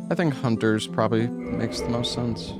I think hunters probably makes the most sense.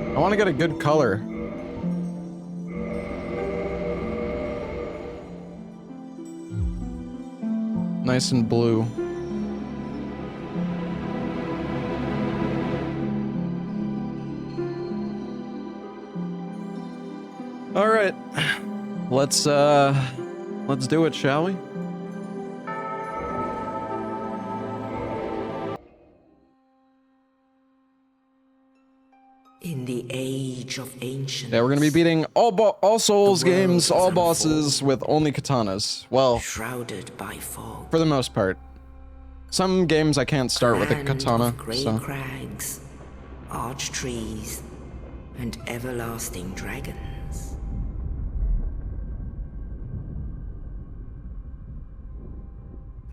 I want to get a good color. Nice and blue. All right. Let's do it, shall we? In the age of ancients. Yeah, we're gonna be beating all Souls games, all bosses with only katanas. Well, shrouded by fog. For the most part. Some games I can't start with a katana, of grey so. crags, arch trees, and everlasting dragons.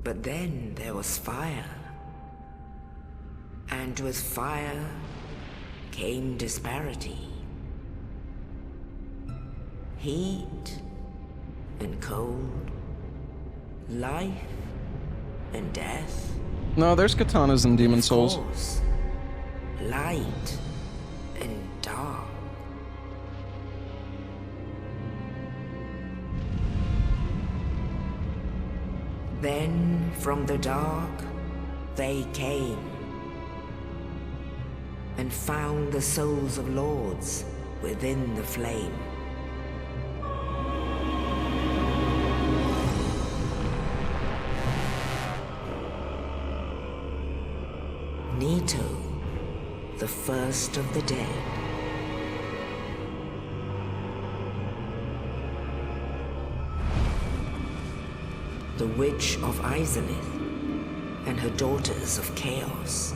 But then there was fire. And with fire came disparity. Heat and cold, life and death. No, there's katanas in Demon Souls. Course, light and dark. Then from the dark they came and found the souls of lords within the flame. Nito, the first of the dead. The Witch of Izalith and her daughters of Chaos.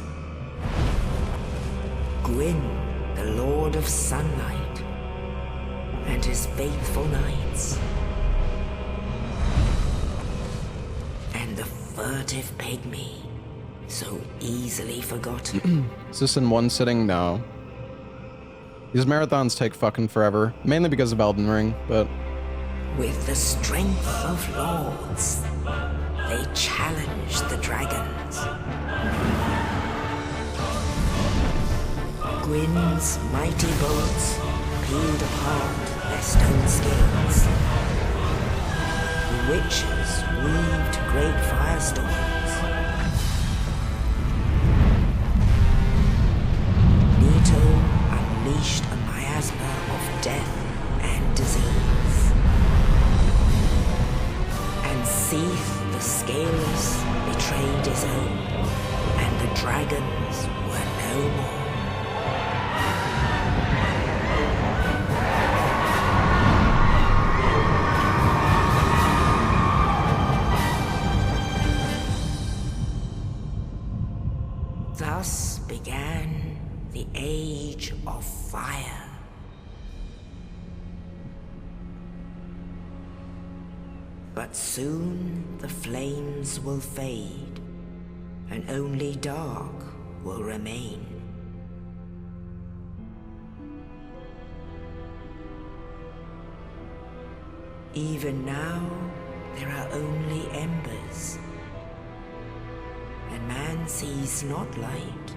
Gwyn, the Lord of Sunlight, and his faithful knights. And the furtive pygmy, so easily forgotten. Is this in one sitting? No. These marathons take fucking forever, mainly because of Elden Ring, but... With the strength of lords, they challenged the dragons. Gwyn's mighty bolts peeled apart their stone scales. The witches weaved great firestorms. Nito unleashed a miasma of death and disease. And Seath the Scaleless betrayed his own, and the dragons were no more. Thus began the Age of Fire. But soon the flames will fade, and only dark will remain. Even now, there are only embers. And man sees not light,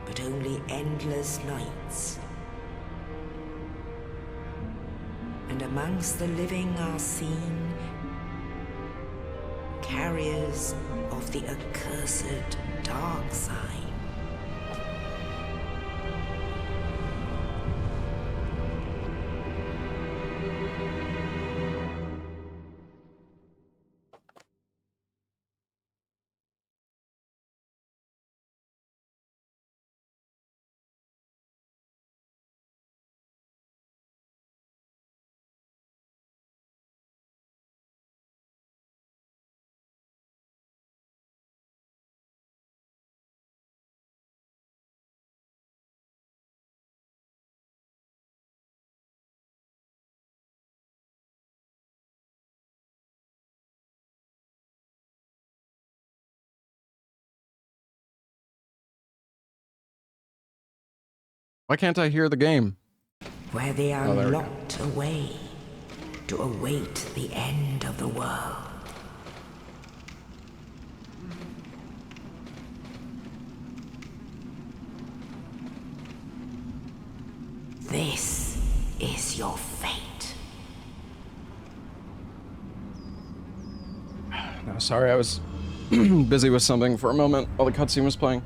but only endless nights. And amongst the living are seen carriers of the accursed dark side. Why can't I hear the game? where they are Oh, there we go. locked away to await the end of the world. This is your fate. No, sorry, I was busy with something for a moment while the cutscene was playing.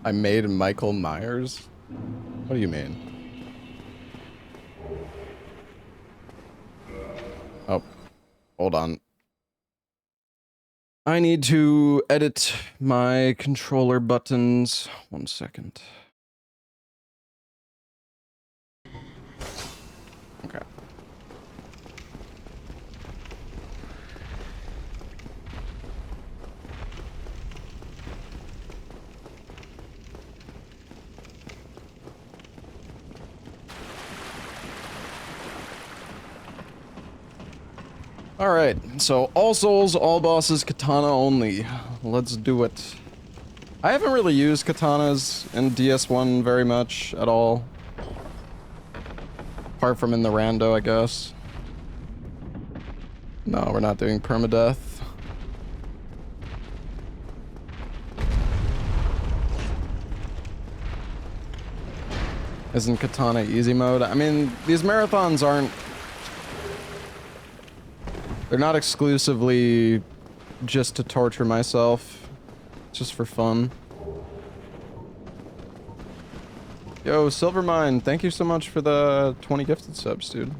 I made Michael Myers? What do you mean? Oh, hold on. I need to edit my controller buttons. 1 second. Okay. Alright, so all souls, all bosses, katana only. Let's do it. I haven't really used katanas in DS1 very much at all. Apart from in the rando, I guess. No, we're not doing permadeath. Isn't katana easy mode? I mean, these marathons aren't... They're not exclusively just to torture myself. It's just for fun. Yo, Silvermine, thank you so much for the 20 gifted subs, dude.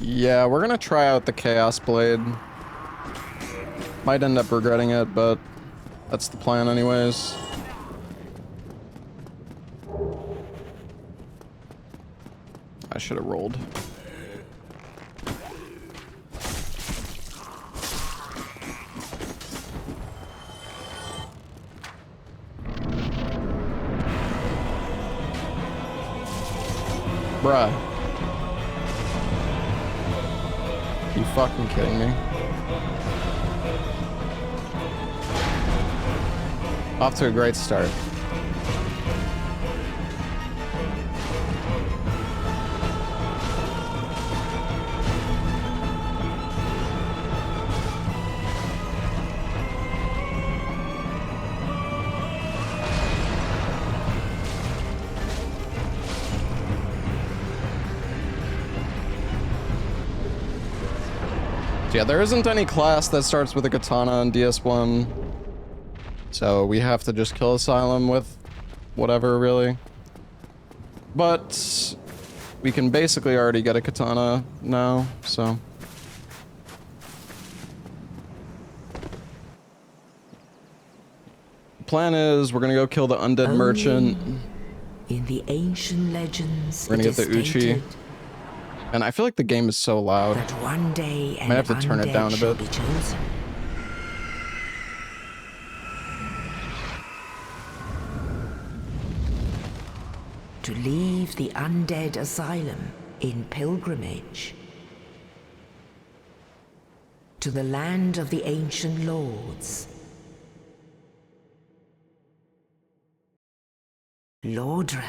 Yeah, we're gonna try out the Chaos Blade. Might end up regretting it, but that's the plan anyways. I should have rolled. Bruh. You fucking kidding me? Off to a great start. Yeah, there isn't any class that starts with a katana on DS1. So we have to just kill Asylum with whatever, really. But we can basically already get a katana now, so. The plan is we're gonna go kill the undead merchant. In the ancient legends, We're gonna get the Uchi. And I feel like the game is so loud. That one day Might have to turn it down a bit. be chosen. To leave the undead asylum in pilgrimage to the land of the ancient lords. Lordran.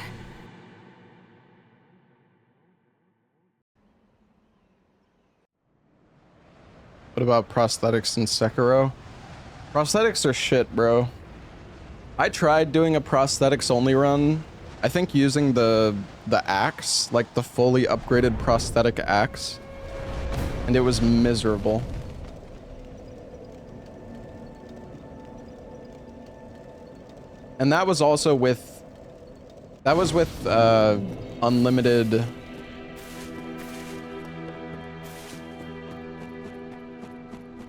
What about prosthetics in Sekiro? Prosthetics are shit, bro. I tried doing a prosthetics only run. I think using the axe, like the fully upgraded prosthetic axe, and it was miserable. And that was also with... That was with, unlimited...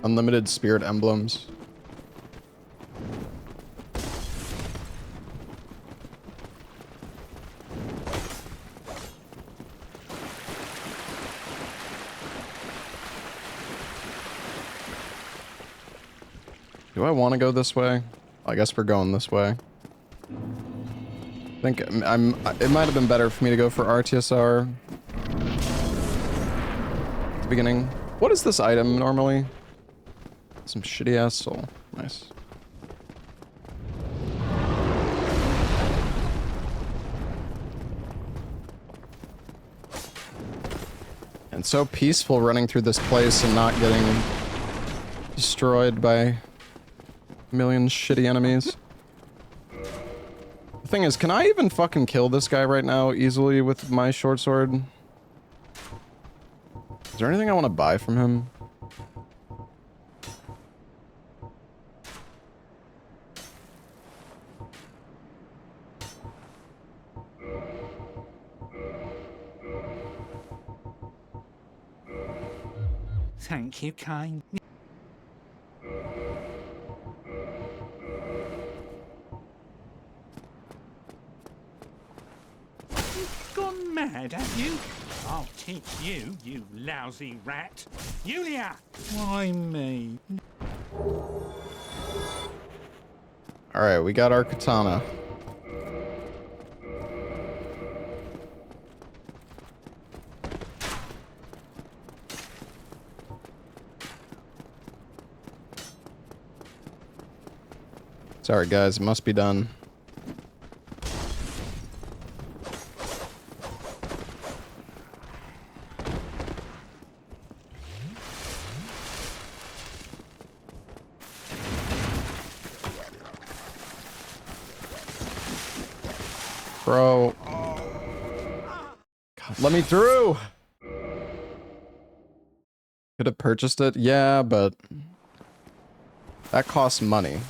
Unlimited spirit emblems. Do I want to go this way? I guess we're going this way. I think it might have been better for me to go for RTSR at the beginning. What is this item normally? Some shitty ass soul. Nice. And so peaceful running through this place and not getting destroyed by a million shitty enemies. The thing is, can I even fucking kill this guy right now easily with my short sword? Is there anything I want to buy from him? Thank you, kind. You've gone mad, have you? I'll teach you, you lousy rat. Yulia! Why me? Alright, we got our katana. Sorry guys, it must be done. Bro. God, let me through! Could have purchased it? Yeah, but that costs money.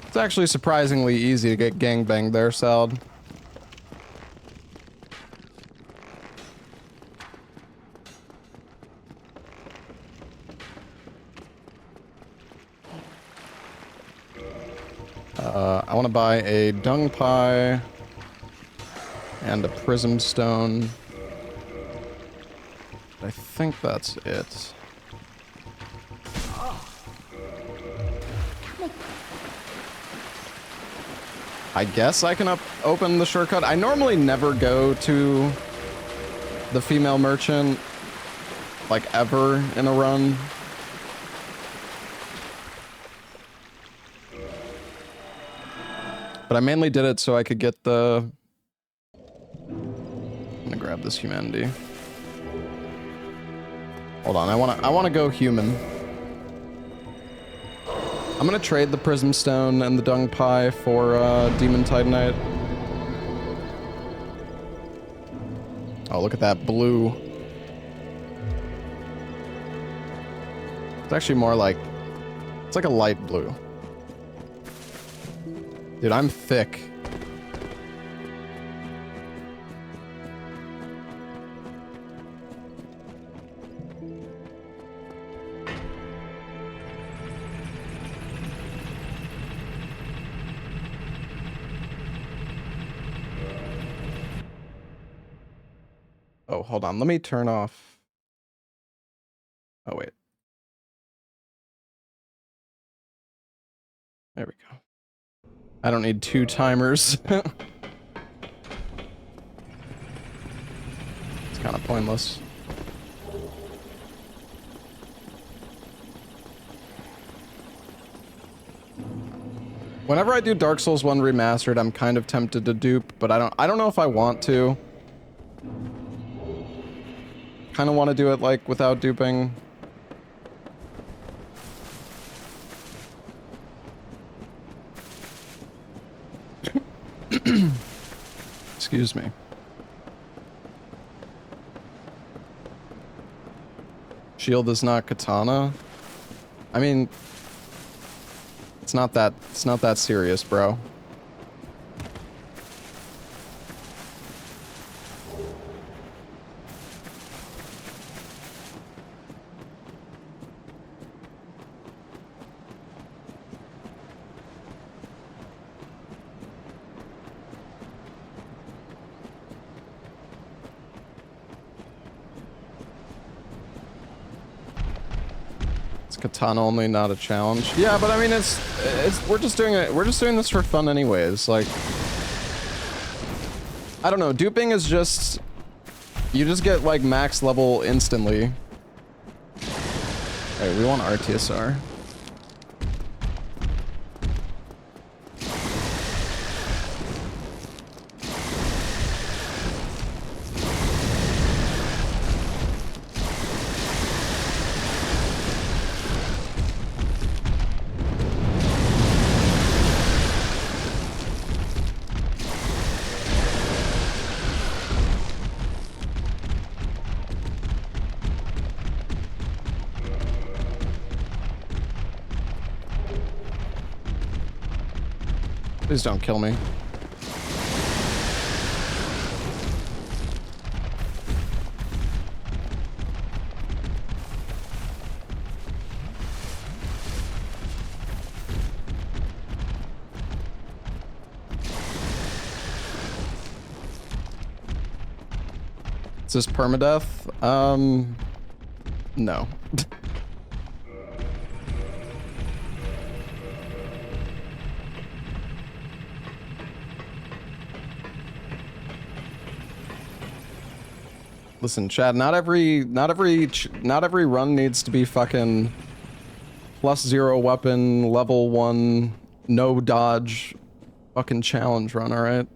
It's actually surprisingly easy to get gangbanged there, Sald. I want to buy a dung pie and a prism stone. I think that's it. I guess I can open the shortcut. I normally never go to the female merchant, like, ever in a run. But I mainly did it so I could get the... I'm gonna grab this humanity. Hold on, I wanna go human. I'm gonna trade the prism stone and the dung pie for demon titanite. Oh, look at that blue. It's actually more like... It's like a light blue. Dude, I'm thick. Oh, hold on. Let me turn off. Oh, wait. There we go. I don't need 2 timers. It's kind of pointless. Whenever I do Dark Souls 1 Remastered, I'm kind of tempted to dupe, but I don't know if I want to. Kind of want to do it like without duping. Excuse me. Shield is not katana. I mean, it's not that serious, bro. Katana only, not a challenge. Yeah, but I mean, we're just doing it. We're just doing this for fun, anyways. Like, I don't know. Duping is just, you just get like max level instantly. Hey, we want RTSR. Please don't kill me. Is this permadeath? No. Listen, Chad, not every run needs to be fucking +0 weapon, level 1, no dodge, fucking challenge run, alright?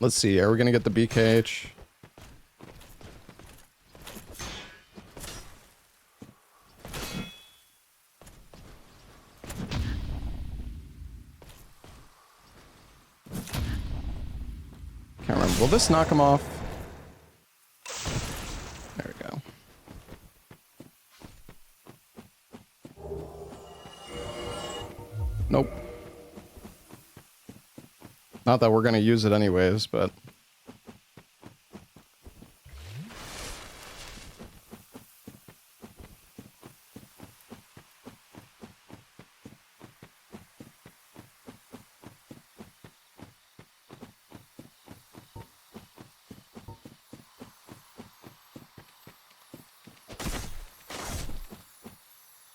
Let's see, are we gonna get the BKH? Can't remember. Will this knock him off? There we go. Nope. Not that we're gonna use it anyways, but...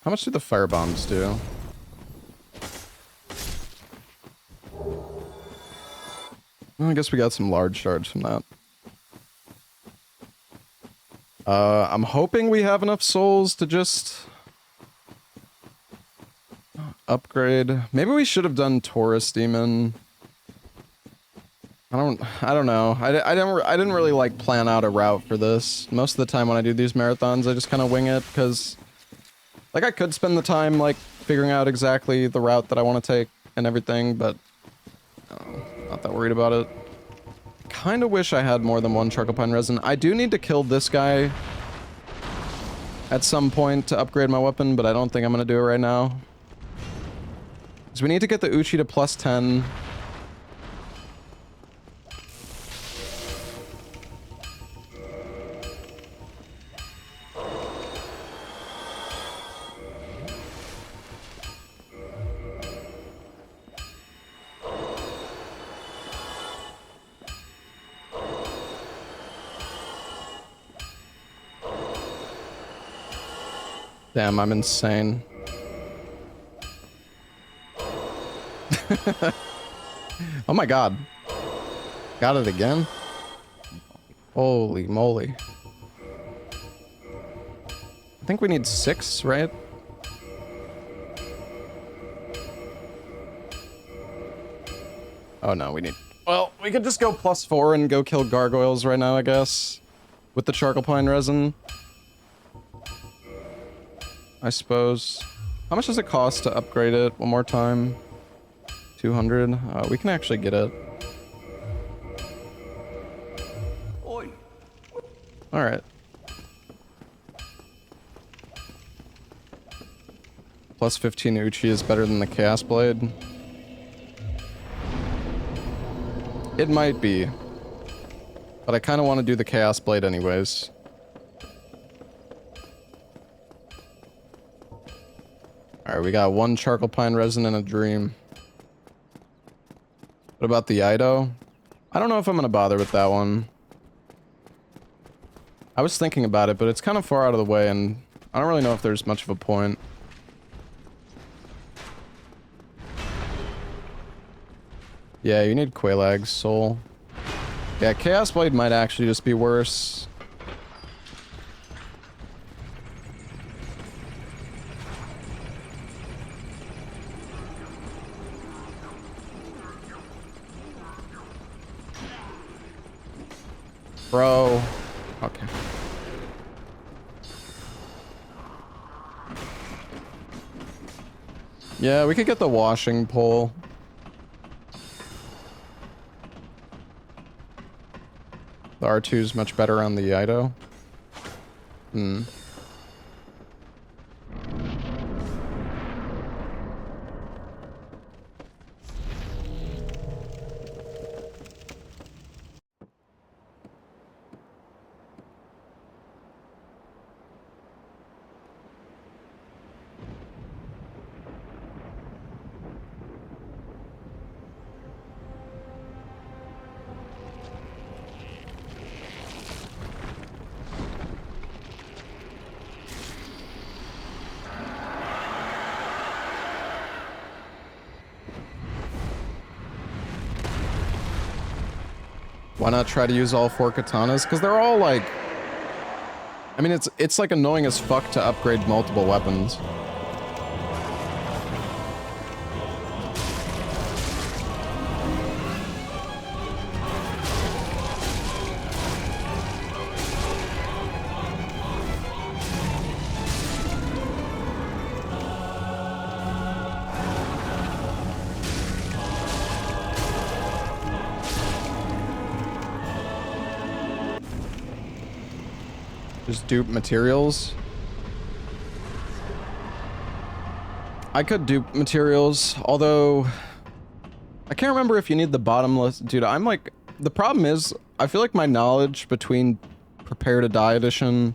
How much do the fire bombs do? Well, I guess we got some large shards from that. I'm hoping we have enough souls to just upgrade. Maybe we should have done Taurus Demon. I don't know. I didn't really like plan out a route for this. Most of the time when I do these marathons, I just kind of wing it because, like, I could spend the time like figuring out exactly the route that I want to take and everything, but not that worried about it. Kind of wish I had more than one charcoal pine resin. I do need to kill this guy at some point to upgrade my weapon, but I don't think I'm gonna do it right now. So we need to get the Uchi to +10. Damn, I'm insane. Oh my god. Got it again? Holy moly. I think we need 6, right? Oh no, we need... Well, we could just go +4 and go kill gargoyles right now, I guess. with the charcoal pine resin, I suppose. How much does it cost to upgrade it one more time? 200. We can actually get it. All right. Plus 15 Uchi is better than the Chaos Blade. It might be. But I kind of want to do the Chaos Blade anyways. Alright, we got one charcoal pine resin and a dream. What about the Ido? I don't know if I'm going to bother with that one. I was thinking about it, but it's kind of far out of the way, and I don't really know if there's much of a point. Yeah, you need Quailag's soul. Yeah, Chaos Blade might actually just be worse. Bro. Okay. Yeah, we could get the washing pole. The R2 is much better on the Ido. Hmm. Why not try to use all 4 katanas? Because they're all like... I mean, it's like annoying as fuck to upgrade multiple weapons. Just dupe materials. I could dupe materials, although I can't remember if you need the bottomless. Dude, I'm like, the problem is I feel like my knowledge between Prepare to Die Edition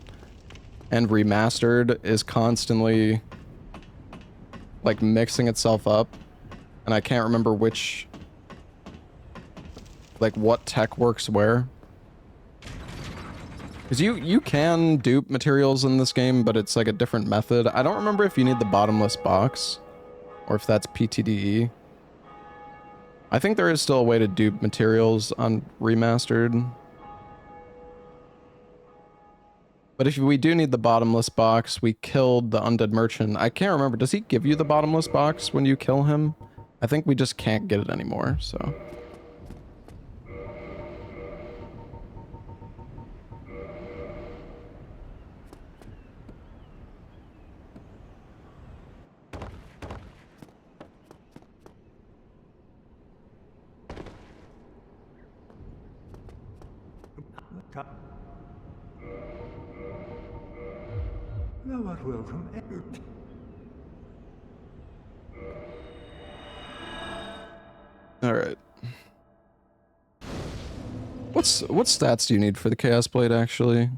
and Remastered is constantly like mixing itself up, and I can't remember which, like what tech works where. Because you can dupe materials in this game, but it's like a different method. I don't remember if you need the bottomless box, or if that's PTDE. I think there is still a way to dupe materials on Remastered. But if we do need the bottomless box, we killed the undead merchant. I can't remember, does he give you the bottomless box when you kill him? I think we just can't get it anymore, so... Thou art welcome. Alright. What stats do you need for the Chaos Blade, actually?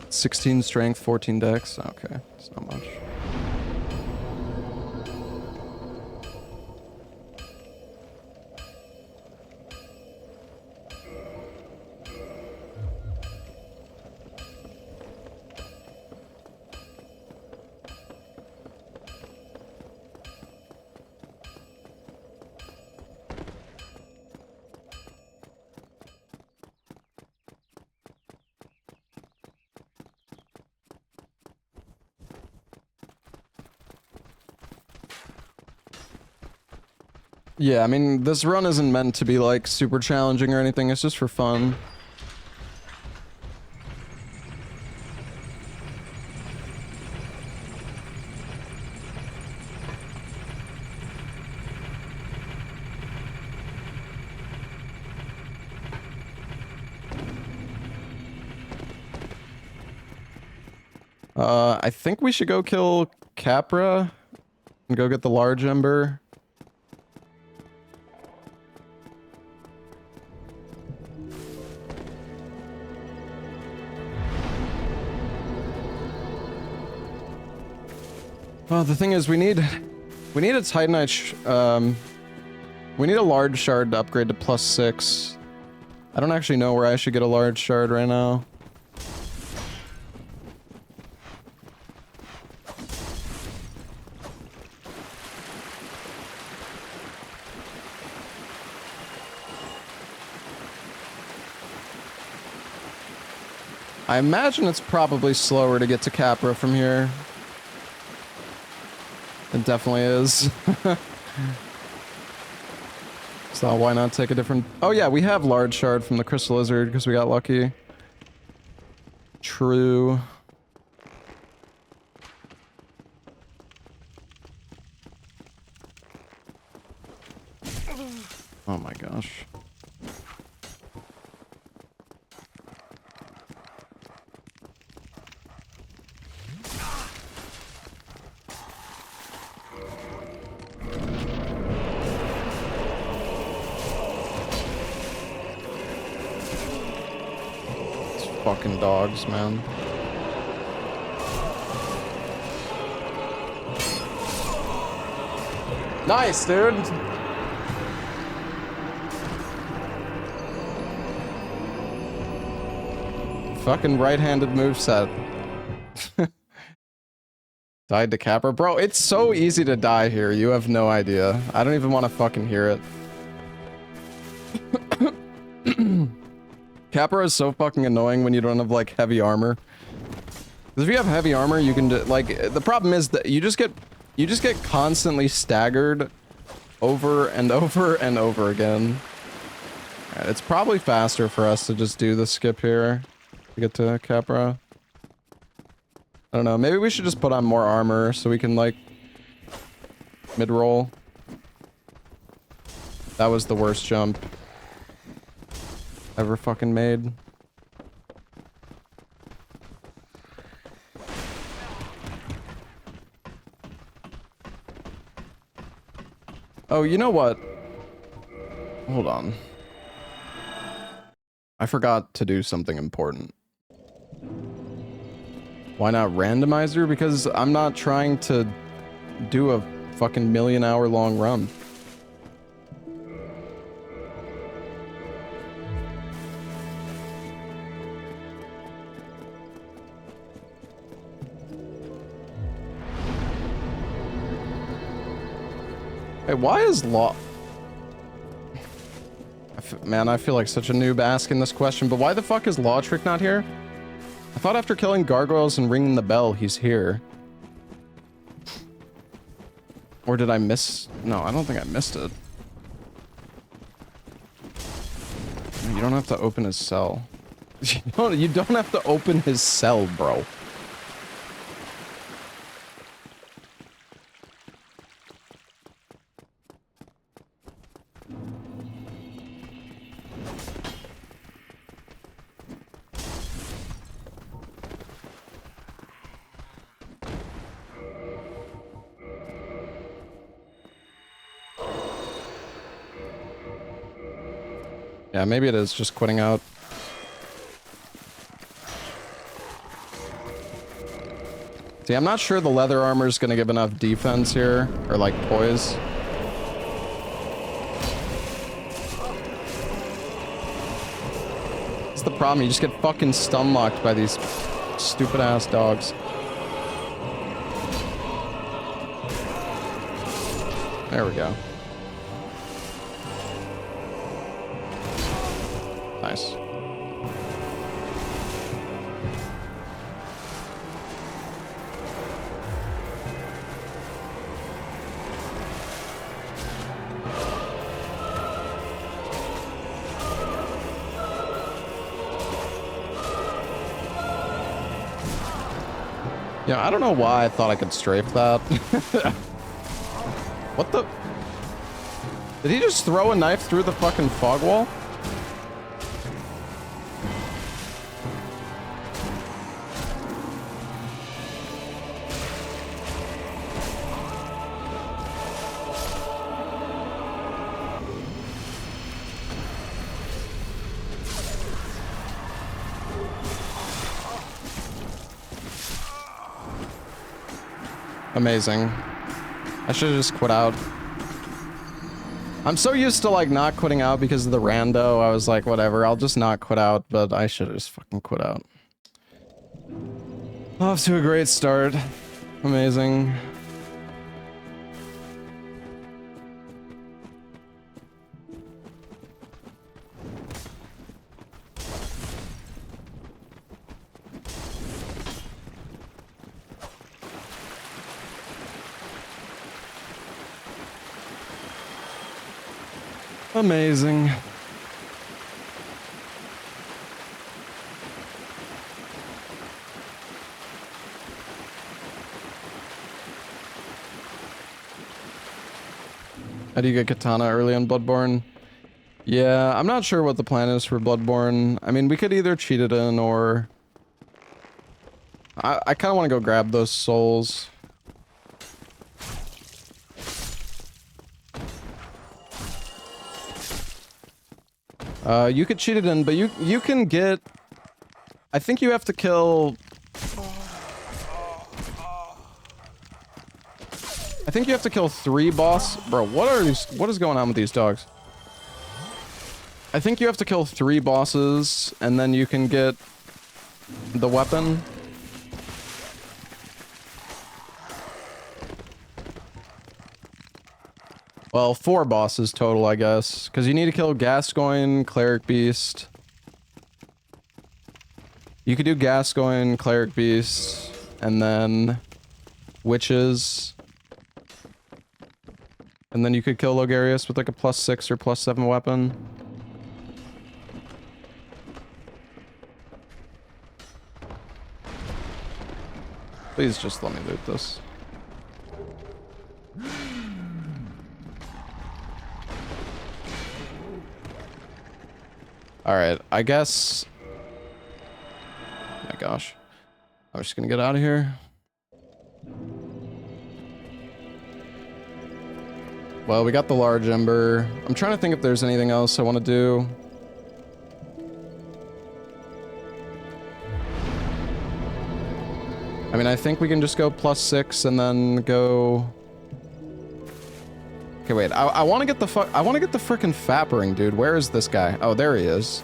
16 strength, 14 dex? Okay, it's not much. Yeah, I mean, this run isn't meant to be, like, super challenging or anything. It's just for fun. I think we should go kill Capra and go get the large ember. Well, the thing is, we need a Titanite. We need a large shard to upgrade to +6. I don't actually know where I should get a large shard right now. I imagine it's probably slower to get to Capra from here. It definitely is. So why not take a different... Oh yeah, we have large shard from the Crystal Lizard because we got lucky. True. Oh my gosh. Fucking dogs, man. Nice, dude. Fucking right-handed moveset. Died to Capra. Bro, it's so easy to die here. You have no idea. I don't even want to fucking hear it. Capra is so fucking annoying when you don't have, like, heavy armor. Because if you have heavy armor, you can, like, the problem is that you just get constantly staggered over and over and over again. Alright, it's probably faster for us to just do the skip here to get to Capra. I don't know, maybe we should just put on more armor so we can, like, mid-roll. That was the worst jump ever fucking made. Oh, you know what? Hold on. I forgot to do something important. Why not randomizer? Because I'm not trying to do a fucking million-hour-long run. Hey, why is law... Man, I feel like such a noob asking this question, but why the fuck is Law Trick not here? I thought after killing gargoyles and ringing the bell, he's here. Or did I miss... No, I don't think I missed it. You don't have to open his cell. You don't have to open his cell, bro. Yeah, maybe it is just quitting out. See, I'm not sure the leather armor is going to give enough defense here, or like poise. That's the problem, you just get fucking stun locked by these stupid ass dogs. There we go. Nice. Yeah, I don't know why I thought I could strafe that. What the? Did he just throw a knife through the fucking fog wall? Amazing. I should have just quit out. I'm so used to like not quitting out because of the rando. I was like, whatever, I'll just not quit out, but I should have just fucking quit out. Off to a great start. Amazing. Amazing. How do you get Katana early on Bloodborne? Yeah, I'm not sure what the plan is for Bloodborne. I mean, we could either cheat it in or... I kind of want to go grab those souls. You could cheat it in, but you can get... I think you have to kill... I think you have to kill 3 boss... Bro, what is going on with these dogs? I think you have to kill 3 bosses, and then you can get the weapon. Well, 4 bosses total, I guess. Because you need to kill Gascoigne, Cleric Beast. You could do Gascoigne, Cleric Beast, and then Witches. And then you could kill Logarius with like a +6 or +7 weapon. Please just let me loot this. Alright, I guess... Oh my gosh. I'm just gonna get out of here. Well, we got the large ember. I'm trying to think if there's anything else I want to do. I mean, I think we can just go +6 and then go... Okay, wait. I want to get the I want to get the frickin' Fappering, dude. Where is this guy? Oh, there he is.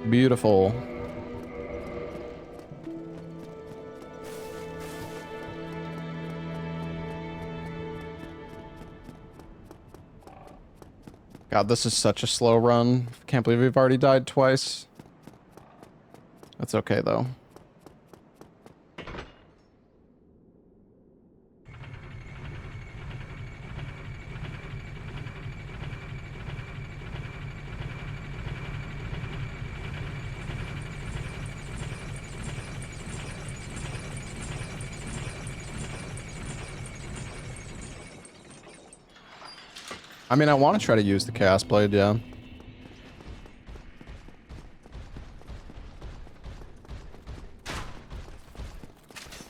Beautiful. God, this is such a slow run. Can't believe we've already died twice. That's okay, though. I mean, I want to try to use the Chaos Blade, yeah.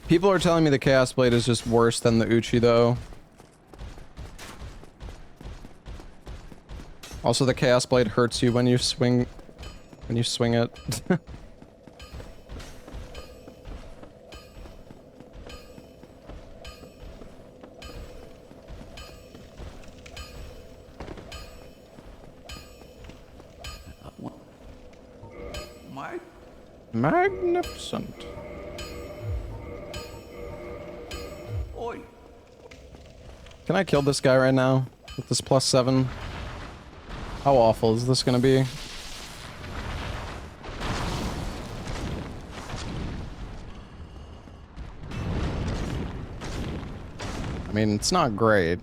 People are telling me the Chaos Blade is just worse than the Uchi, though. Also, the Chaos Blade hurts you when you swing it. Magnificent. Oi. Can I kill this guy right now with this +7? How awful is this gonna be? I mean, it's not great.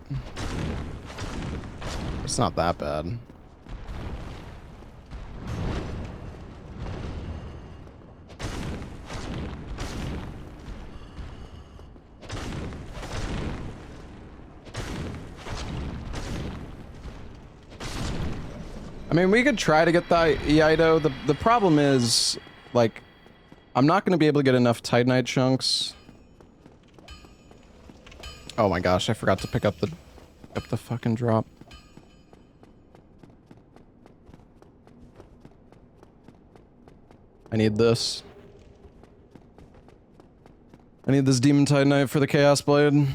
It's not that bad. I mean, we could try to get the Iaido. The problem is, like, I'm not going to be able to get enough Titanite chunks. Oh my gosh, I forgot to pick up the fucking drop. I need this. I need this Demon Titanite for the Chaos Blade.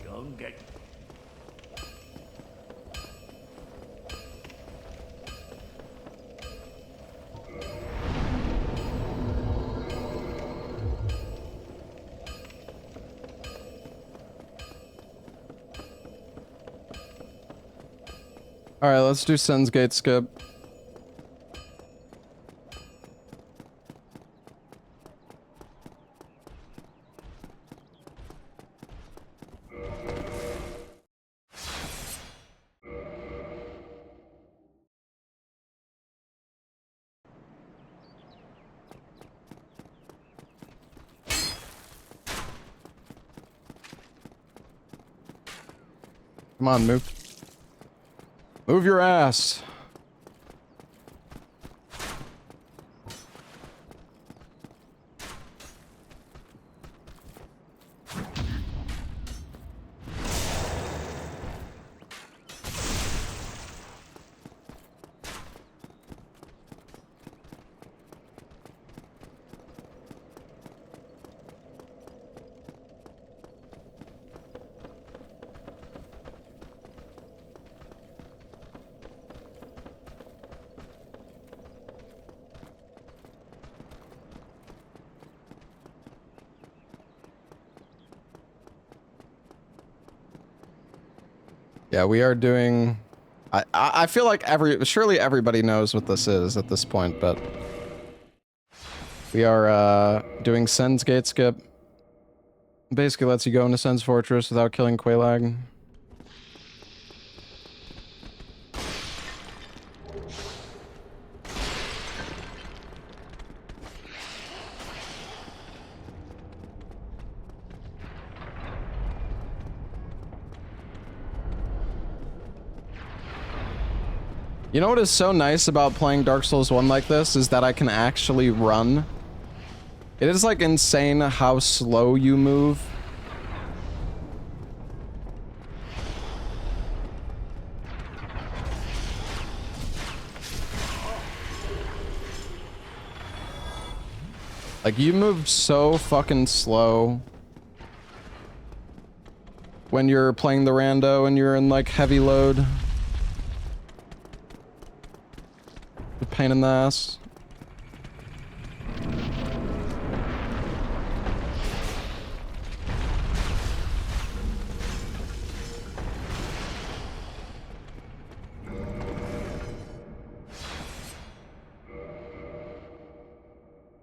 Go and get. Alright, let's do Sen's Gate skip. Come on, move. Move your ass. Yeah, we are doing... I feel like surely everybody knows what this is at this point, but... We are, doing Sen's Gate skip. Basically lets you go into Sen's Fortress without killing Quelaag. You know what is so nice about playing Dark Souls 1 like this is that I can actually run. It is like insane how slow you move. Like you move so fucking slow when you're playing the rando and you're in like heavy load. A pain in the ass.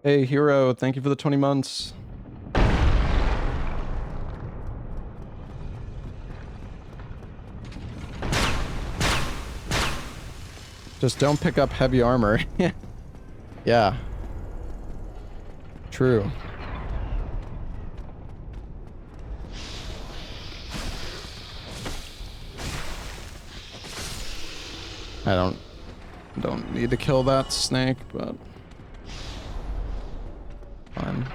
Hey, Hero, thank you for the 20 months. Just don't pick up heavy armor. Yeah. True. I don't need to kill that snake, but fine.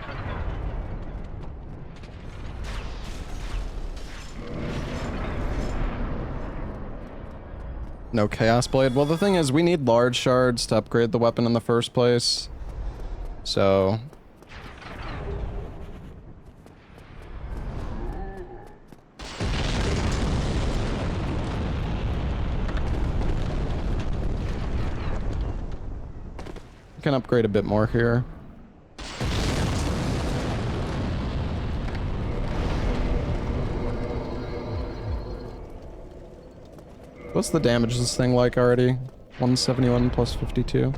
No Chaos Blade. Well, the thing is, we need large shards to upgrade the weapon in the first place. So... we can upgrade a bit more here. What's the damage of this thing like already? 171 plus 52.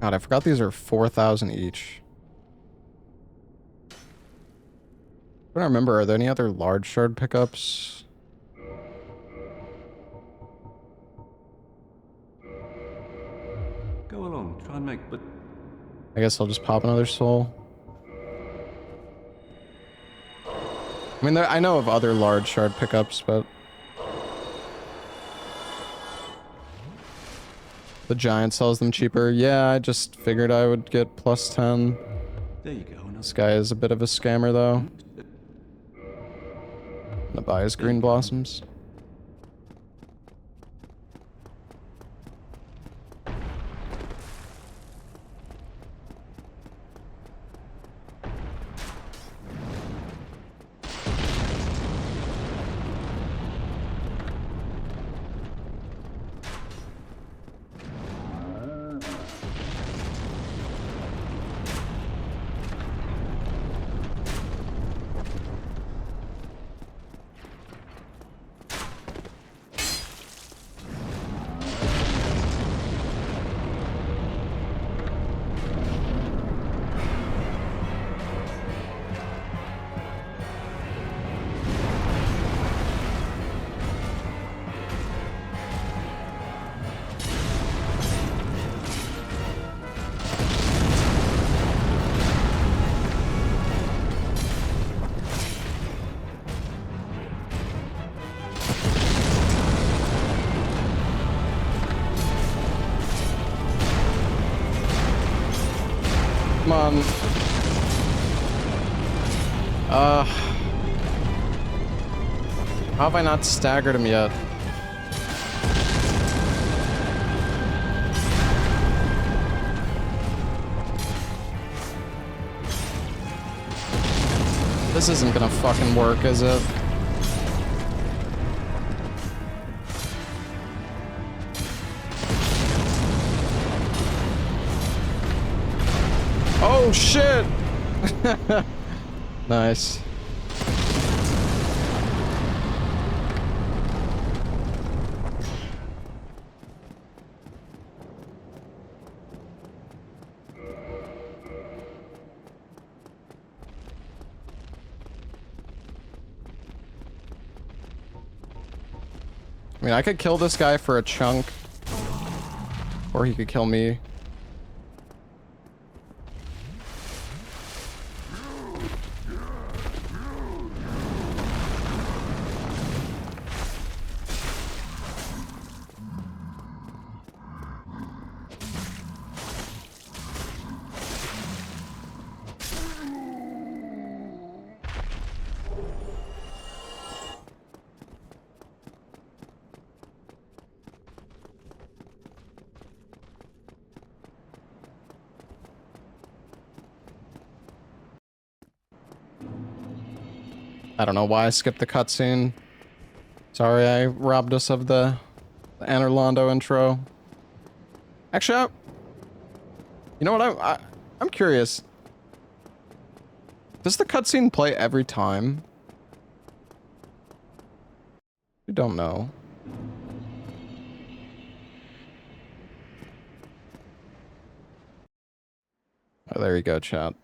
God, I forgot these are 4,000 each. I don't remember, are there any other large shard pickups? Go along, try and make, but I guess I'll just pop another soul. I mean, I know of other large shard pickups, but... the giant sells them cheaper. Yeah, I just figured I would get plus 10. there you go. This guy is a bit of a scammer, though. I'm gonna buy his green blossoms. Come on. How have I not staggered him yet? This isn't gonna fucking work, is it? Oh shit! Nice. I mean, I could kill this guy for a chunk, or he could kill me. I don't know why I skipped the cutscene. Sorry, I robbed us of the Anorlando intro. Actually, you know what? I'm curious. Does the cutscene play every time? We don't know. Oh, there you go, chat.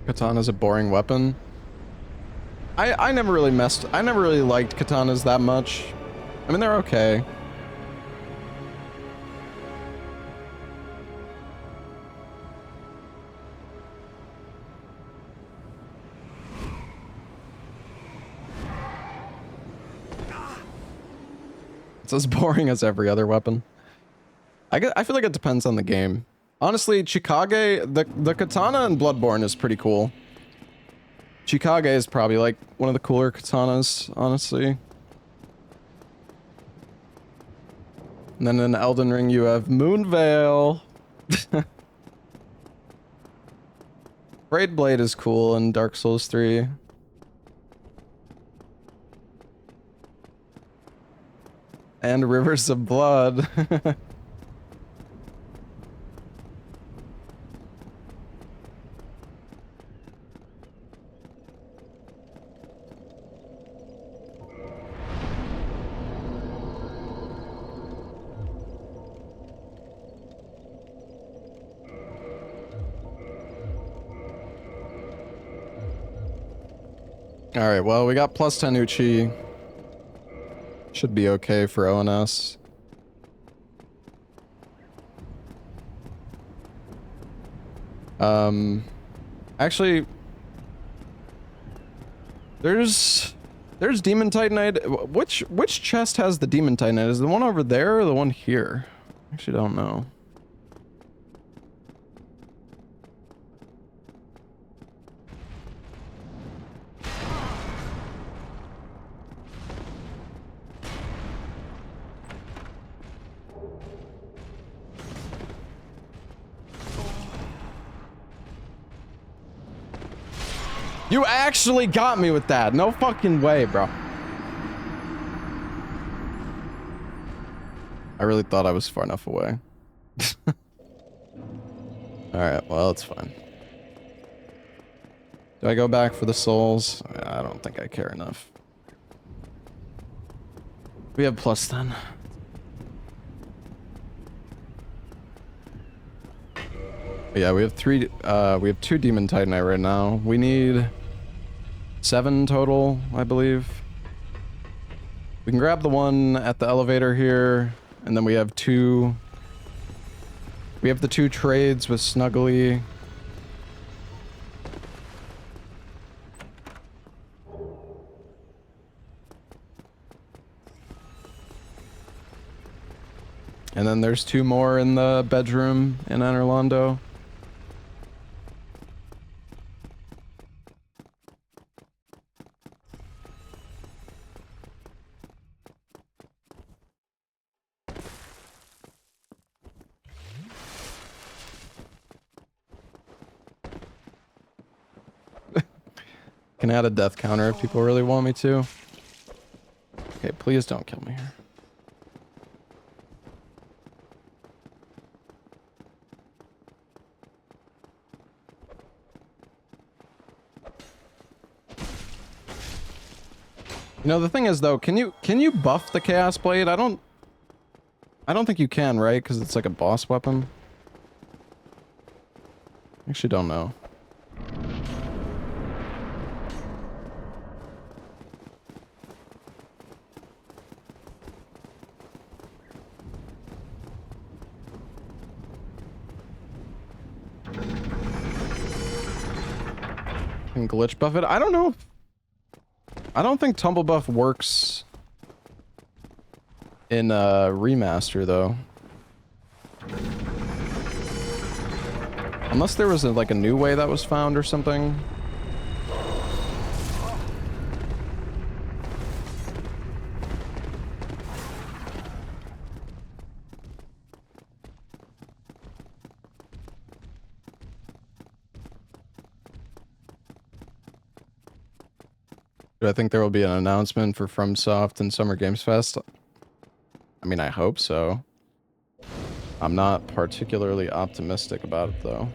Katana's a boring weapon. I never really liked katanas that much. I mean, they're okay. It's as boring as every other weapon. I feel like it depends on the game. Honestly, Chikage, the katana in Bloodborne is pretty cool. Chikage is probably like one of the cooler katanas, honestly. And then in Elden Ring you have Moonveil. Braid Blade is cool in Dark Souls 3. And rivers of blood. Alright, well, we got plus 10 Uchi. Should be okay for ONS. Actually, there's Demon Titanite. Which chest has the Demon Titanite? Is the one over there or the one here? I actually don't know. You actually got me with that. No fucking way, bro. I really thought I was far enough away. Alright, well, it's fine. Do I go back for the souls? I don't think I care enough. We have plus 10. Yeah, we have we have 2 Demon Titanite right now. We need 7 total, I believe. We can grab the one at the elevator here, and then we have 2. We have the 2 trades with Snuggly. And then there's 2 more in the bedroom in Anorlando. Can add a death counter if people really want me to. Okay, please don't kill me here. You know, the thing is though, can you buff the Chaos Blade? I don't think you can, right? Because it's like a boss weapon. Actually don't know. Can glitch buff it? I don't know. I don't think tumble buff works in remaster though. Unless there was like a new way that was found or something. Do I think there will be an announcement for FromSoft and Summer Games Fest? I mean, I hope so. I'm not particularly optimistic about it, though.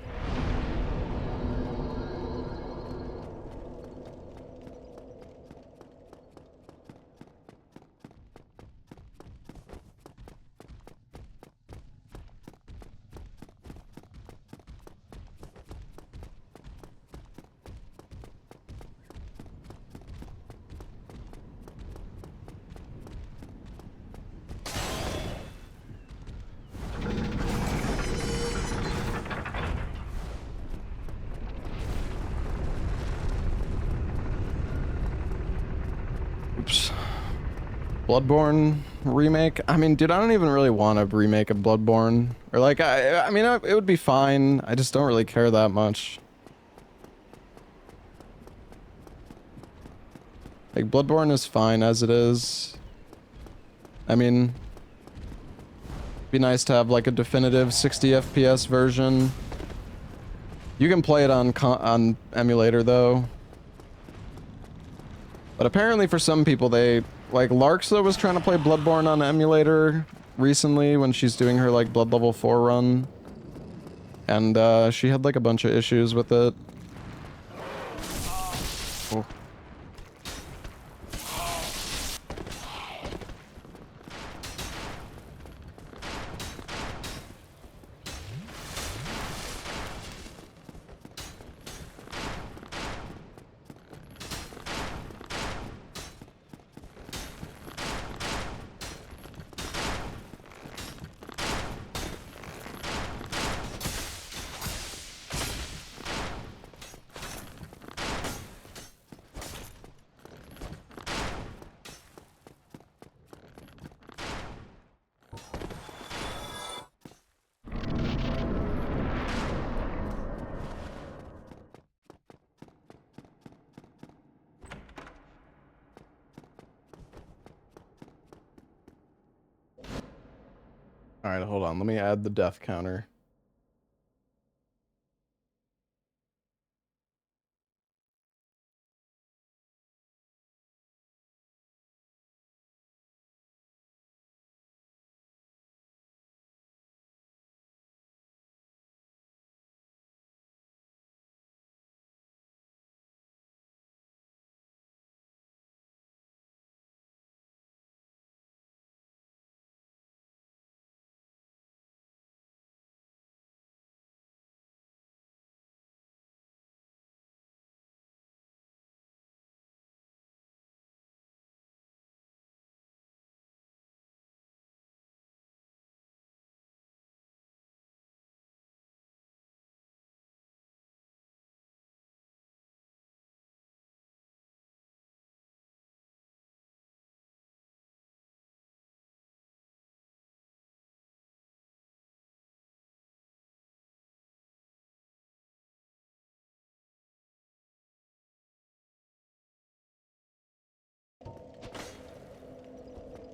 Bloodborne remake? I mean, dude, I don't even really want to remake a Bloodborne. Or like, I mean, it would be fine. I just don't really care that much. Like, Bloodborne is fine as it is. I mean, it'd be nice to have like a definitive 60 FPS version. You can play it on emulator though. But apparently for some people, they Like, Larksa was trying to play Bloodborne on emulator recently when she's doing her, like, Blood Level 4 run. And, she had, like, a bunch of issues with it. Oh. Alright, hold on. Let me add the death counter.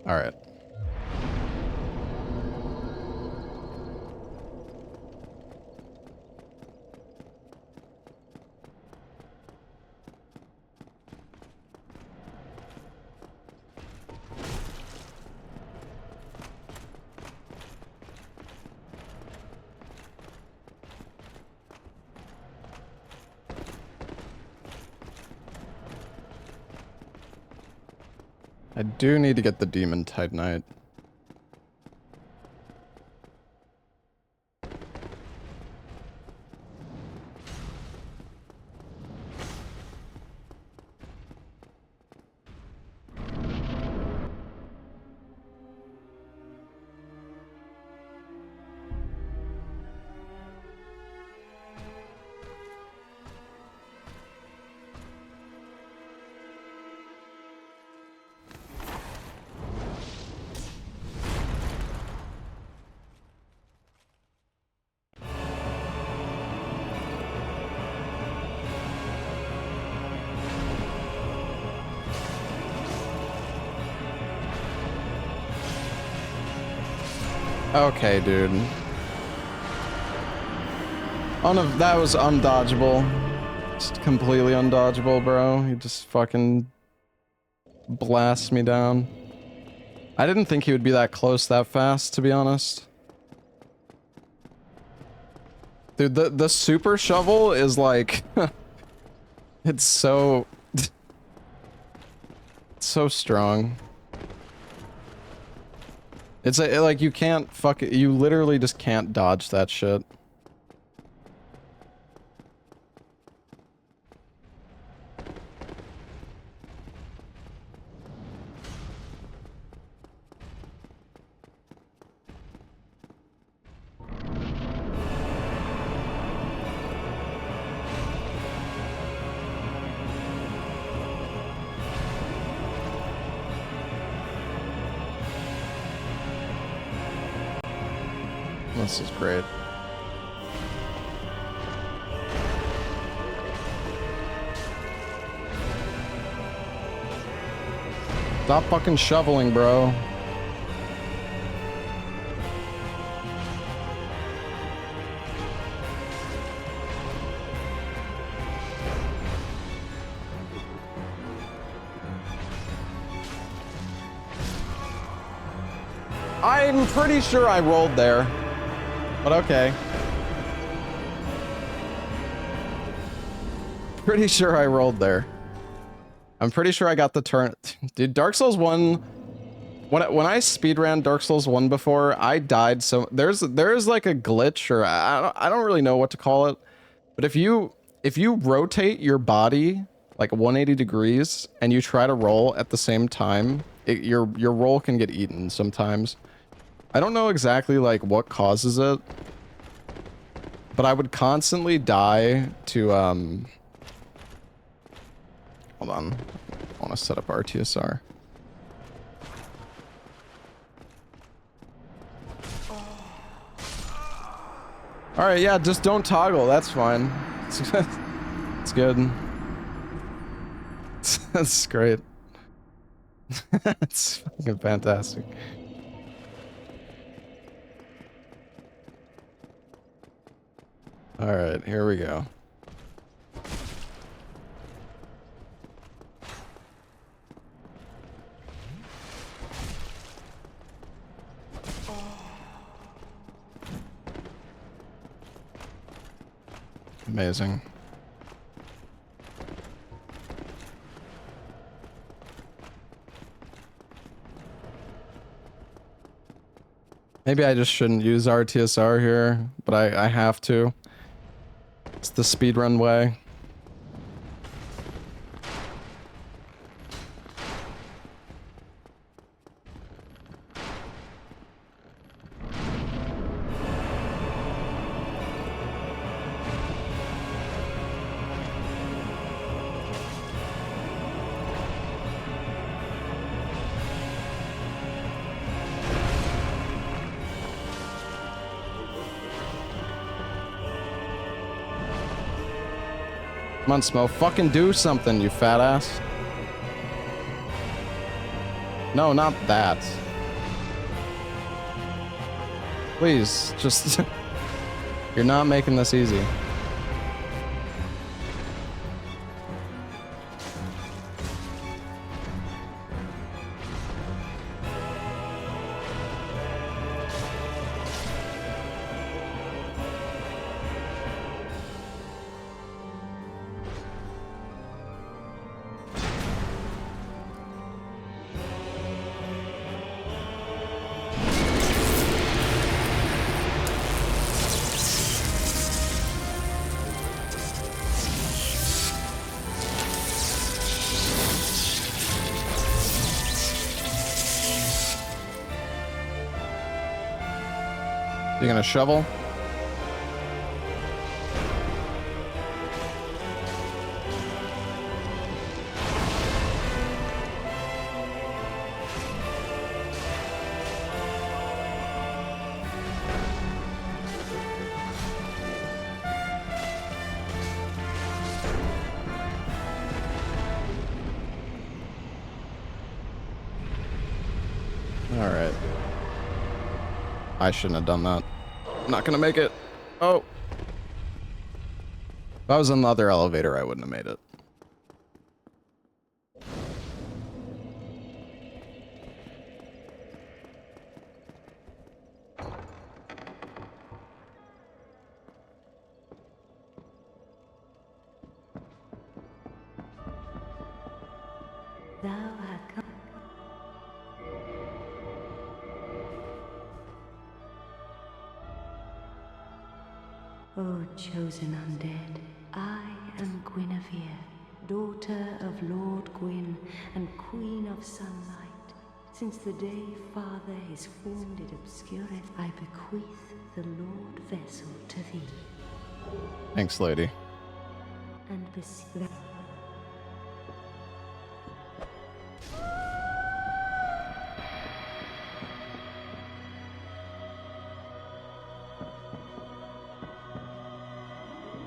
Alright. I do need to get the Demon Titanite. Okay, dude. Oh no, that was undodgeable. Just completely undodgeable, bro. He just fucking blasts me down. I didn't think he would be that close that fast, to be honest. Dude, the super shovel is like... it's so... it's so strong. It's like you can't you literally just can't dodge that shit. This is great. Stop fucking shoveling, bro. I'm pretty sure I rolled there. But okay. Pretty sure I rolled there. I'm pretty sure I got the turn. Dude, Dark Souls 1... When I speedran Dark Souls 1 before, I died so... There's like a glitch, or I don't really know what to call it. But if you rotate your body like 180 degrees and you try to roll at the same time, your roll can get eaten sometimes. I don't know exactly like what causes it, but I would constantly die to hold on. I want to set up RTSR. All right, yeah, just don't toggle. That's fine. It's good. That's great. It's fucking fantastic. All right, here we go. Amazing. Maybe I just shouldn't use RTSR here, but I have to. It's the speedrun way. Come on, Smo. Fucking do something, you fat ass. No, not that. Please, just... You're not making this easy. You gonna shovel? All right. I shouldn't have done that. Not gonna make it. Oh. If I was in the other elevator, I wouldn't have made it. Thou art come. O chosen undead, I am Guinevere, daughter of Lord Gwyn and Queen of Sunlight. Since the day Father his form did obscureth, I bequeath the Lord vessel to thee. Thanks, lady. And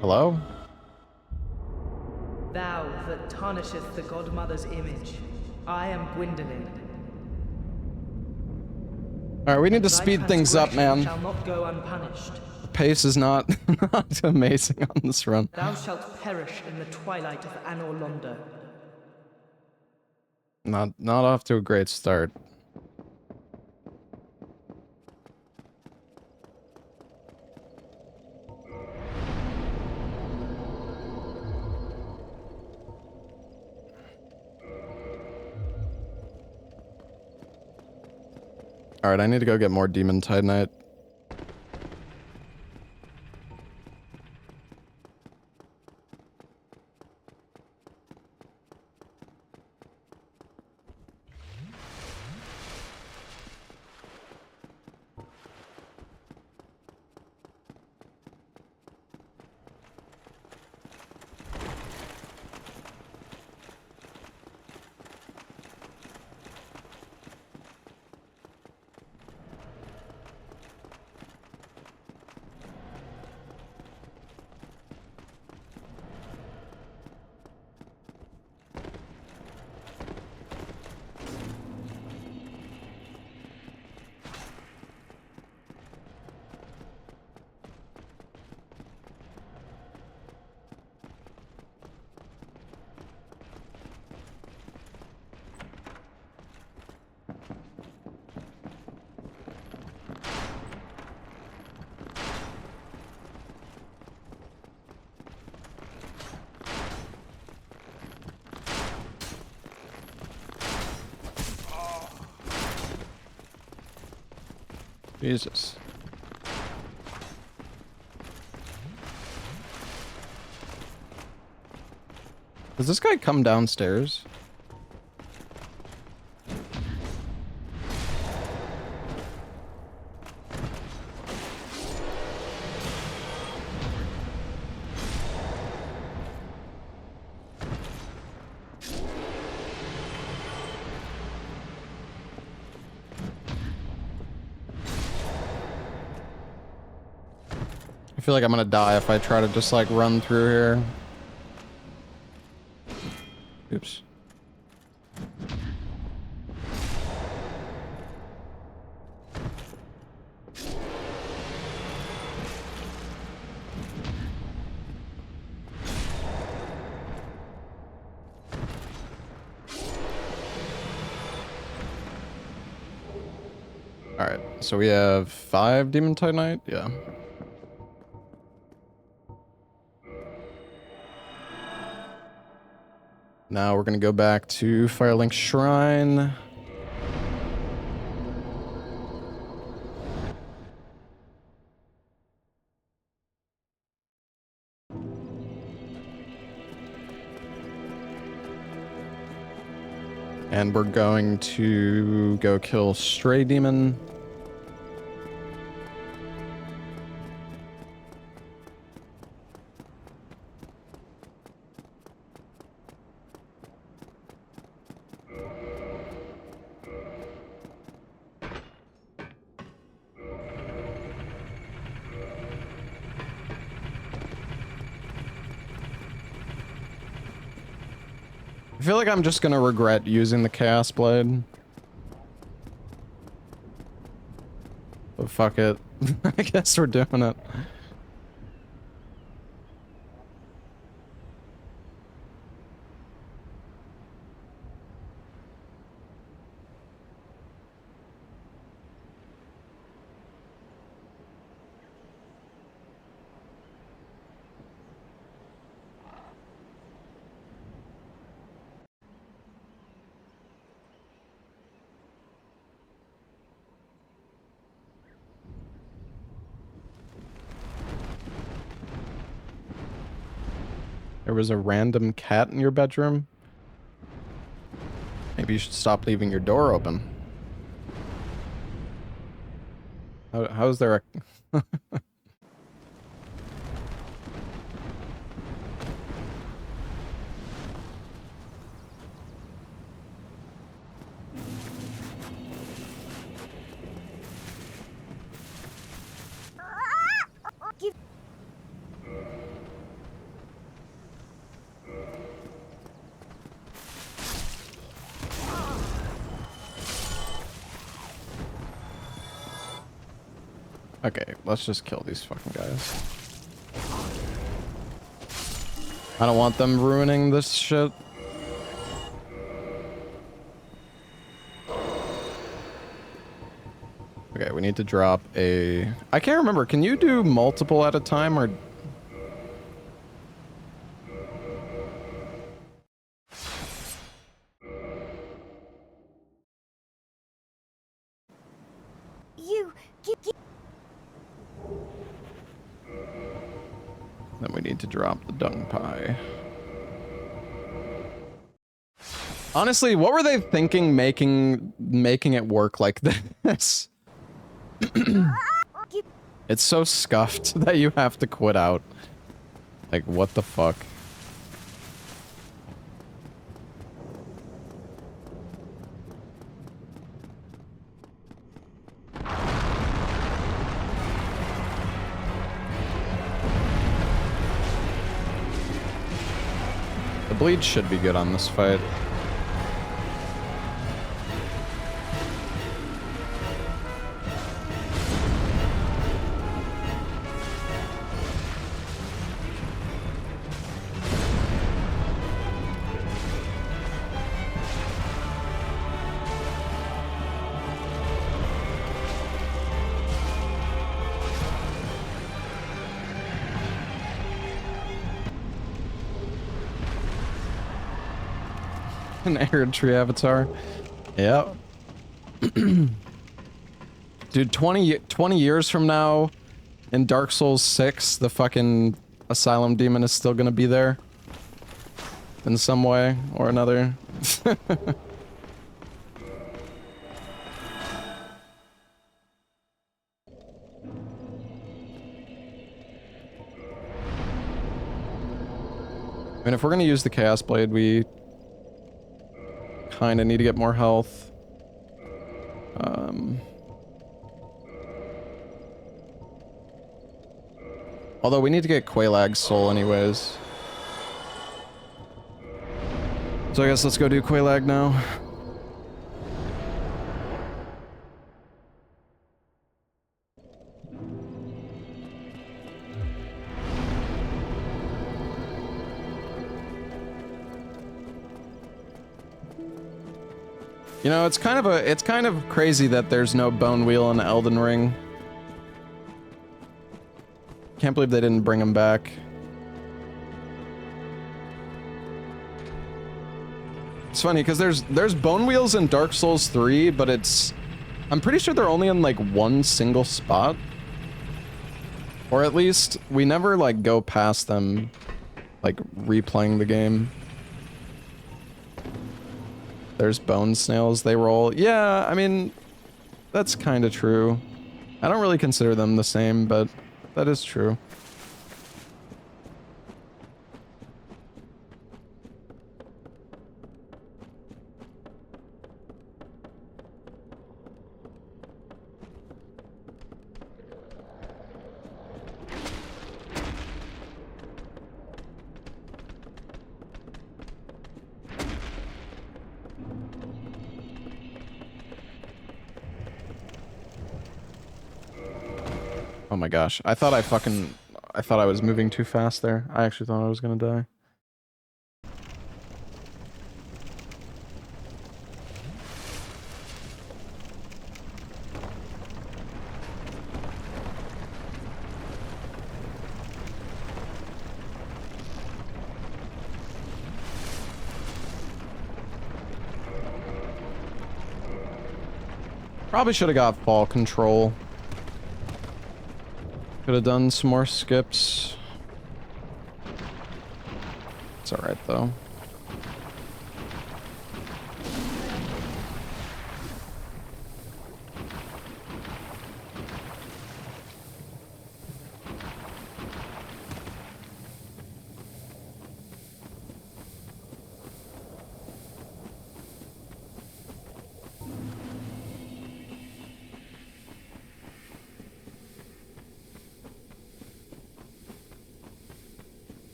Hello? Thou that tarnisheth the Godmother's image, I am Gwendolyn. Alright, we need to Thy speed things up, transgression man. shall not go unpunished. The pace is not, not amazing on this run. Thou shalt perish in the twilight of Anor Londo. Not off to a great start. Alright, I need to go get more Demon Titanite. Jesus. Does this guy come downstairs? I feel like I'm gonna die if I try to just like run through here. Oops. Alright, so we have 5 Demon Titanite? Yeah. Now we're gonna go back to Firelink Shrine. And we're going to go kill Stray Demon. I feel like I'm just gonna regret using the Chaos Blade. But fuck it. I guess we're doing it. There was a random cat in your bedroom. Maybe you should stop leaving your door open. How is there a... Okay, let's just kill these fucking guys. I don't want them ruining this shit. Okay, we need to drop a... I can't remember, can you do multiple at a time or... Then we need to drop the dung pie. Honestly, what were they thinking making it work like this? It's so scuffed that you have to quit out. Like, what the fuck? The bleed should be good on this fight. An arid tree avatar. Yep. Dude, 20 years from now, in Dark Souls 6, the fucking Asylum Demon is still gonna be there. In some way or another. I mean, if we're gonna use the Chaos Blade, we kinda need to get more health. Although we need to get Quailag's soul anyways. So I guess let's go do Quailag now. You know, it's kind of crazy that there's no Bone Wheel in Elden Ring. Can't believe they didn't bring him back. It's funny because there's Bone Wheels in Dark Souls 3, but I'm pretty sure they're only in like one single spot. Or at least we never like go past them like replaying the game. There's bone snails, they roll. Yeah, I mean, that's kind of true. I don't really consider them the same, but that is true. Oh my gosh, I thought I was moving too fast there. I actually thought I was gonna die. Probably should have got fall control. Could have done some more skips. It's alright though.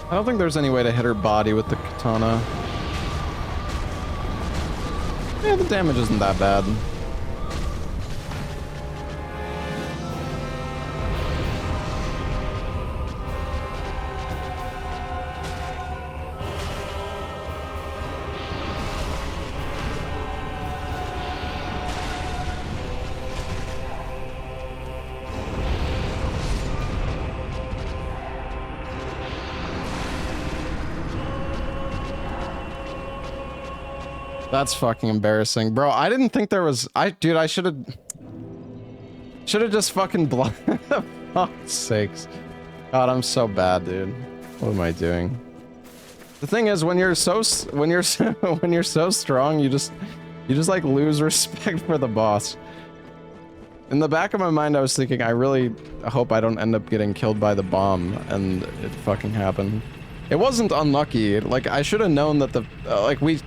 I don't think there's any way to hit her body with the katana. Yeah, the damage isn't that bad. That's fucking embarrassing. Bro, I didn't think there was... Dude, I should've just fucking blocked... For fuck's sakes. God, I'm so bad, dude. What am I doing? The thing is, when you're so strong, you just like lose respect for the boss. In the back of my mind, I was thinking, I really hope I don't end up getting killed by the bomb, and it fucking happened. It wasn't unlucky. Like, I should have known that the... like, we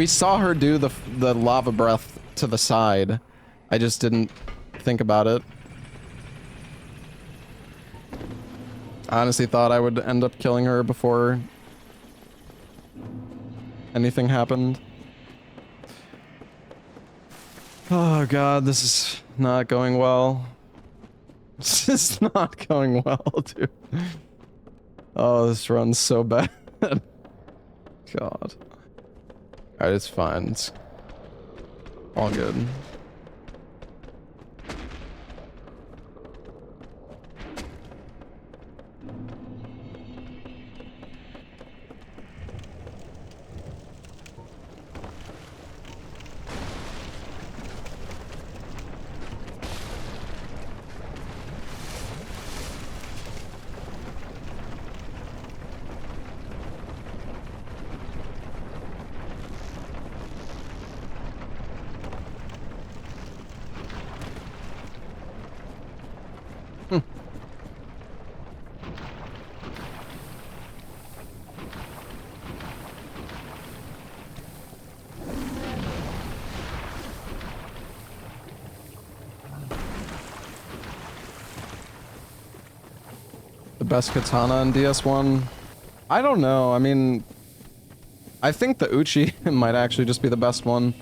saw her do the lava breath to the side. I just didn't think about it. I honestly thought I would end up killing her before anything happened. Oh god, this is not going well. This is not going well, dude. Oh, this run's so bad. God. Alright, it's fine. It's all good. The best katana in DS1? I don't know. I mean, I think the Uchi might actually just be the best one.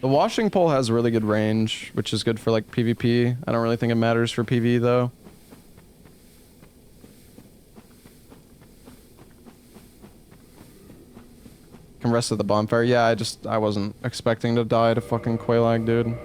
The washing pole has really good range, which is good for like PvP. I don't really think it matters for PvE though. Can rest at the bonfire. Yeah, I wasn't expecting to die to fucking Quelaag, dude.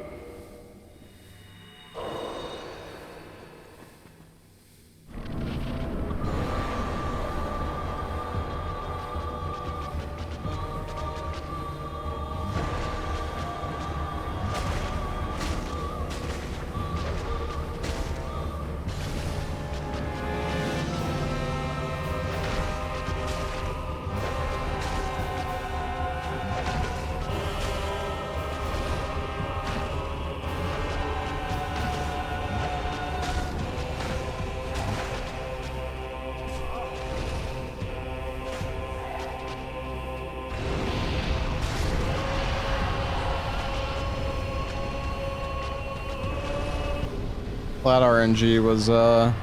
Flat RNG was a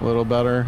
little better.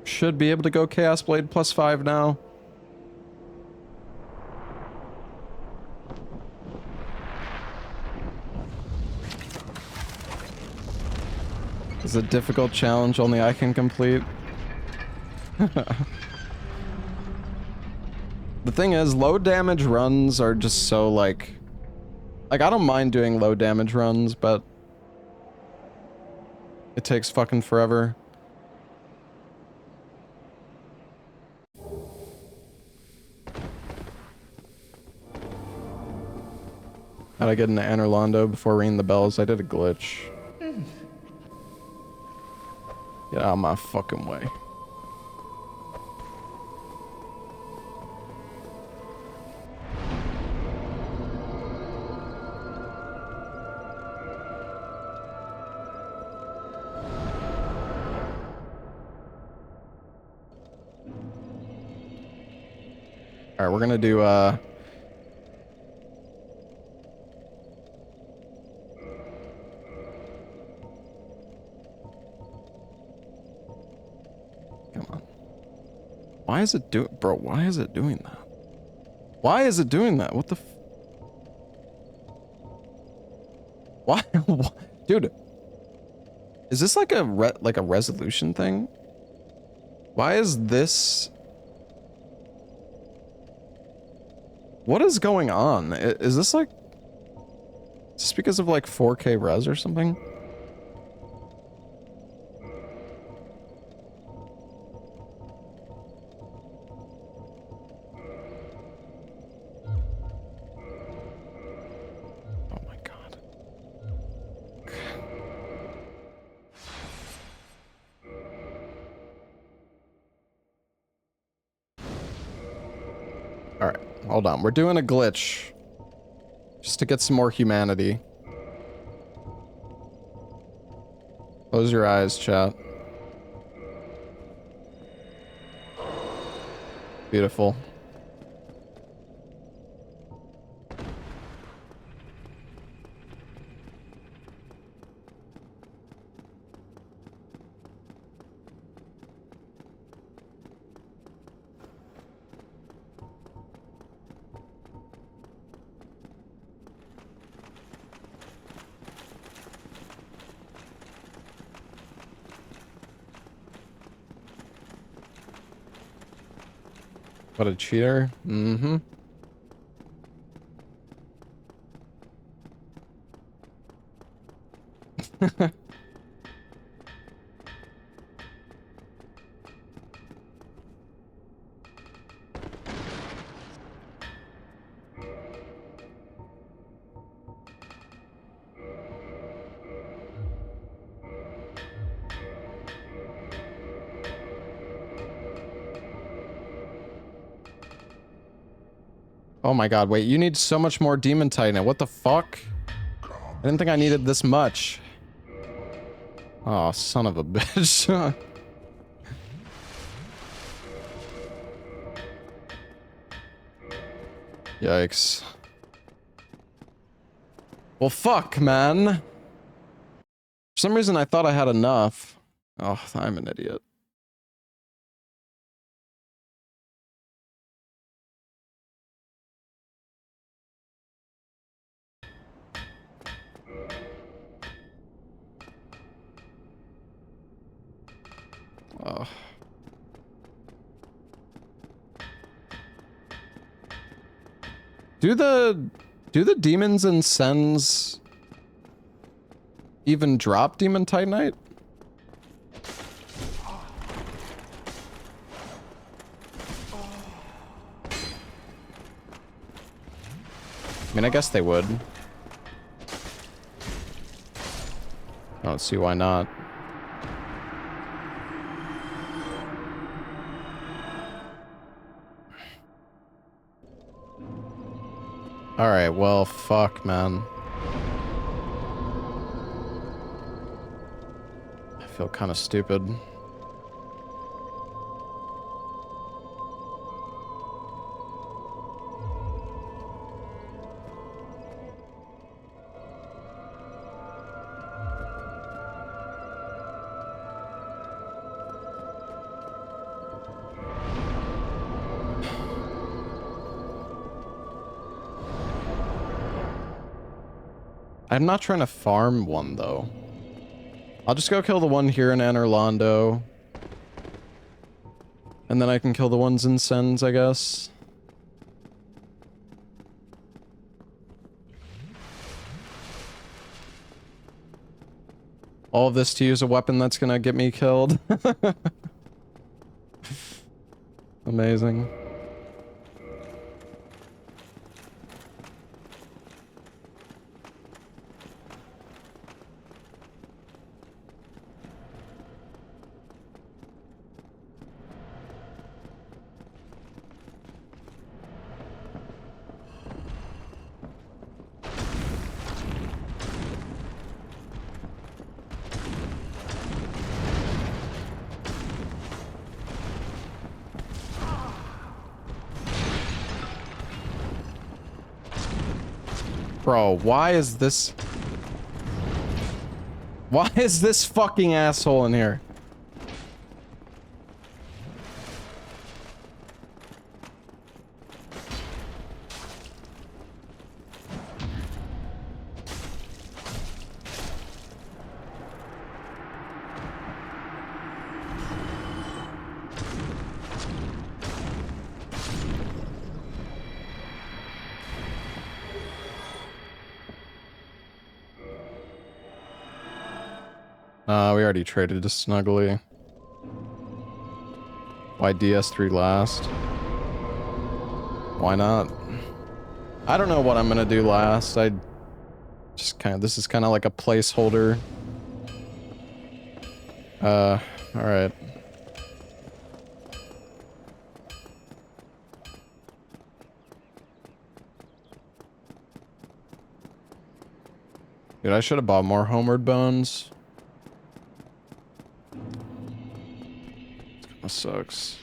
Should be able to go Chaos Blade +5 now. It's a difficult challenge only I can complete. The thing is, low damage runs are just so like I don't mind doing low damage runs, but it takes fucking forever. How'd I get into Anor Londo before ringing the bells? I did a glitch. Get out of my fucking way. Alright, we're gonna do, come on. Why is it bro, why is it doing that? Why is it doing that? What the why? Dude. Is this like a resolution thing? Why is this? What is going on? Is this like... Is this because of like 4K res or something? Oh my god. Alright, hold on. We're doing a glitch. Just to get some more humanity. Close your eyes, chat. Beautiful. What a cheater. Mm-hmm. Oh my god, wait, you need so much more Demon Titan. What the fuck? I didn't think I needed this much. Oh, son of a bitch. Yikes. Well, fuck, man. For some reason, I thought I had enough. Oh, I'm an idiot. Oh. Do the demons and sens even drop Demon Titanite? I mean, I guess they would. I don't see why not. Alright, well, fuck, man. I feel kind of stupid. I'm not trying to farm one, though. I'll just go kill the one here in Anorlando. And then I can kill the ones in Sens, I guess. All of this to use a weapon that's gonna get me killed. Amazing. Bro, why is this... Why is this fucking asshole in here? We already traded to Snuggly. Why DS3 last? Why not? I don't know what I'm gonna do last. I just kind of, this is kind of like a placeholder. Alright. Dude, I should have bought more Homeward Bones. That sucks.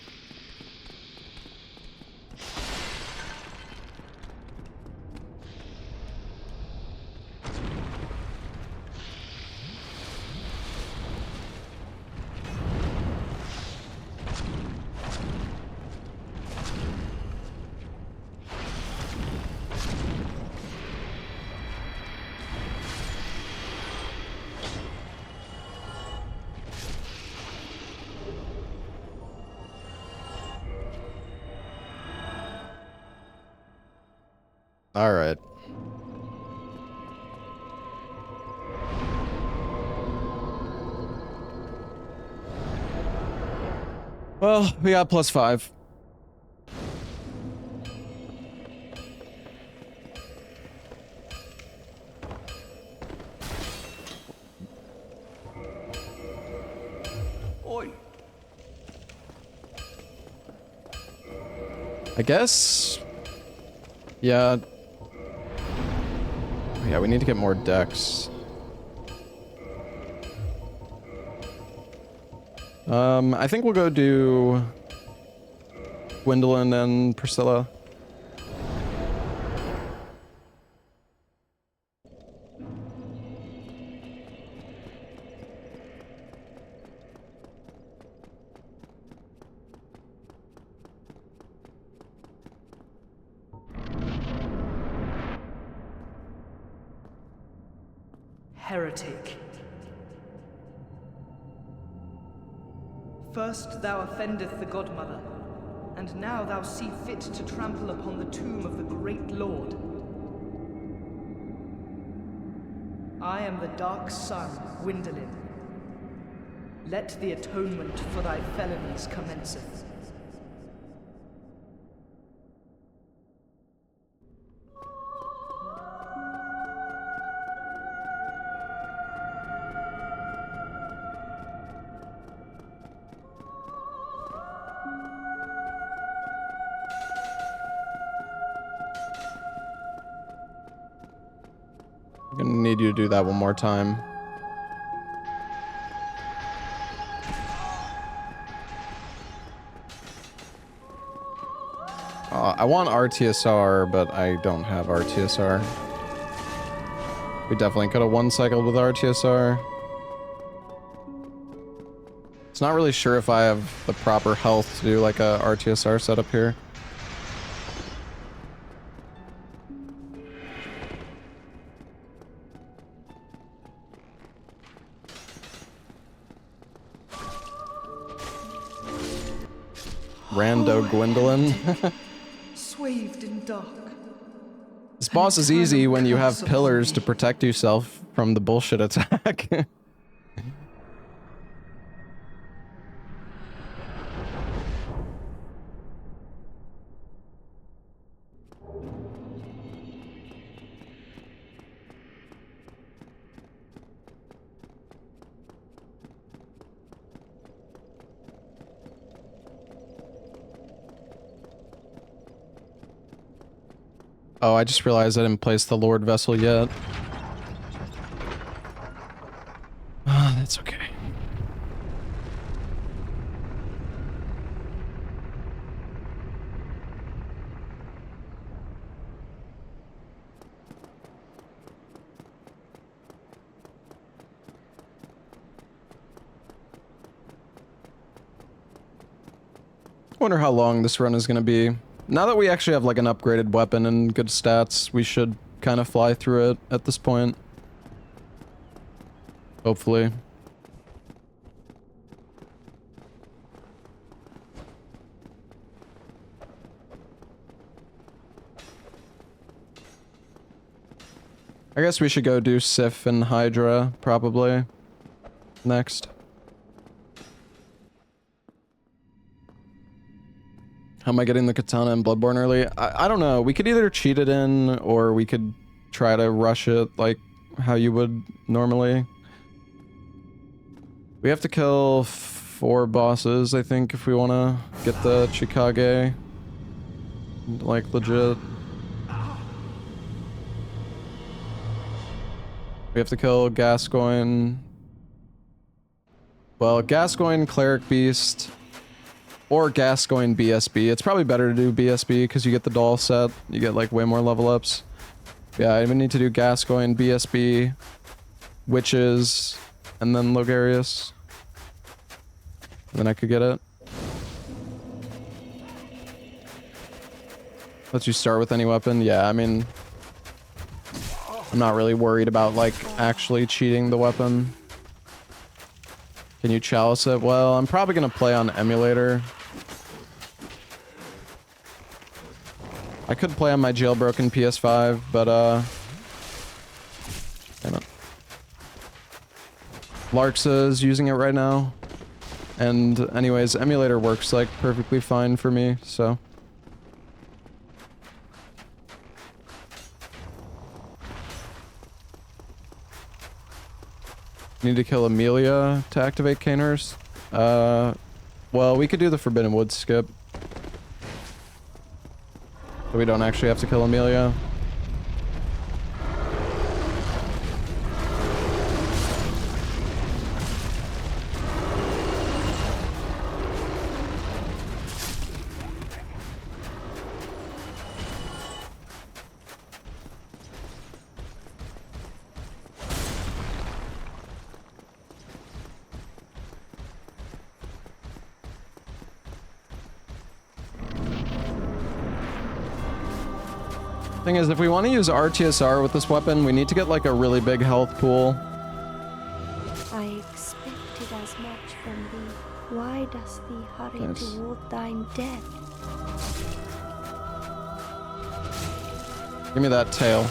All right. Well, we got +5. Oi! I guess. Yeah. Yeah, we need to get more decks. I think we'll go do Gwendolyn and Priscilla. Heretic. First thou offendeth the Godmother, and now thou see fit to trample upon the tomb of the great Lord. I am the Dark Sun, Gwyndolin. Let the atonement for thy felonies commenceth. I'm gonna need you to do that one more time. I want RTSR, but I don't have RTSR. We definitely could have one cycled with RTSR. It's not really sure if I have the proper health to do like a RTSR setup here. Rando Gwendolyn. Swathed in dark. This boss is easy when you have pillars to protect yourself from the bullshit attack. Oh, I just realized I didn't place the Lord Vessel yet. Ah, that's okay. Wonder how long this run is gonna be. Now that we actually have like an upgraded weapon and good stats, we should kind of fly through it at this point. Hopefully. I guess we should go do Sif and Hydra, probably. Next. How am I getting the Katana and Bloodborne early? I don't know. We could either cheat it in, or we could try to rush it like how you would normally. We have to kill 4 bosses, I think, if we want to get the Chikage. Like, legit. We have to kill Gascoigne. Well, Gascoigne, Cleric Beast, or Gascoigne BSB. It's probably better to do BSB because you get the doll set. You get like way more level ups. Yeah, I even need to do Gascoigne, BSB, Witches, and then Logarius. Then I could get it. Lets you start with any weapon. Yeah, I mean, I'm not really worried about, like, actually cheating the weapon. Can you chalice it? Well, I'm probably gonna play on emulator. I could play on my jailbroken PS5, but, damn it. Larksa is using it right now. And anyways, emulator works, like, perfectly fine for me, so... Need to kill Amelia to activate Caners. Well, we could do the Forbidden Woods skip. So we don't actually have to kill Amelia. Thing is, if we want to use RTSR with this weapon, we need to get like a really big health pool. I expected as much from thee. Why dost thee hurry Nice. toward thine death? Give me that tail.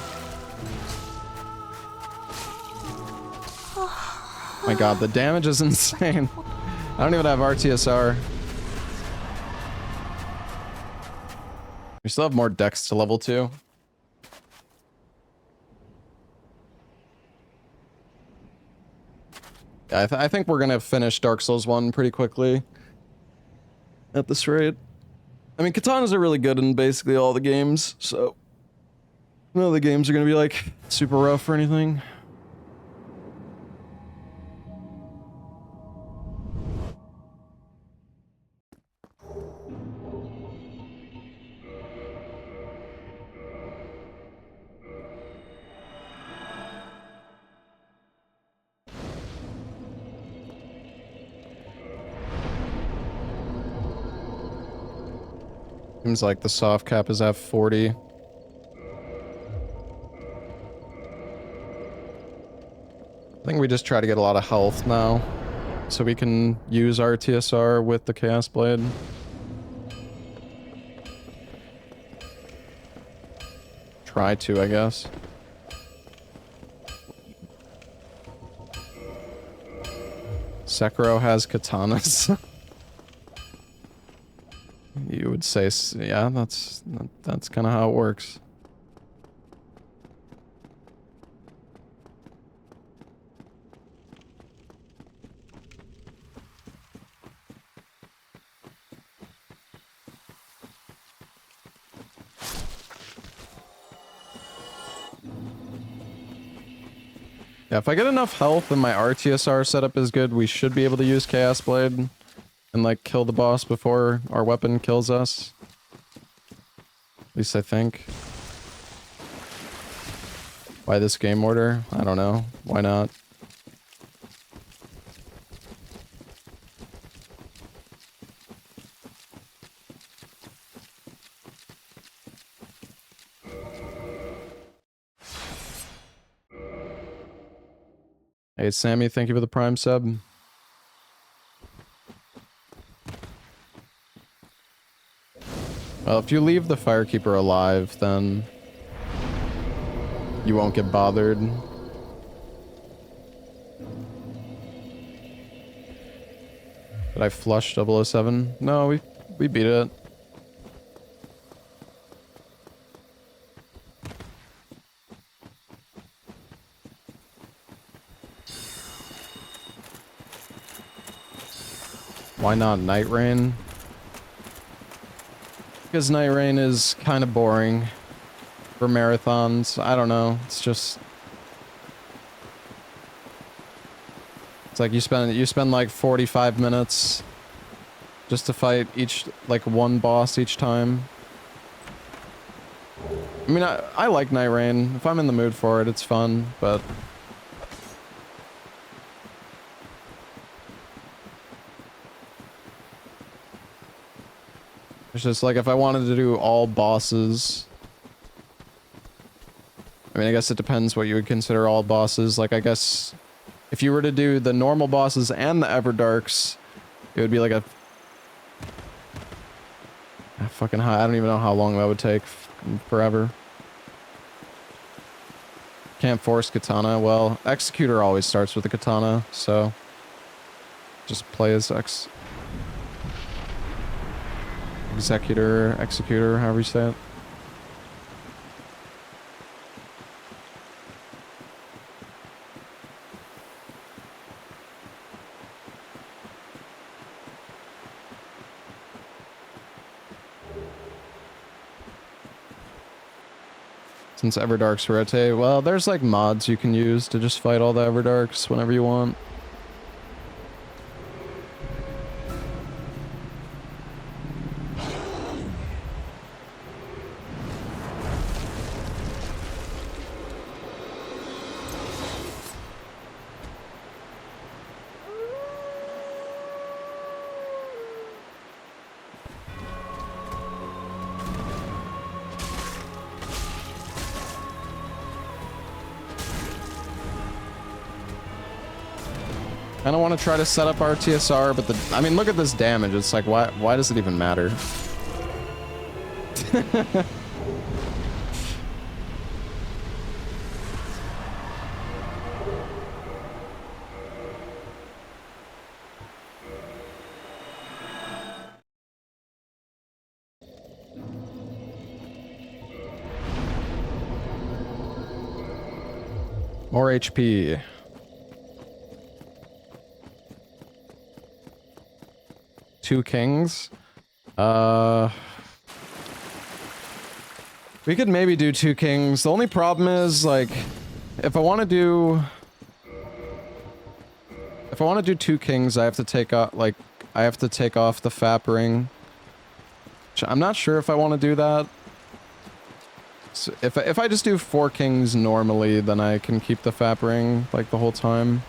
My god, the damage is insane. I don't even have RTSR. We still have more dex to level 2. Yeah, I think we're gonna finish Dark Souls 1 pretty quickly. At this rate. I mean, Katanas are really good in basically all the games, so... none of the games are gonna be, like, super rough or anything. Seems like the soft cap is F40. I think we just try to get a lot of health now, so we can use our TSR with the Chaos Blade. Try to, I guess. Sekiro has katanas. You would say, yeah, that's kind of how it works. Yeah, if I get enough health and my RTSR setup is good, we should be able to use Chaos Blade and, like, kill the boss before our weapon kills us. At least I think. Why this game order? I don't know. Why not? Hey, Sammy, thank you for the Prime sub. Well, if you leave the Firekeeper alive, then you won't get bothered. Did I flush 007? No, we beat it. Why not Night Rain? Because Night Rain is kind of boring for marathons. I don't know. It's just... It's like you spend like 45 minutes just to fight like one boss each time. I mean, I like Night Rain. If I'm in the mood for it, it's fun, but... It's just like if I wanted to do all bosses... I mean, I guess it depends what you would consider all bosses. Like, I guess if you were to do the normal bosses and the Everdarks, it would be like a fucking high. I don't even know how long that would take. Forever. Can't force Katana. Well, Executor always starts with the Katana, so just play as Executor, however you say it. Since Everdarks rotate, well, there's like mods you can use to just fight all the Everdarks whenever you want. I don't want to try to set up RTSR, but I mean, look at this damage. It's like, why does it even matter? More HP. Two kings. We could maybe do two kings. The only problem is, like, if I want to do two kings, I have to take off, like, I have to take off the FAP ring. I'm not sure if I want to do that. So if I just do four kings normally, then I can keep the FAP ring, like, the whole time.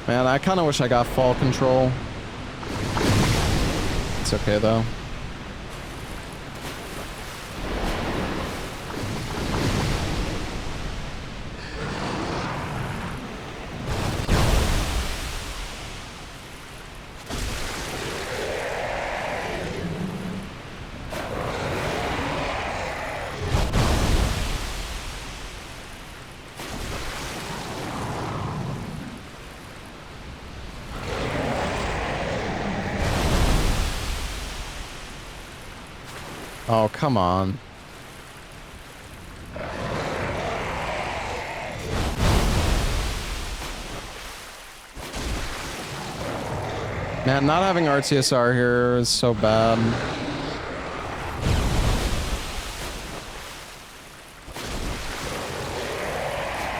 Man, I kind of wish I got fall control. It's okay, though. Oh, come on. Man, not having RTSR here is so bad.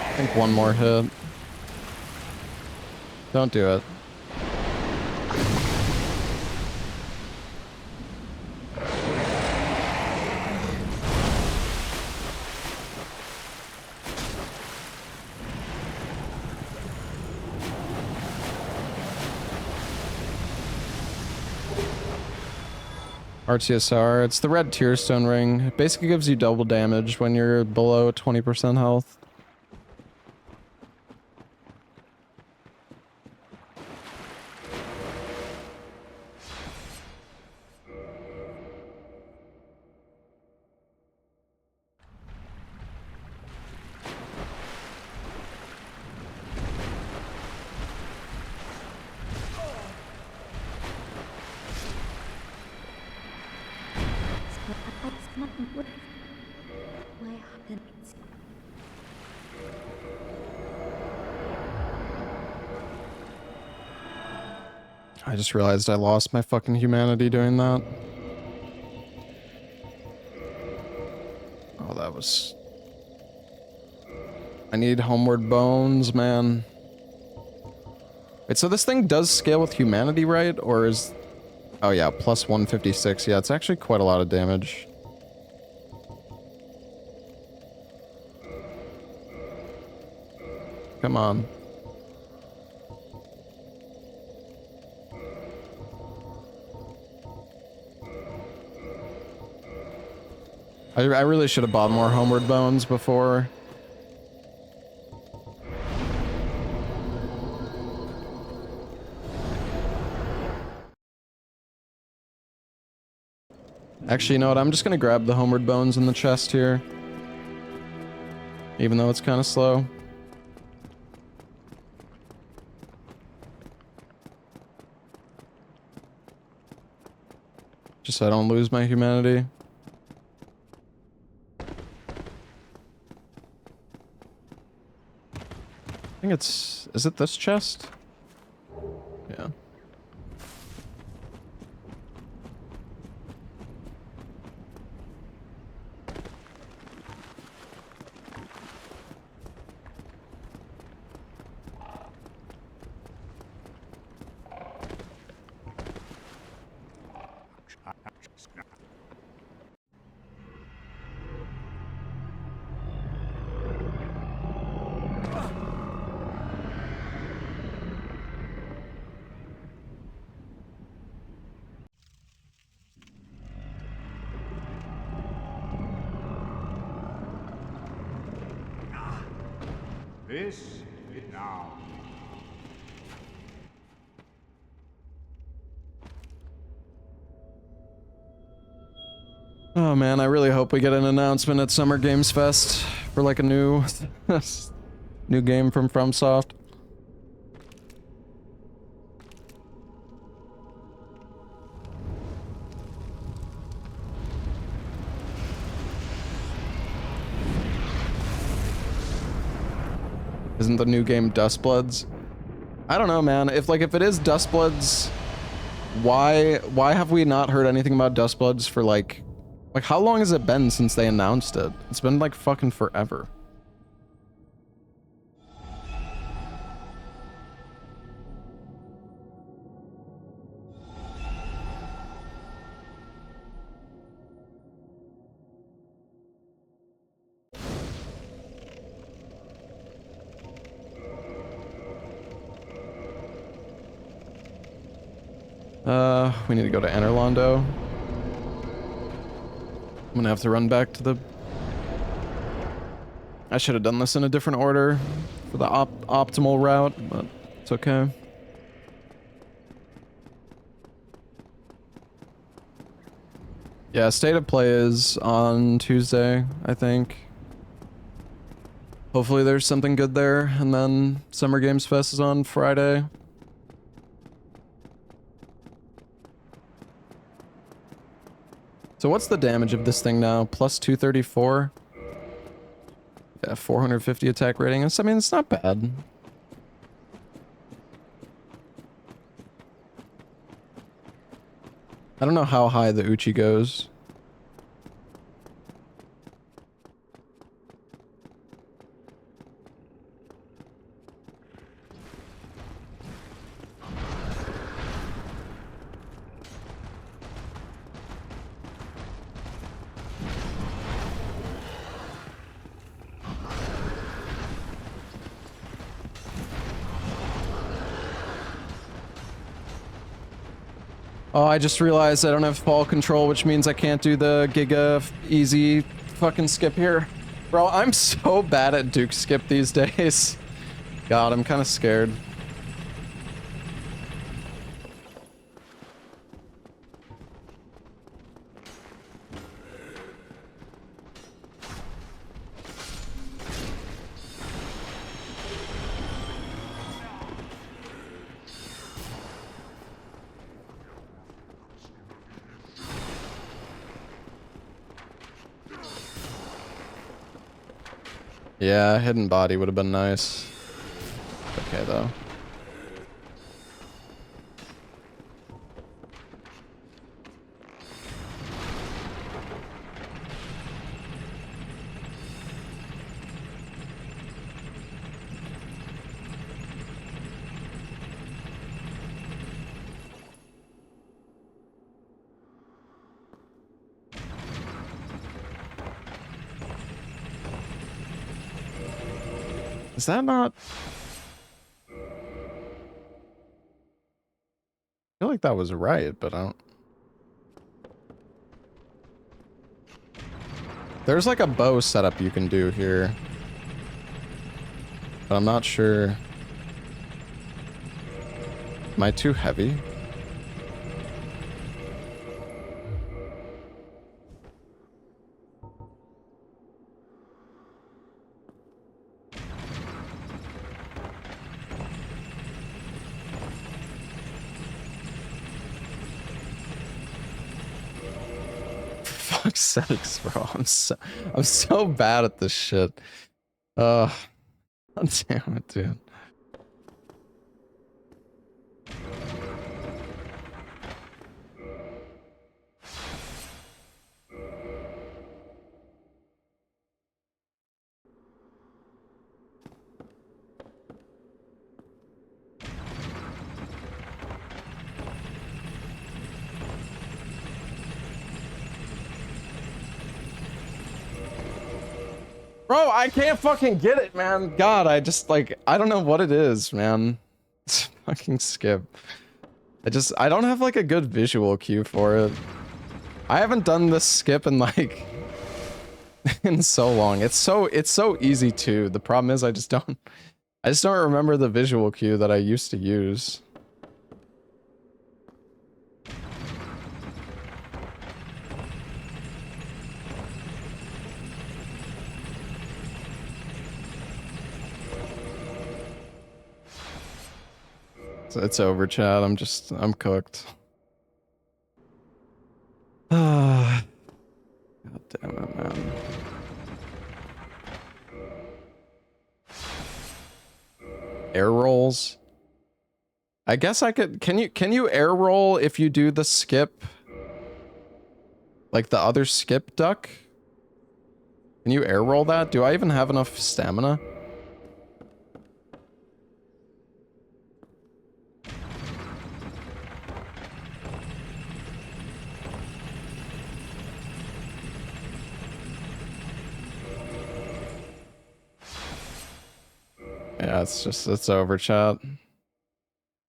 I think one more hit. Don't do it. RTSR. It's the red tear stone ring. It basically gives you double damage when you're below 20% health. I just realized I lost my fucking humanity doing that. Oh, that was... I need homeward bones, man. Wait, so this thing does scale with humanity, right? Or is... Oh yeah, plus 156. Yeah, it's actually quite a lot of damage. Come on. I really should have bought more homeward bones before. Actually, you know what? I'm just gonna grab the homeward bones in the chest here. Even though it's kind of slow. Just so I don't lose my humanity. I think it's... Is it this chest? Yeah. This is now. Oh man, I really hope we get an announcement at Summer Games Fest for like a new new game from FromSoft. Isn't the new game Dustbloods? I don't know, man. If it is Dustbloods, why have we not heard anything about Dustbloods for like how long has it been since they announced it? It's been like fucking forever. We need to go to Enerlondo. I'm gonna have to run back to the... I should have done this in a different order for the optimal route, but it's okay. Yeah, State of Play is on Tuesday, I think. Hopefully there's something good there, and then Summer Games Fest is on Friday. So what's the damage of this thing now? Plus 234? Yeah, 450 attack rating. I mean, it's not bad. I don't know how high the Uchi goes. Oh, I just realized I don't have fall control, which means I can't do the Giga easy fucking skip here. Bro, I'm so bad at Duke skip these days. God, I'm kind of scared. Yeah, hidden body would have been nice. Okay, though. Is that not... I feel like that was right, but I don't... There's like a bow setup you can do here. But I'm not sure... Am I too heavy? Fuck's sakes, bro. I'm so bad at this shit. God damn it, dude. Bro, I can't fucking get it, man. God, I just, like, I don't know what it is, man. It's fucking skip. I don't have, like, a good visual cue for it. I haven't done this skip in, like, in so long. It's so easy too. The problem is I just don't remember the visual cue that I used to use. It's over, chat. I'm cooked. God damn it, man. Air rolls. I guess I could. Can you air roll if you do the skip? Like the other skip duck? Can you air roll that? Do I even have enough stamina? Yeah, it's over, chat.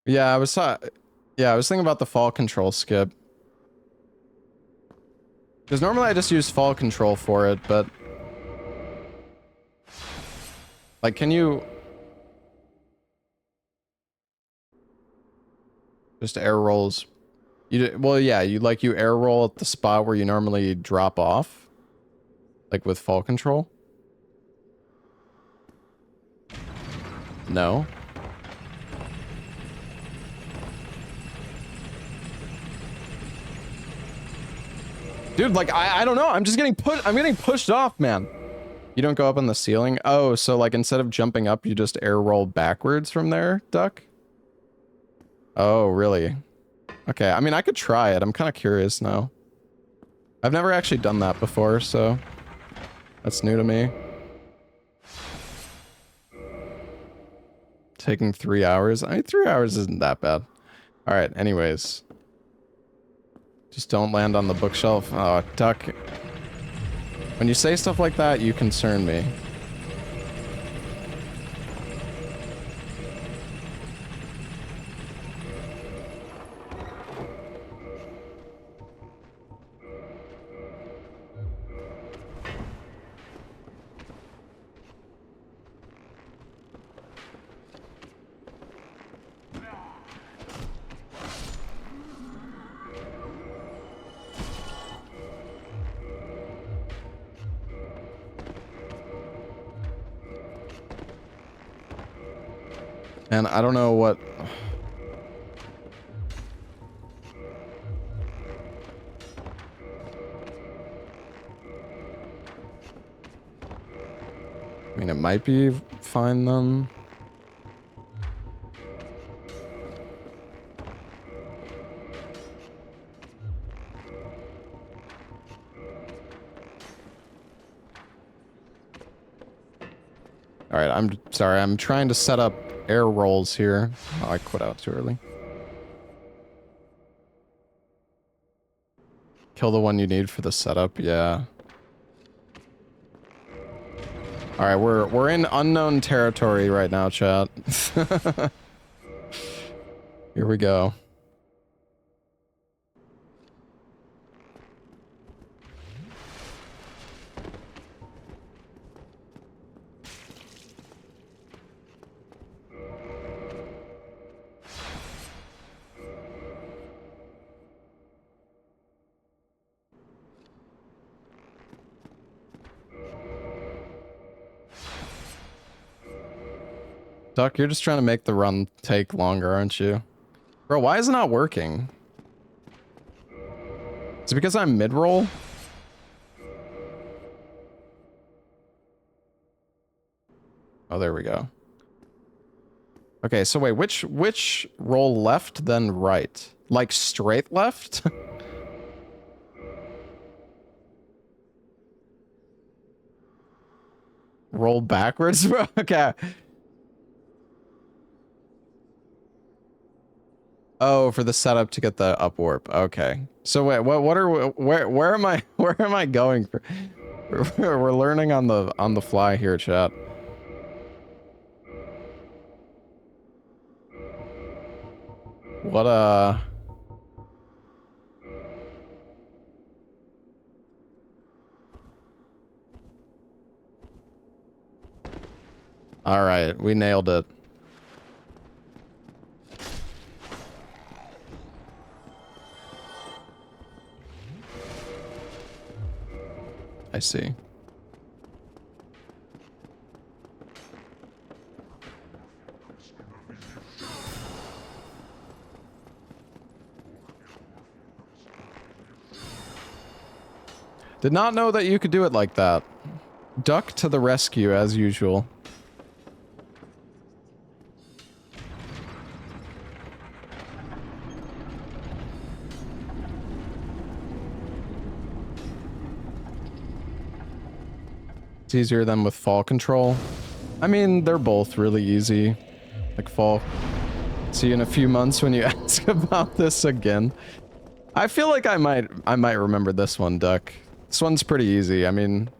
Yeah, I was thinking about the fall control skip. Because normally I just use fall control for it, but like, can you just air rolls? Well, yeah, you air roll at the spot where you normally drop off, like with fall control. No. Dude, like, I don't know. I'm getting pushed off, man. You don't go up on the ceiling? Oh, so like instead of jumping up, you just air roll backwards from there, duck? Oh, really? Okay, I mean, I could try it. I'm kind of curious now. I've never actually done that before, so that's new to me. Taking 3 hours? I mean, 3 hours isn't that bad. All right, anyways. Just don't land on the bookshelf. Oh, duck. When you say stuff like that, you concern me. And I don't know what... I mean, it might be fine then. Alright, I'm sorry, I'm trying to set up air rolls here. Oh, I quit out too early. Kill the one you need for the setup, yeah. Alright, we're in unknown territory right now, chat. Here we go. Duck, you're just trying to make the run take longer, aren't you? Bro, why is it not working? Is it because I'm mid-roll? Oh, there we go. Okay, so wait, which roll left, then right? Like straight left? Roll backwards, bro? Okay. Oh, for the setup to get the up warp. Okay. So wait, what are where am I where am I going for? We're learning on the fly here, chat. What all right, we nailed it. I see. Did not know that you could do it like that. Duck to the rescue as usual. It's easier than with fall control. I mean, they're both really easy. Like fall. See you in a few months when you ask about this again. I feel like I might remember this one, Duck. This one's pretty easy. I mean,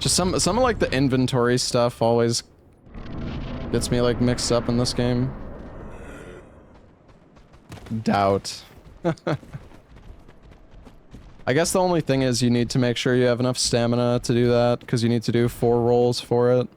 just some of like the inventory stuff always gets me like mixed up in this game. Doubt. I guess the only thing is you need to make sure you have enough stamina to do that, because you need to do 4 rolls for it.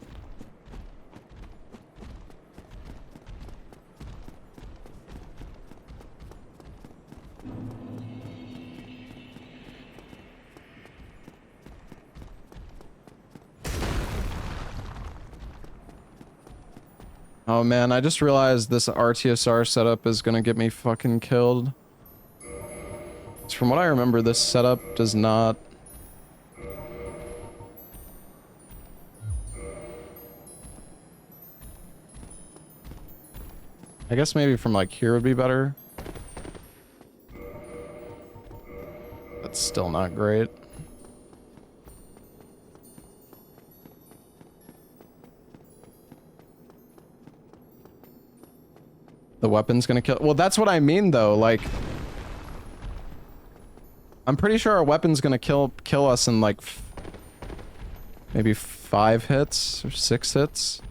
Oh man, I just realized this RTSR setup is gonna get me fucking killed. From what I remember, this setup does not... I guess maybe from like here would be better. That's still not great. The weapon's gonna kill... Well, that's what I mean though, like... I'm pretty sure our weapon's gonna kill us in like maybe 5 hits or 6 hits.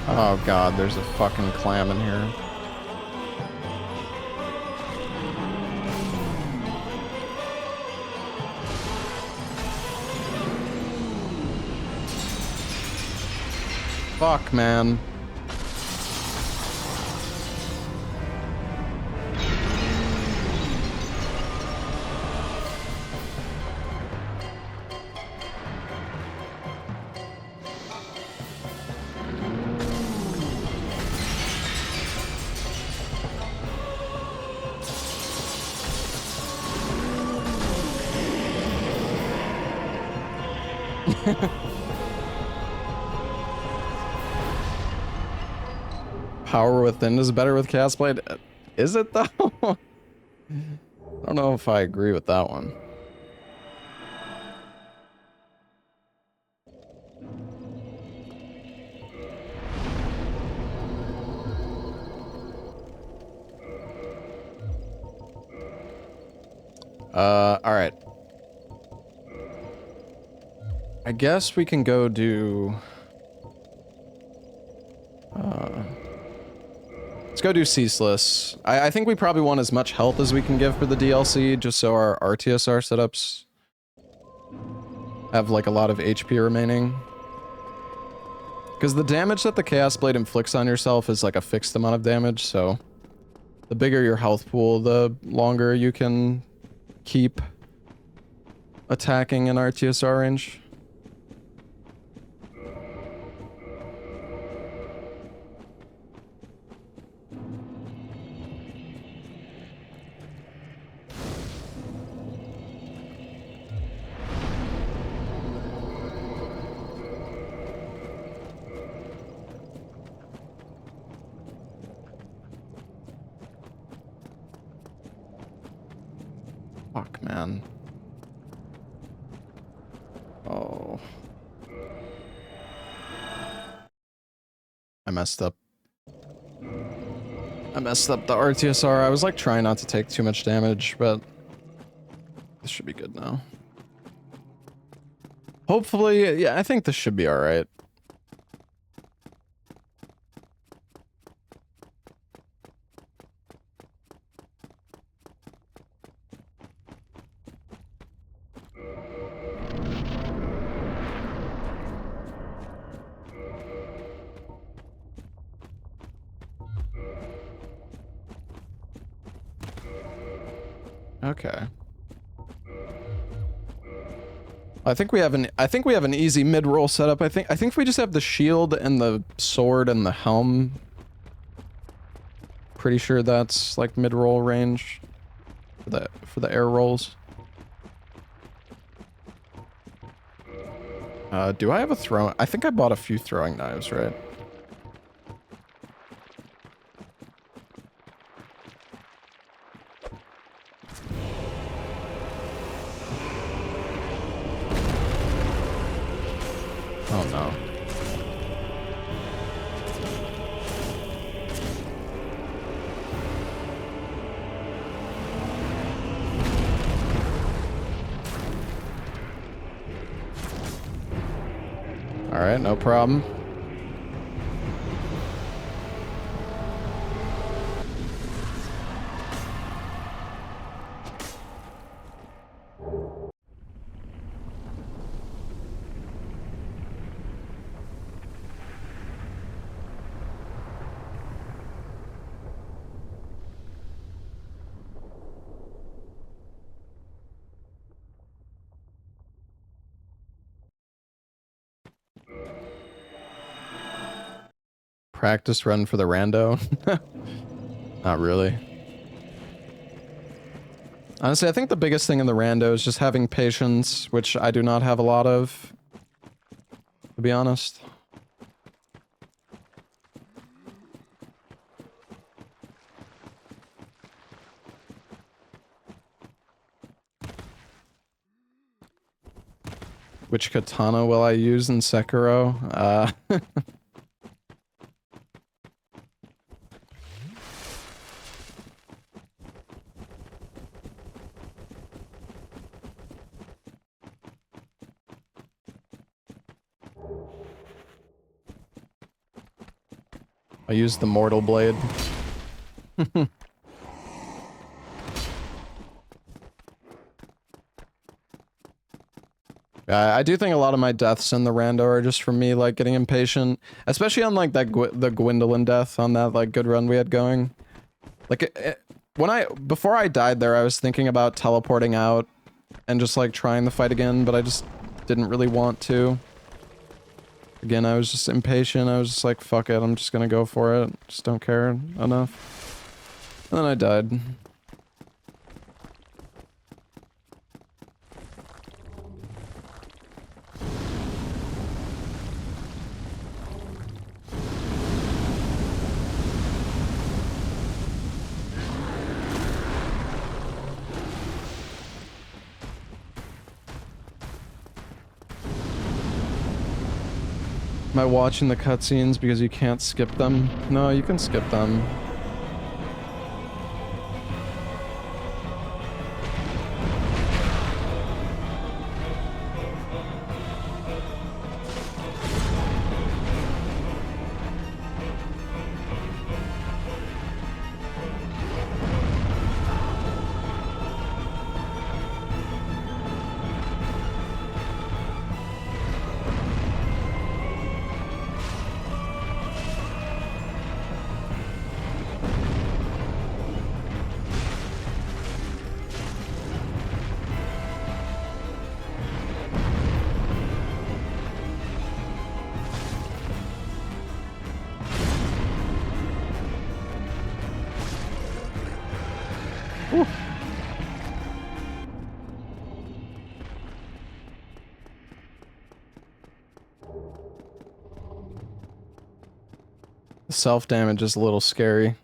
Oh god, there's a fucking clam in here. Fuck, man. Power Within is better with Castblade. Is it though? I don't know if I agree with that one. Alright. I guess we can go do... let's go do Ceaseless. I think we probably want as much health as we can give for the DLC, just so our RTSR setups have like a lot of HP remaining. Because the damage that the Chaos Blade inflicts on yourself is like a fixed amount of damage, so the bigger your health pool, the longer you can keep attacking in RTSR range. Fuck, man. Oh. I messed up. I messed up the RTSR. I was like trying not to take too much damage, but this should be good now. Hopefully, yeah, I think this should be alright. Okay. I think we have an easy mid-roll setup. I think if we just have the shield and the sword and the helm, pretty sure that's like mid-roll range for the air rolls. Do I have a throw? I think I bought a few throwing knives, right? Oh no. All right, no problem. Practice run for the rando? Not really. Honestly, I think the biggest thing in the rando is just having patience, which I do not have a lot of, to be honest. Which katana will I use in Sekiro? I used the Mortal Blade. I do think a lot of my deaths in the rando are just from me, like, getting impatient. Especially on, like, that the Gwendolyn death on that, like, good run we had going. Like, before I died there, I was thinking about teleporting out and just, like, trying the fight again, but I just didn't really want to. Again, I was just impatient. I was just like, fuck it, I'm just gonna go for it. Just don't care enough. And then I died. Am I watching the cutscenes because you can't skip them? No, you can skip them. Self-damage is a little scary.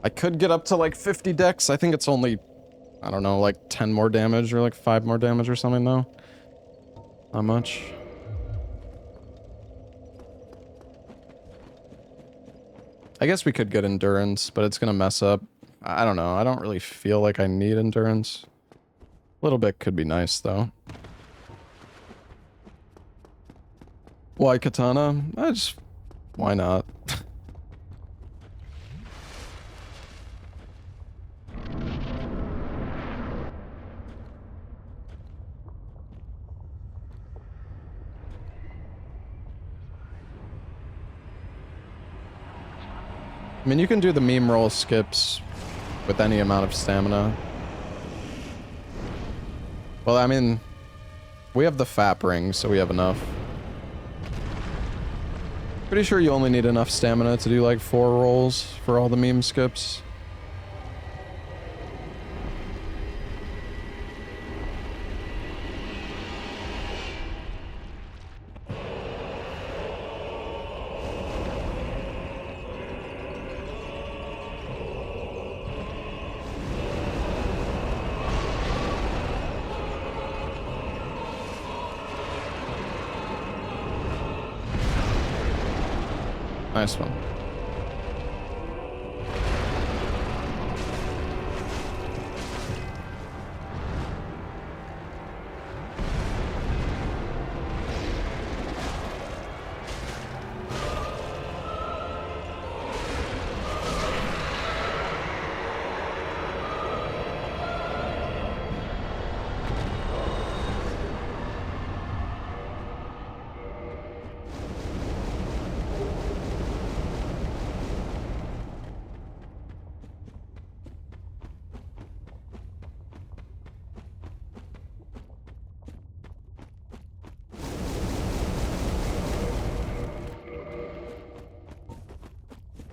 I could get up to like 50 dex. I think it's only, I don't know, like 10 more damage or like 5 more damage or something though. Not much. I guess we could get endurance, but it's gonna mess up. I don't know. I don't really feel like I need endurance. A little bit could be nice, though. Why Katana? Why not? I mean, you can do the meme roll skips with any amount of stamina. Well, I mean, we have the FAP ring, so we have enough. Pretty sure you only need enough stamina to do like 4 rolls for all the meme skips. Nice one.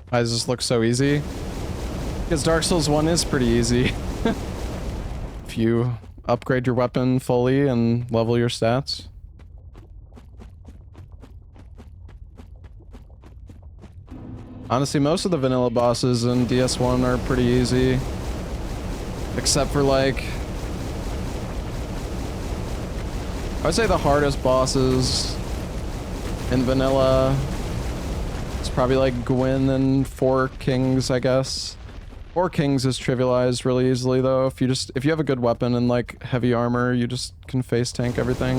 Why does this look so easy? Because Dark Souls 1 is pretty easy. If you upgrade your weapon fully and level your stats. Honestly, most of the vanilla bosses in DS1 are pretty easy. Except for like... I would say the hardest bosses in vanilla... It's probably like Gwyn and 4 Kings, I guess. Four Kings is trivialized really easily though. If you have a good weapon and like heavy armor, you just can face tank everything.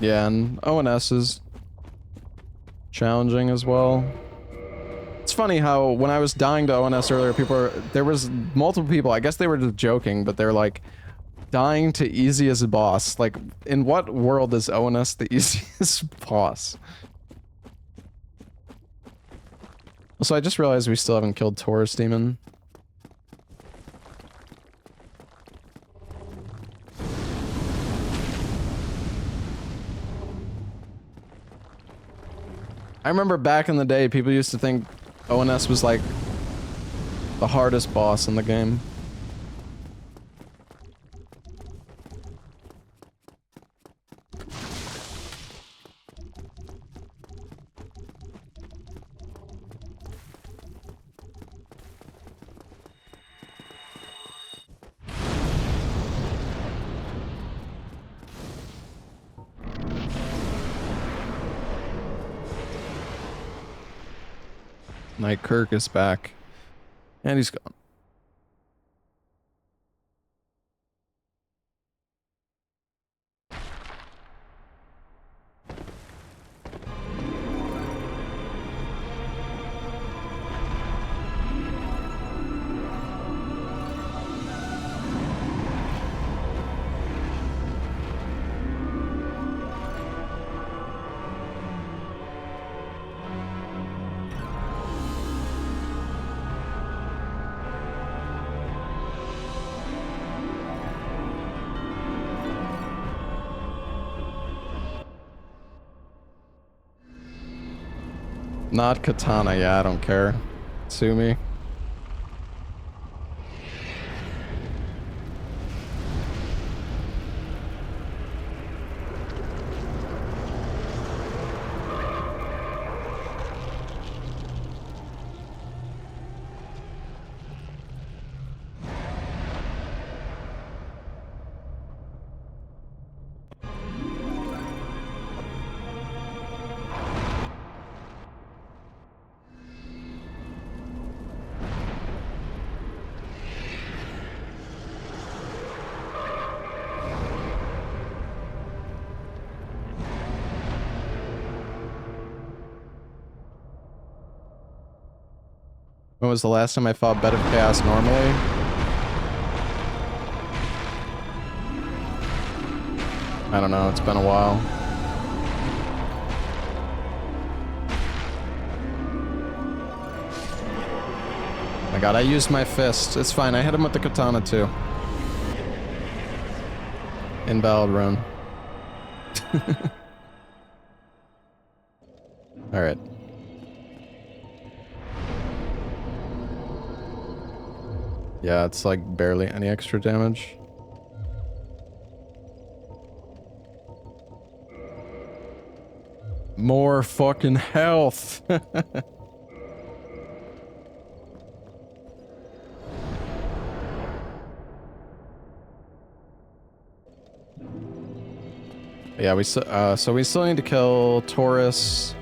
Yeah, and ONS is challenging as well. It's funny how when I was dying to ONS earlier, there was multiple people, I guess they were just joking, but they're like, dying to easiest boss. Like, in what world is ONS the easiest boss? So I just realized we still haven't killed Taurus Demon. I remember back in the day, people used to think ONS was like the hardest boss in the game. Knight Kirk is back. And he's gone. Not Katana, yeah, I don't care. Sue me. When was the last time I fought Bed of Chaos normally? I don't know, it's been a while. Oh my god, I used my fist. It's fine, I hit him with the katana too. Invalid run. Alright. Yeah, it's like barely any extra damage. More fucking health. Yeah, so we still need to kill Taurus.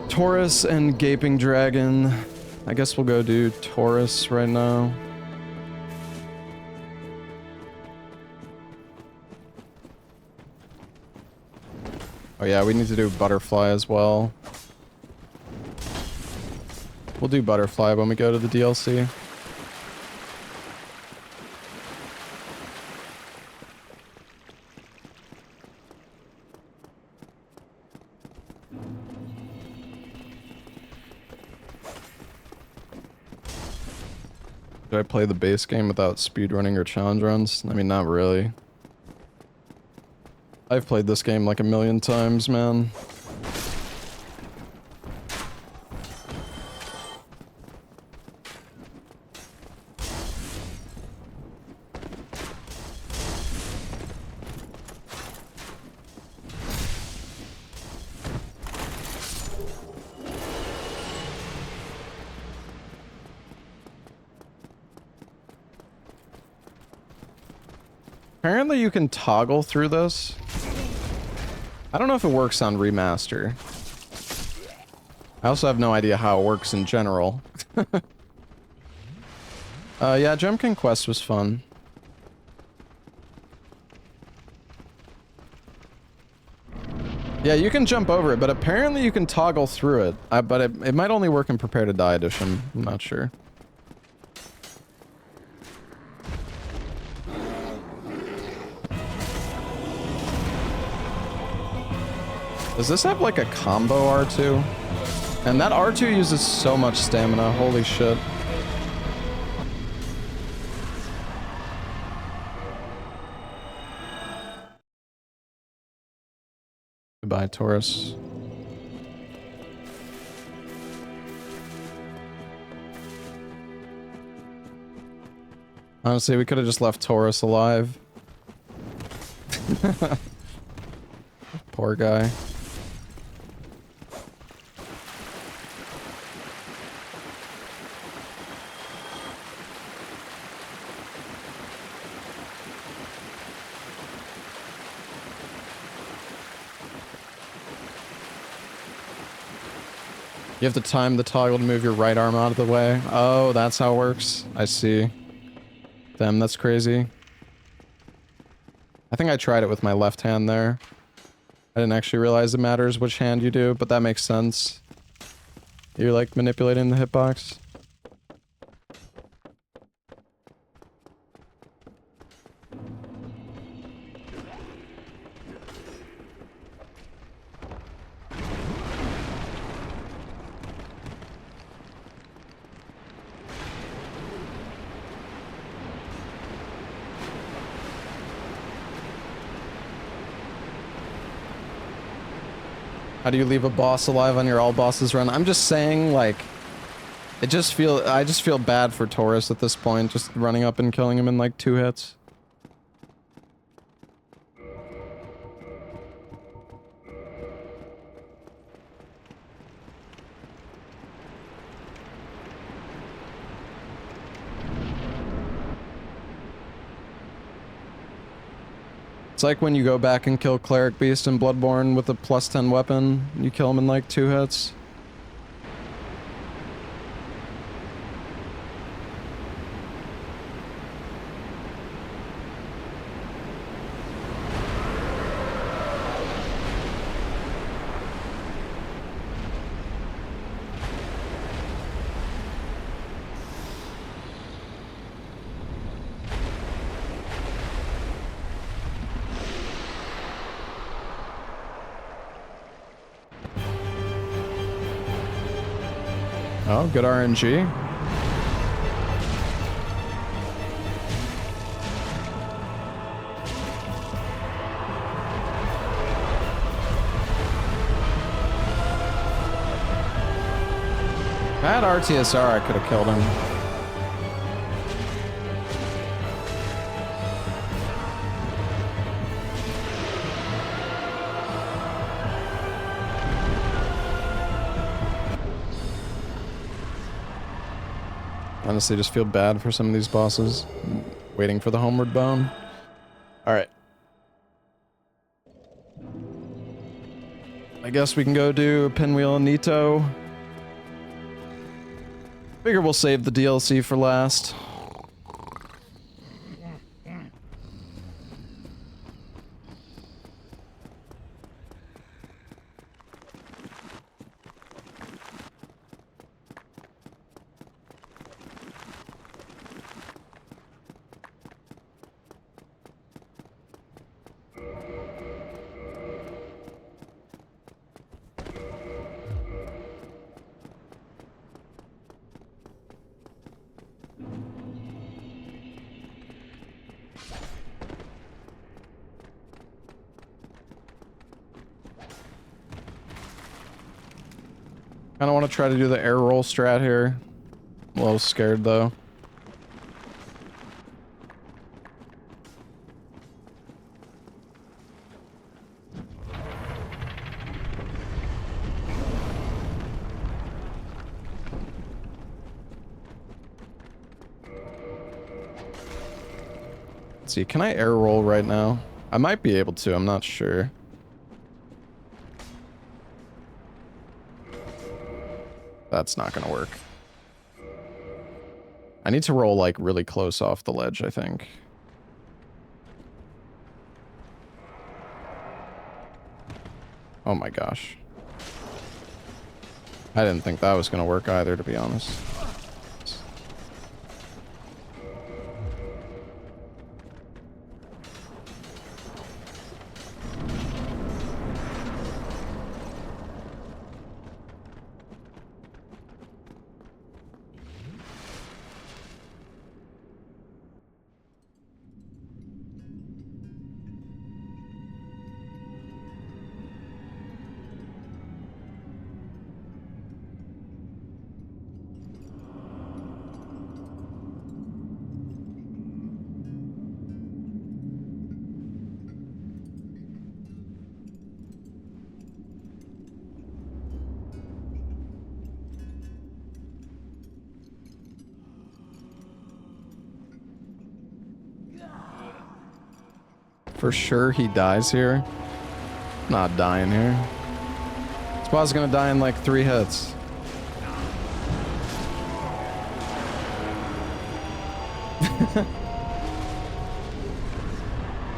Taurus and Gaping Dragon. I guess we'll go do Taurus right now. Oh yeah, we need to do Butterfly as well. We'll do Butterfly when we go to the DLC. Do I play the base game without speedrunning or challenge runs? I mean, not really. I've played this game like a million times, man. Apparently you can toggle through this. I don't know if it works on Remaster. I also have no idea how it works in general. Yeah, Gemkin Quest was fun. Yeah, you can jump over it, but apparently you can toggle through it. But it might only work in Prepare to Die edition. I'm not sure. Does this have like a combo R2? And that R2 uses so much stamina, holy shit. Goodbye, Taurus. Honestly, we could have just left Taurus alive. Poor guy. You have to time the toggle to move your right arm out of the way. Oh, that's how it works. I see. Damn, that's crazy. I think I tried it with my left hand there. I didn't actually realize it matters which hand you do, but that makes sense. You're like manipulating the hitbox. How do you leave a boss alive on your all bosses run? I'm just saying, like, I just feel bad for Taurus at this point, just running up and killing him in like 2 hits. It's like when you go back and kill Cleric Beast in Bloodborne with a +10 weapon, you kill him in like 2 hits. Oh, good RNG. If I had RTSR, I could have killed him. Honestly, just feel bad for some of these bosses. Waiting for the homeward bone. Alright. I guess we can go do Pinwheel and Nito. Figure we'll save the DLC for last. Kinda wanna try to do the air roll strat here. I'm a little scared though. Let's see, can I air roll right now? I might be able to, I'm not sure. That's not gonna work. I need to roll like really close off the ledge, I think. Oh my gosh. I didn't think that was gonna work either, to be honest. For sure he dies here. Not dying here. This boss is gonna die in like 3 hits.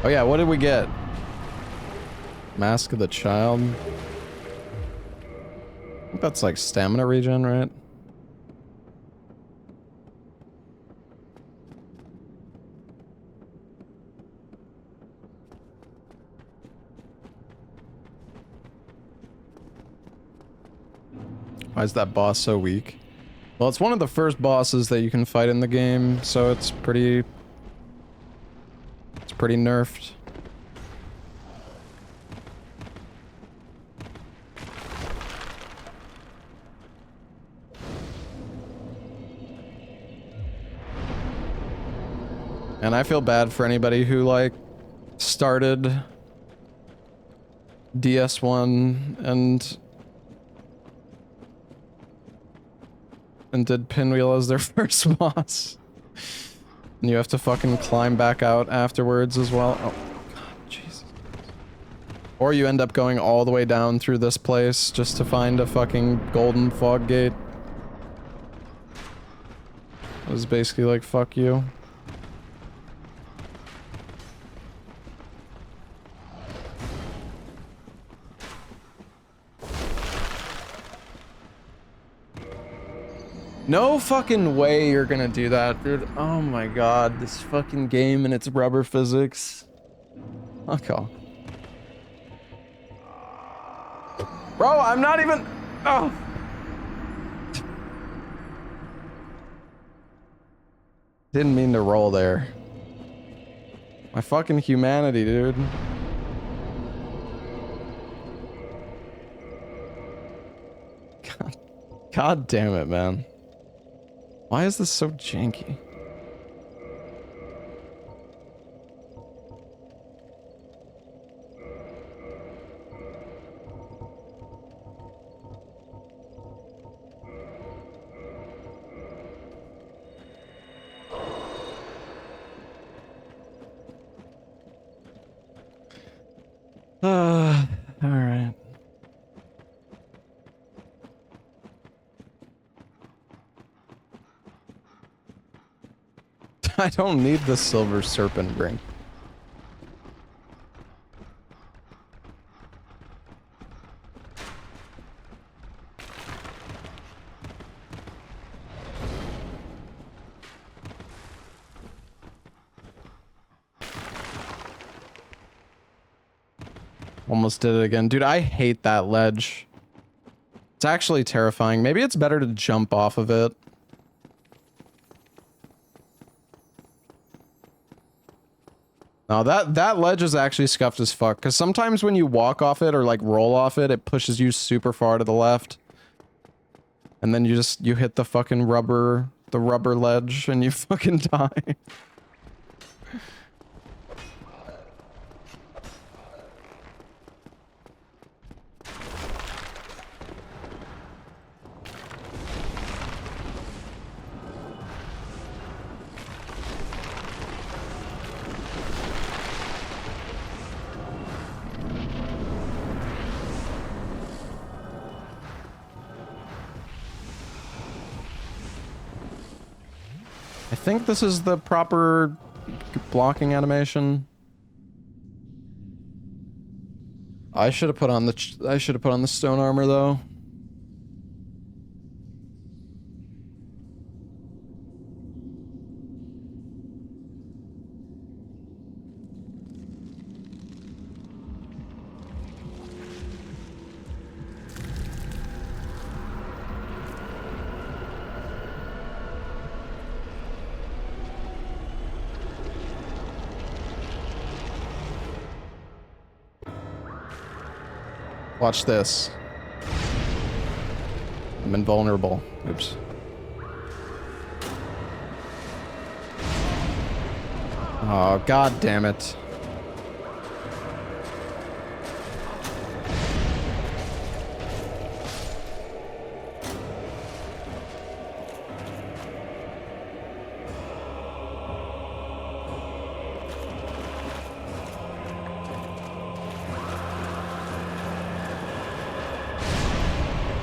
Oh yeah, what did we get? Mask of the Child. I think that's like stamina regen, right? Why is that boss so weak? Well, it's one of the first bosses that you can fight in the game, so it's pretty nerfed. And I feel bad for anybody who, like, started DS1 and did Pinwheel as their first boss. And you have to fucking climb back out afterwards as well. Oh, God, Jesus. Or you end up going all the way down through this place just to find a fucking golden fog gate. It was basically like, fuck you. No fucking way you're gonna do that, dude. Oh my god, this fucking game and its rubber physics. Okay. Bro, I'm not even... Oh! Didn't mean to roll there. My fucking humanity, dude. God damn it, man. Why is this so janky? All right. I don't need the silver serpent ring. Almost did it again. Dude, I hate that ledge. It's actually terrifying. Maybe it's better to jump off of it. No, that ledge is actually scuffed as fuck, because sometimes when you walk off it or like roll off it, it pushes you super far to the left. And then you hit the fucking rubber ledge and you fucking die. I think this is the proper blocking animation. I should have put on the stone armor though. Watch this. I'm invulnerable. Oops. Oh, god damn it.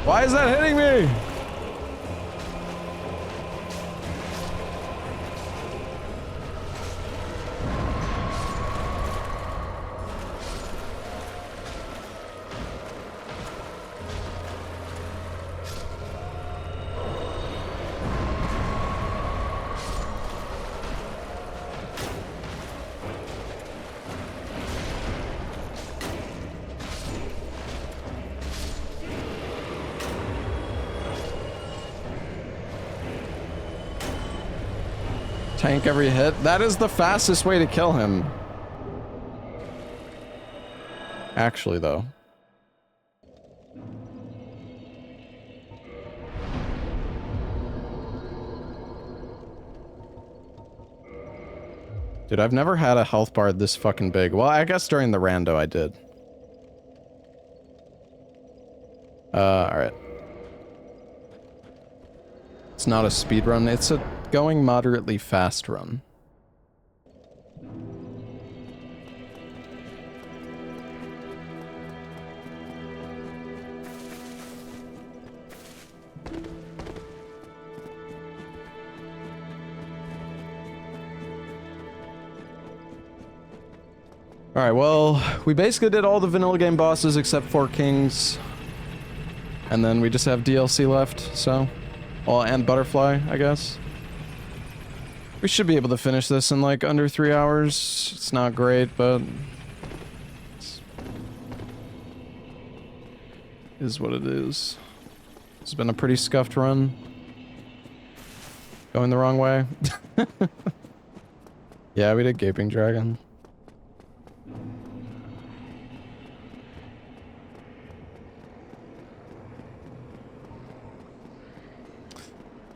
Why is that hitting me? Tank every hit. That is the fastest way to kill him. Actually, though. Dude, I've never had a health bar this fucking big. Well, I guess during the rando I did. Alright. It's not a speed run, it's a going moderately fast run. Alright, well, we basically did all the vanilla game bosses except for Kings. And then we just have DLC left, so... Well, and Butterfly, I guess. We should be able to finish this in like under 3 hours. It's not great, but... is what it is. It's been a pretty scuffed run. Going the wrong way. Yeah, we did Gaping Dragon.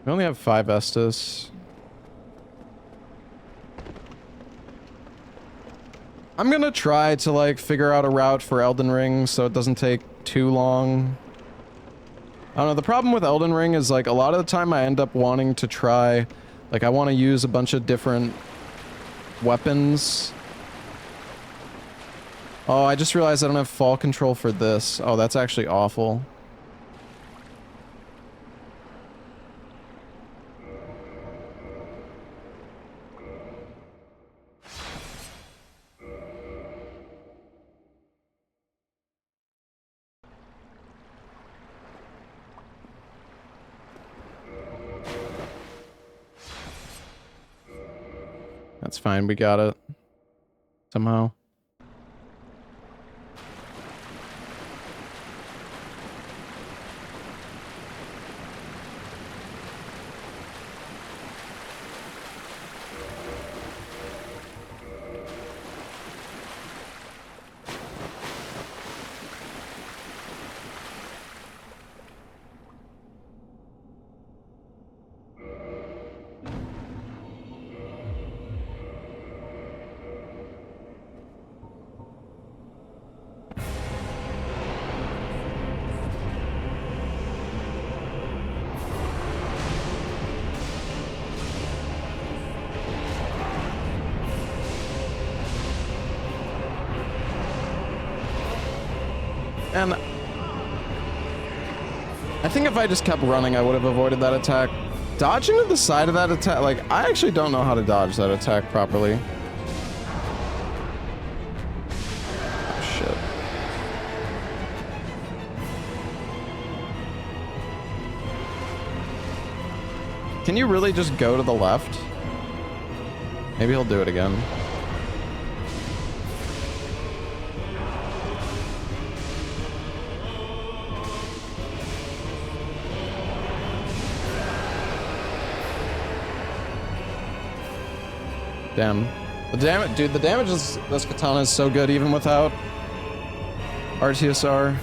We only have 5 Estus. I'm gonna try to like figure out a route for Elden Ring so it doesn't take too long. I don't know, the problem with Elden Ring is like a lot of the time I end up wanting to try, like I want to use a bunch of different weapons. Oh, I just realized I don't have fall control for this. Oh, that's actually awful. That's fine, we got it. Somehow. And I think if I just kept running, I would have avoided that attack Dodging to the side of that attack, like, I actually don't know how to dodge that attack properly. Oh, shit. Can you really just go to the left? Maybe he'll do it again. Damn. The damage, dude, the damage is, this katana is so good even without RTSR.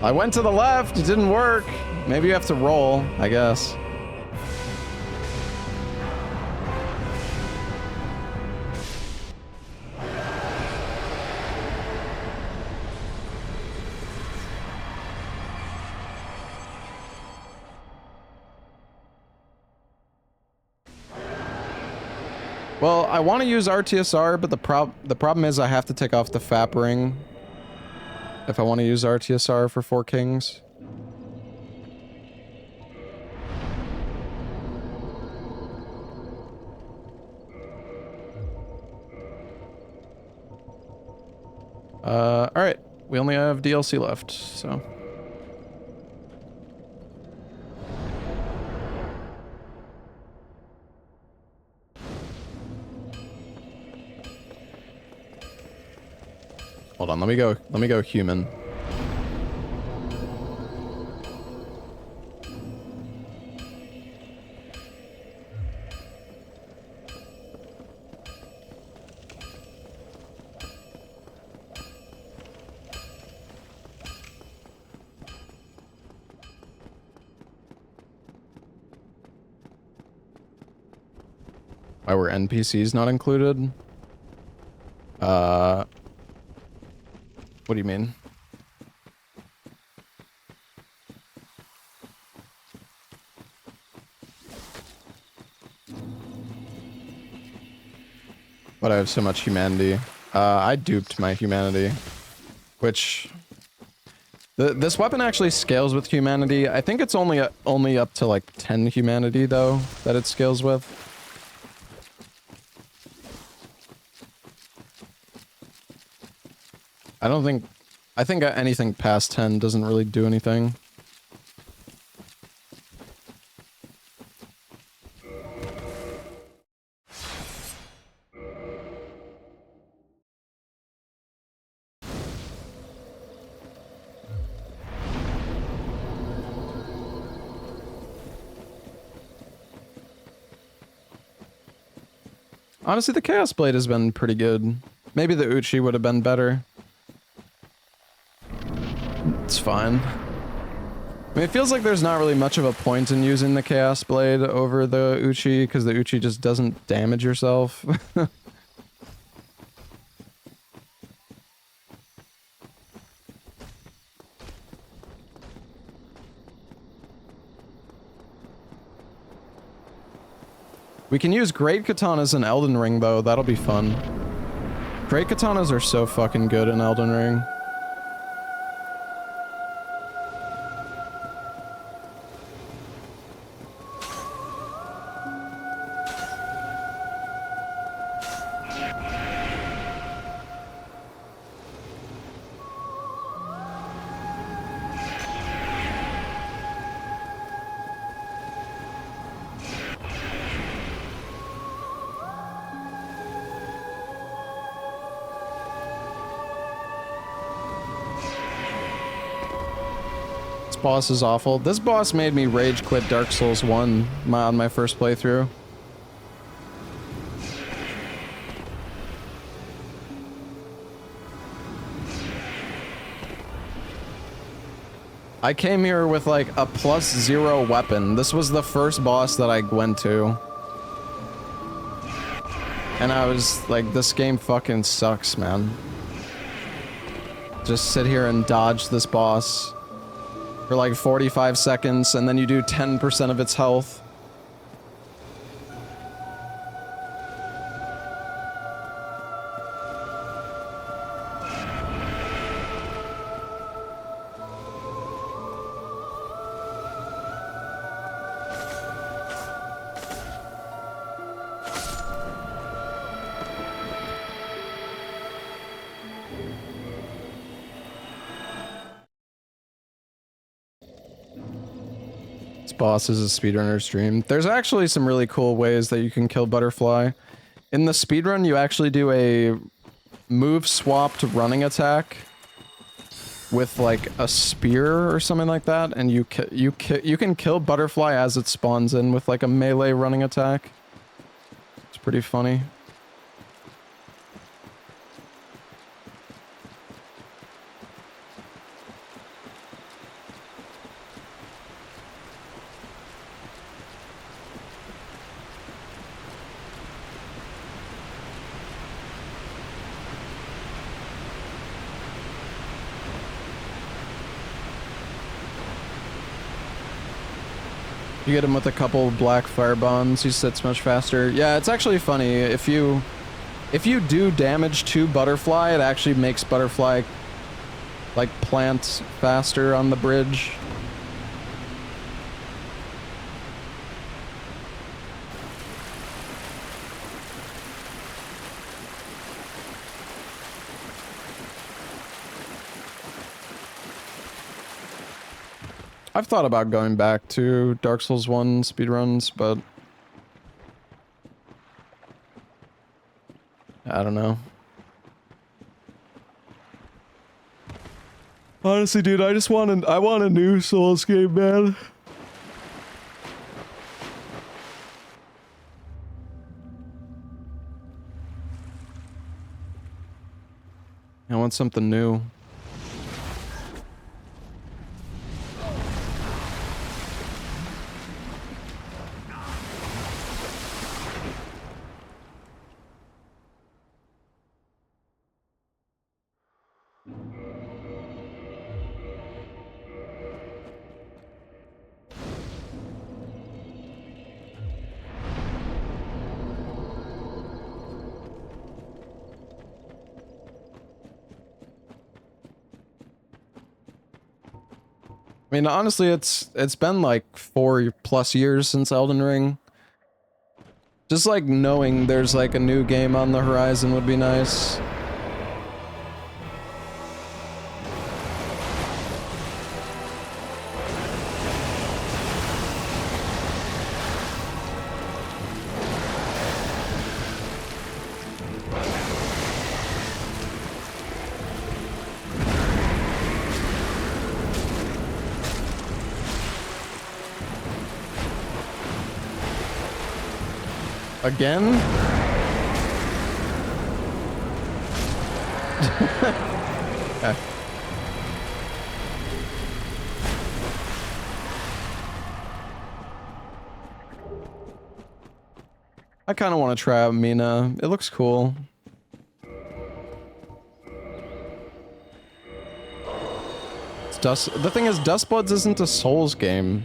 I went to the left, it didn't work. Maybe you have to roll, I guess. Well, I want to use RTSR, but the problem is I have to take off the FAP ring if I want to use RTSR for 4 Kings. Alright. We only have DLC left, so... Hold on, let me go human. Why were NPCs not included? What do you mean? But I have so much humanity. I duped my humanity, which this weapon actually scales with humanity. I think it's only up to like 10 humanity though that it scales with. I think anything past 10 doesn't really do anything. Honestly, the Chaos Blade has been pretty good. Maybe the Uchi would have been better. It's fine. I mean, it feels like there's not really much of a point in using the Chaos Blade over the Uchi, because the Uchi just doesn't damage yourself. We can use Great Katanas in Elden Ring, though. That'll be fun. Great Katanas are so fucking good in Elden Ring. Boss is awful. This boss made me rage quit Dark Souls 1 on my first playthrough. I came here with like a +0 weapon. This was the first boss that I went to. And I was like, this game fucking sucks, man. Just sit here and dodge this boss for like 45 seconds, and then you do 10% of its health. Boss is a speedrunner's dream. There's actually some really cool ways that you can kill Butterfly. In the speedrun, you actually do a move swapped running attack with like a spear or something like that, and you can kill Butterfly as it spawns in with like a melee running attack. It's pretty funny. You get him with a couple black fire bombs, he sits much faster. Yeah, it's actually funny. If you do damage to Butterfly, it actually makes Butterfly like plant faster on the bridge. I've thought about going back to Dark Souls 1 speedruns, but I don't know. Honestly, dude, I want a new Souls game, man. I want something new. I mean, honestly, it's been like 4+ years since Elden Ring. Just like knowing there's like a new game on the horizon would be nice. Again? Okay. I kind of want to try out Mina. It looks cool. It's the thing is, Dustbloods isn't a Souls game.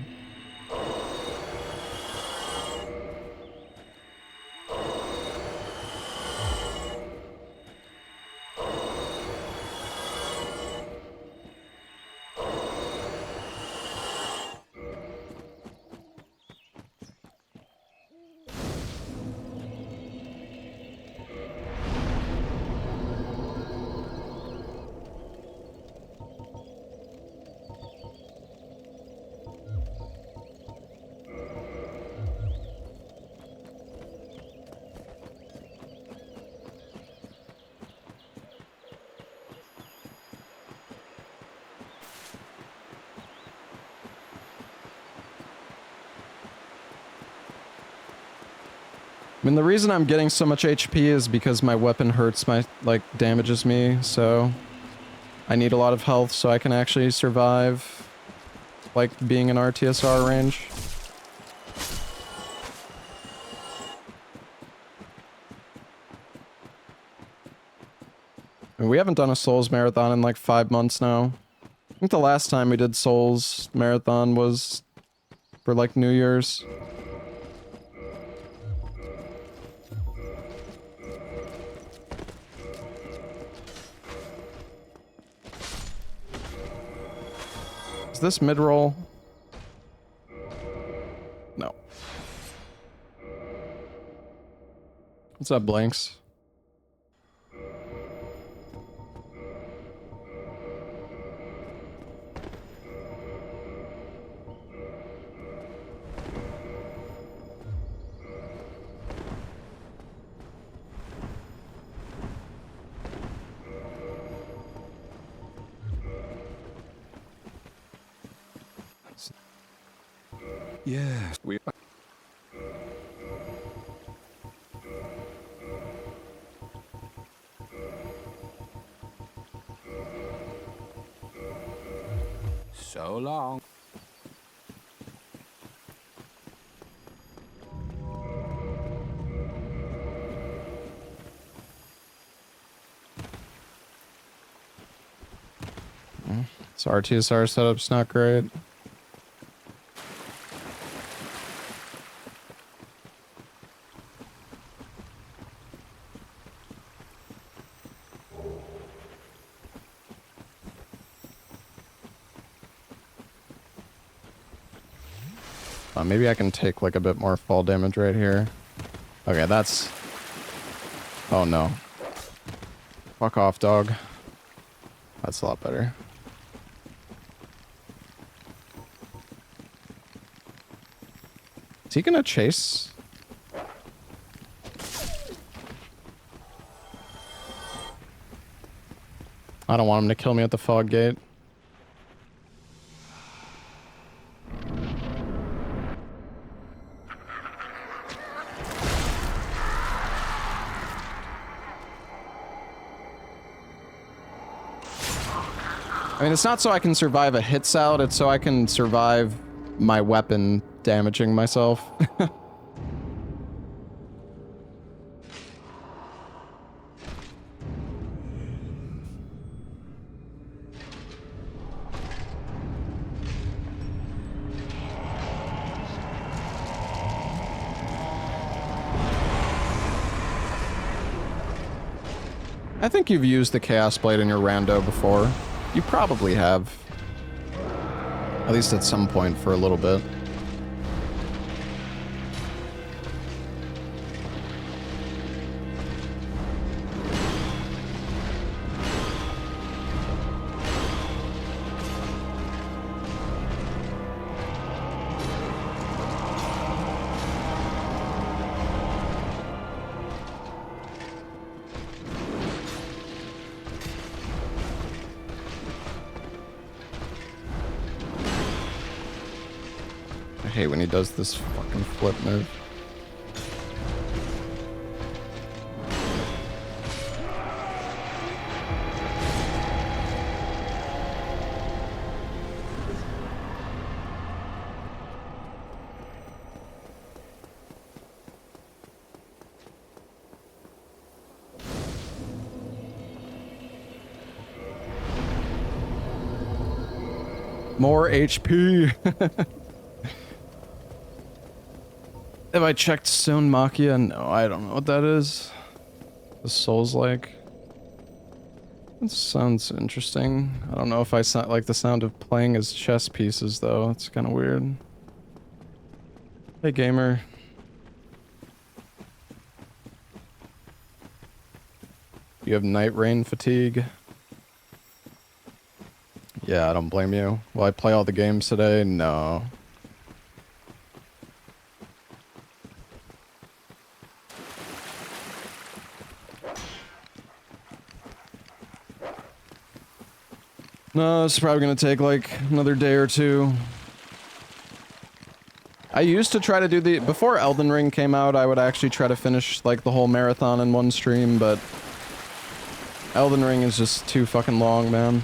I mean, the reason I'm getting so much HP is because my weapon hurts damages me, so I need a lot of health so I can actually survive. like being in RTSR range. I mean, we haven't done a Souls marathon in like 5 months now. I think the last time we did Souls marathon was for like New Year's. Is this mid-roll? No. What's up, Blanks? Yes, we. So long. So RTSR setup's not great. Maybe I can take like a bit more fall damage right here. Okay, that's... Oh no. Fuck off, dog. That's a lot better. Is he gonna chase? I don't want him to kill me at the fog gate. I mean, it's not so I can survive a hits out, it's so I can survive my weapon damaging myself. I think you've used the Chaos Blade in your rando before. You probably have. At least at some point for a little bit. I hate when he does this fucking flip move. More HP. Have I checked Stone Machia? No, I don't know what that is. The Souls like. That sounds interesting. I don't know if I like the sound of playing as chess pieces though. It's kind of weird. Hey gamer. You have night rain fatigue. Yeah, I don't blame you. Will I play all the games today? No. No, this is probably gonna take like another day or two. I used to try to do the... Before Elden Ring came out, I would actually try to finish like the whole marathon in one stream, but... Elden Ring is just too fucking long, man.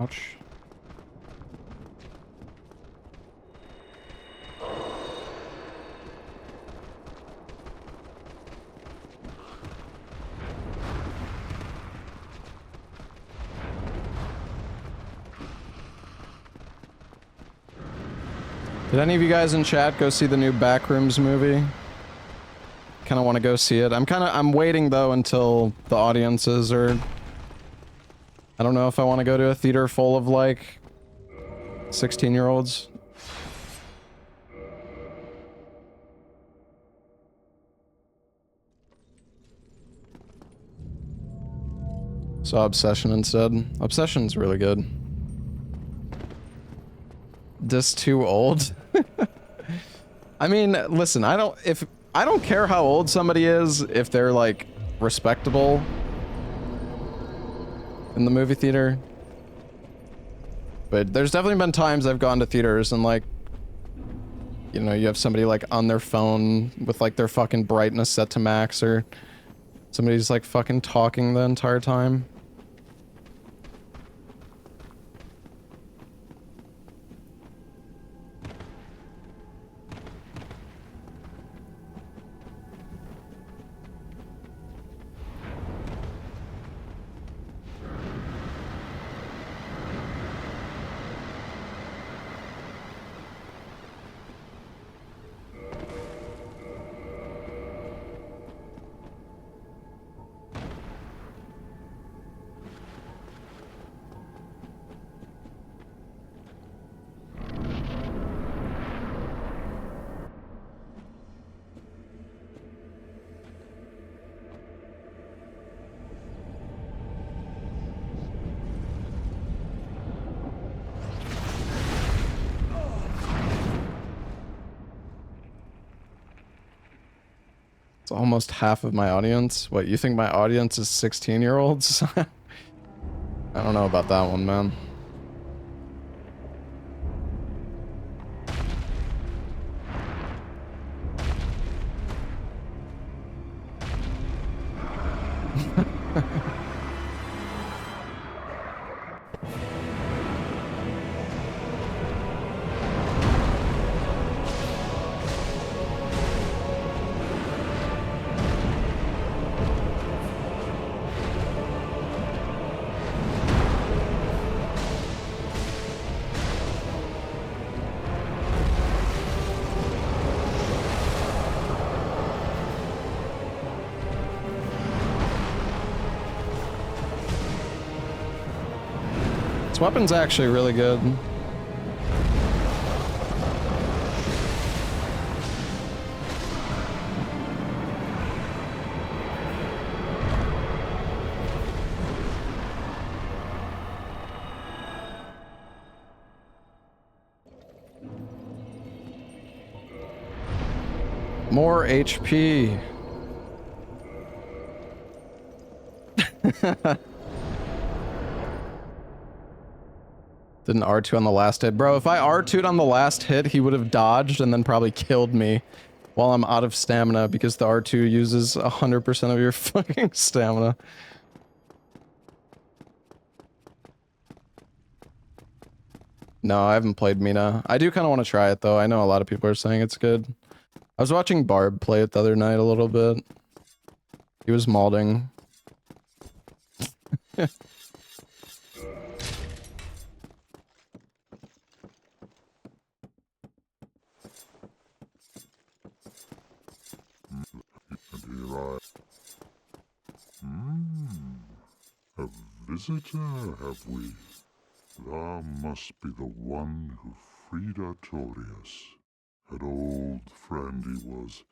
Ouch. Did any of you guys in chat go see the new Backrooms movie? Kind of want to go see it. I'm waiting though until the audiences are... I don't know if I want to go to a theater full of like 16-year-olds. Saw Obsession instead. Obsession's really good. This too old? I mean, listen, I don't care how old somebody is if they're like respectable in the movie theater. But there's definitely been times I've gone to theaters and like, you know, you have somebody like on their phone with like their fucking brightness set to max, or somebody's like fucking talking the entire time. It's almost half of my audience. What, you think my audience is 16-year-olds? I don't know about that one, man. This weapon's actually really good. More HP. Didn't R2 on the last hit. Bro, if I R2'd on the last hit, he would have dodged and then probably killed me while I'm out of stamina because the R2 uses 100% of your fucking stamina. No, I haven't played Mina. I do kind of want to try it though. I know a lot of people are saying it's good. I was watching Barb play it the other night a little bit. He was molding. A visitor, have we? Thou must be the one who freed Artorias. An old friend he was.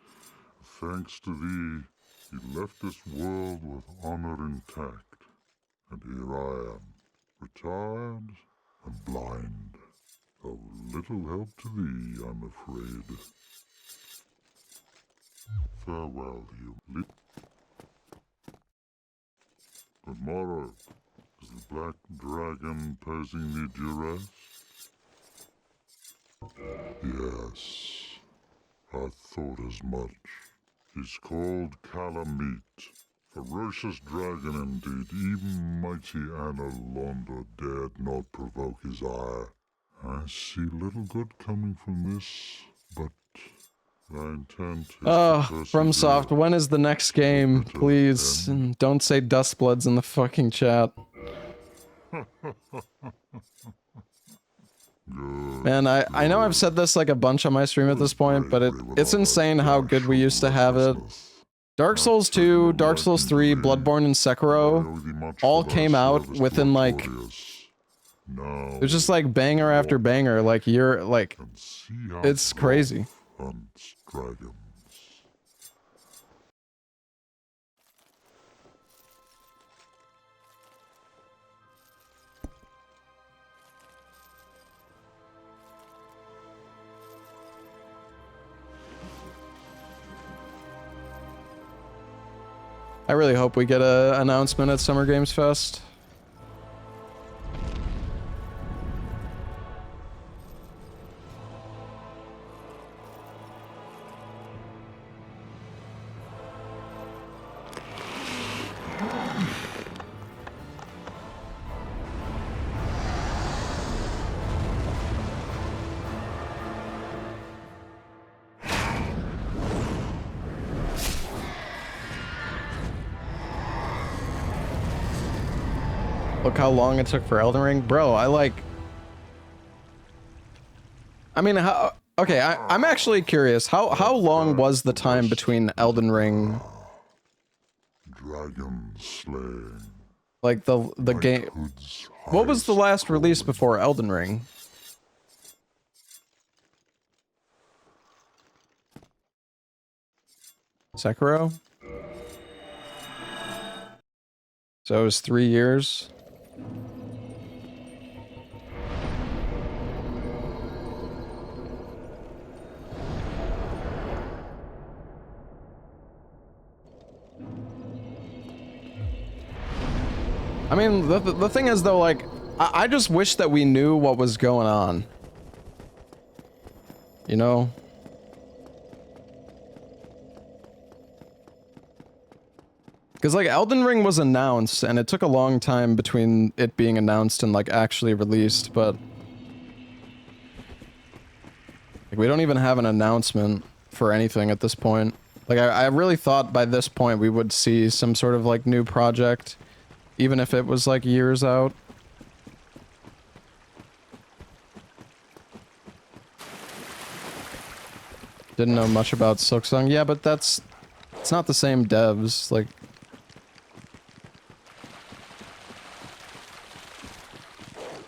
Thanks to thee, he left this world with honor intact. And here I am, retired and blind. Of little help to thee, I'm afraid. Farewell, you. Tomorrow, is the black dragon posing me duress? Yes, I thought as much. He's called Calamite. Ferocious dragon indeed, even my mighty Analondo dared not provoke his ire. I see little good coming from this, but my intent is to FromSoft, persevere. when is the next game? Bitter Please, end. and don't say Dustbloods in the fucking chat. Man, I know I've said this like a bunch on my stream at this point, but it's insane how good we used to have it. Dark Souls 2, Dark Souls 3, Bloodborne, and Sekiro all came out within like... It was just like banger after banger, like you're like... It's crazy. Hunts dragons. I really hope we get a announcement at Summer Games Fest. Look how long it took for Elden Ring. Bro, I mean, how... Okay, I'm actually curious. How long was the time between Elden Ring... Dragon slaying. Like, the game... What was the last release before Elden Ring? Sekiro? So it was 3 years? I mean, the thing is though, like, I just wish that we knew what was going on. You know? Because, like, Elden Ring was announced, and it took a long time between it being announced and, like, actually released, but... Like, we don't even have an announcement for anything at this point. Like, I really thought by this point we would see some sort of, like, new project, even if it was, like, years out. Didn't know much about Silksong. Yeah, but that's... It's not the same devs, like...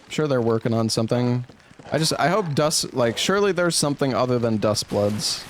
Sure they're working on something. I hope Dust, like, surely there's something other than Dustbloods.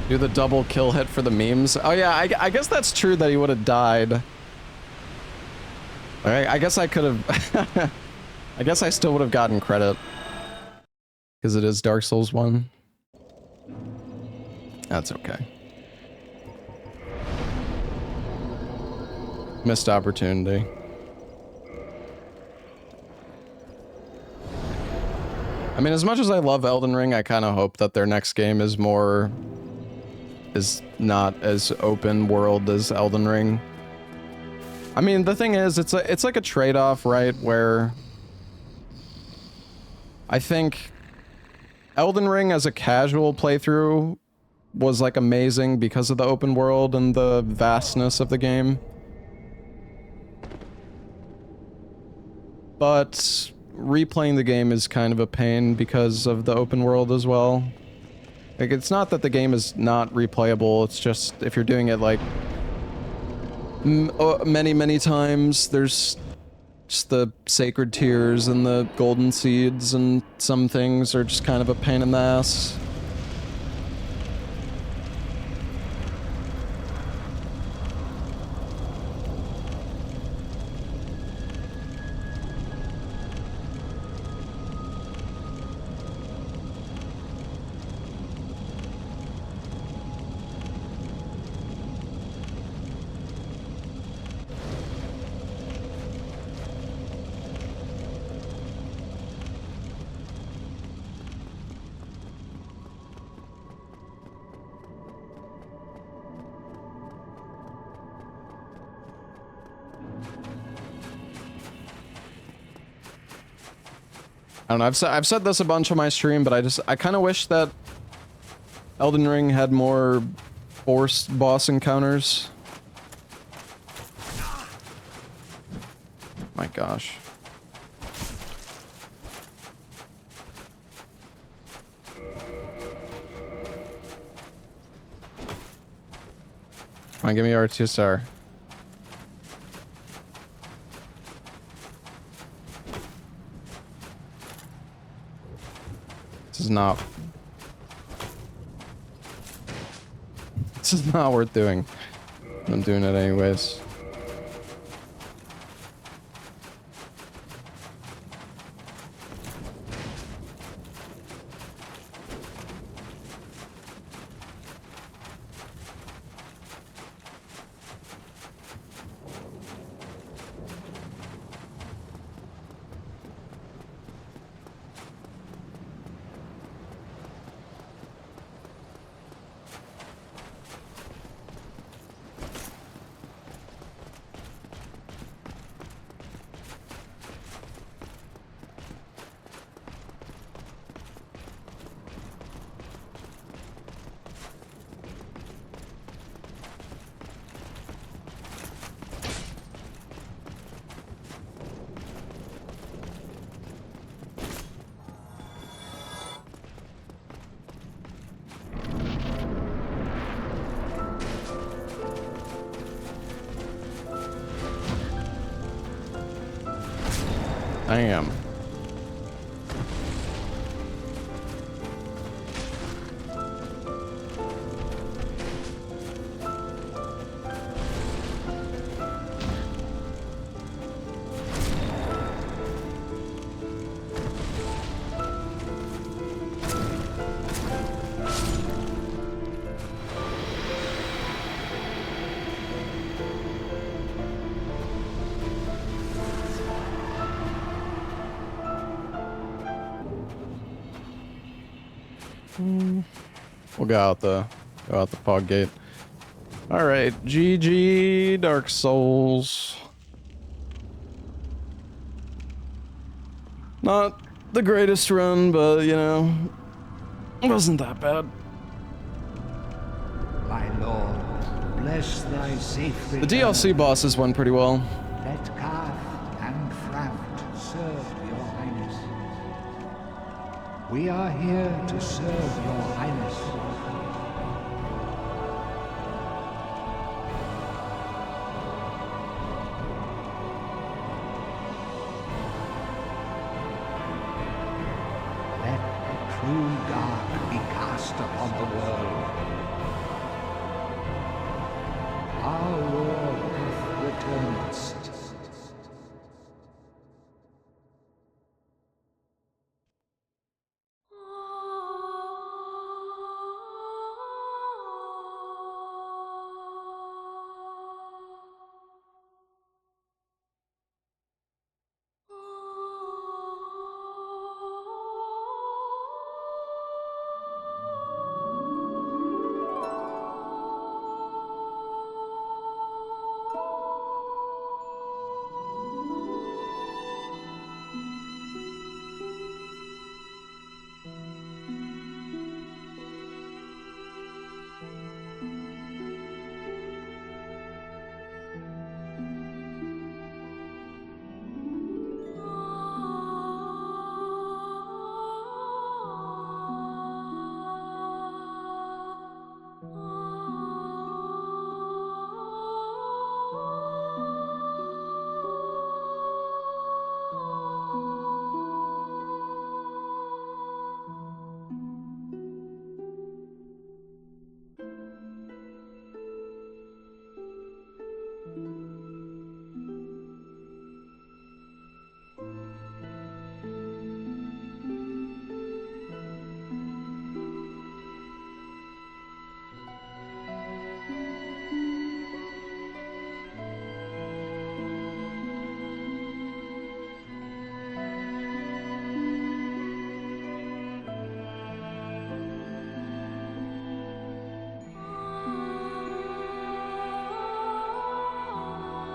Do the double kill hit for the memes. Oh yeah, I guess that's true that he would have died. Alright, I guess I could have... I guess I still would have gotten credit. Because it is Dark Souls 1. That's okay. Missed opportunity. I mean, as much as I love Elden Ring, I kind of hope that their next game is more... is not as open world as Elden Ring. I mean, the thing is, it's like a trade-off, right? Where I think Elden Ring as a casual playthrough was like amazing because of the open world and the vastness of the game. But replaying the game is kind of a pain because of the open world as well. Like, it's not that the game is not replayable, it's just if you're doing it like many times, there's just the sacred tears and the golden seeds, and some things are just kind of a pain in the ass. I don't know, I've said this a bunch on my stream, but I kind of wish that Elden Ring had more forced boss encounters. My gosh. Come on, give me R2 star. This is not... This is not worth doing. I'm doing it anyways. I am. We'll go out the fog gate. All right, GG Dark Souls. Not the greatest run, but you know, it wasn't that bad. My lord, bless thy safe The return. DLC bosses went pretty well. Let Karth and Fraft serve your highness. We are here to serve your highness. Let the true dark be cast upon the world. Our lord hath returned.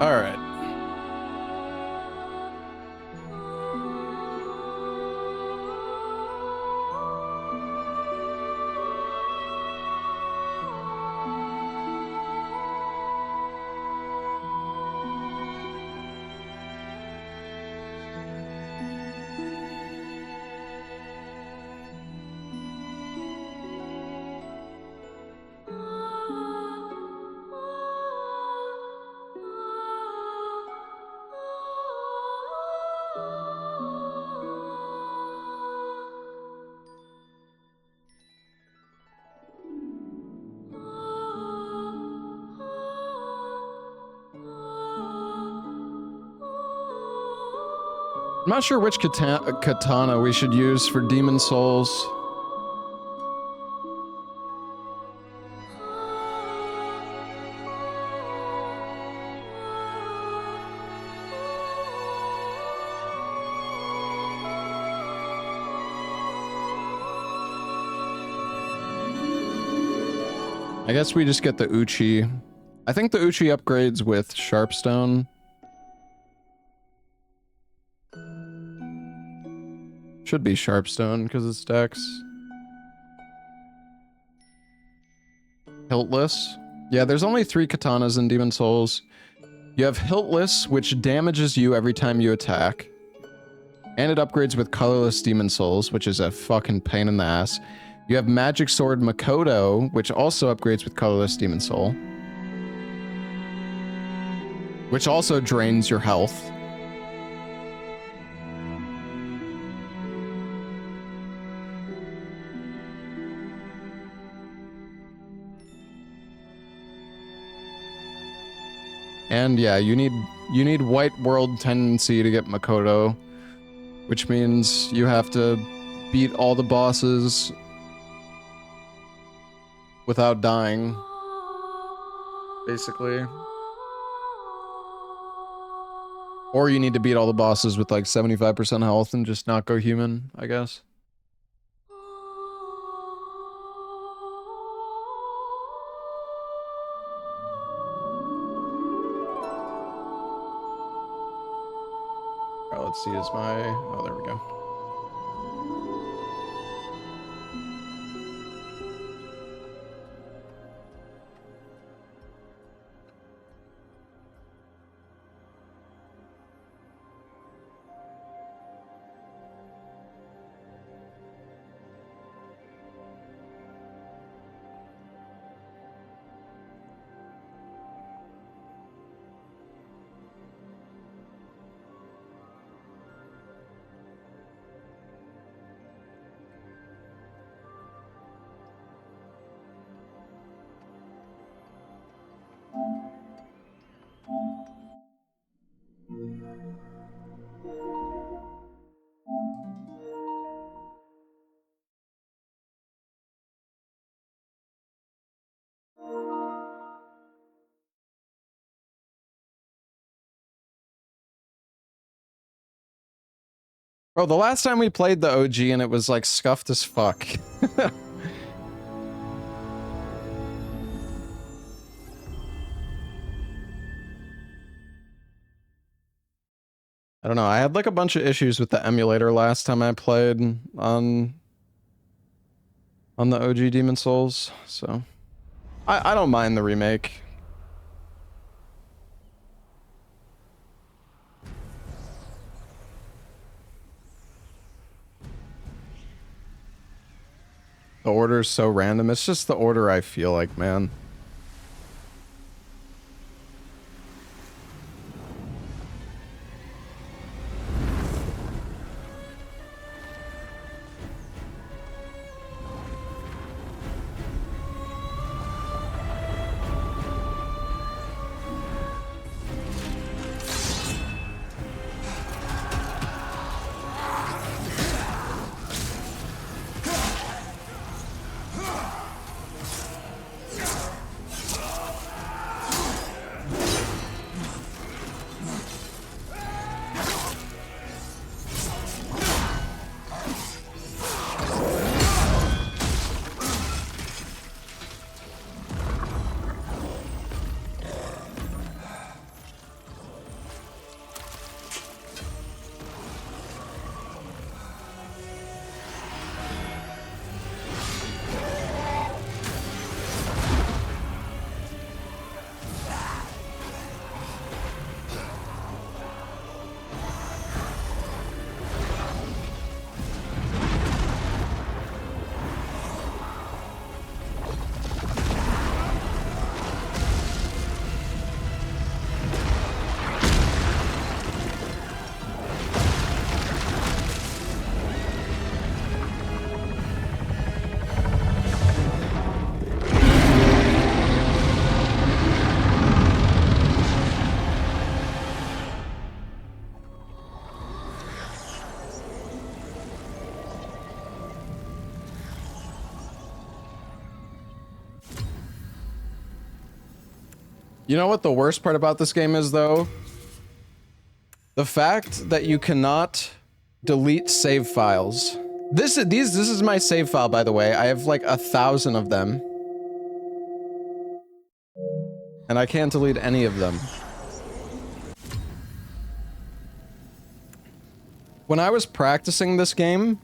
All right. I'm not sure which katana we should use for Demon Souls. I guess we just get the Uchi. I think the Uchi upgrades with Sharpstone. Should be Sharpstone because it stacks. Hiltless. Yeah, there's only 3 katanas in Demon Souls. You have Hiltless, which damages you every time you attack. And it upgrades with Colorless Demon Souls, which is a fucking pain in the ass. You have Magic Sword Makoto, which also upgrades with Colorless Demon Soul. Which also drains your health. And yeah, you need White World Tendency to get Makoto, which means you have to beat all the bosses without dying, basically. Or you need to beat all the bosses with like 75% health and just not go human, I guess. Let's see, is my... Oh, there we go. Bro, the last time we played the OG and it was like scuffed as fuck. I don't know, I had like a bunch of issues with the emulator last time I played on the OG Demon Souls, so I don't mind the remake. The order is so random. It's just the order I feel like, man. You know what the worst part about this game is, though? The fact that you cannot delete save files. This is my save file, by the way. I have like 1,000 of them. And I can't delete any of them. When I was practicing this game,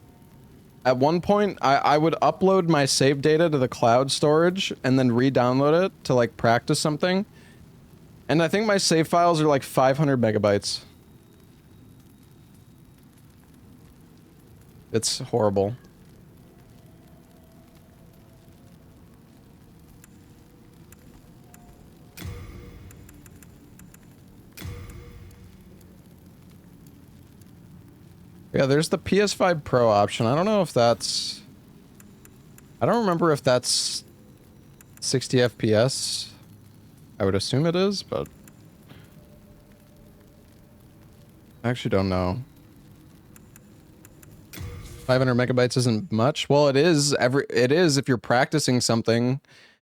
at one point, I would upload my save data to the cloud storage and then re-download it to like practice something. And I think my save files are like 500 megabytes. It's horrible. Yeah, there's the PS5 Pro option. I don't know if that's... I don't remember if that's 60 FPS. I would assume it is, but... I actually don't know. 500 megabytes isn't much. Well, it is if you're practicing something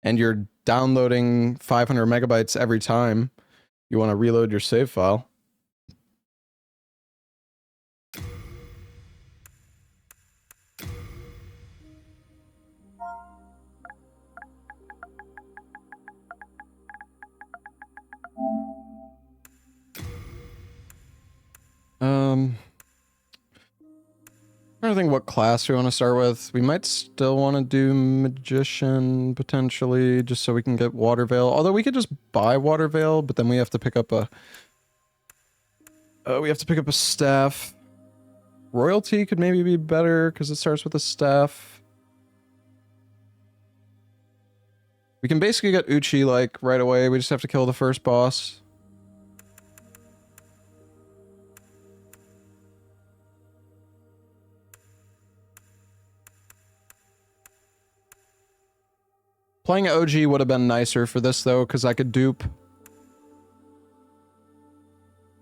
and you're downloading 500 megabytes every time you want to reload your save file. I don't think what class we want to start with. We might still want to do Magician, potentially, just so we can get Water Veil. Although we could just buy Water Veil, but then we have to pick up a... staff. Royalty could maybe be better, because it starts with a staff. We can basically get Uchi, like, right away. We just have to kill the first boss. Playing OG would have been nicer for this, though, because I could dupe.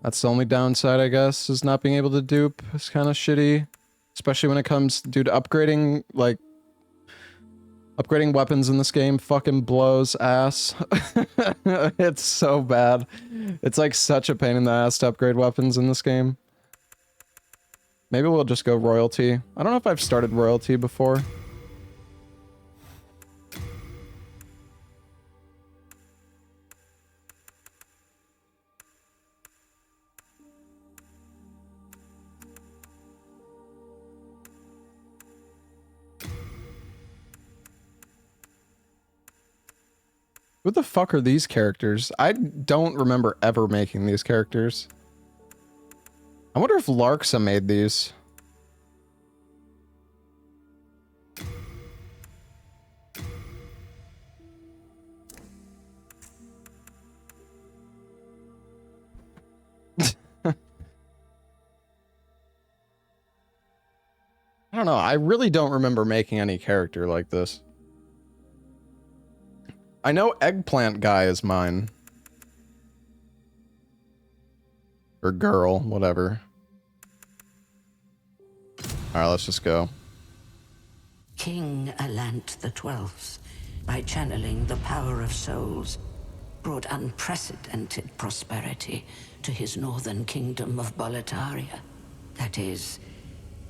That's the only downside, I guess, is not being able to dupe. It's kind of shitty. Especially when it comes, dude, upgrading, like... Upgrading weapons in this game fucking blows ass. It's so bad. It's like such a pain in the ass to upgrade weapons in this game. Maybe we'll just go Royalty. I don't know if I've started Royalty before. Who the fuck are these characters? I don't remember ever making these characters. I wonder if Larksa made these. I don't know. I really don't remember making any character like this. I know Eggplant Guy is mine. Or girl, whatever. Alright, let's just go. King Alant XII, by channeling the power of souls, brought unprecedented prosperity to his northern kingdom of Boletaria. That is,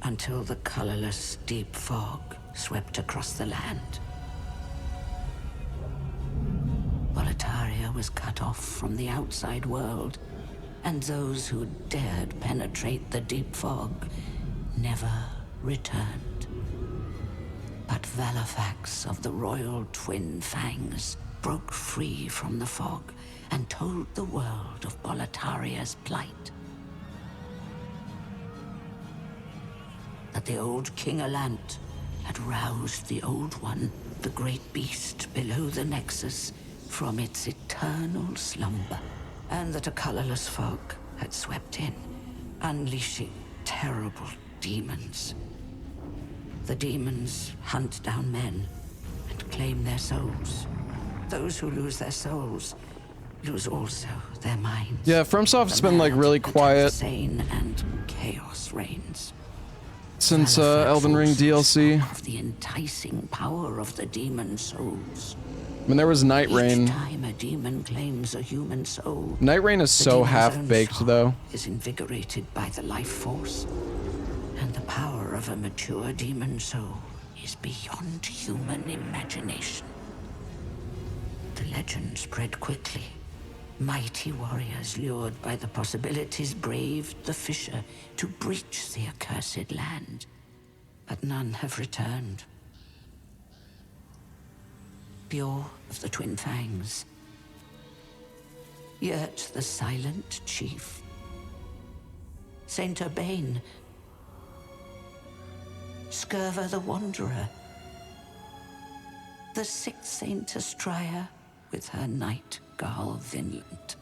until the colorless deep fog swept across the land. Boletaria was cut off from the outside world, and those who dared penetrate the deep fog never returned. But Valifax of the Royal Twin Fangs broke free from the fog and told the world of Boletaria's plight. That the old King Alant had roused the Old One, the great beast below the Nexus, from its eternal slumber, and that a colorless fog had swept in, unleashing terrible demons. The demons hunt down men and claim their souls. Those who lose their souls lose also their minds. Yeah, FromSoft's been like really quiet insane and chaos reigns. Since Elden Ring DLC. Of the enticing power of the demon souls. mean, there was Night Each Rain. time a demon claims a human soul, Night Rain is the so demon's half-baked, own though. soul is invigorated by the life force, and the power of a mature demon soul is beyond human imagination. The legend spread quickly. Mighty warriors lured by the possibilities braved the fissure to breach the accursed land, but none have returned. Pure of the Twin Fangs, Yurt the Silent Chief, Saint Urbane, Scurva the Wanderer, the Sixth Saint Astria with her Knight Garl Vinland,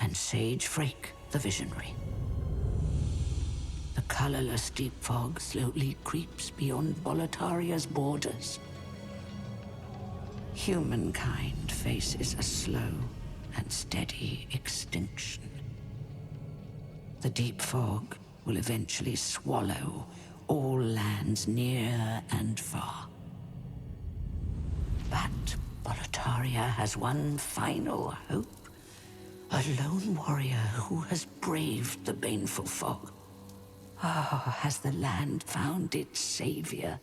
and Sage Frake the Visionary. The colorless deep fog slowly creeps beyond Boletaria's borders. Humankind faces a slow and steady extinction. The deep fog will eventually swallow all lands near and far. But Boletaria has one final hope. A lone warrior who has braved the baneful fog. Ah, has the land found its savior?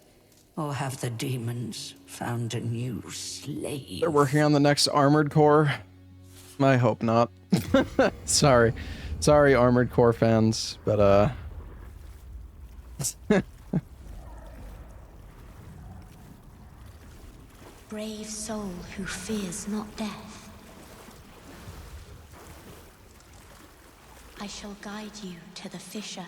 Or have the demons found a new slave? They're working on the next Armored Core. I hope not. Sorry. Sorry, Armored Core fans, but Brave soul who fears not death. I shall guide you to the fissure.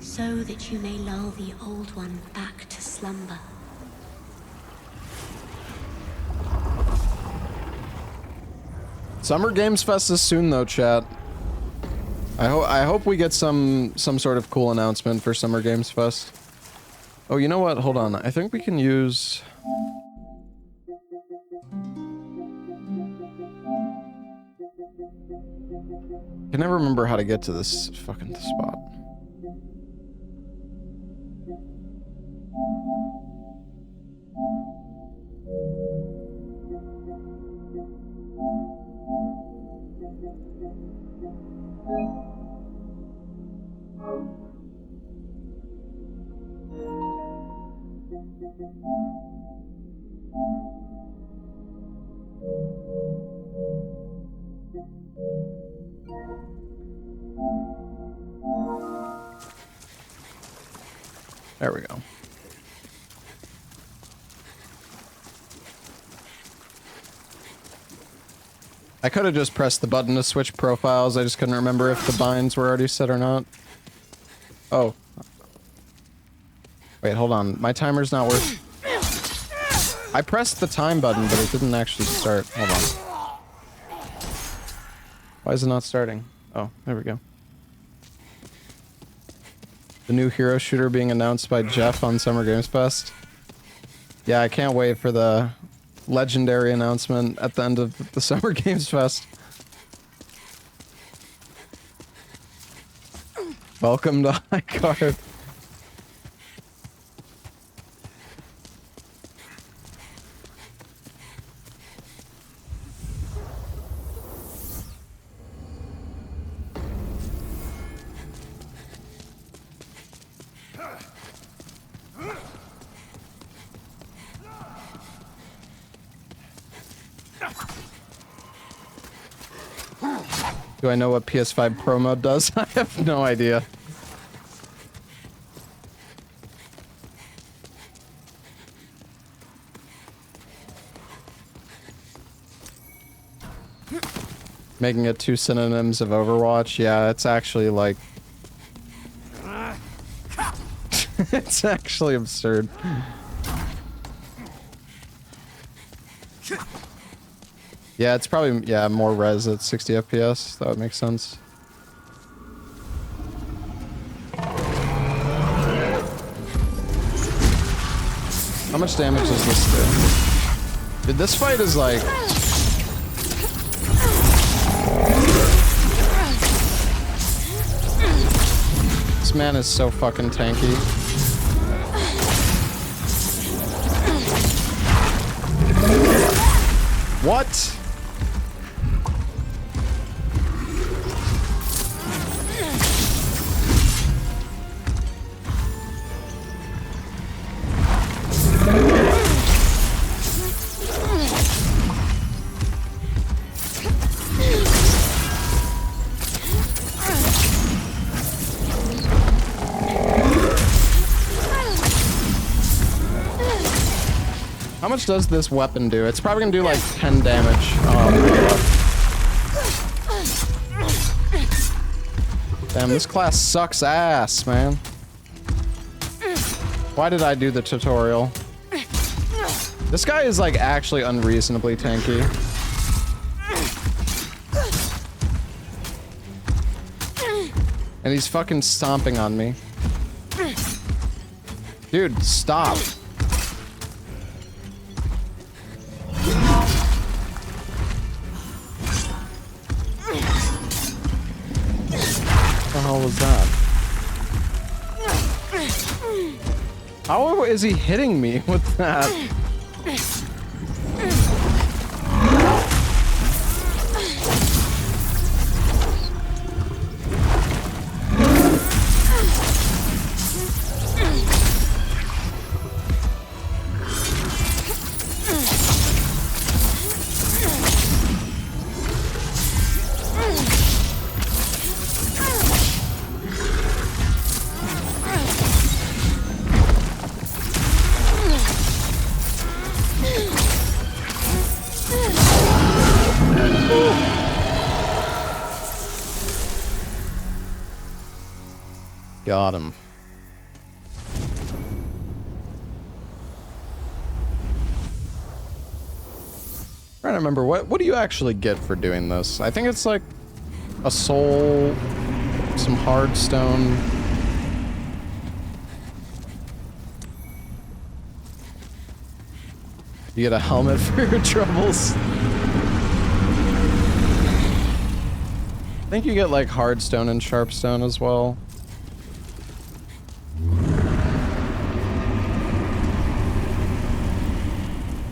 So that you may lull the old one back to slumber. Summer Games Fest is soon though, chat. I hope we get some sort of cool announcement for Summer Games Fest. Oh, you know what? Hold on. I think we can use... I can never remember how to get to this fucking spot. There we go. I could have just pressed the button to switch profiles. I just couldn't remember if the binds were already set or not. Oh. Wait, hold on. My timer's not working. I pressed the time button, but it didn't actually start. Hold on. Why is it not starting? Oh, there we go. The new hero shooter being announced by Jeff on Summer Games Fest. Yeah, I can't wait for the legendary announcement at the end of the Summer Games Fest. Welcome to High Card. Do I know what PS5 Pro mode does? I have no idea. Making it two synonyms of Overwatch? Yeah, it's actually like... it's actually absurd. Yeah, it's probably, yeah, more res at 60 FPS. That would make sense. How much damage does this do? Dude, this fight is like... This man is so fucking tanky. What? How much does this weapon do? It's probably gonna do like 10 damage. Damn, this class sucks ass, man. Why did I do the tutorial? This guy is like actually unreasonably tanky. And he's fucking stomping on me. Dude, stop. What the hell was that? How is he hitting me with that? Got him. Trying to remember what do you actually get for doing this? I think it's like a soul, some hard stone. You get a helmet for your troubles. I think you get like hard stone and sharp stone as well.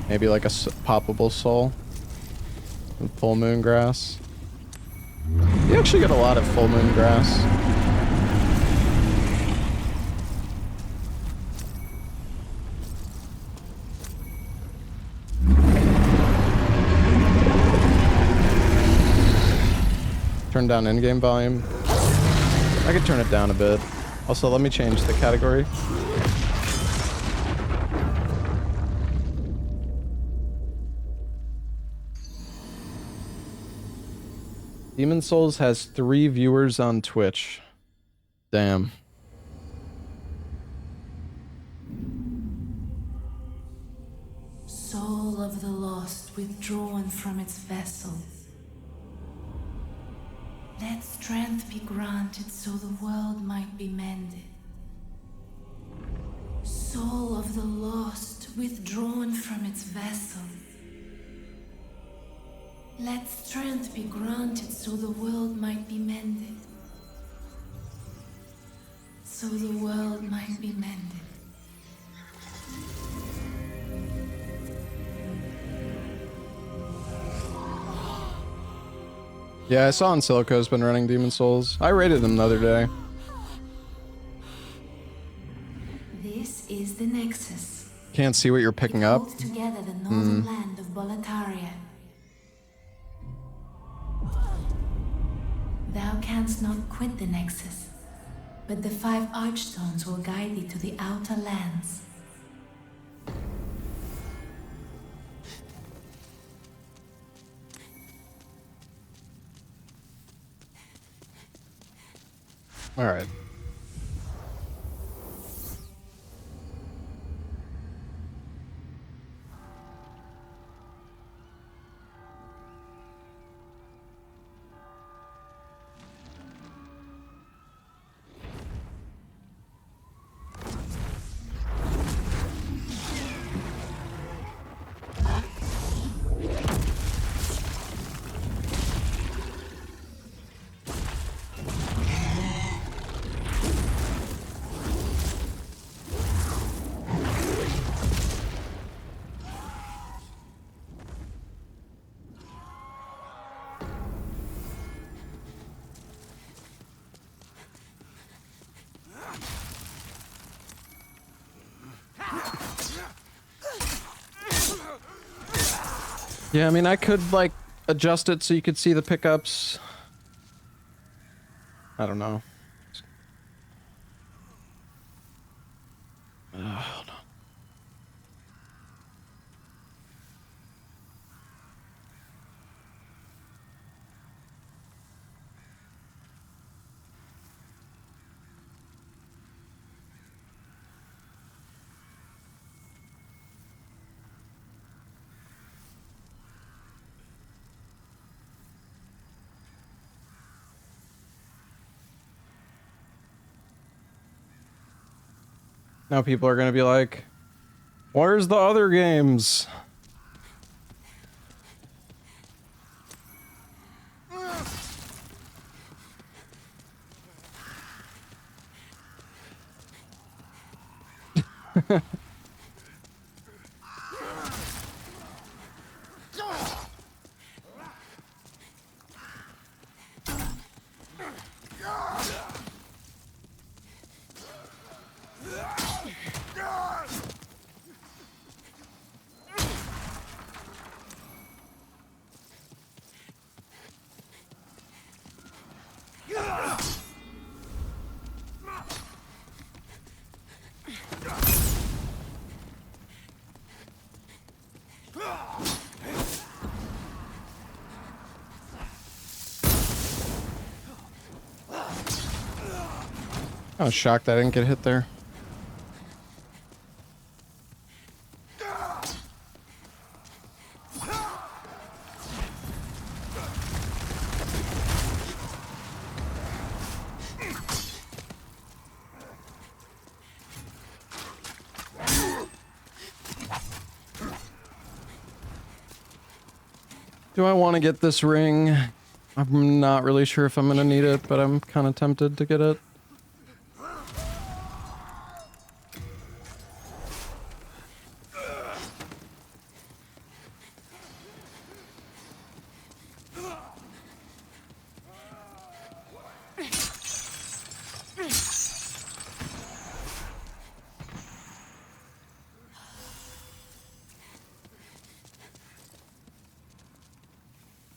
Maybe like a poppable soul with full moon grass. You actually get a lot of full moon grass. Turn down in-game volume. I could turn it down a bit. Also, let me change the category. Demon Souls has 3 viewers on Twitch. Damn. Soul of the lost withdrawn from its vessel. Let strength be granted so the world might be mended. Soul of the lost withdrawn from its vessel. Let strength be granted so the world might be mended. So the world might be mended. Yeah, I saw Silico's been running Demon Souls. I rated him the other day. This is the Nexus. Can't see what you're picking up. Holds together the northern land of Boletaria. Thou canst not quit the Nexus, but the 5 Archstones will guide thee to the outer lands. All right. Yeah, I mean, I could, like, adjust it so you could see the pickups. I don't know. Hold on. Now people are gonna be like, where's the other games? I was shocked I didn't get hit there. Do I want to get this ring? I'm not really sure if I'm gonna need it, but I'm kind of tempted to get it.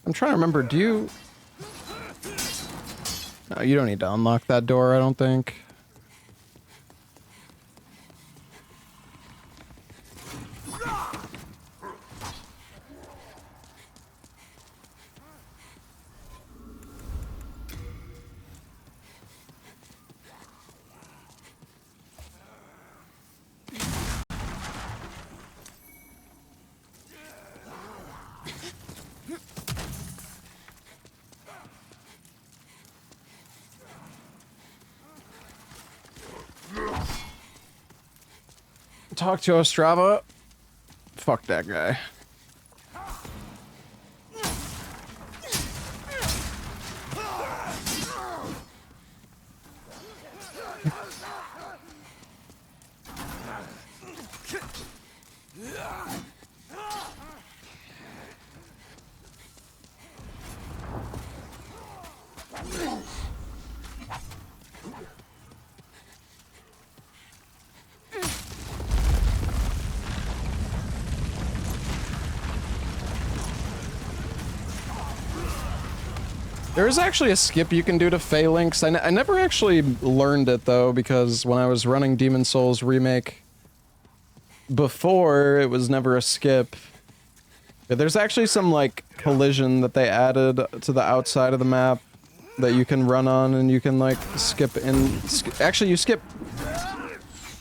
I'm trying to remember, do you... No, you don't need to unlock that door, I don't think. Talk to Ostrava. Fuck that guy. There is actually a skip you can do to Phalanx. I never actually learned it though, because when I was running Demon Souls Remake before, it was never a skip. Yeah, there's actually some like collision that they added to the outside of the map that you can run on, and you can like skip in. Actually, you skip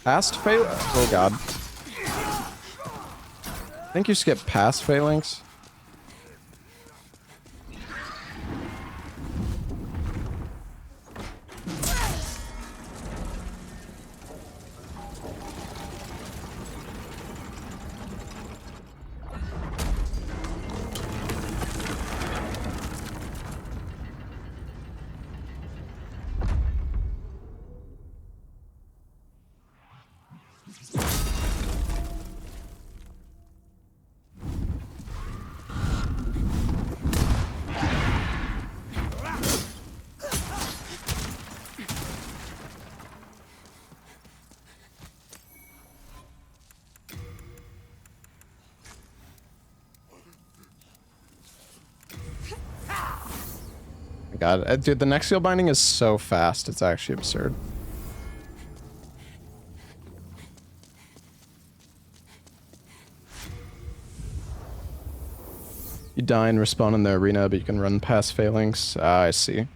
past Phalanx. Oh god. I think you skip past Phalanx. God, dude, the next seal binding is so fast. It's actually absurd. You die and respawn in the arena, but you can run past phalanx. Ah, I see.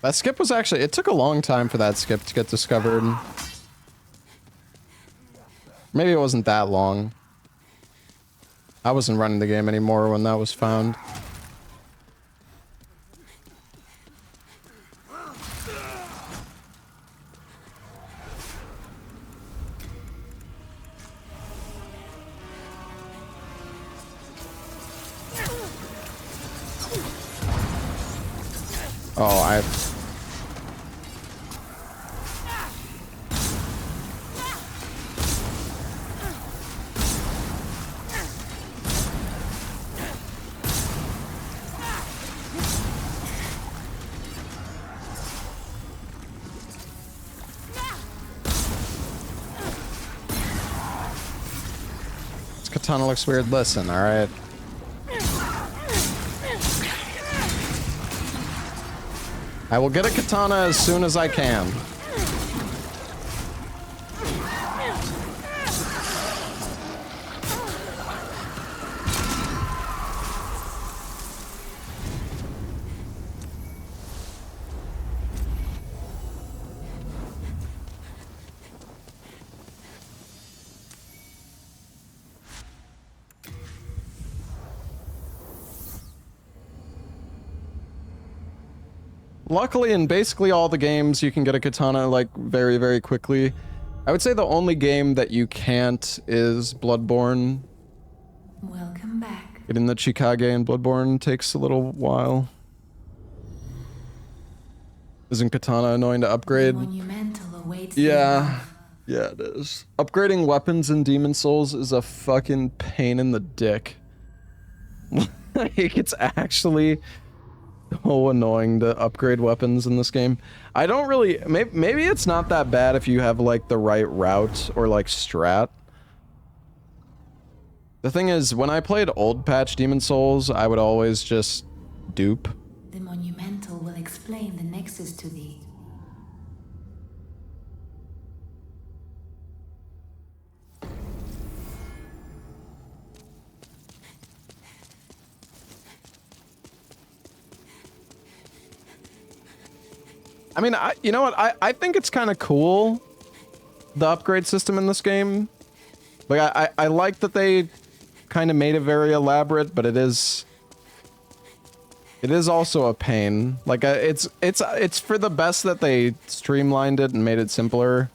That skip was actually... It took a long time for that skip to get discovered. Maybe it wasn't that long. I wasn't running the game anymore when that was found. Oh, This katana looks weird. Listen, alright? I will get a katana as soon as I can. Luckily, in basically all the games, you can get a katana, like, very, very quickly. I would say the only game that you can't is Bloodborne. Welcome back. Getting the Chikage in Bloodborne takes a little while. Isn't katana annoying to upgrade? Monumental awaits Yeah. Yeah, it is. Upgrading weapons in Demon Souls is a fucking pain in the dick. Like, it's actually... so annoying to upgrade weapons in this game. I don't really... Maybe it's not that bad if you have, like, the right route or, like, strat. The thing is, when I played old patch Demon Souls, I would always just dupe. The Monumental will explain the Nexus to thee. I mean, you know what? I think it's kind of cool, the upgrade system in this game. Like, I like that they kind of made it very elaborate, but it is also a pain. Like, it's for the best that they streamlined it and made it simpler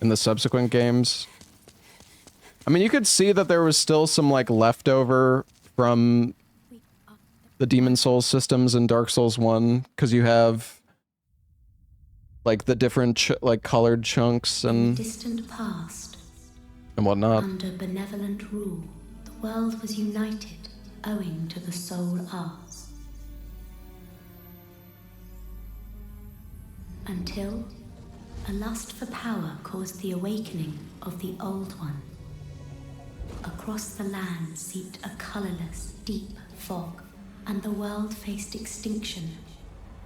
in the subsequent games. I mean, you could see that there was still some, like, leftover from the Demon Souls systems in Dark Souls 1, because you have, like, the different, like, colored chunks and... distant past, and whatnot. under benevolent rule, the world was united owing to the soul arts. Until a lust for power caused the awakening of the Old One. Across the land seeped a colorless, deep fog, and the world faced extinction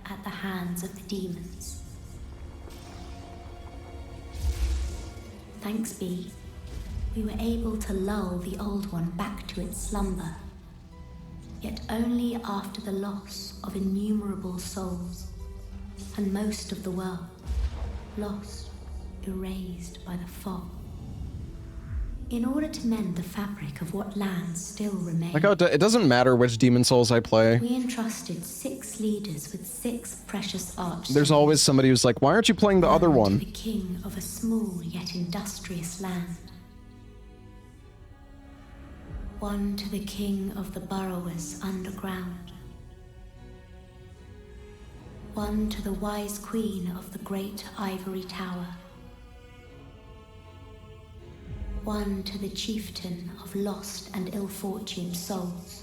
at the hands of the demons. Thanks be, we were able to lull the Old One back to its slumber, yet only after the loss of innumerable souls, and most of the world lost, erased by the fog. In order to mend the fabric of what lands still remain, Like, it doesn't matter which Demon Souls I play. we entrusted 6 leaders with 6 precious archstones. There's always somebody who's like, why aren't you playing the other To one? the king of a small yet industrious land. One to the king of the burrowers underground. One to the wise queen of the great ivory tower. One to the chieftain of lost and ill-fortuned souls.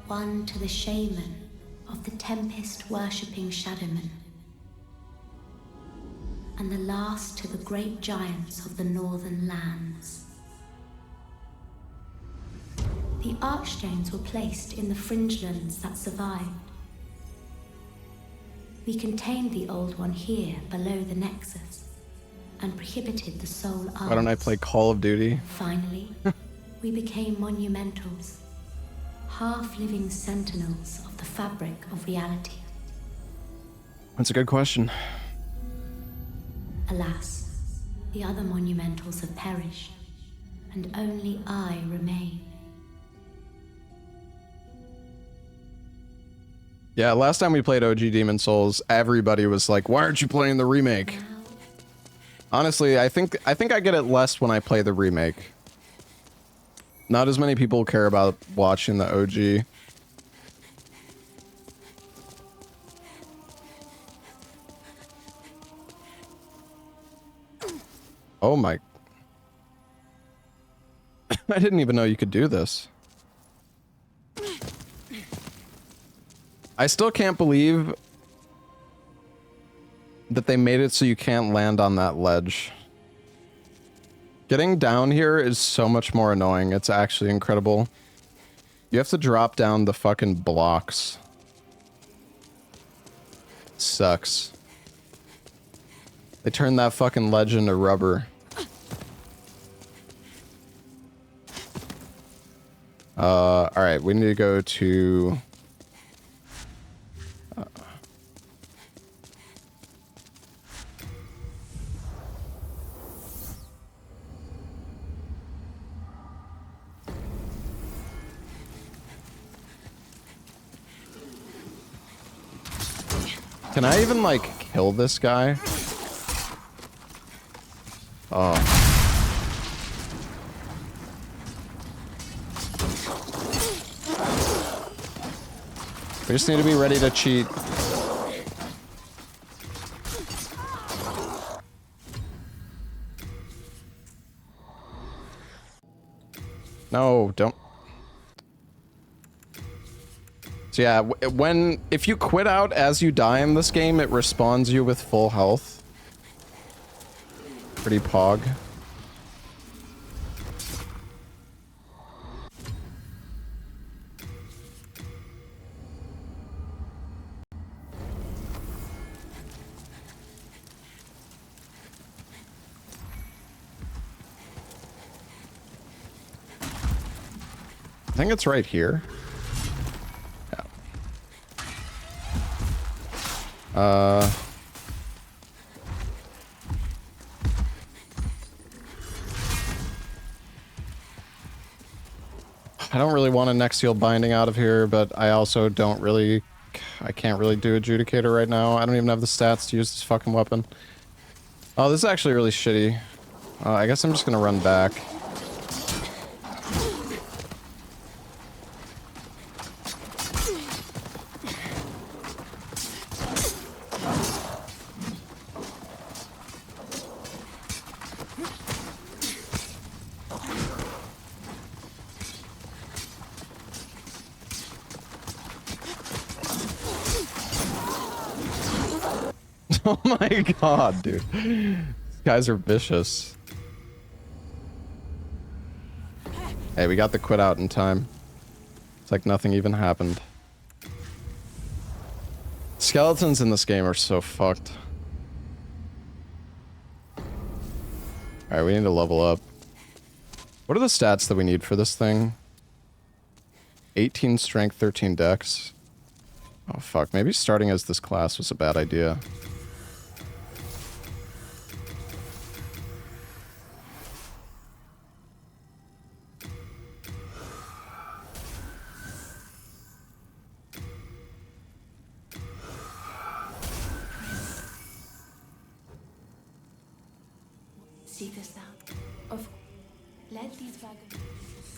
One to the shaman of the tempest-worshipping shadowmen. And the last to the great giants of the northern lands. The archstones were placed in the fringelands that survived. We contained the old one here below the Nexus and prohibited the soul arts. Why don't I play Call of Duty? Finally, we became monumentals, half-living sentinels of the fabric of reality. That's a good question. Alas, the other monumentals have perished, and only I remain. Yeah, last time we played OG Demon Souls, everybody was like, "Why aren't you playing the remake?" Honestly, I think I get it less when I play the remake. Not as many people care about watching the OG. Oh my. I didn't even know you could do this. I still can't believe that they made it so you can't land on that ledge. Getting down here is so much more annoying. It's actually incredible. You have to drop down the fucking blocks. Sucks. They turned that fucking ledge into rubber. Alright, we need to go to... Can I even, like, kill this guy? Oh. We just need to be ready to cheat. No, don't. So yeah, if you quit out as you die in this game, it respawns you with full health. Pretty pog. I think it's right here. I don't really want a Nexial binding out of here, but I also don't really... I can't really do Adjudicator right now. I don't even have the stats to use this fucking weapon. Oh, this is actually really shitty. I guess I'm just gonna run back. Oh my god, dude. These guys are vicious. Hey, we got the quit out in time. It's like nothing even happened. Skeletons in this game are so fucked. Alright, we need to level up. What are the stats that we need for this thing? 18 strength, 13 dex. Oh fuck, maybe starting as this class was a bad idea. See the sound of let these vagabonds,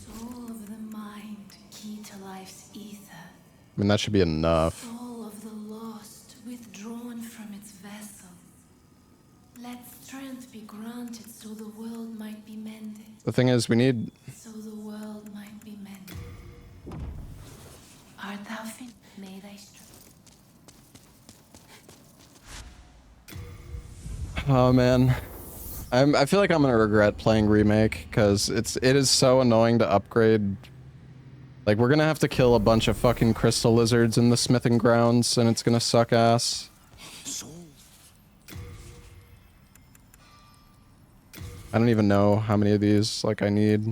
soul of the mind, key to life's ether. I mean, that should be enough. Soul of the lost, withdrawn from its vessel. Let strength be granted so the world might be mended. The thing is, we need... So the world might be mended. Art thou finished? May thy strength. Oh man. I feel like I'm gonna regret playing Remake, because it is so annoying to upgrade Like, we're gonna have to kill a bunch of fucking crystal lizards in the smithing grounds, and it's gonna suck ass. I don't even know how many of these, like, I need.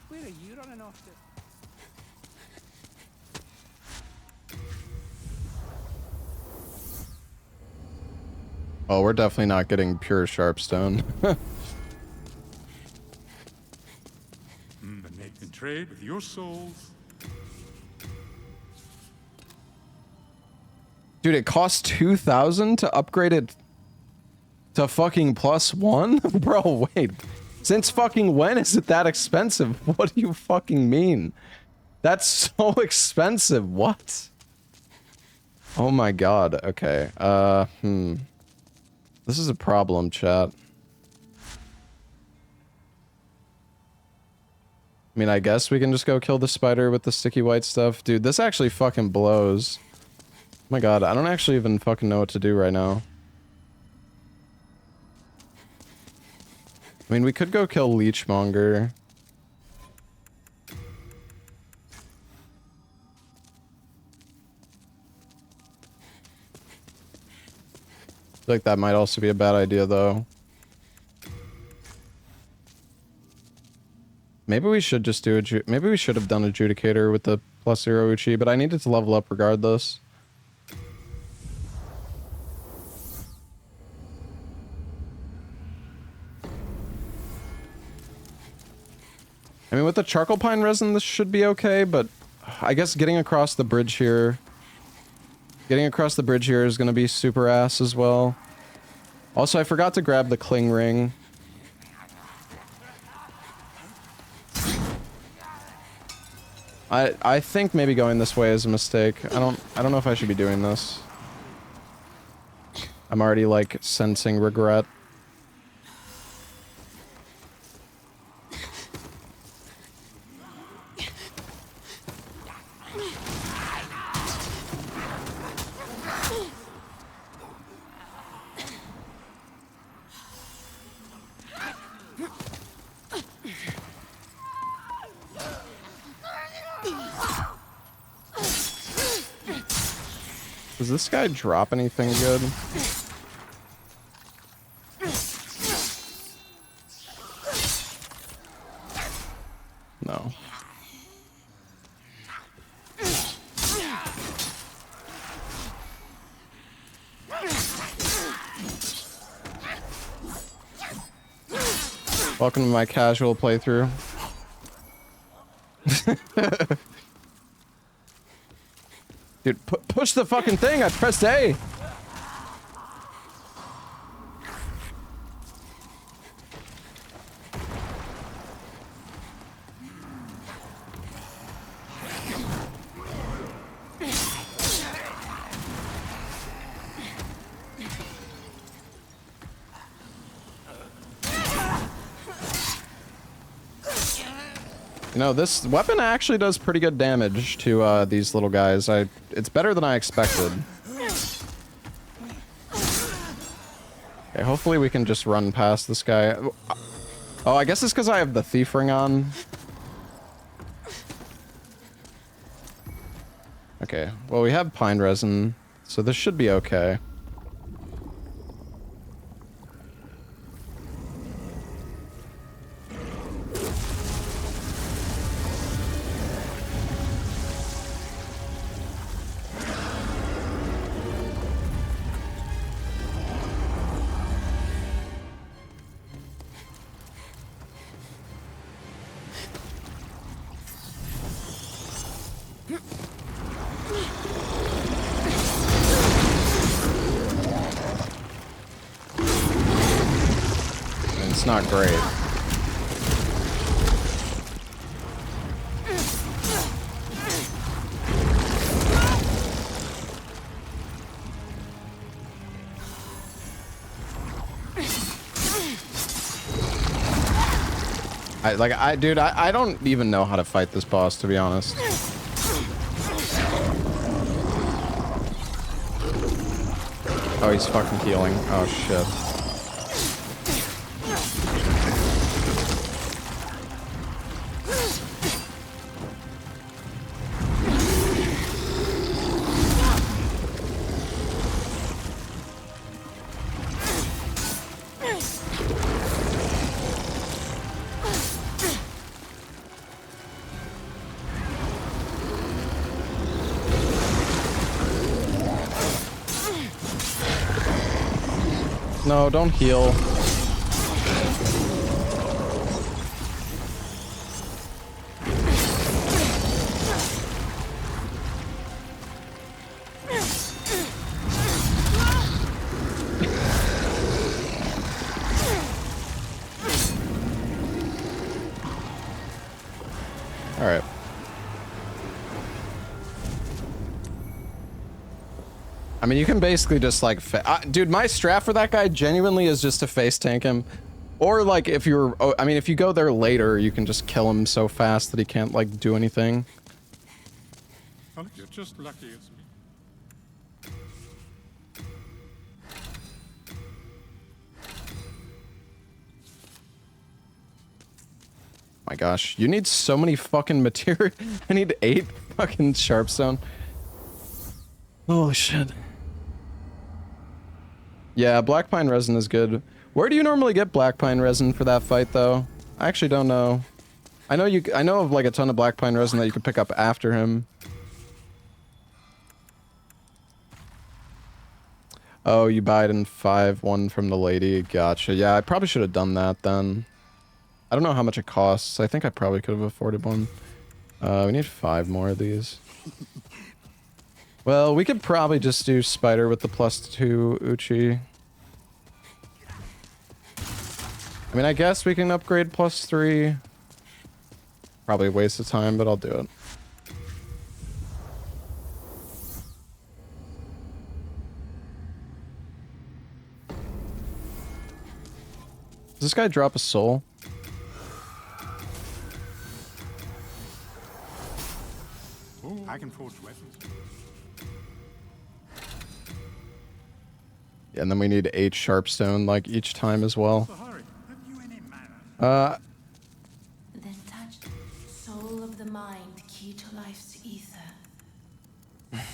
Where are you running off to? Oh, we're definitely not getting pure sharpstone. And they can trade with your souls. Dude, it costs 2,000 to upgrade it to fucking +1? Bro, wait. Since fucking when is it that expensive? What do you fucking mean? That's so expensive. What? Oh my god. Okay. This is a problem, chat. I mean, I guess we can just go kill the spider with the sticky white stuff. Dude, this actually fucking blows. Oh my god, I don't actually even fucking know what to do right now. I mean, we could go kill Leechmonger. I feel like that might also be a bad idea, though. Maybe we should just do maybe we should have done Adjudicator with the +0 Uchi, but I needed to level up regardless. I mean, with the charcoal pine resin, this should be okay, but I guess getting across the bridge here... Getting across the bridge here is going to be super ass as well. Also, I forgot to grab the cling ring. I think maybe going this way is a mistake. I don't know if I should be doing this. I'm already, like, sensing regret. Does this guy drop anything good? No. Welcome to my casual playthrough. Dude, push the fucking thing! I pressed A! You know, this weapon actually does pretty good damage to these little guys. It's better than I expected. Okay, hopefully we can just run past this guy. Oh, I guess it's because I have the thief ring on. Okay, well we have pine resin, so this should be okay. It's not great. Dude, I don't even know how to fight this boss, to be honest. Oh, he's fucking healing. Oh, shit. No, don't heal. All right. I mean, you can basically just like, dude, my strat for that guy genuinely is just to face tank him. Or like if you're, I mean, if you go there later, you can just kill him so fast that he can't like do anything. You're just lucky it's me. My gosh, you need so many fucking material. I need 8 fucking sharpstone. Holy shit. Yeah, black pine resin is good. Where do you normally get black pine resin for that fight, though? I actually don't know. I know of like a ton of black pine resin that you could pick up after him. Oh, you buy it in 5-1 from the lady. Gotcha. Yeah, I probably should have done that then. I don't know how much it costs. I think I probably could have afforded one. We need 5 more of these. Well, we could probably just do spider with the +2 Uchi. I mean, I guess we can upgrade +3. Probably a waste of time, but I'll do it. Does this guy drop a soul? I can forge weapons. Yeah, and then we need 8 sharpstone like each time as well. Then touch soul of the mind, key to life's ether.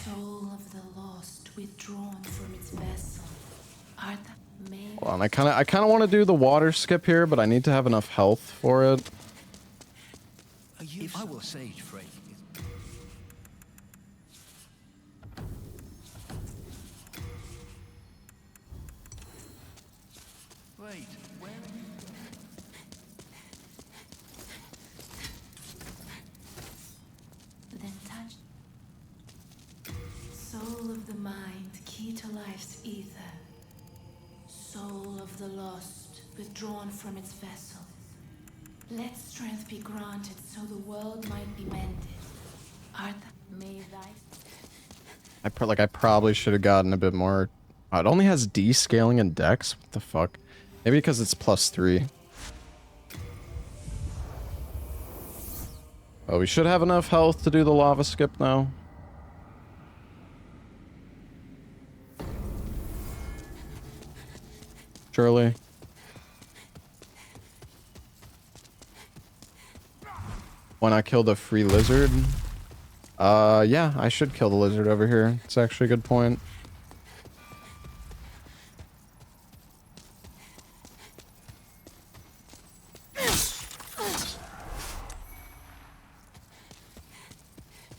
Soul of the lost, withdrawn from its vessel. Art thou made? Hold on, I kind of want to do the water skip here, but I need to have enough health for it. If I will sage Frey. Wait, where are you? Then touch soul of the mind, key to life's ether. Soul of the lost, withdrawn from its vessel. Let strength be granted so the world might be mended. Art thou may thy I probably should have gotten a bit more. Oh, it only has D scaling and dex. What the fuck? Maybe because it's +3. Oh, we should have enough health to do the lava skip now. Surely. Why not kill the free lizard? Yeah, I should kill the lizard over here. It's actually a good point.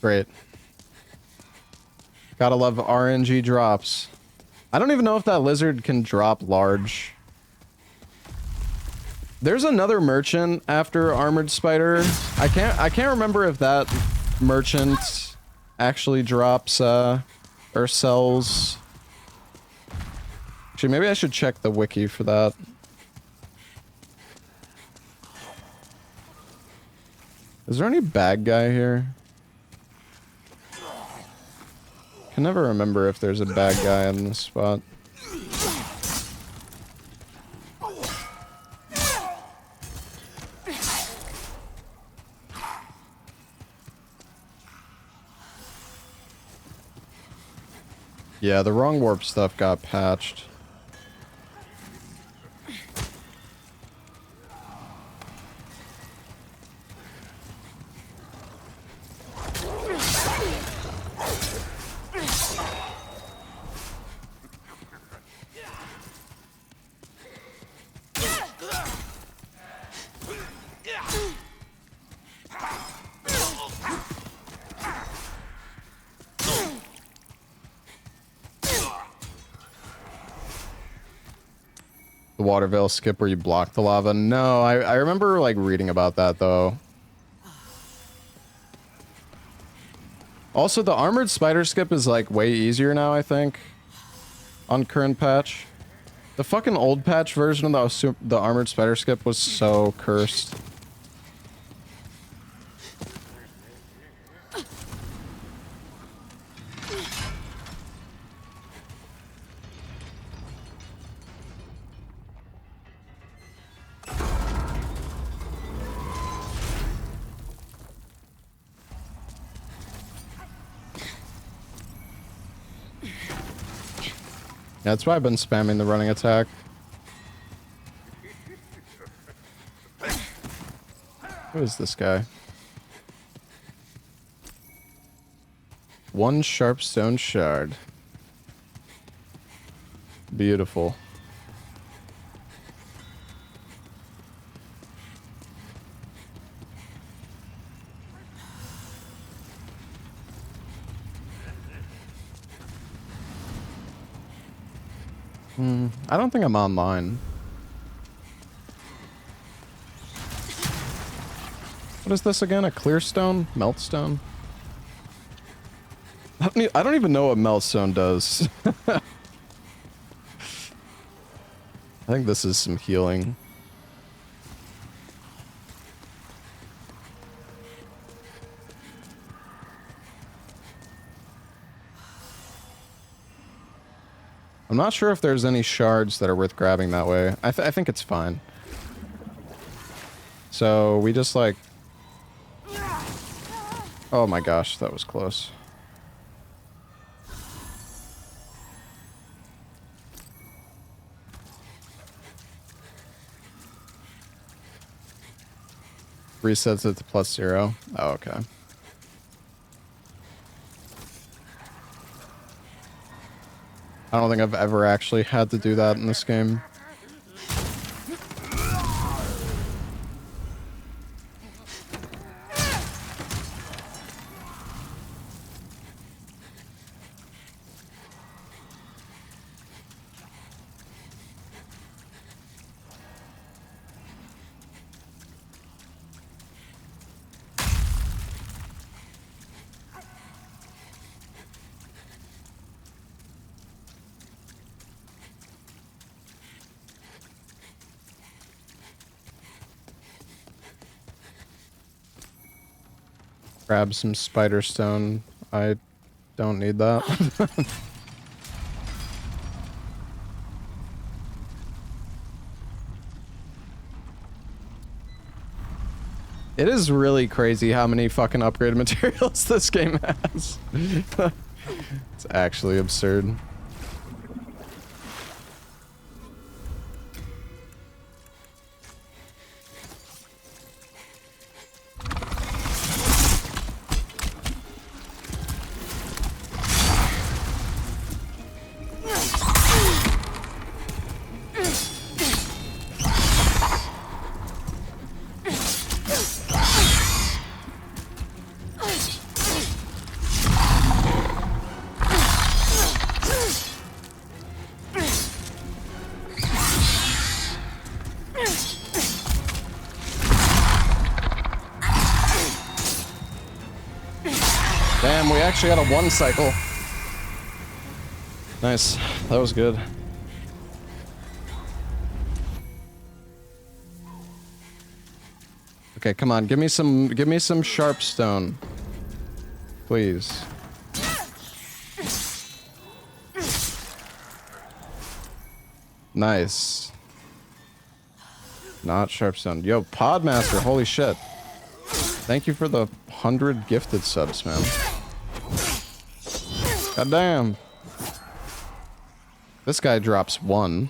Great. Gotta love RNG drops. I don't even know if that lizard can drop large. There's another merchant after Armored Spider. I can't remember if that merchant actually drops or sells. Actually, maybe I should check the wiki for that. Is there any bad guy here? Can never remember if there's a bad guy in this spot. Yeah, the wrong warp stuff got patched. The water veil skip where you block the lava. No, I remember like reading about that though. Also, the armored spider skip is like way easier now, I think, on current patch. The fucking old patch version of the armored spider skip was so cursed. Yeah, that's why I've been spamming the running attack. Who is this guy? One sharp stone shard. Beautiful. I don't think I'm online. What is this again? A clear stone? Meltstone? I don't even know what meltstone does. I think this is some healing. I'm not sure if there's any shards that are worth grabbing that way. I think it's fine. So we just like... Oh my gosh, that was close. Resets it to +0. Oh, okay. I don't think I've ever actually had to do that in this game. Grab some spider stone. I don't need that. It is really crazy how many fucking upgrade materials this game has. It's actually absurd. Damn, we actually got a 1 cycle. Nice. That was good. Okay, come on. Give me some sharp stone. Please. Nice. Not sharp stone. Yo, Podmaster, holy shit. Thank you for the 100 gifted subs, man. God damn. This guy drops 1.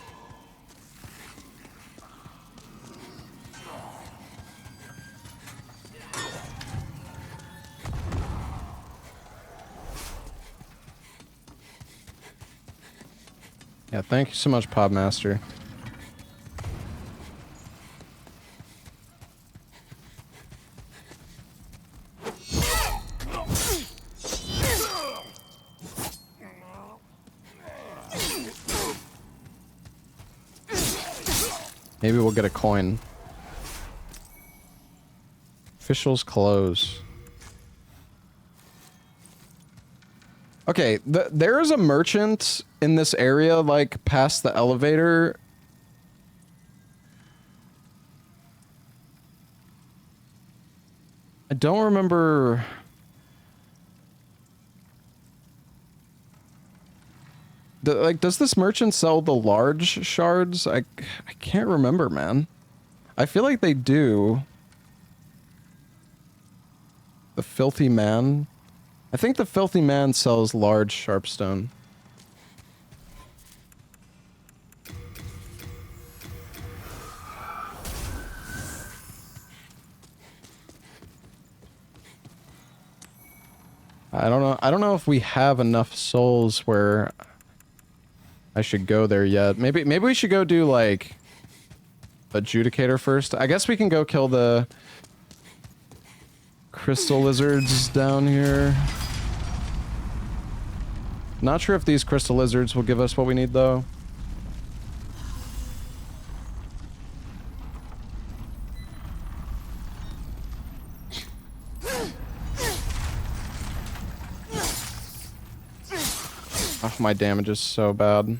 Yeah, thank you so much, Podmaster. Maybe we'll get a coin. Officials close. Okay, there is a merchant in this area, like, past the elevator. I don't remember... does this merchant sell the large shards? I can't remember, man. I feel like they do. The Filthy Man. I think the Filthy Man sells large sharpstone. I don't know. I don't know if we have enough souls where I should go there yet. Maybe we should go do like Adjudicator first. I guess we can go kill the crystal lizards down here. Not sure if these crystal lizards will give us what we need though. Oh, my damage is so bad.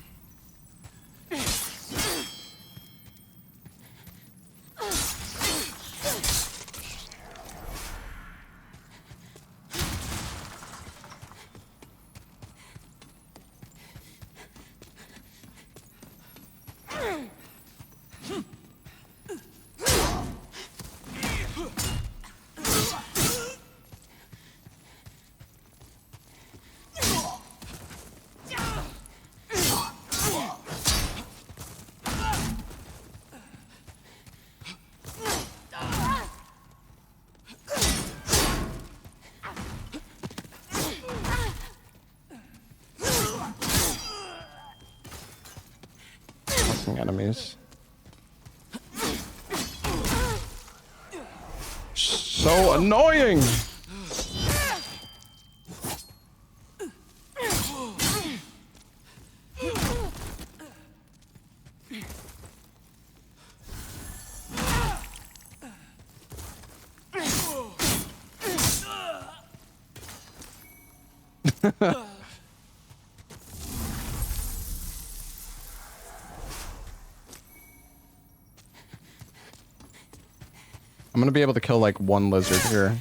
Enemies. So annoying! I'm gonna be able to kill like one lizard here.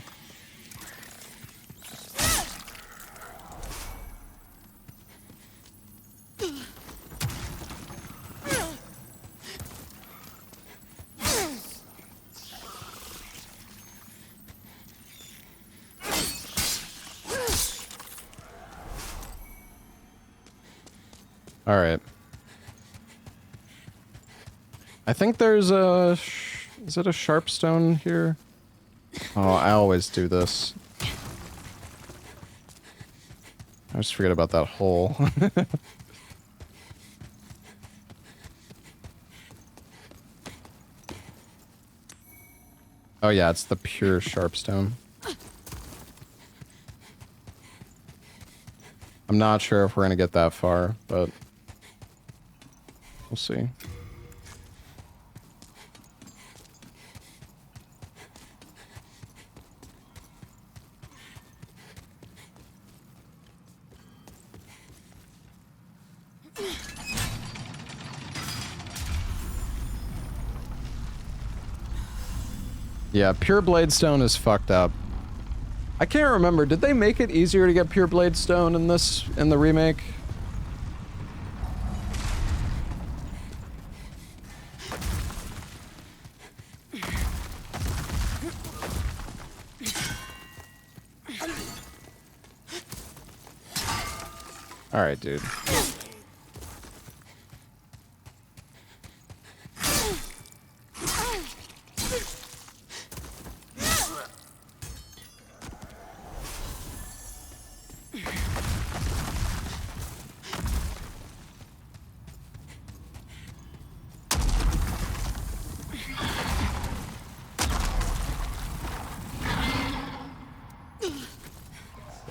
All right. I think there's a... Is it a sharpstone here? Oh, I always do this. I just forget about that hole. Oh yeah, it's the pure sharpstone. I'm not sure if we're gonna get that far, but we'll see. Yeah, pure bladestone is fucked up. I can't remember. Did they make it easier to get pure bladestone in the remake? All right, dude.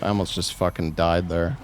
I almost just fucking died there.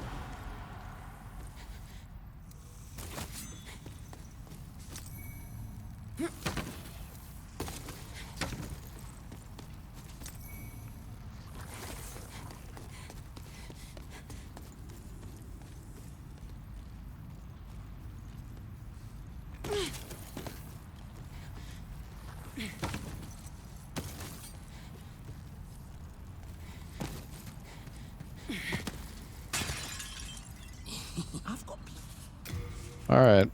All right.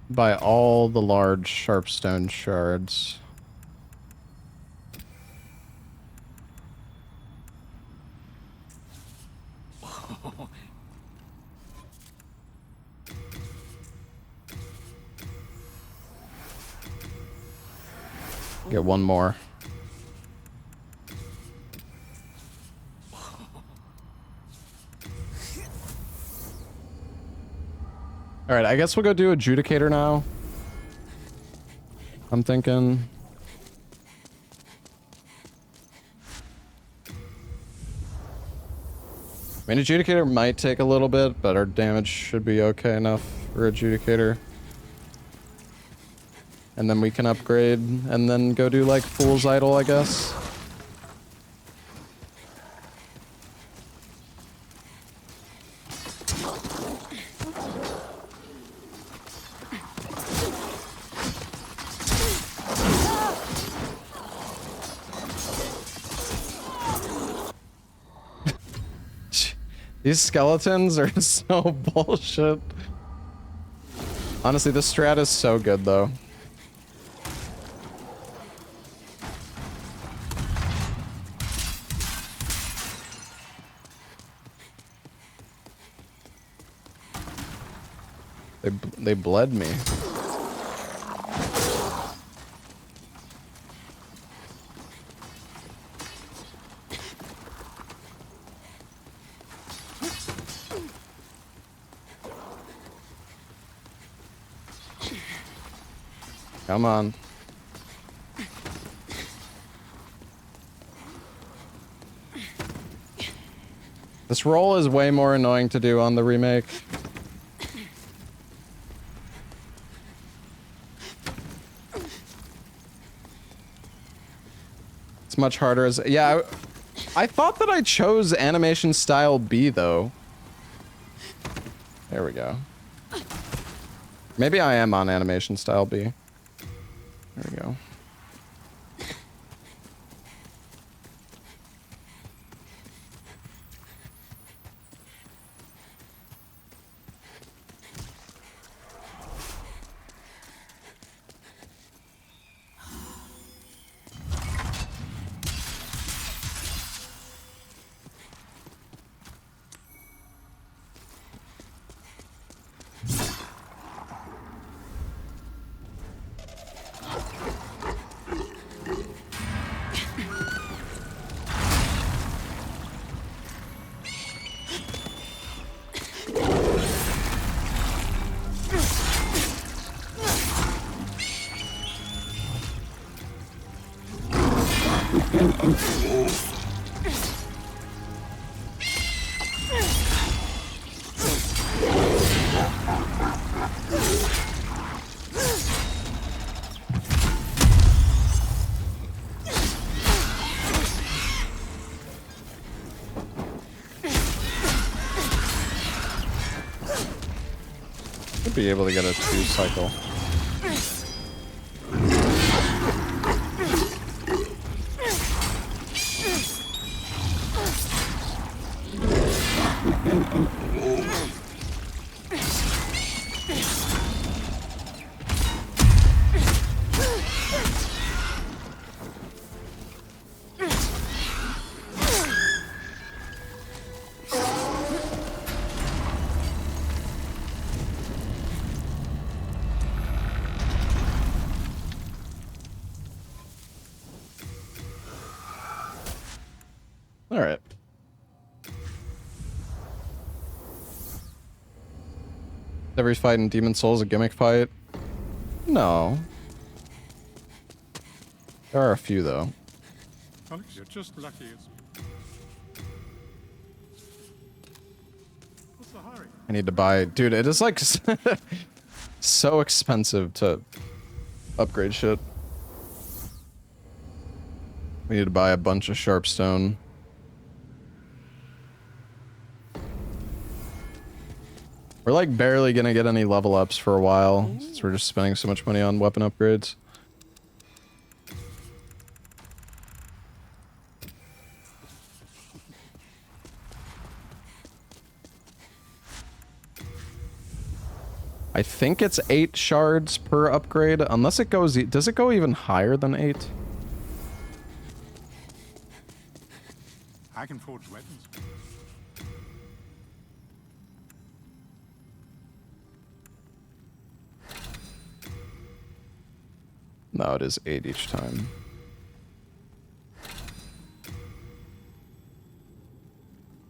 Buy all the large sharpstone shards. Get one more. All right, I guess we'll go do Adjudicator now. I'm thinking. I mean, Adjudicator might take a little bit, but our damage should be okay enough for Adjudicator. And then we can upgrade and then go do like Fool's Idol, I guess. These skeletons are so bullshit. Honestly, this strat is so good, though. They bled me. Come on. This roll is way more annoying to do on the remake. It's much harder as... Yeah, I thought that I chose animation style B, though. There we go. Maybe I am on animation style B. There we go. Should be able to get a 2-cycle. All right. Every fight in Demon Souls a gimmick fight? No. There are a few, though. Alex, you're just lucky. What's the hurry? I need to buy... Dude, it is like so expensive to upgrade shit. We need to buy a bunch of sharpstone. We're like barely gonna get any level ups for a while, since we're just spending so much money on weapon upgrades. I think it's 8 shards per upgrade, unless it goes... Does it go even higher than 8? I can forge weapons. No, it is 8 each time.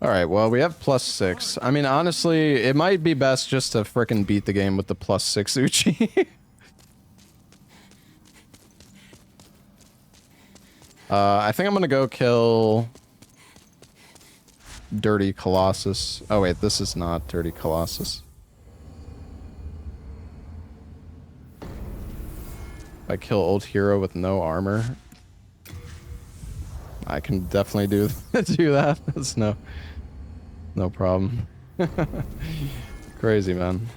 Alright, well, we have +6. I mean, honestly, it might be best just to frickin' beat the game with the +6 Uchi. I think I'm gonna go kill... Dirty Colossus. Oh wait, this is not Dirty Colossus. I kill old hero with no armor. I can definitely do do that. That's no problem. Crazy, man.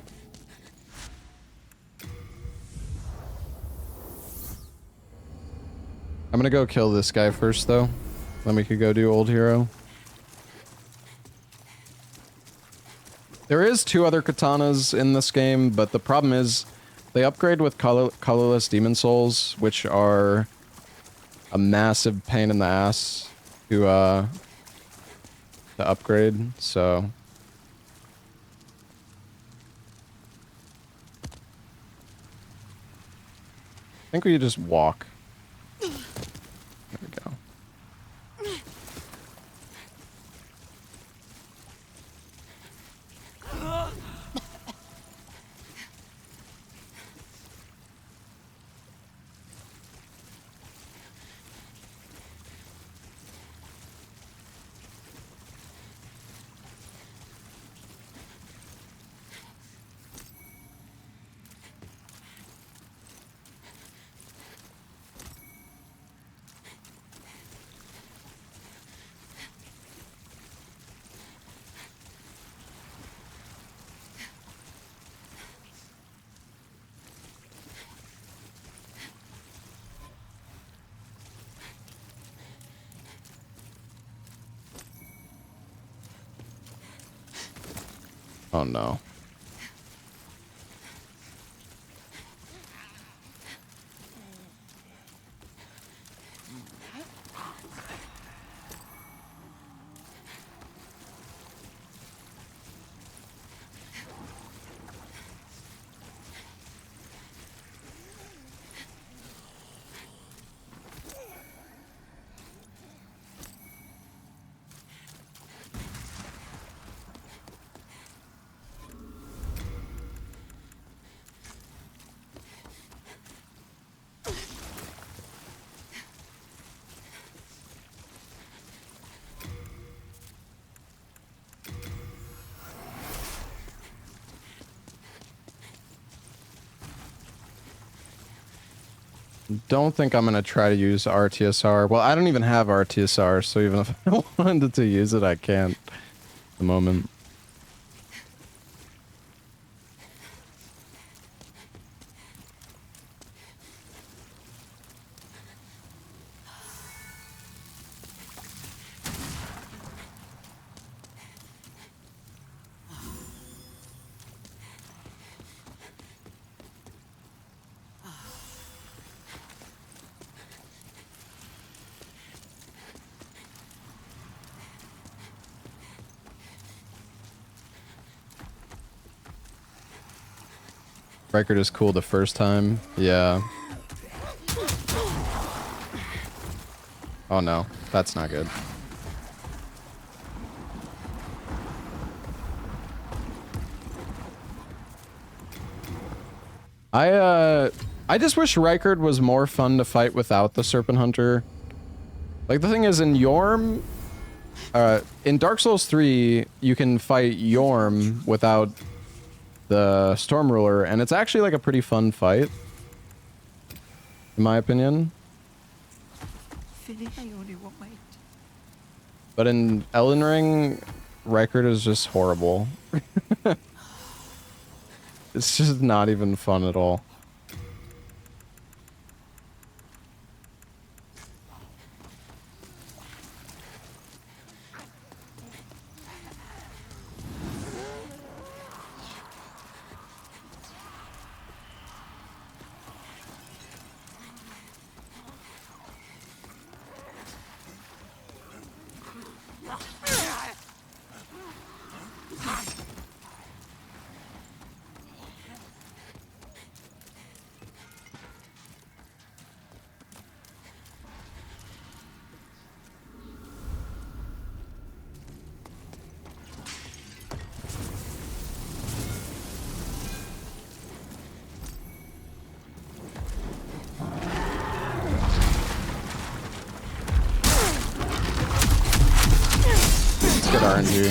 I'm gonna go kill this guy first, though. Then we could go do old hero. There is 2 other katanas in this game, but the problem is they upgrade with colorless demon souls, which are a massive pain in the ass to upgrade, so... I think we just walk. There we go. Oh no. Don't think I'm gonna try to use RTSR. Well, I don't even have RTSR, so even if I wanted to use it, I can't at the moment. Record is cool the first time. Yeah. Oh no, that's not good. I just wish Rykard was more fun to fight without the Serpent Hunter. Like, the thing is, in Yorm... in Dark Souls 3, you can fight Yorm without the Storm Ruler, and it's actually, like, a pretty fun fight. In my opinion. But in Elden Ring, Rykard is just horrible. It's just not even fun at all. RNG.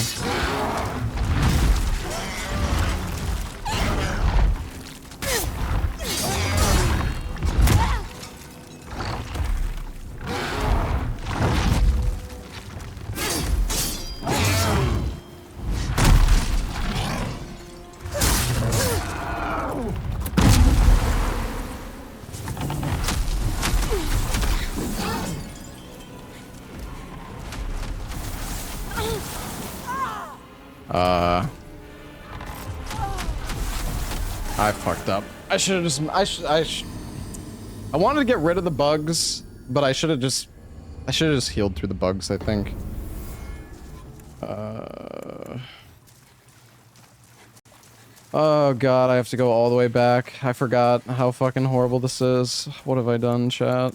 I fucked up. I should have just, I wanted to get rid of the bugs, but I should have just healed through the bugs, I think. Oh god, I have to go all the way back. I forgot how fucking horrible this is. What have I done, chat?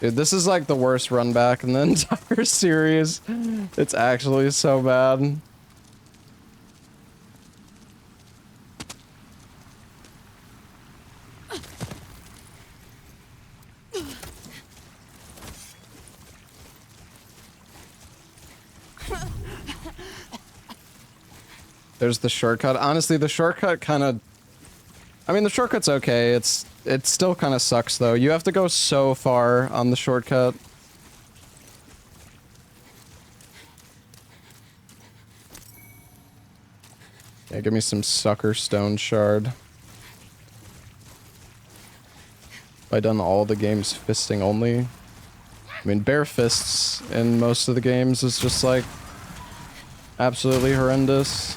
Dude, this is like the worst run back in the entire series. It's actually so bad. There's the shortcut. Honestly, the shortcut kind of... I mean, the shortcut's okay. It still kind of sucks, though. You have to go so far on the shortcut. Yeah, give me some sucker stone shard. Have I done all the games fisting only? I mean, bare fists in most of the games is just, like, absolutely horrendous.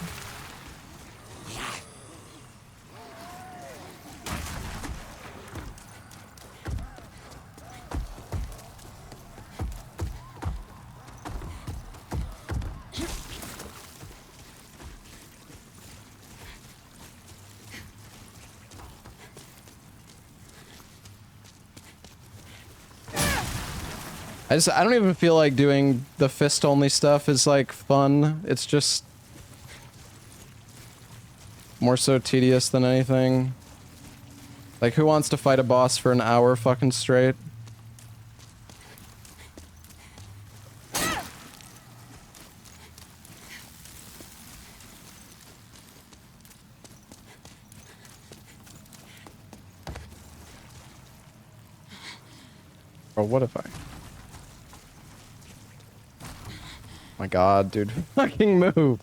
I don't even feel like doing the fist only stuff is like fun. It's just more so tedious than anything. Like, who wants to fight a boss for an hour fucking straight? Or what if I... My god, dude. Fucking move.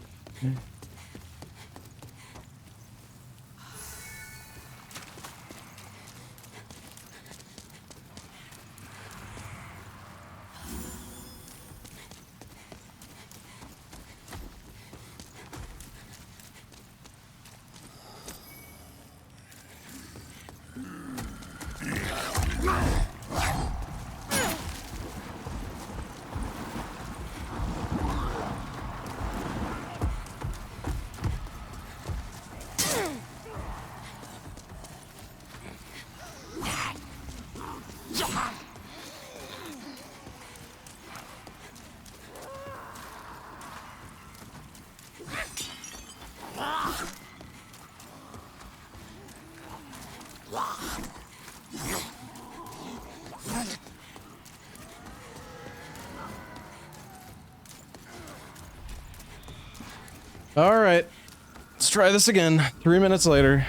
Alright. Let's try this again. 3 minutes later.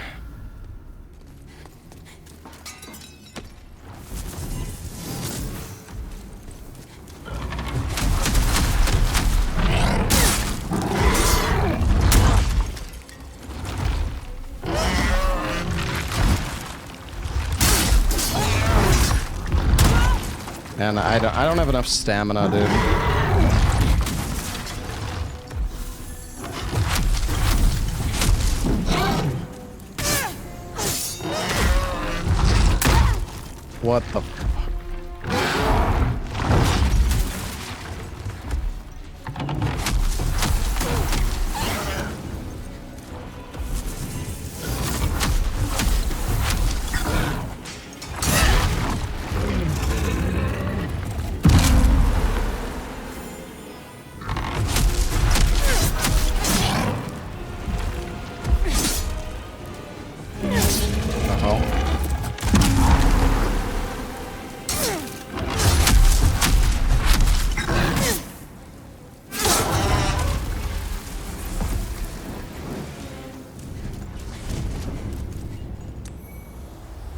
And I don't have enough stamina, dude. What the fuck?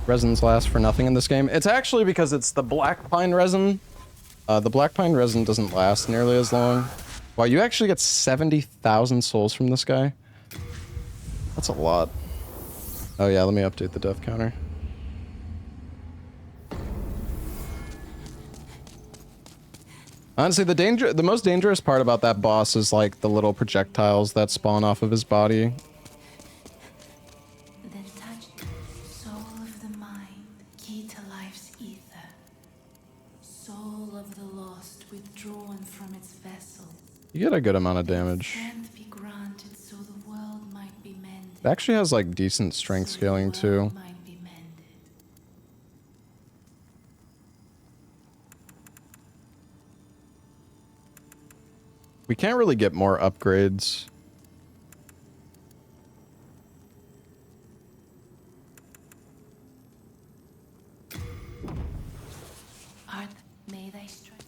Resins last for nothing in this game. It's actually because it's the black pine resin. The black pine resin doesn't last nearly as long. Wow, you actually get 70,000 souls from this guy? That's a lot. Oh yeah, let me update the death counter. Honestly, the most dangerous part about that boss is like the little projectiles that spawn off of his body. Then touch soul of the mind, key to life's ether. Soul of the lost withdrawn from its vessel. You get a good amount of damage. Strength be granted so the world might be mended. It actually has like decent strength scaling too. Might be mended. We can't really get more upgrades. Art, may thy strength.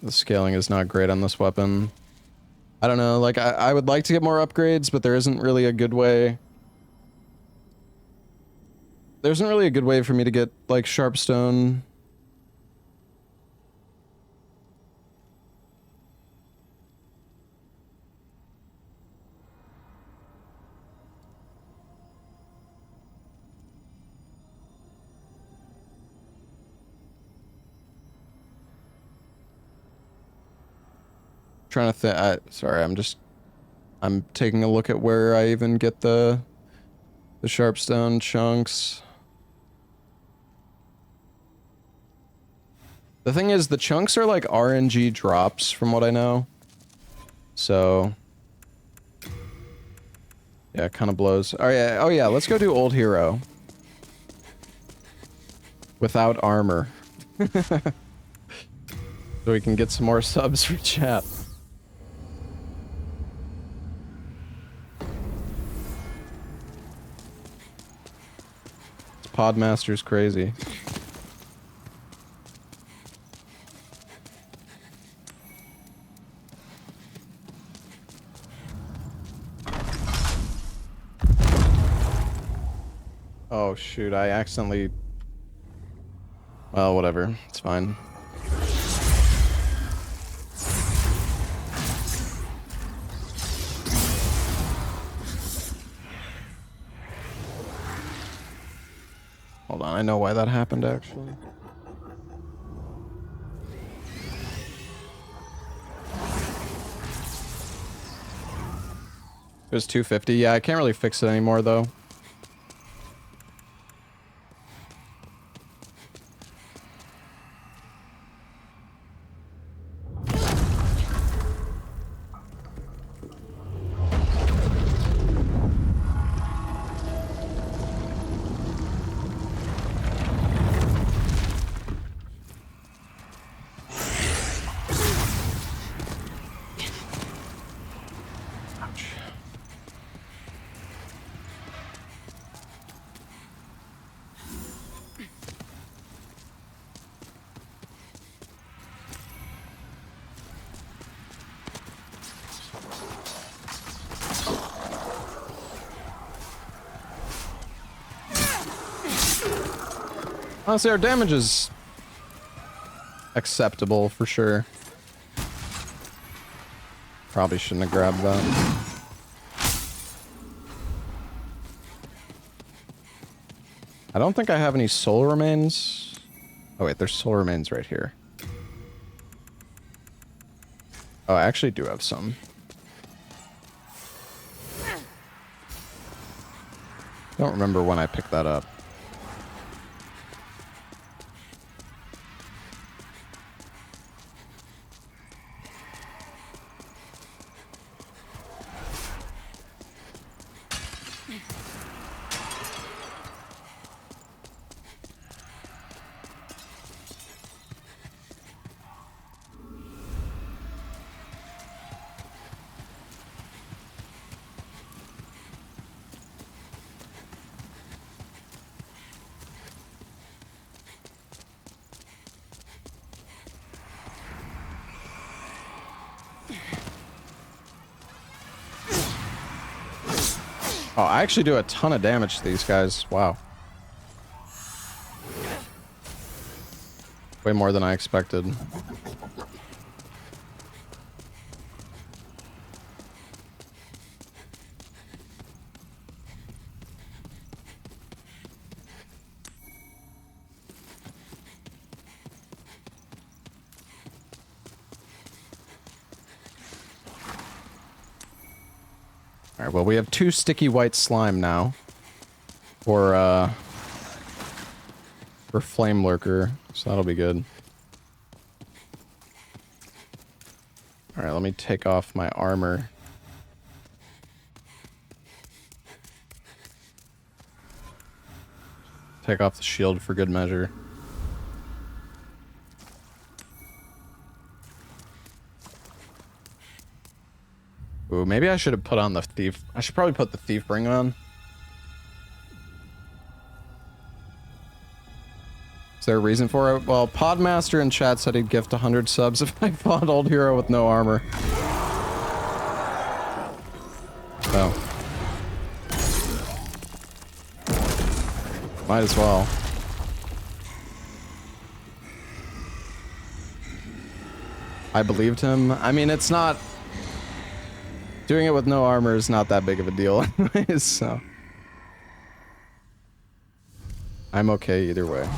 The scaling is not great on this weapon. I don't know, like, I would like to get more upgrades, but there isn't really a good way. There isn't really a good way for me to get, like, Sharpstone. Trying to think. Sorry, I'm taking a look at where I even get the Sharpstone chunks. The thing is, the chunks are like RNG drops from what I know. So yeah, it kind of blows. Oh yeah, let's go do Old Hero. Without armor. So we can get some more subs for chat. Podmaster's crazy. Oh shoot, I accidentally... Well, whatever. It's fine. Hold on, I know why that happened, actually. It was 250. Yeah, I can't really fix it anymore, though. Honestly, our damage is acceptable for sure. Probably shouldn't have grabbed that. I don't think I have any soul remains. Oh wait, there's soul remains right here. Oh, I actually do have some. Don't remember when I picked that up. Oh, I actually do a ton of damage to these guys. Wow. Way more than I expected. Alright, well, we have 2 sticky white slime now. For Flame Lurker, so that'll be good. Alright, let me take off my armor. Take off the shield for good measure. Ooh, maybe I should have put on the thief. I should probably put the thief ring on. Is there a reason for it? Well, Podmaster in chat said he'd gift 100 subs if I fought Old Hero with no armor. Oh. Might as well. I believed him. I mean, it's not... Doing it with no armor is not that big of a deal anyways, so... I'm okay either way.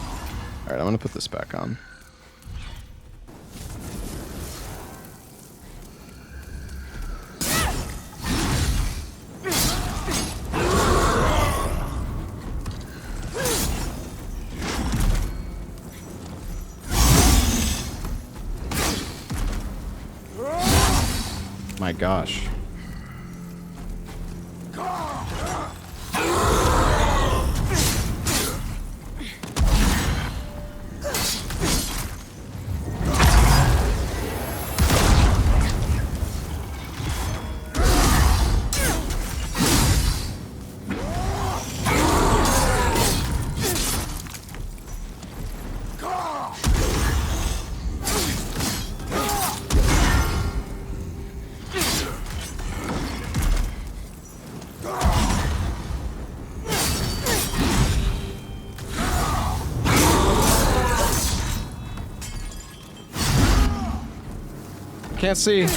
Alright, I'm gonna put this back on. My gosh. Can't see.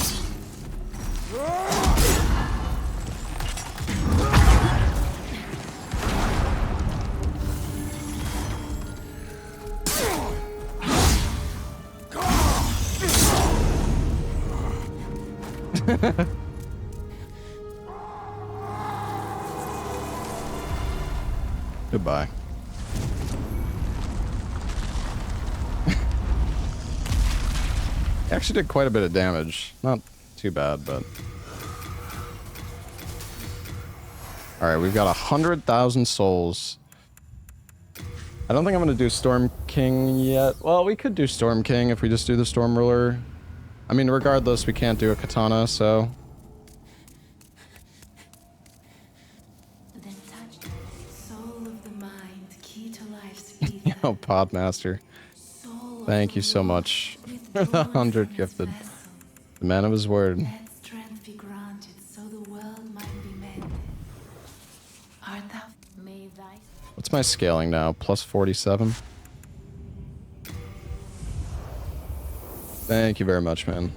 Goodbye. Actually did quite a bit of damage. Not too bad, but... Alright, we've got 100,000 souls. I don't think I'm gonna do Storm King yet. Well, we could do Storm King if we just do the Storm Ruler. I mean, regardless, we can't do a Katana, so... Soul of the mind, key to life's ether. Yo, Podmaster. Thank you so much for the 100 gifted. The man of his word. Let strength be granted so the world might be mended. Art thou may thy... What's my scaling now? Plus 47? Thank you very much, man.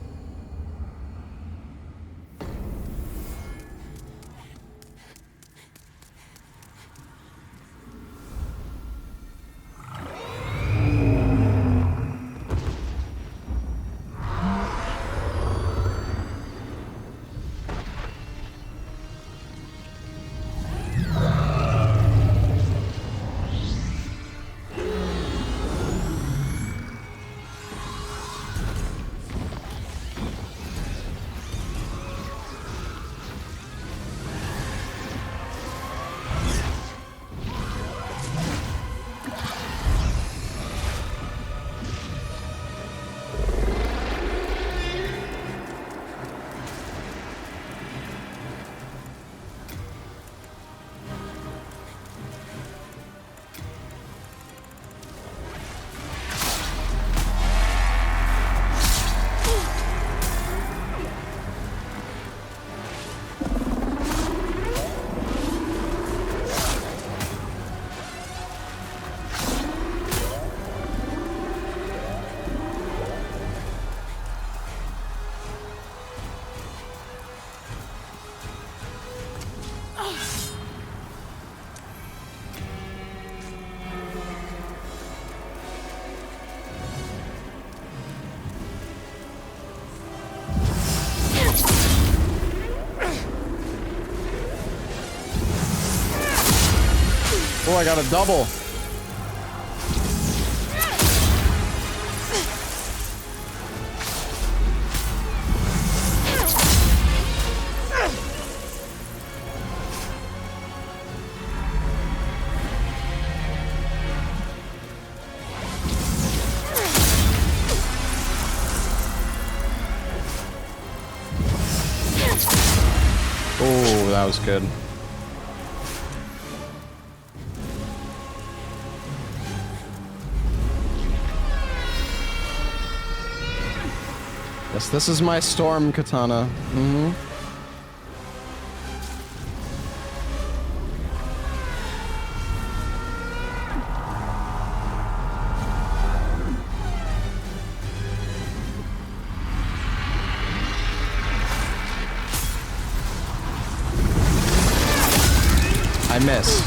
I got a double. Oh, that was good. Yes, this is my storm katana. Mm-hmm. I missed.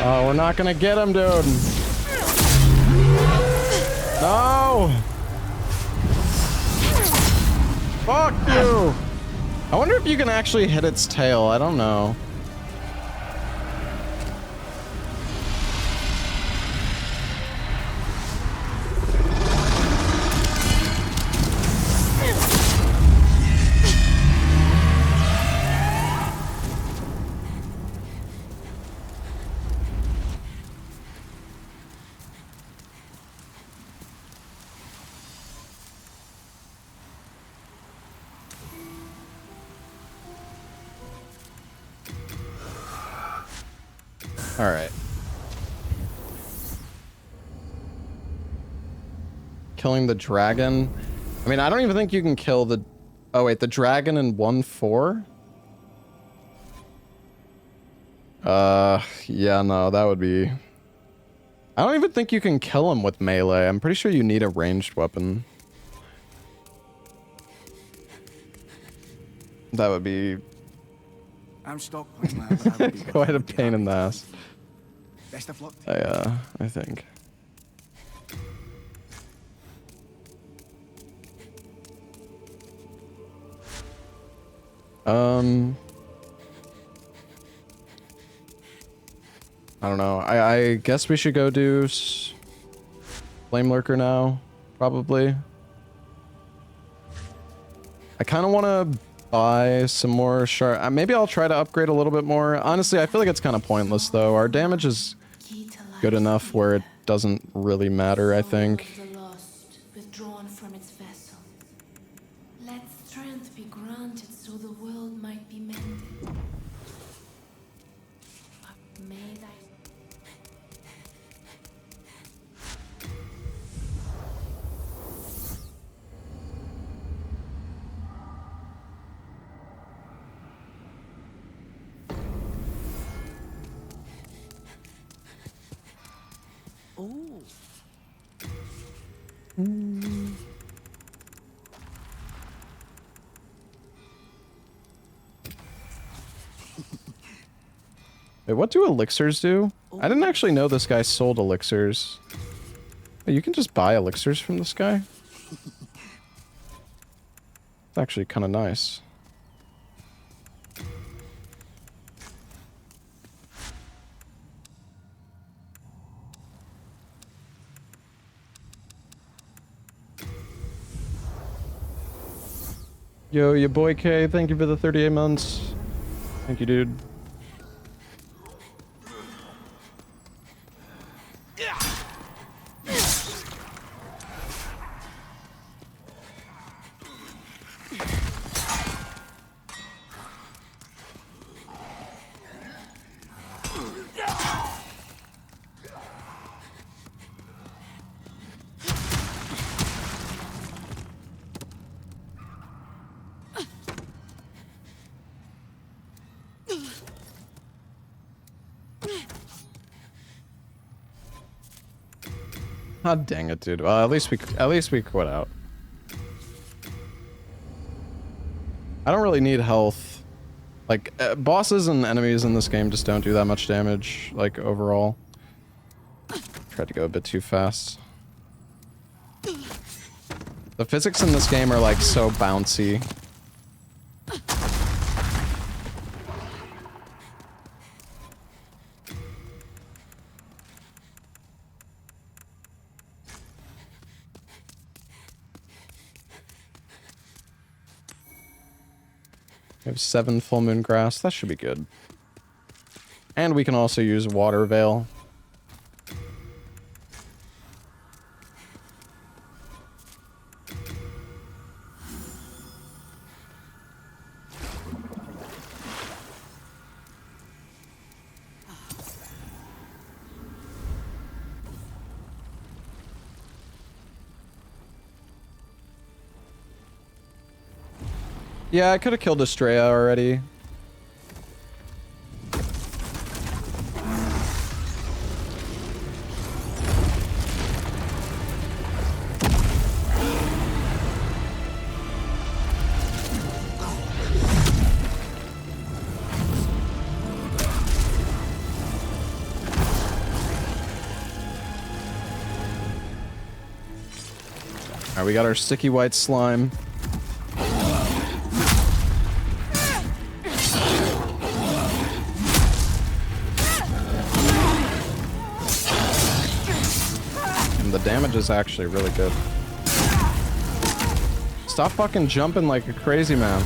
Oh, we're not gonna get him, dude. No! Fuck you! I wonder if you can actually hit its tail. I don't know. All right. Killing the dragon. I mean, I don't even think you can kill the... Oh, wait. The dragon in 1-4? Yeah, no. That would be... I don't even think you can kill him with melee. I'm pretty sure you need a ranged weapon. That would be... I'm stockpiling now, but I will be quite a pain in the ass. Best of luck. I think. I don't know. I guess we should go do Flame Lurker now, probably. I kind of want to buy some more sharp. Maybe I'll try to upgrade a little bit more. Honestly, I feel like it's kind of pointless though. Our damage is good enough where it doesn't really matter, I think. The lost, withdrawn from its vessel. Let strength be granted so the world might be mended. But may thy... Wait, what do elixirs do? I didn't actually know this guy sold elixirs. Wait, you can just buy elixirs from this guy? It's actually kind of nice. Yo, your boy K, thank you for the 38 months. Thank you, dude. God dang it, dude. Well, at least we quit out. I don't really need health. Like, bosses and enemies in this game just don't do that much damage, like, overall. Tried to go a bit too fast. The physics in this game are, like, so bouncy. We have 7 full moon grass. That should be good. And we can also use water veil. Yeah, I could have killed Estrella already. Alright, we got our sticky white slime. The damage is actually really good. Stop fucking jumping like a crazy man.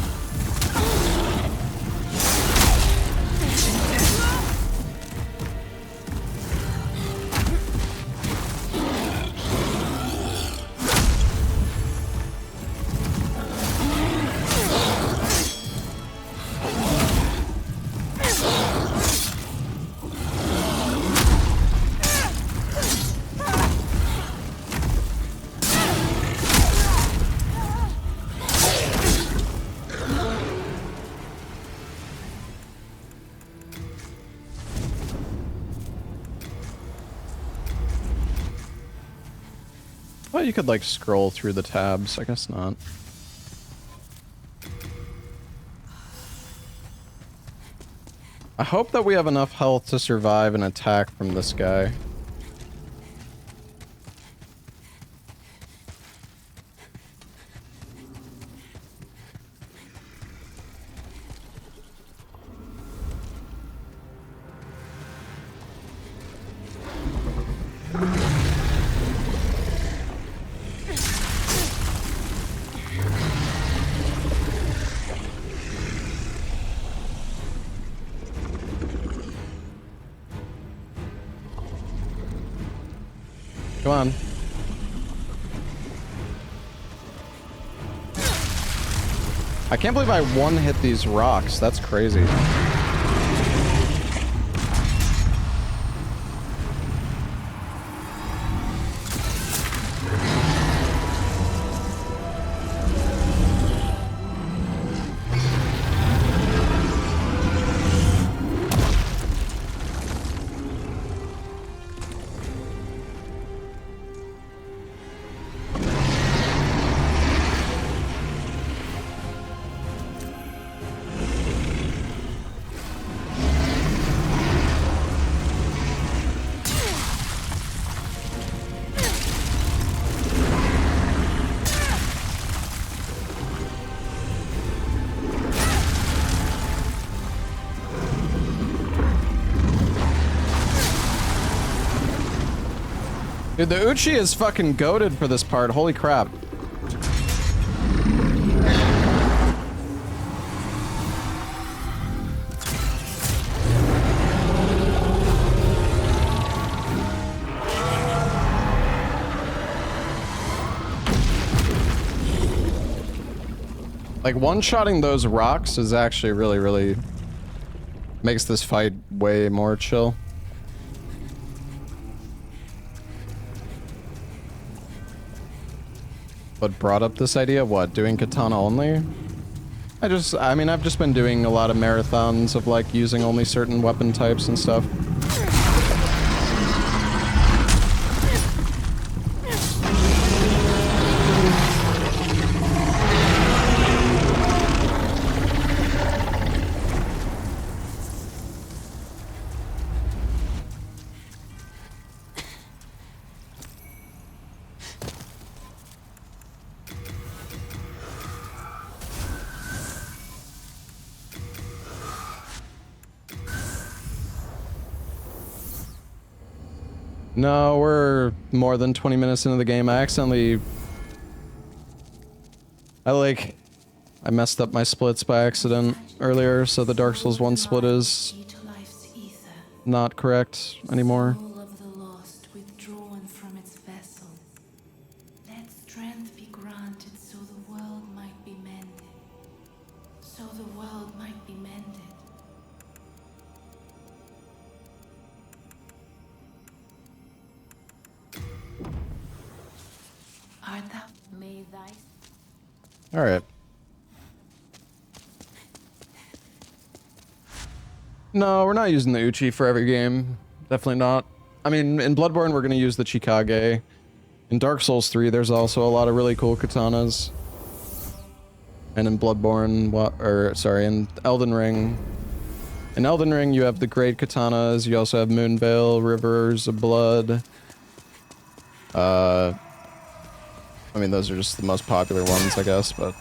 Well, you could like scroll through the tabs. I guess not. I hope that we have enough health to survive an attack from this guy. Come on. I can't believe I one-hit these rocks. That's crazy. Dude, the Uchi is fucking goated for this part. Holy crap. Like, one-shotting those rocks is actually really makes this fight way more chill. What brought up this idea? What, doing katana only? I mean, I've just been doing a lot of marathons of, like, using only certain weapon types and stuff. No, we're more than 20 minutes into the game. I messed up my splits by accident earlier, so the Dark Souls 1 split is not correct anymore. Soul of the lost withdrawn from its vessel. Let strength be granted so the world might be mended. So the world might be mended. Art thou may thy Alright. No, we're not using the Uchi for every game. Definitely not. I mean, in Bloodborne, we're going to use the Chikage. In Dark Souls 3, there's also a lot of really cool katanas. And in Bloodborne, in Elden Ring. In Elden Ring, you have the great katanas. You also have Moonveil, Rivers of Blood. I mean, those are just the most popular ones, I guess, but...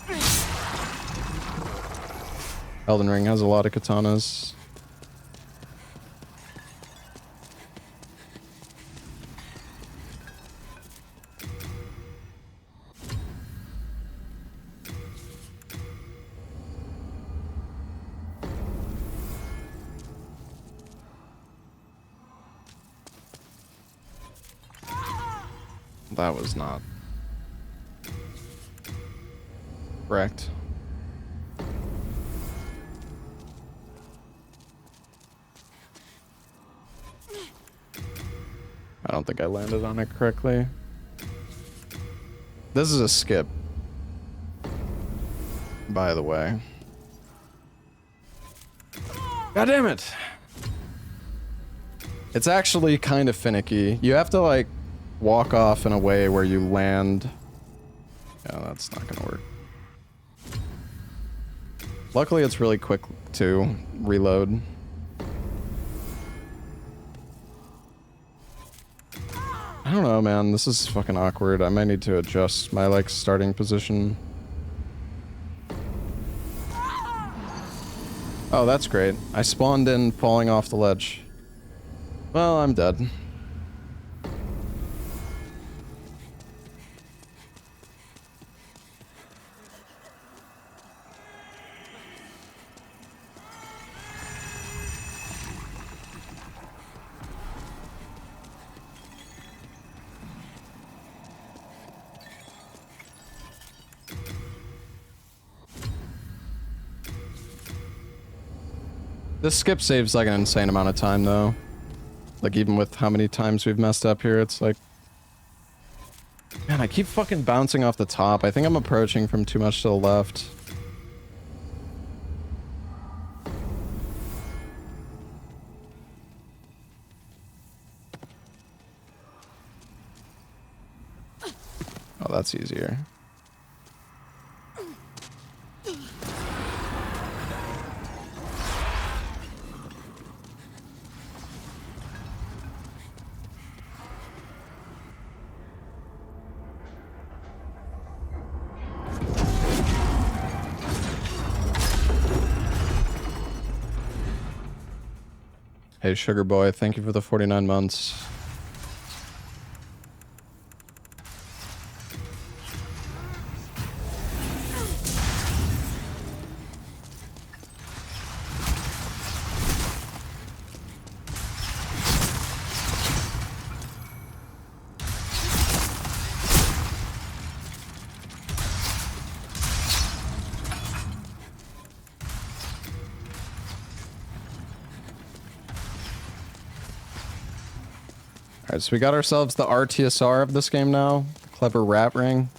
Elden Ring has a lot of katanas. That was not correct. I don't think I landed on it correctly. This is a skip, by the way. God damn it! It's actually kind of finicky. You have to, like, walk off in a way where you land. Yeah, that's not gonna work. Luckily, it's really quick to reload. I don't know, man. This is fucking awkward. I might need to adjust my, like, starting position. Oh, that's great. I spawned in falling off the ledge. Well, I'm dead. This skip saves like an insane amount of time though. Like even with how many times we've messed up here, it's like... Man, I keep fucking bouncing off the top. I think I'm approaching from too much to the left. Oh, that's easier. Hey, Sugar Boy, thank you for the 49 months. Alright, so we got ourselves the RTSR of this game now. The clever rat ring.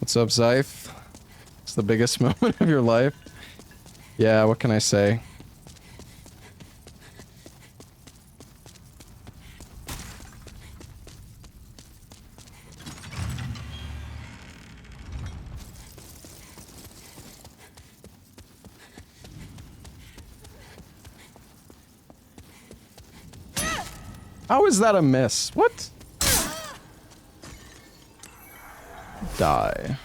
What's up, Zyth? It's the biggest moment of your life. Yeah, what can I say? How is that a miss? What? die.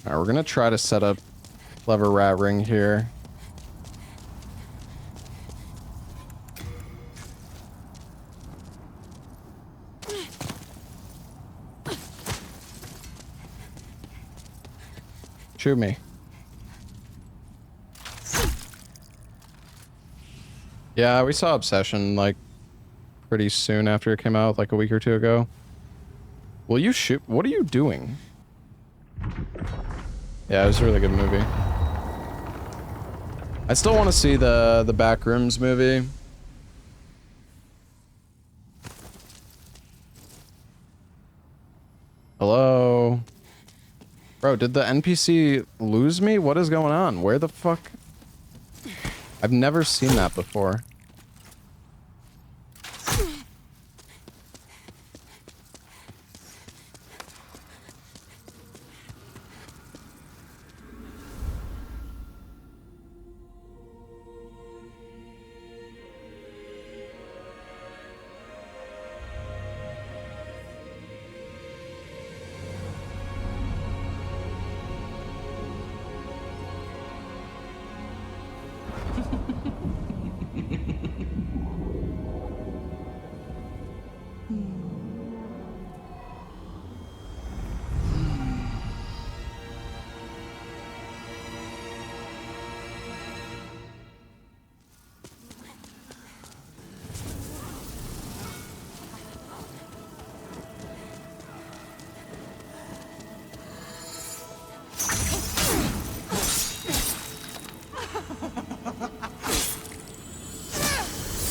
Alright, we're gonna try to set up clever rat ring here. Shoot me. Yeah, we saw Obsession like pretty soon after it came out, like a week or two ago. Will you shoot? What are you doing? Yeah, it was a really good movie. I still want to see the Backrooms movie. Hello? Bro, did the NPC lose me? What is going on? Where the fuck? I've never seen that before.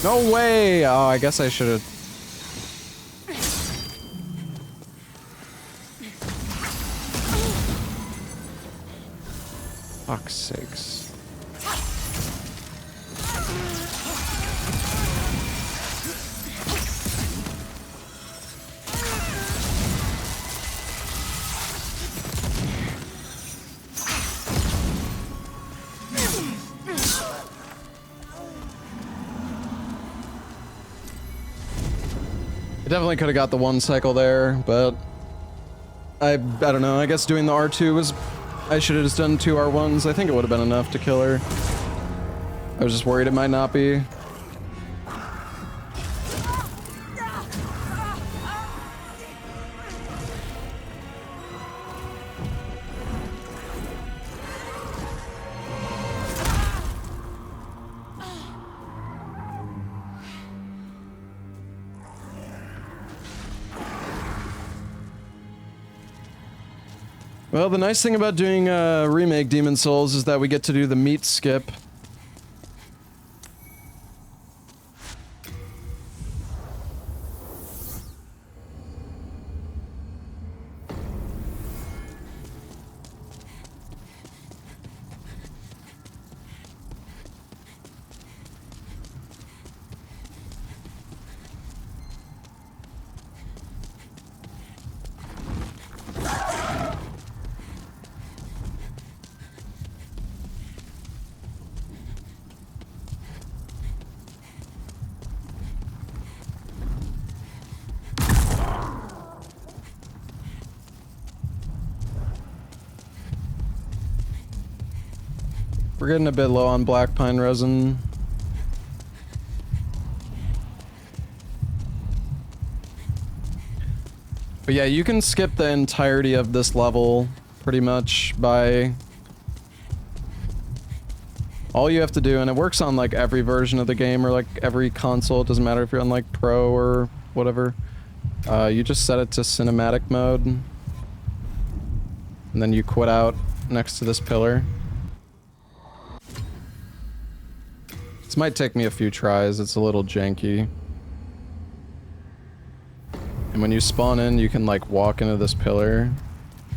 No way! Oh, I guess I should have... Fuck's sakes. Definitely could have got the one cycle there, but I don't know. I guess doing the R2 was... I should have just done 2 R1s. I think it would have been enough to kill her. I was just worried it might not be. Well, the nice thing about doing remake Demon Souls is that we get to do the meat skip. We're getting a bit low on black pine resin. But yeah, you can skip the entirety of this level pretty much by... All you have to do, and it works on like every version of the game or like every console, it doesn't matter if you're on like Pro or whatever. You just set it to cinematic mode. And then you quit out next to this pillar. This might take me a few tries, it's a little janky. And when you spawn in, you can like walk into this pillar.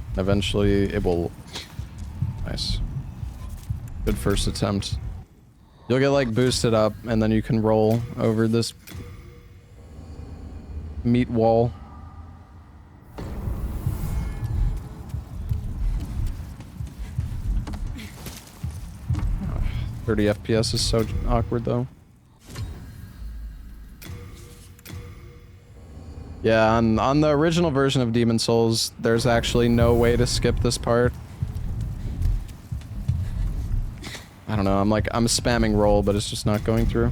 And eventually it will... Nice. Good first attempt. You'll get like boosted up and then you can roll over this meat wall. 30 FPS is so awkward though. Yeah, on the original version of Demon Souls, there's actually no way to skip this part. I don't know, I'm spamming roll, but it's just not going through.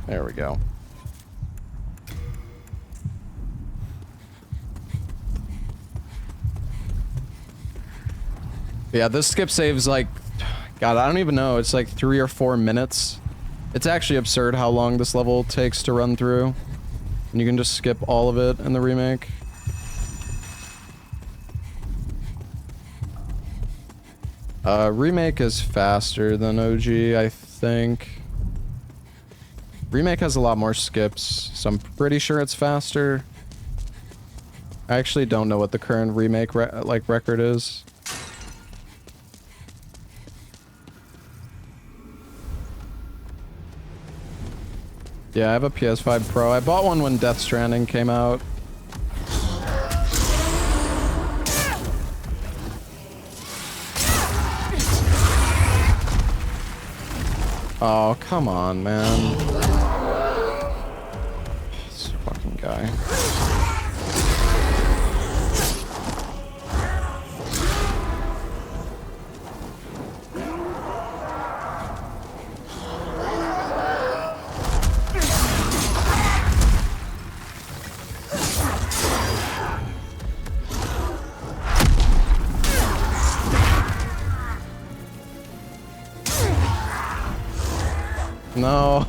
There we go. Yeah, this skip saves like, God, I don't even know. It's like 3 or 4 minutes. It's actually absurd how long this level takes to run through. And you can just skip all of it in the remake. Remake is faster than OG, I think. Remake has a lot more skips, so I'm pretty sure it's faster. I actually don't know what the current remake record is. Yeah, I have a PS5 Pro. I bought one when Death Stranding came out. Oh, come on, man. This fucking guy. No.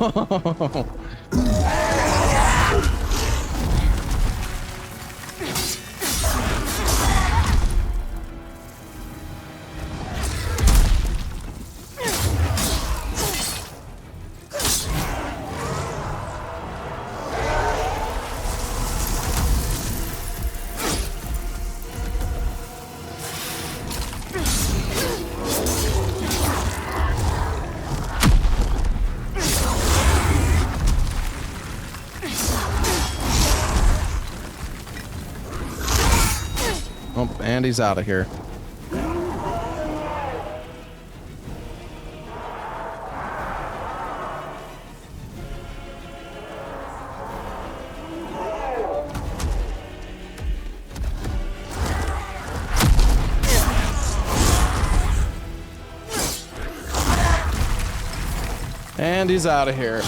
Oh, and he's out of here. And he's out of here.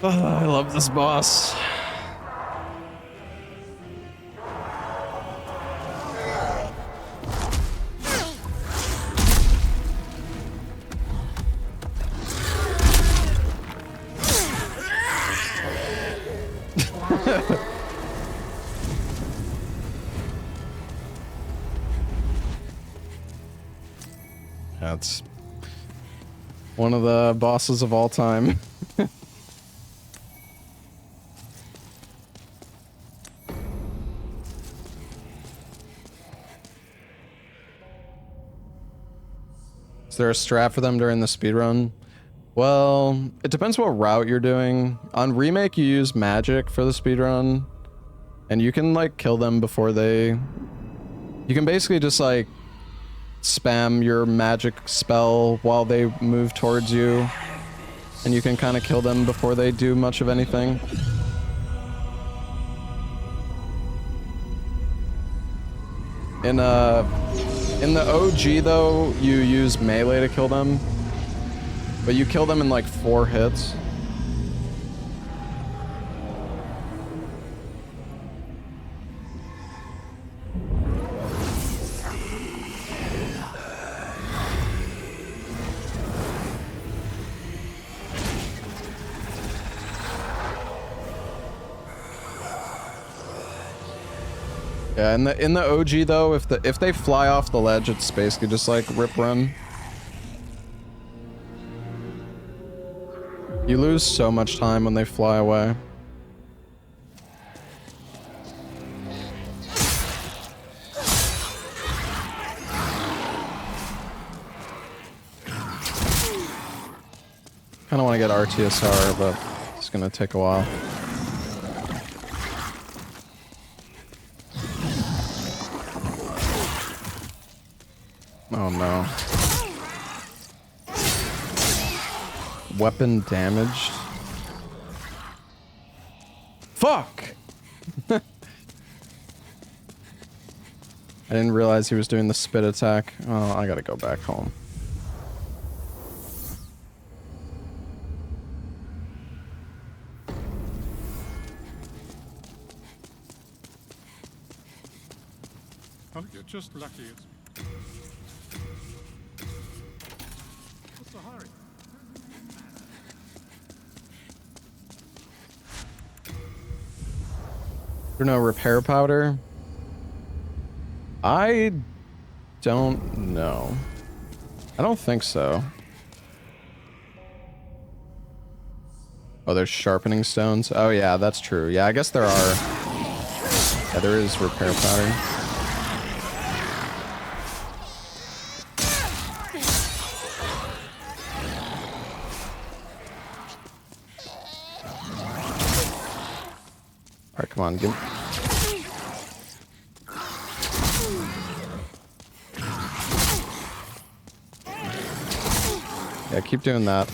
Oh, I love this boss. That's one of the bosses of all time. Is there a strat for them during the speedrun? Well, it depends what route you're doing. On Remake, you use magic for the speedrun. And you can, like, kill them before they... You can basically just, like, spam your magic spell while they move towards you. And you can kind of kill them before they do much of anything. In the OG, though, you use melee to kill them. But you kill them in like 4 hits. Yeah, in the OG though, if they fly off the ledge, it's basically just like rip run. You lose so much time when they fly away. Kinda wanna get RTSR, but it's gonna take a while. Oh no. Weapon damaged. Fuck! I didn't realize he was doing the spit attack. Oh, I gotta go back home. Oh, you're just lucky. What's the hurry? There's no repair powder? I don't know. I don't think so. Oh, there's sharpening stones? Oh yeah, that's true. Yeah, I guess there are. Yeah, there is repair powder. Alright, come on, give. Yeah, keep doing that.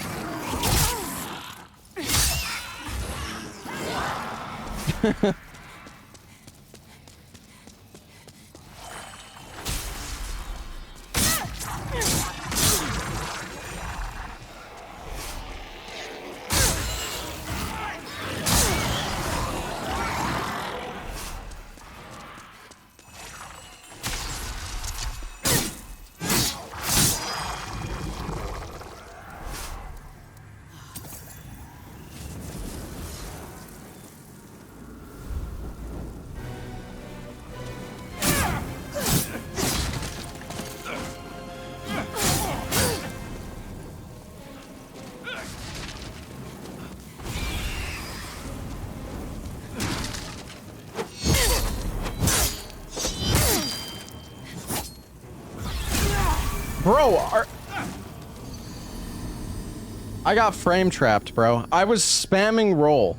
Bro, I got frame trapped, bro. I was spamming roll.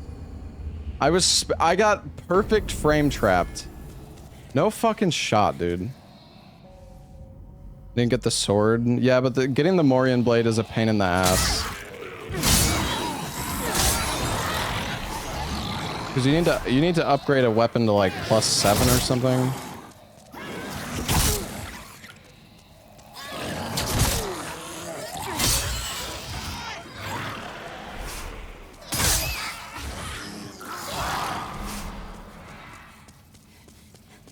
I got perfect frame trapped. No fucking shot, dude. Didn't get the sword. Yeah, but getting the Morian blade is a pain in the ass. Because you need to upgrade a weapon to like +7 or something.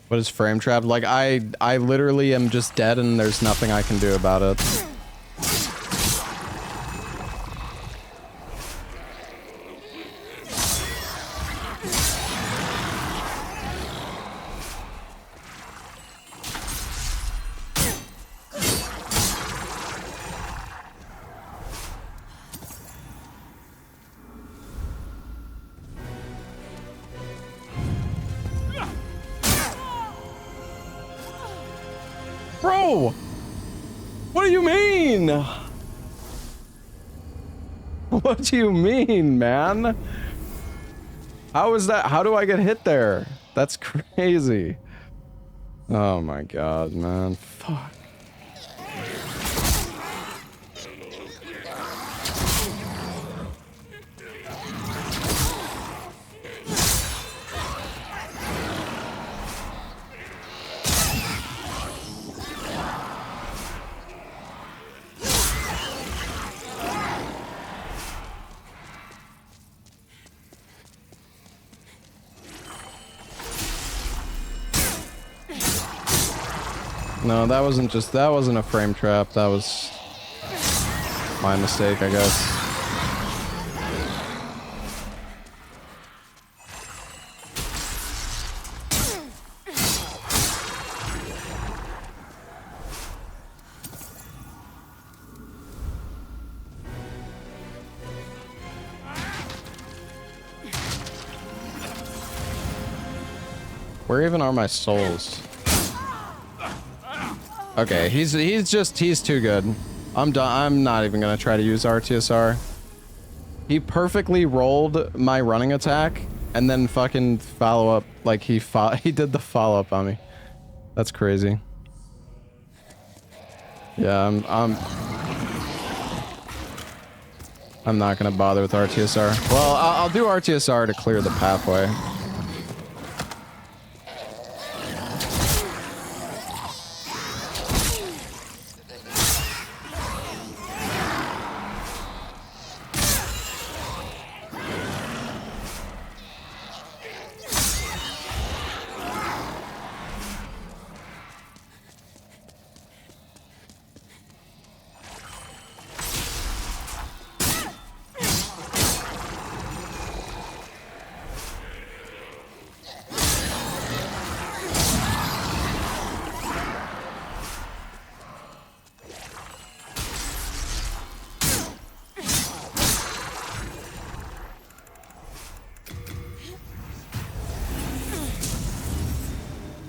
What is frame trapped? Like I literally am just dead and there's nothing I can do about it. Bro! What do you mean? What do you mean, man? How is that? How do I get hit there? That's crazy. Oh my god, man. Fuck. No, that wasn't a frame trap. That was my mistake, I guess. Where even are my souls? Okay, he's too good. I'm done. I'm not even gonna try to use RTSR. He perfectly rolled my running attack and then fucking follow up like he did the follow up on me. That's crazy. Yeah, I'm not gonna bother with RTSR. Well, I'll do RTSR to clear the pathway.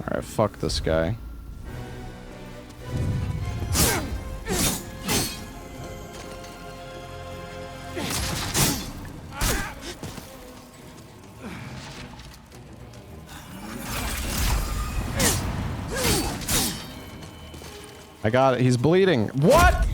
Alright, fuck this guy. I got it. He's bleeding. What?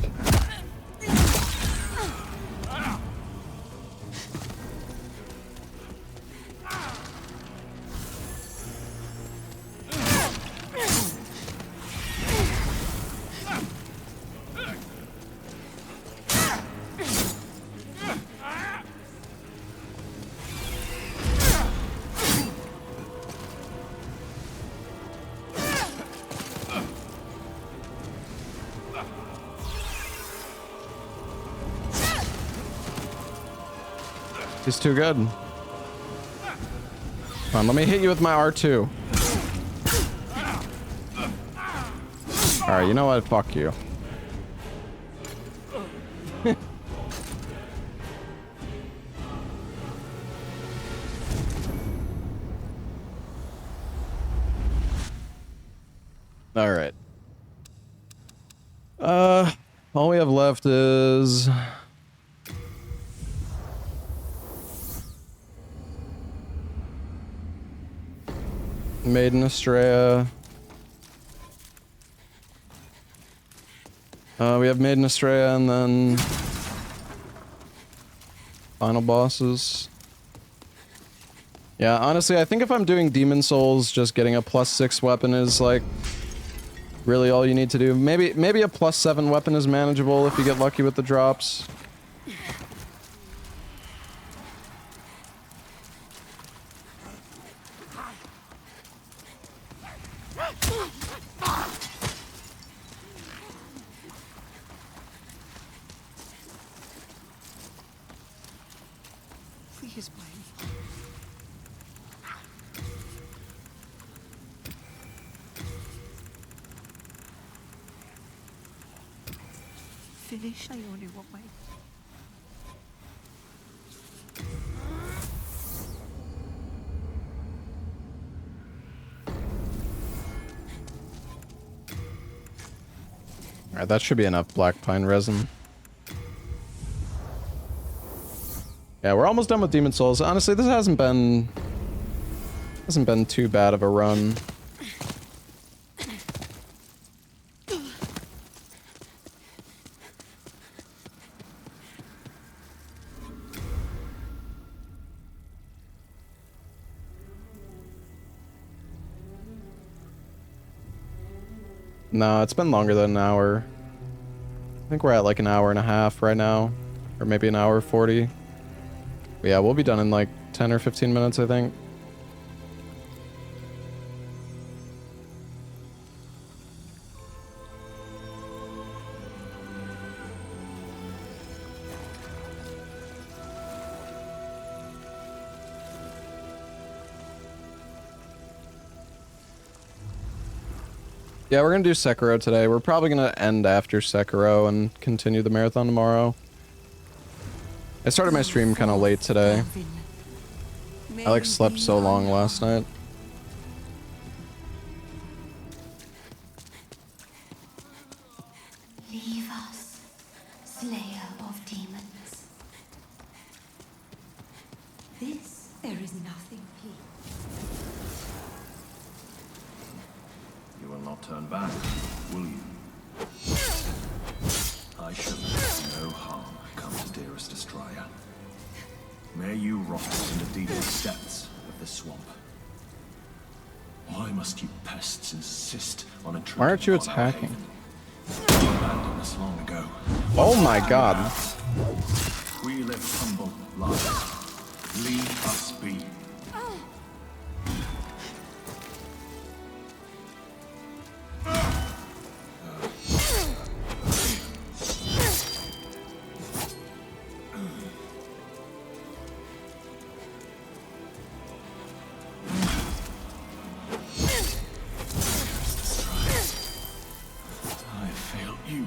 He's too good. Come on, let me hit you with my R2. Alright, you know what? Fuck you. Alright. All we have left is... Maiden Estrella. We have Maiden Estrella and then... final bosses. Yeah, honestly, I think if I'm doing Demon Souls, just getting a +6 weapon is, like, really all you need to do. Maybe a +7 weapon is manageable if you get lucky with the drops. Please, Blaine. Finish. I only want my... Alright, that should be enough black pine resin. Yeah, we're almost done with Demon Souls. Honestly, this hasn't been too bad of a run. No, it's been longer than an hour. I think we're at like an hour and a half right now. Or maybe an hour 40. But yeah, we'll be done in like 10 or 15 minutes, I think. Yeah, we're gonna do Sekiro today. We're probably gonna end after Sekiro and continue the marathon tomorrow. I started my stream kind of late today. I like slept so long last night. Leave us, slayer of demons. This there is nothing, please. You will not turn back, will you? I shall let no harm come to dearest Estraya. May you rot in the deepest depths of this swamp. Why must you pests insist on intruding? Why aren't you upon our attacking? haven? You abandoned us long ago. Oh my god. We live humble lives. Leave us be. I failed you.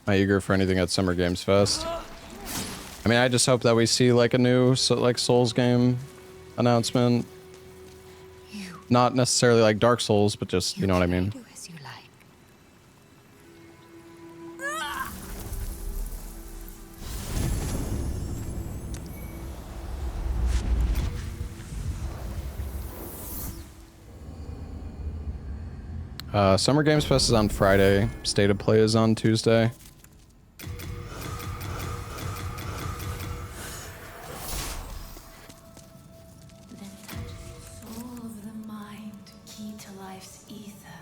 Am I eager for anything at Summer Games Fest? I mean, I just hope that we see like a new like Souls game announcement. Not necessarily like Dark Souls, but just, you know what I mean. Do as you like. Summer Games Fest is on Friday. State of Play is on Tuesday. Soul of the mind, key to life's ether.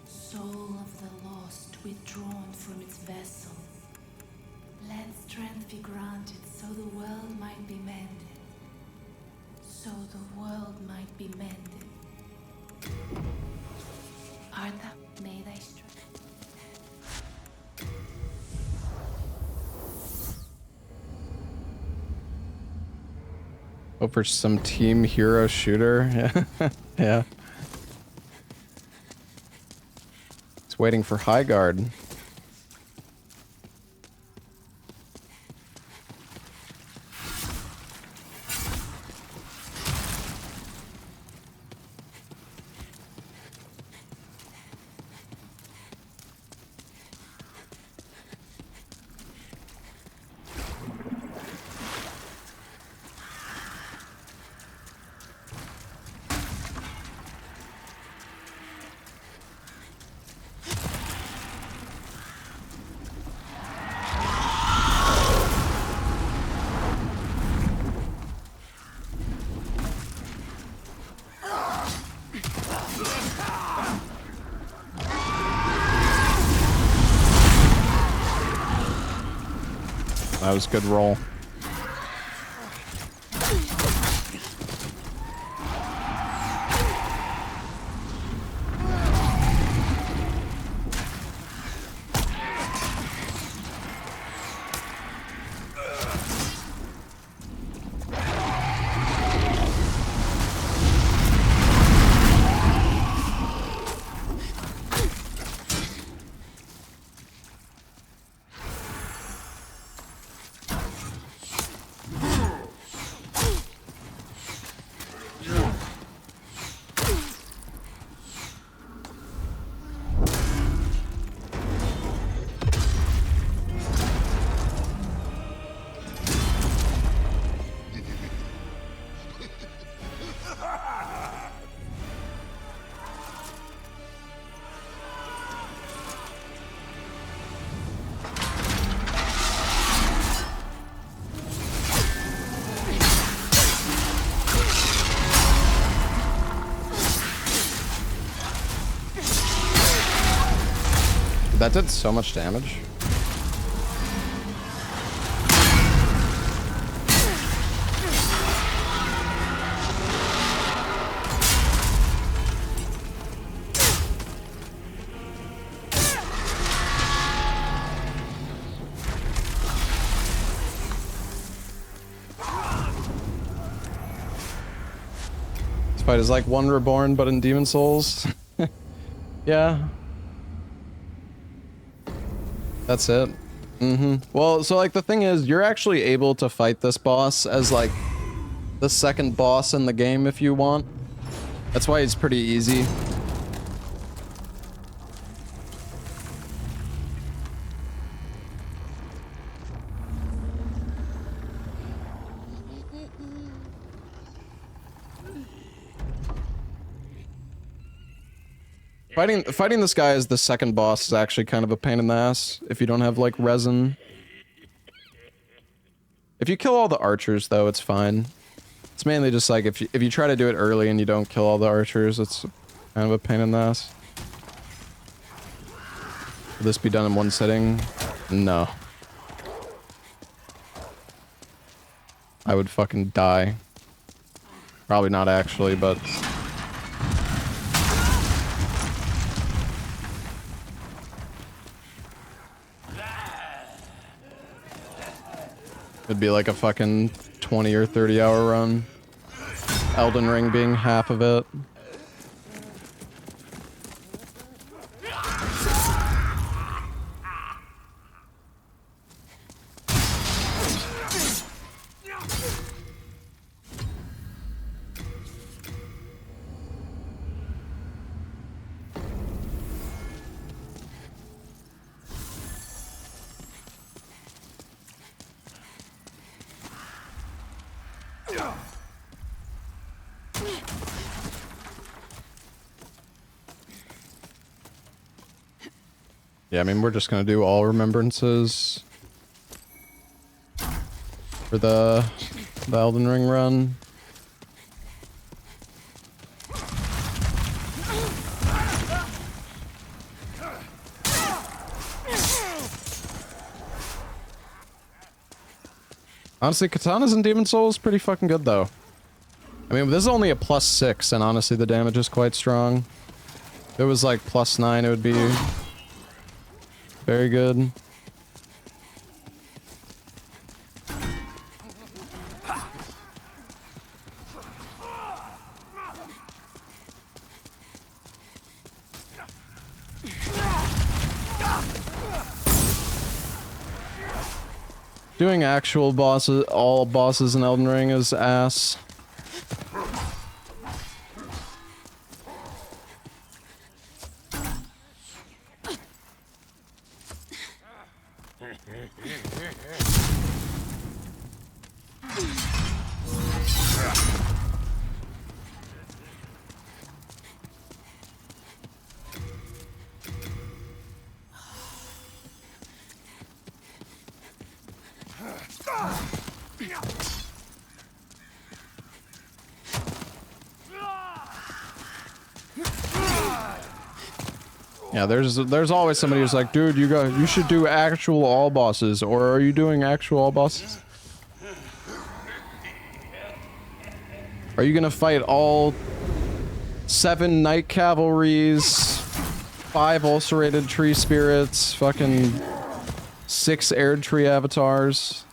Soul of the lost, withdrawn from its vessel. Let strength be granted so the world might be mended. So the world might be mended. Art thou, may thy strength. Hope for some Team Hero shooter. Yeah. Yeah. It's waiting for High Guard. That was a good roll. That did so much damage. fight is like one Reborn, but in Demon Souls. Yeah. That's it. Well, so like the thing is, you're actually able to fight this boss as like the second boss in the game if you want. That's why it's pretty easy. Fighting this guy as the second boss is actually kind of a pain in the ass if you don't have like resin. If you kill all the archers though, it's fine. It's mainly just like if you try to do it early and you don't kill all the archers, it's kind of a pain in the ass. Will this be done in one sitting? No. I would fucking die. Probably not actually, but... It'd be like a fucking 20 or 30 hour run. Elden Ring being half of it. Yeah, I mean, we're just gonna do all remembrances for the Elden Ring run. Honestly, Katana's in Demon Souls pretty fucking good though. I mean, this is only a +6, and honestly, the damage is quite strong. If it was like +9, it would be very good. Doing actual bosses, all bosses in Elden Ring is ass. Yeah, there's always somebody who's like, dude, you should do actual all bosses, or are you doing actual all bosses? Are you gonna fight all 7 Night Cavalries, 5 ulcerated tree spirits, fucking 6 aired tree avatars?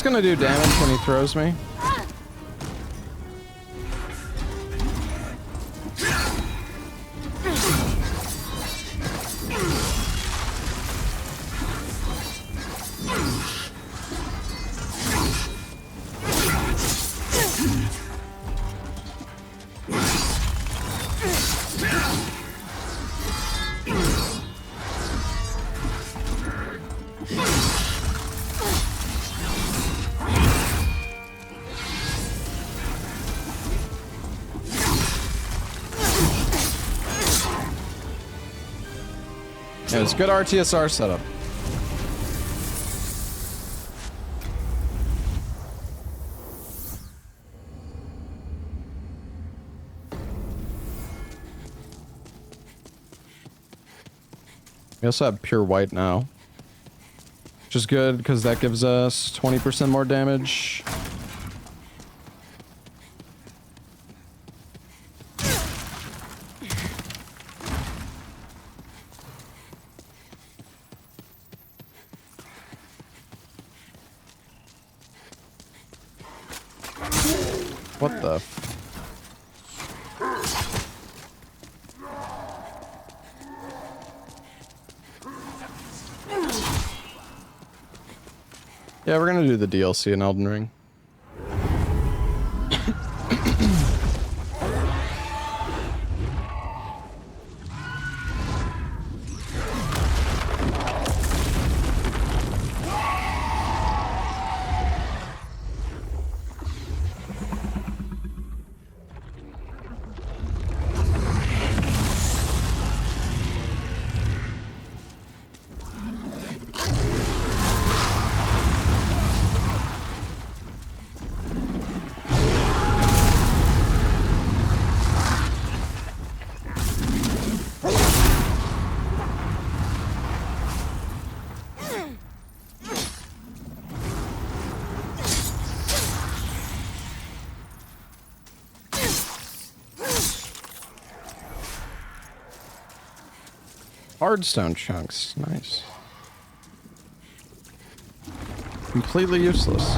It's gonna do damage when he throws me. Yeah, it's good RTSR setup. We also have pure white now. Which is good, because that gives us 20% more damage. What the f- Yeah, we're gonna do the DLC in Elden Ring. Hardstone chunks, nice. Completely useless.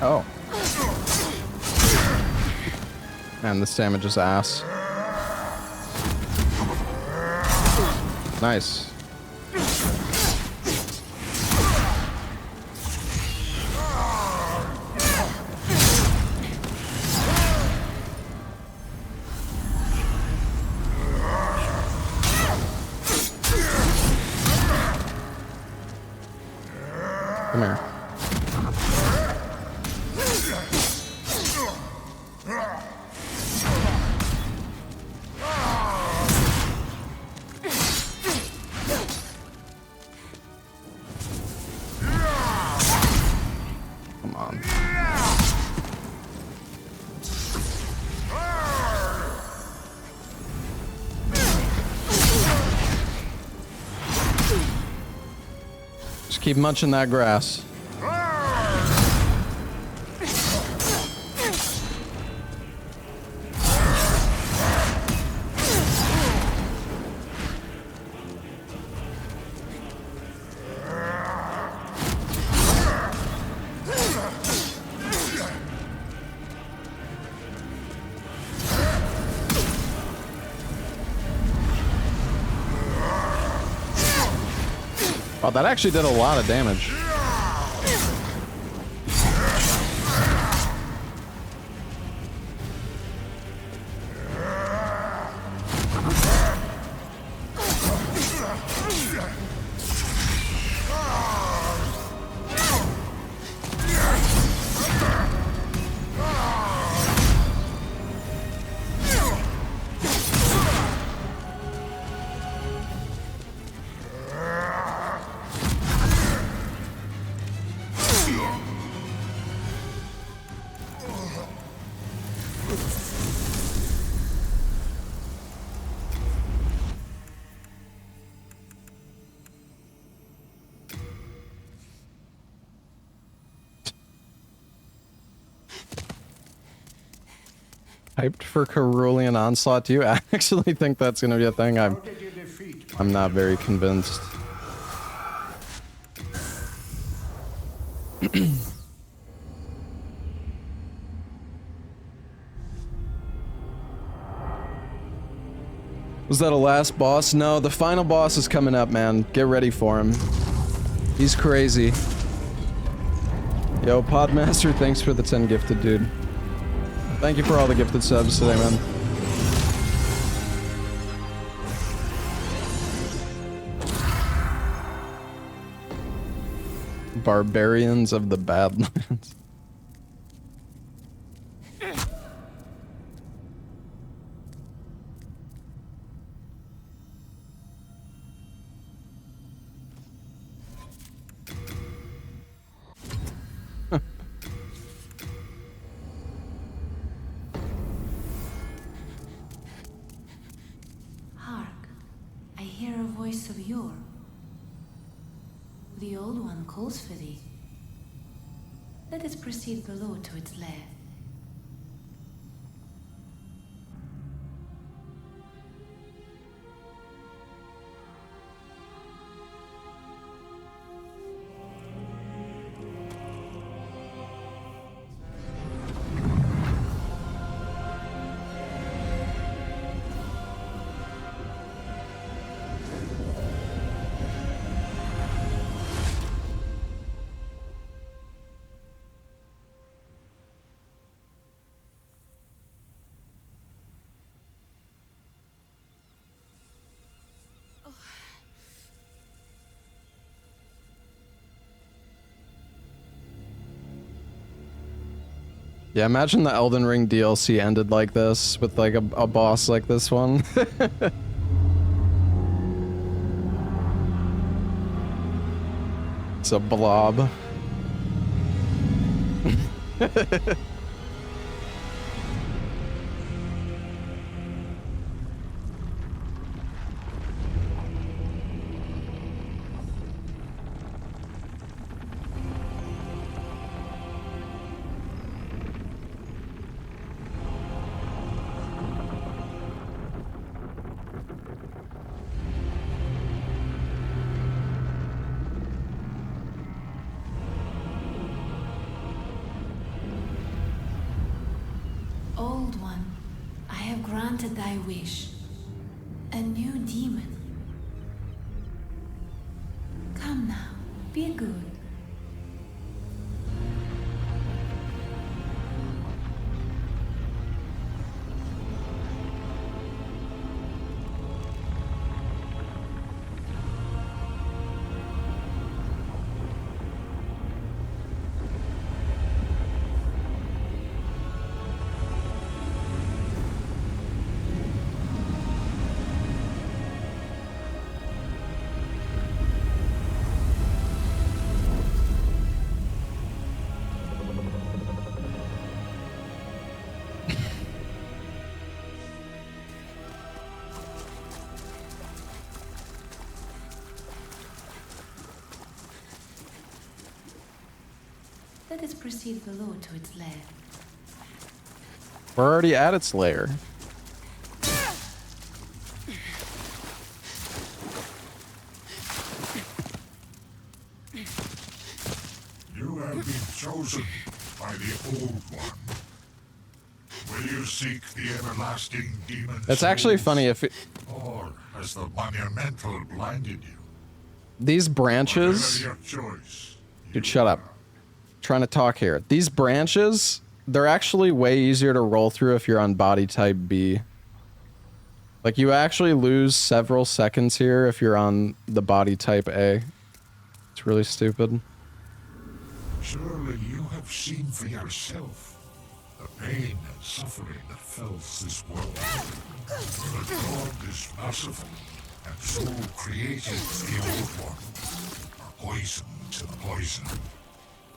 Oh. Man, this damage is ass. Nice. Come here. Come on. Just keep munching that grass. Oh, that actually did a lot of damage. Hyped for Cerulean Onslaught. Do you actually think that's gonna be a thing? I'm not very convinced. Was that a last boss? No, the final boss is coming up, man. Get ready for him. He's crazy. Yo, Podmaster, thanks for the 10 gifted, dude. Thank you for all the gifted subs today, man. Barbarians of the Badlands. Hark, I hear a voice of yore. The old one calls for thee. Let us proceed below to its lair. Yeah, imagine the Elden Ring DLC ended like this, with like a boss like this one. It's a blob. Old one, I have granted thy wish. A new demon. Come now, be good. Let us proceed below to its lair. We're already at its lair. You have been chosen by the Old One. Will you seek the everlasting demon It's actually souls, funny if it... or has the monumental blinded you? These branches... Your choice. Dude, shut up. Trying to talk here. These branches, they're actually way easier to roll through if you're on body type B. Like, you actually lose several seconds here if you're on the body type A. It's really stupid. Surely you have seen for yourself the pain and suffering that fills this world. But God is merciful, and so created the Old One, a poison to the poison.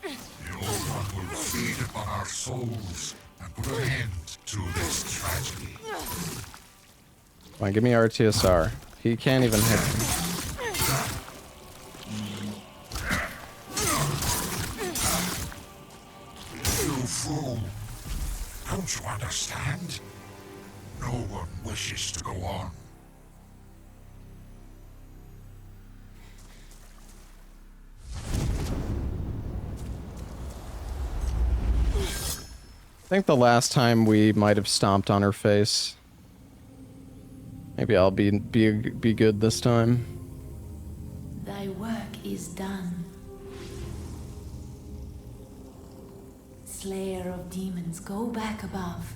The Old One will feed upon our souls and put an end to this tragedy. Come on, give me RTSR. He can't even hit me. You fool! Don't you understand? No one wishes to go on. I think the last time we might have stomped on her face. Maybe I'll be good this time. Thy work is done. Slayer of demons, go back above.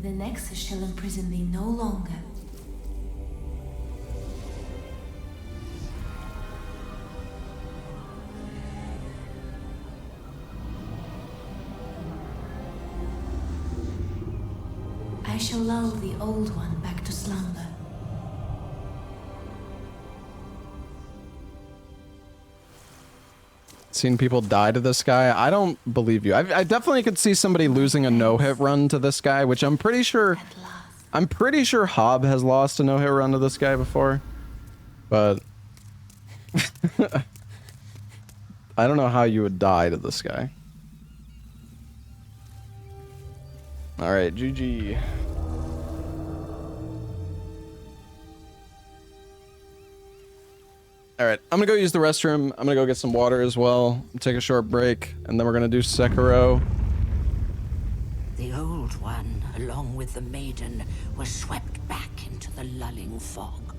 The Nexus shall imprison thee no longer. I shall lull the Old One back to slumber. Seen people die to this guy. I don't believe you. I definitely could see somebody losing a no-hit run to this guy, which I'm pretty sure Hob has lost a no-hit run to this guy before. But I don't know how you would die to this guy. All right, GG. All right, I'm gonna go use the restroom. I'm gonna go get some water as well. Take a short break, and then we're gonna do Sekiro. The Old One, along with the Maiden, was swept back into the lulling fog.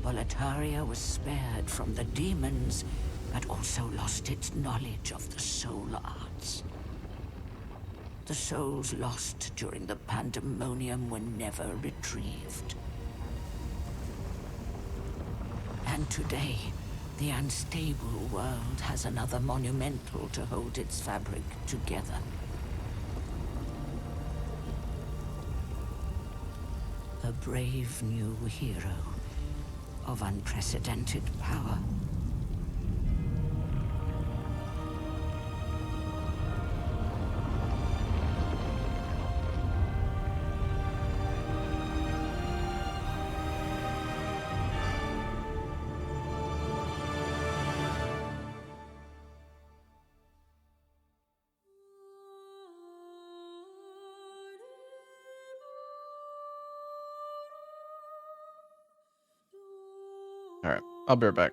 Boletaria was spared from the demons, but also lost its knowledge of the soul arts. The souls lost during the pandemonium were never retrieved. And today, the unstable world has another monumental to hold its fabric together. A brave new hero of unprecedented power. All right, I'll be right back.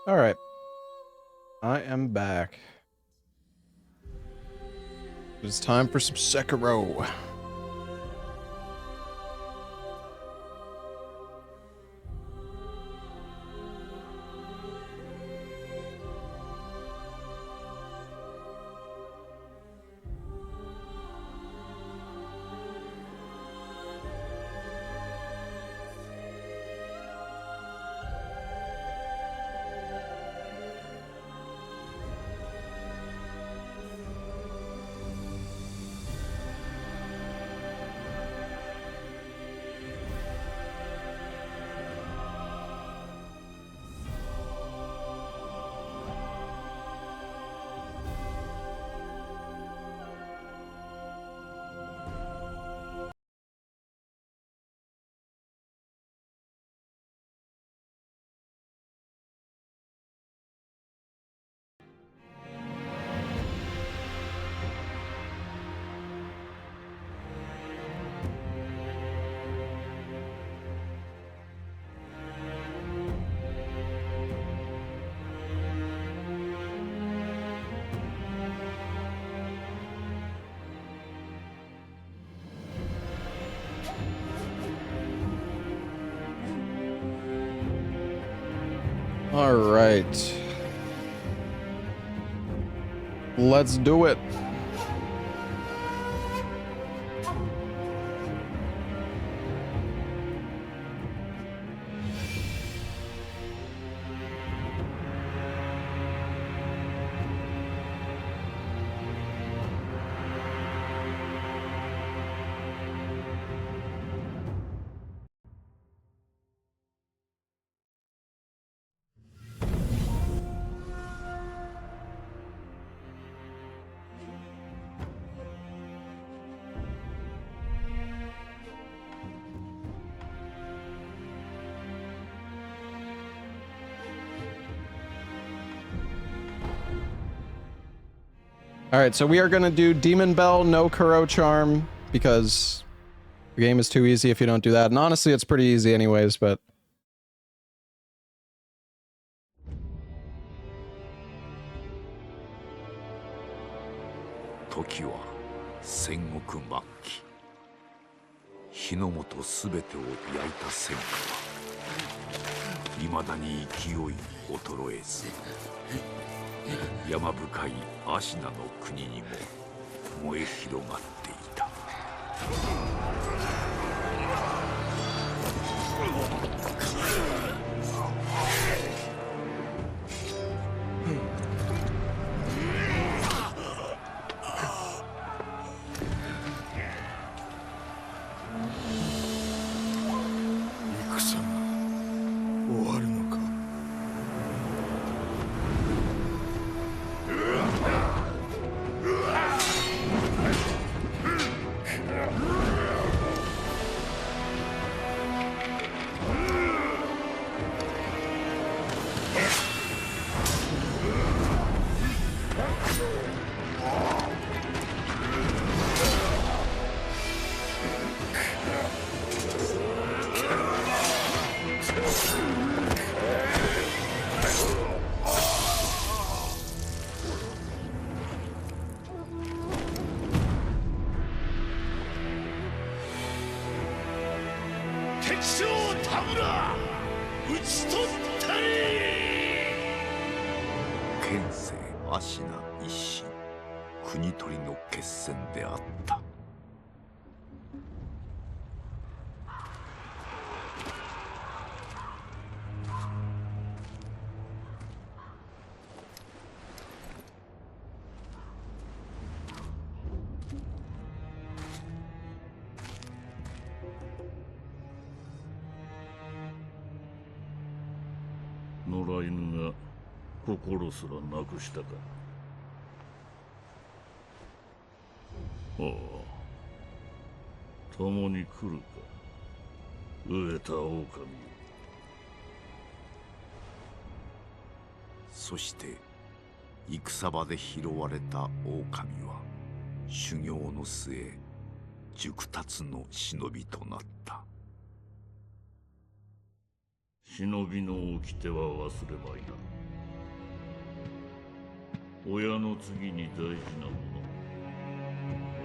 All right. I am back. It's time for some Sekiro. All right. Let's do it. All right, so we are gonna do Demon Bell, no Kuro Charm, because the game is too easy if you don't do that. And honestly, it's pretty easy anyways, but...時は戦国末期。日の本すべてを焼いた戦火は未だに勢い衰えず、山深いアシナの国にも燃え広がっていた。戦が終わるのか。敵将田村討ち取ったり。剣聖アシナ一心、国取りの決戦であった。野良犬が心すらなくしたか。ああ、共に来るか、飢えた狼。そして戦場で拾われた狼は修行の末熟達の忍びとなった。忍びの掟は忘れまいな。親の次に大事なもの。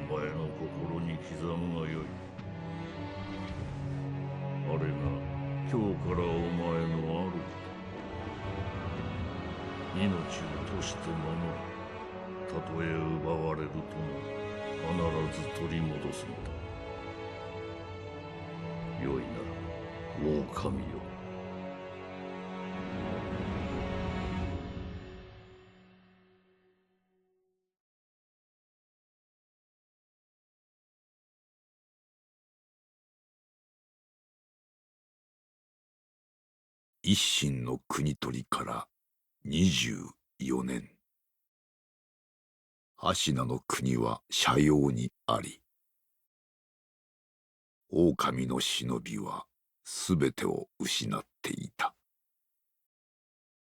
お前の心に刻むがよい。あれが今日からお前の主だ。命を賭して守る。たとえ奪われるとも必ず取り戻すのだ。よいな、狼よ。一心の国取りから24年。芦名の国は斜陽にあり、狼の忍びはすべてを失っていた。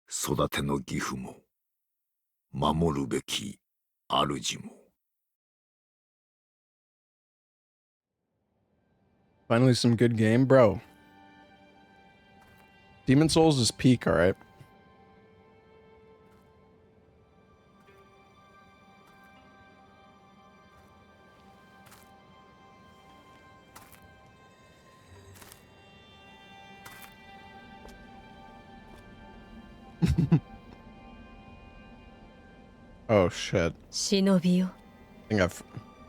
育ての義父も、守るべき主も。Finally some good game, bro. Demon Souls is peak, alright. Oh shit. I think I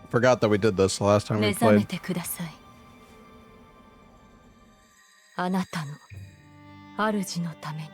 forgot that we did this the last time we played. あなたの主のために。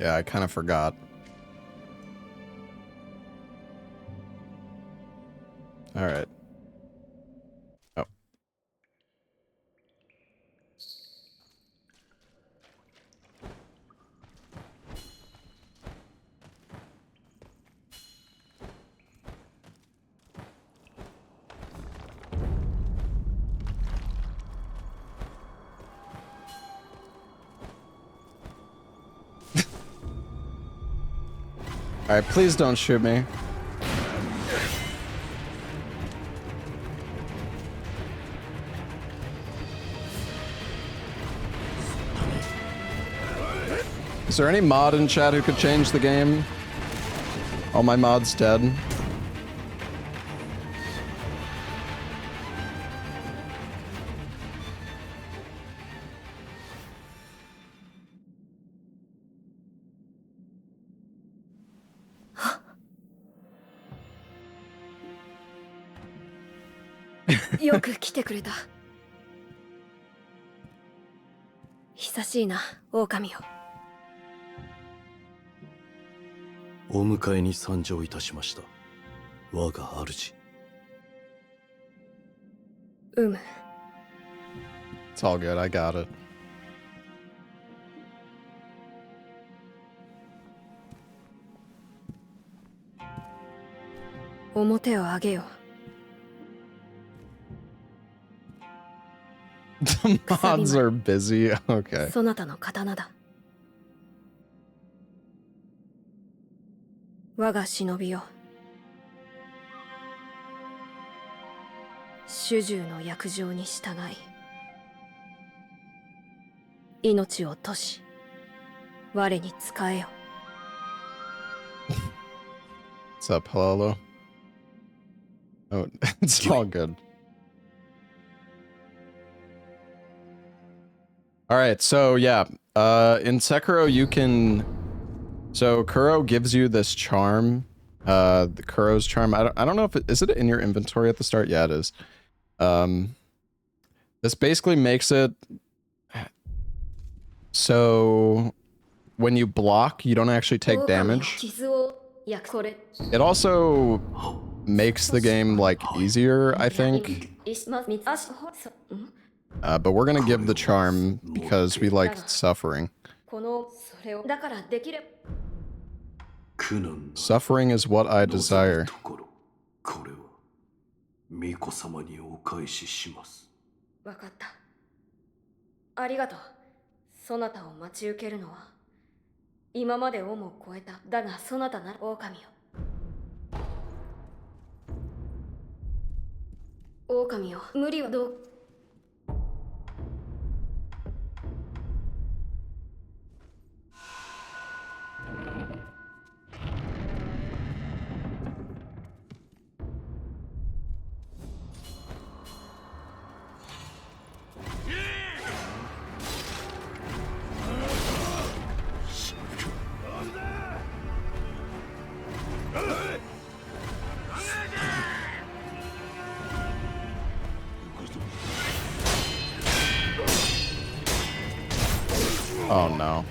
Yeah, I kind of forgot. All right. Oh. All right, please don't shoot me. Is there any mod in chat who could change the game? All my mods dead.よく来てくれた。久しいな、狼よ。お迎えに参上いたしました。我が主。It's all good, I got it. 表を上げよ。The mods are busy. Okay. そなたの刀だ。我が忍びよ。主従の約定に従い、命を賭し、我に仕えよ。What's up, Hello? Oh, it's all good. All right, so yeah, in Sekiro you can, so Kuro gives you this charm, the Kuro's charm. I don't know if is it in your inventory at the start? Yeah, it is. This basically makes it so when you block, you don't actually take damage. It also makes the game like easier, I think. But we're gonna give the charm because we like suffering. 苦難 Suffering is what I 望む desire. ところ、これは巫女様にお返しします。わかった。ありがとう。そなたを待ち受けるのは今までをも超えた。だがそなたなら狼よ。狼よ、無理はどう。Oh no.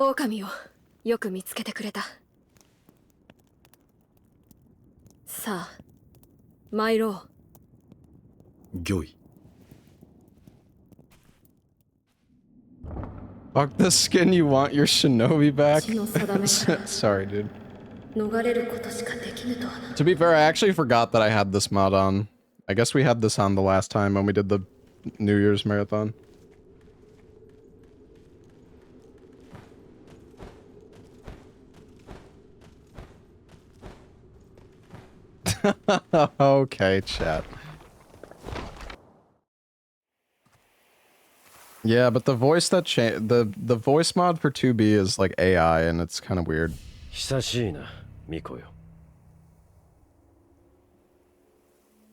Oh, 狼をよく見つけてくれた。さあ、参ろう。御意。Fuck the skin, you want your shinobi back? 血の定めから Sorry, dude. 逃れることしかできぬとはな。 To be fair, I actually forgot that I had this mod on. I guess we had this on the last time when we did the New Year's marathon. Okay, chat. Yeah, but the voice that the voice mod for 2B is like AI and it's kind of weird. 久しいな、巫女よ。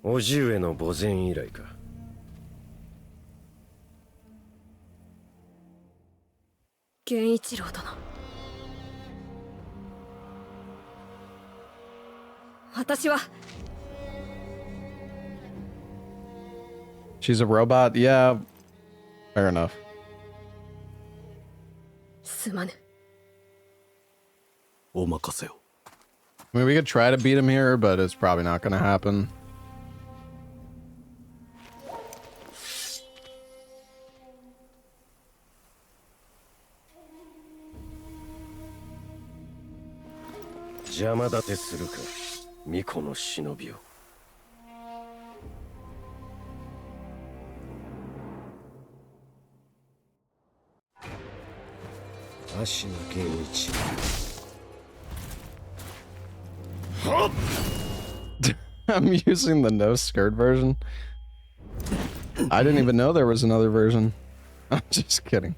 叔父上の墓前以来か。源一郎殿。私は She's a robot? Yeah. Fair enough. すまぬ。お任せを。I mean, we could try to beat him here, but it's probably not gonna happen. I'm using the no skirt version. I didn't even know there was another version. I'm just kidding.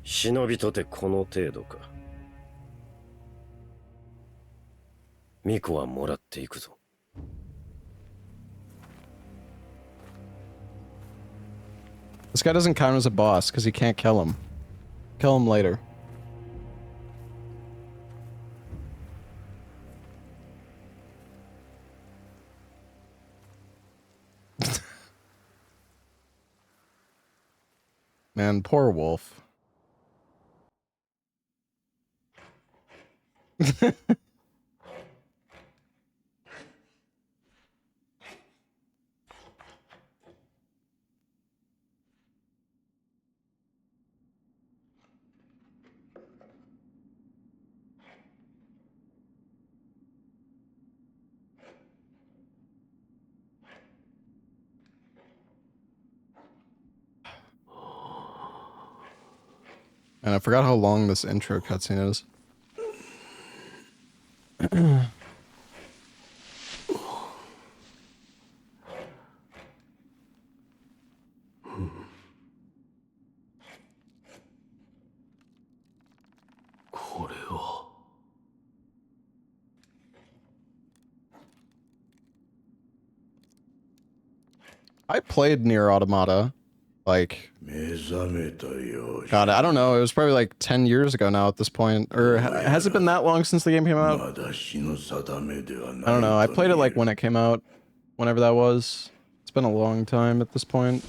Shinobi とてこの程度か。巫女はもらっていくぞ。This guy doesn't count as a boss because he can't kill him. Kill him later. Man, poor wolf. And I forgot how long this intro cutscene is. I played Nier Automata, like, God, I don't know, it was probably like 10 years ago now at this point, or has it been that long since the game came out? I don't know, I played it like when it came out, whenever that was. It's been a long time at this point.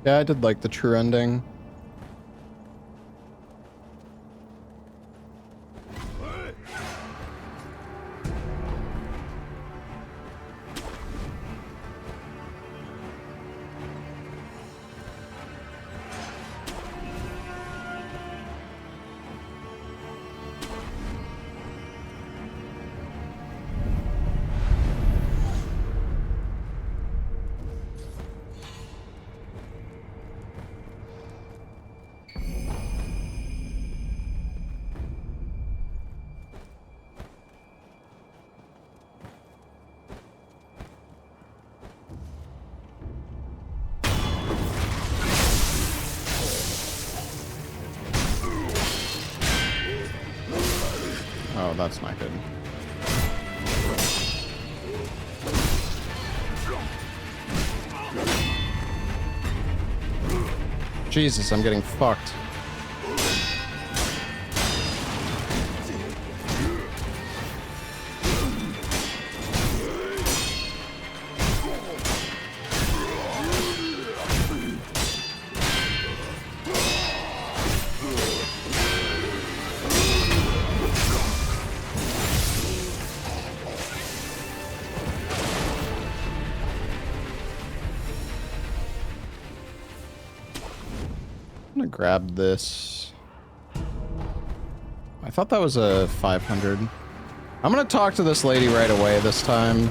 Yeah, I did like the true ending. Oh, that's not good. Jesus, I'm getting fucked. I'm gonna grab this. I thought that was a 500. I'm gonna talk to this lady right away this time.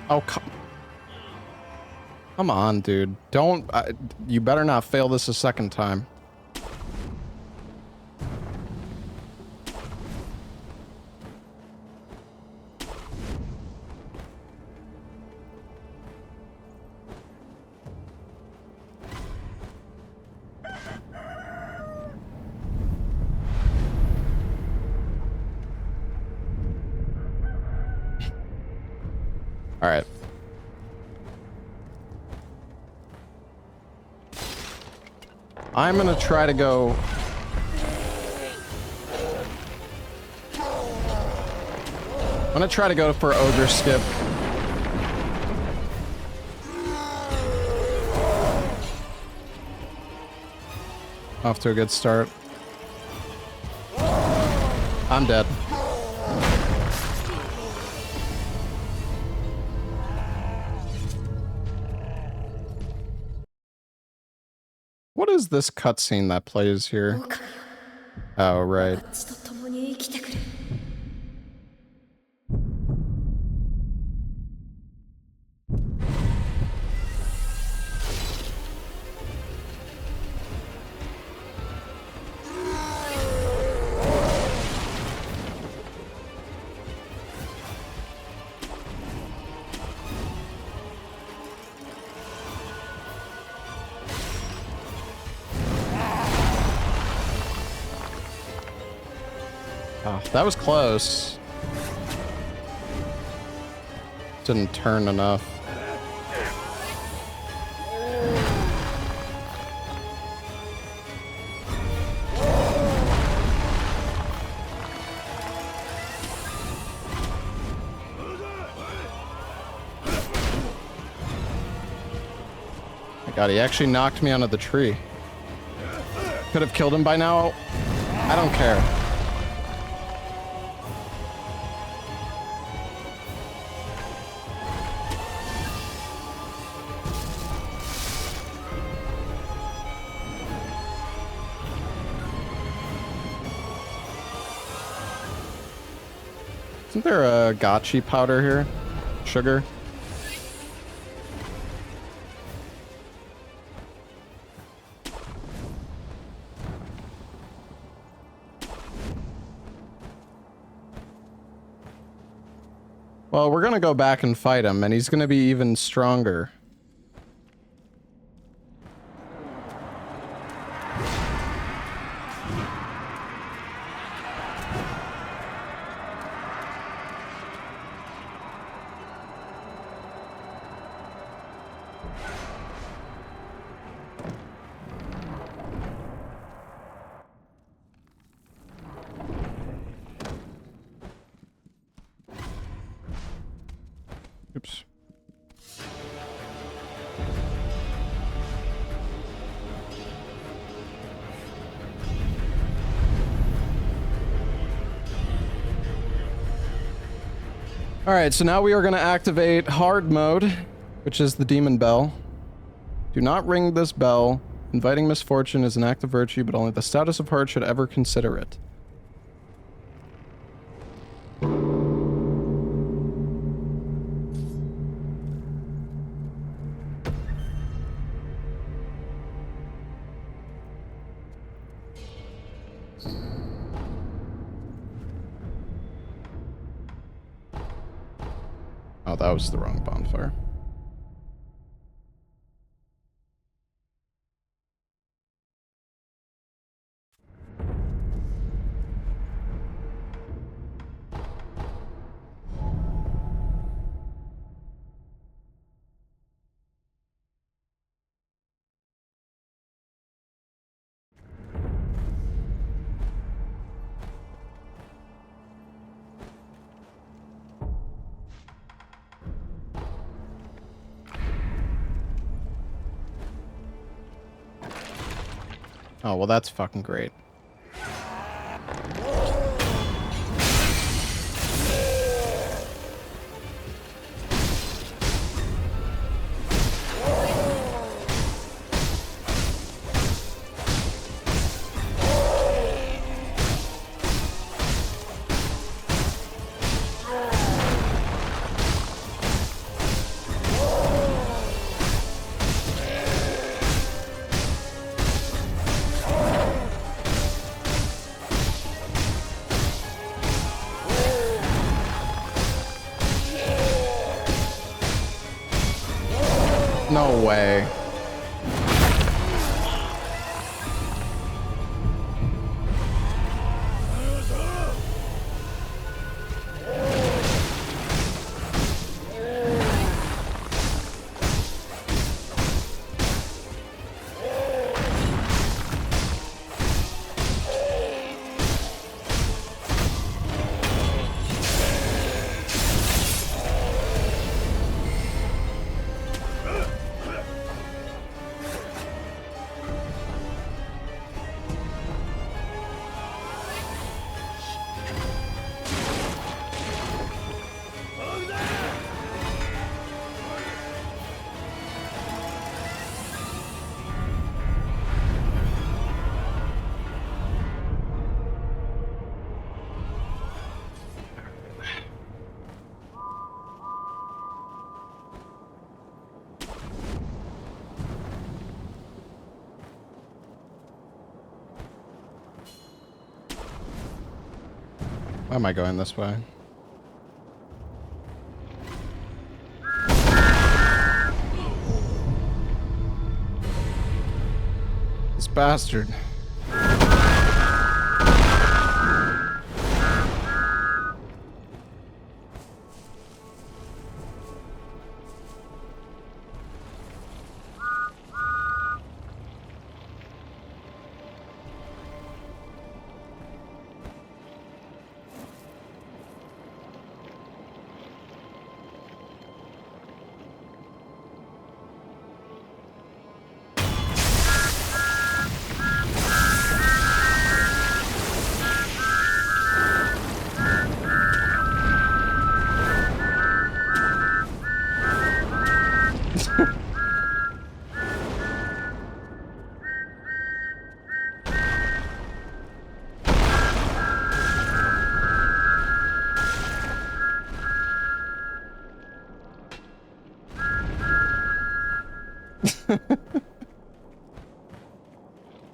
Oh, come on, dude. Don't... you better not fail this a second time. All right. I'm gonna try to go... I'm gonna try to go for Ogre Skip. Off to a good start. I'm dead. What is this cutscene that plays here? Oh, right. Oh, that was close. Didn't turn enough. My God, he actually knocked me onto the tree. Could have killed him by now. I don't care. Isn't there a gotchi powder here? Sugar? Well, we're gonna go back and fight him, and he's gonna be even stronger. Oops. Alright, so now we are going to activate hard mode, which is the demon bell. Do not ring this bell. Inviting misfortune is an act of virtue, but only the stoutest of heart should ever consider it. Oh, that was the wrong bonfire. Oh, well, that's fucking great. No way. Why am I going this way? This bastard.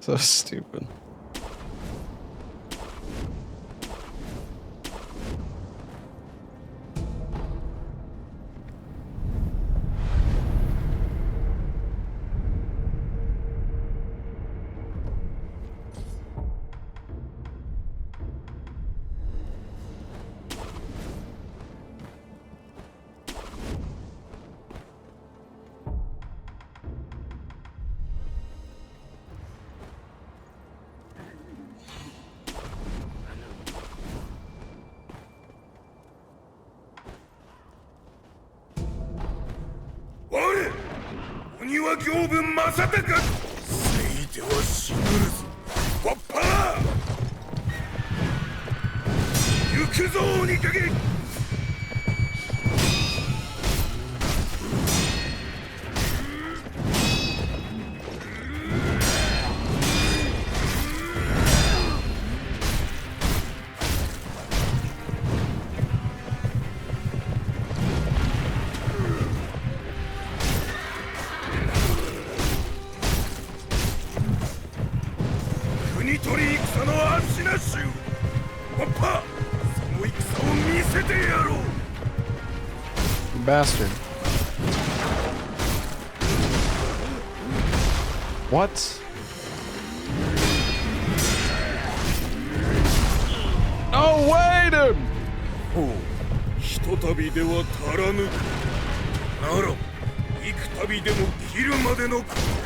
So stupid. Bastard. What? No way, dude! ひとたびでは足らぬ。なら、幾たびでも切るまでのこと。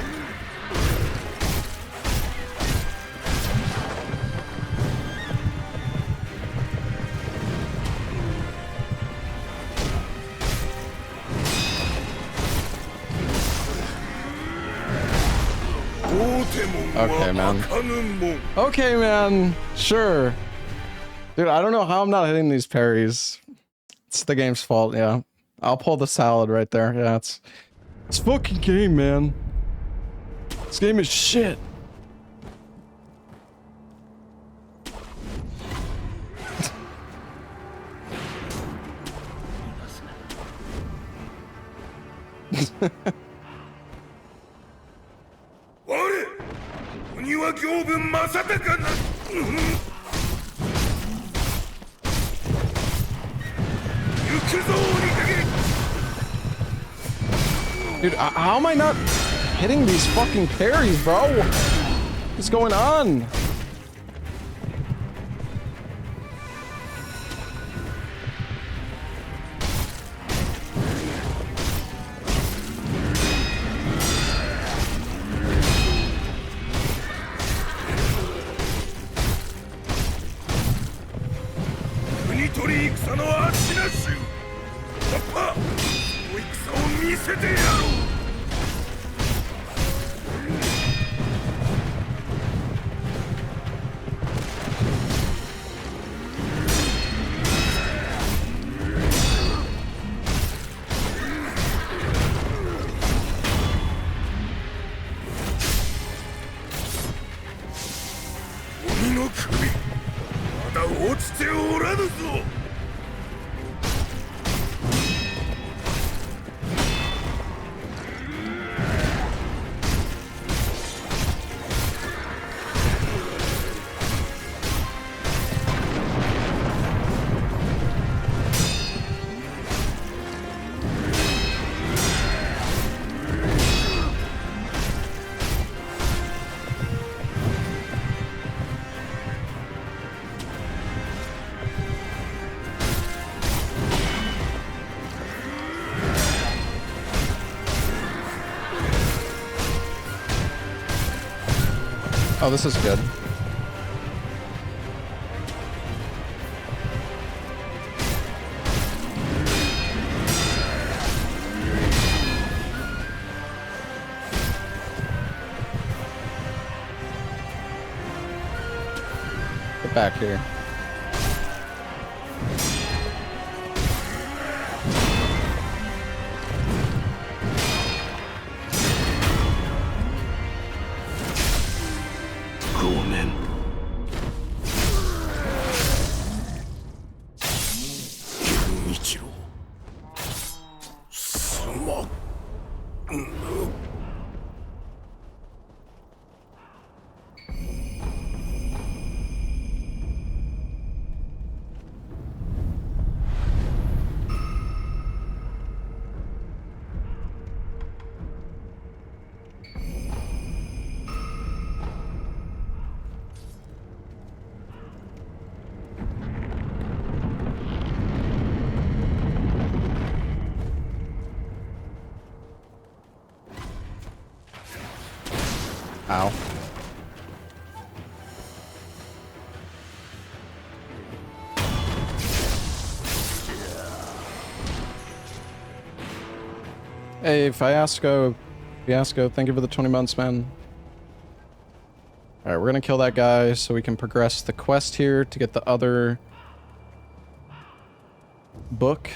Okay, man. Okay, man. Sure. Dude, I don't know how I'm not hitting these parries. It's the game's fault, yeah. I'll pull the salad right there. Yeah, it's fucking game, man. This game is shit. Dude, how am I not hitting these fucking parries, bro? What's going on? Oh, this is good. Get back here. Ow. Hey, Fiasco, thank you for the 20 months, man. Alright, we're gonna kill that guy so we can progress the quest here to get the other book.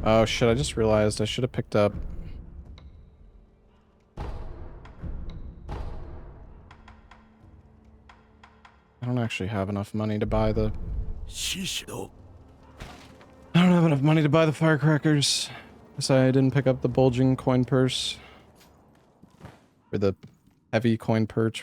Oh shit, I just realized I should have picked up... I don't actually have enough money to buy the... I don't have enough money to buy the firecrackers. Guess I didn't pick up the bulging coin purse. Or the heavy coin perch.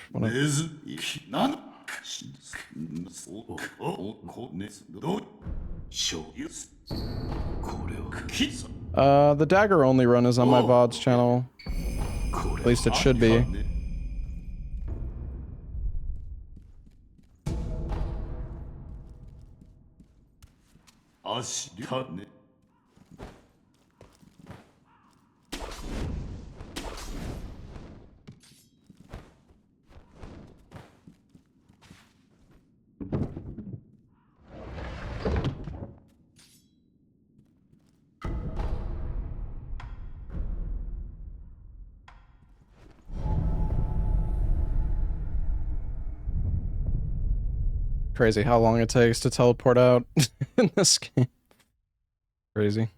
The dagger only run is on my VOD's channel. At least it should be. Crazy how long it takes to teleport out in this game. Crazy.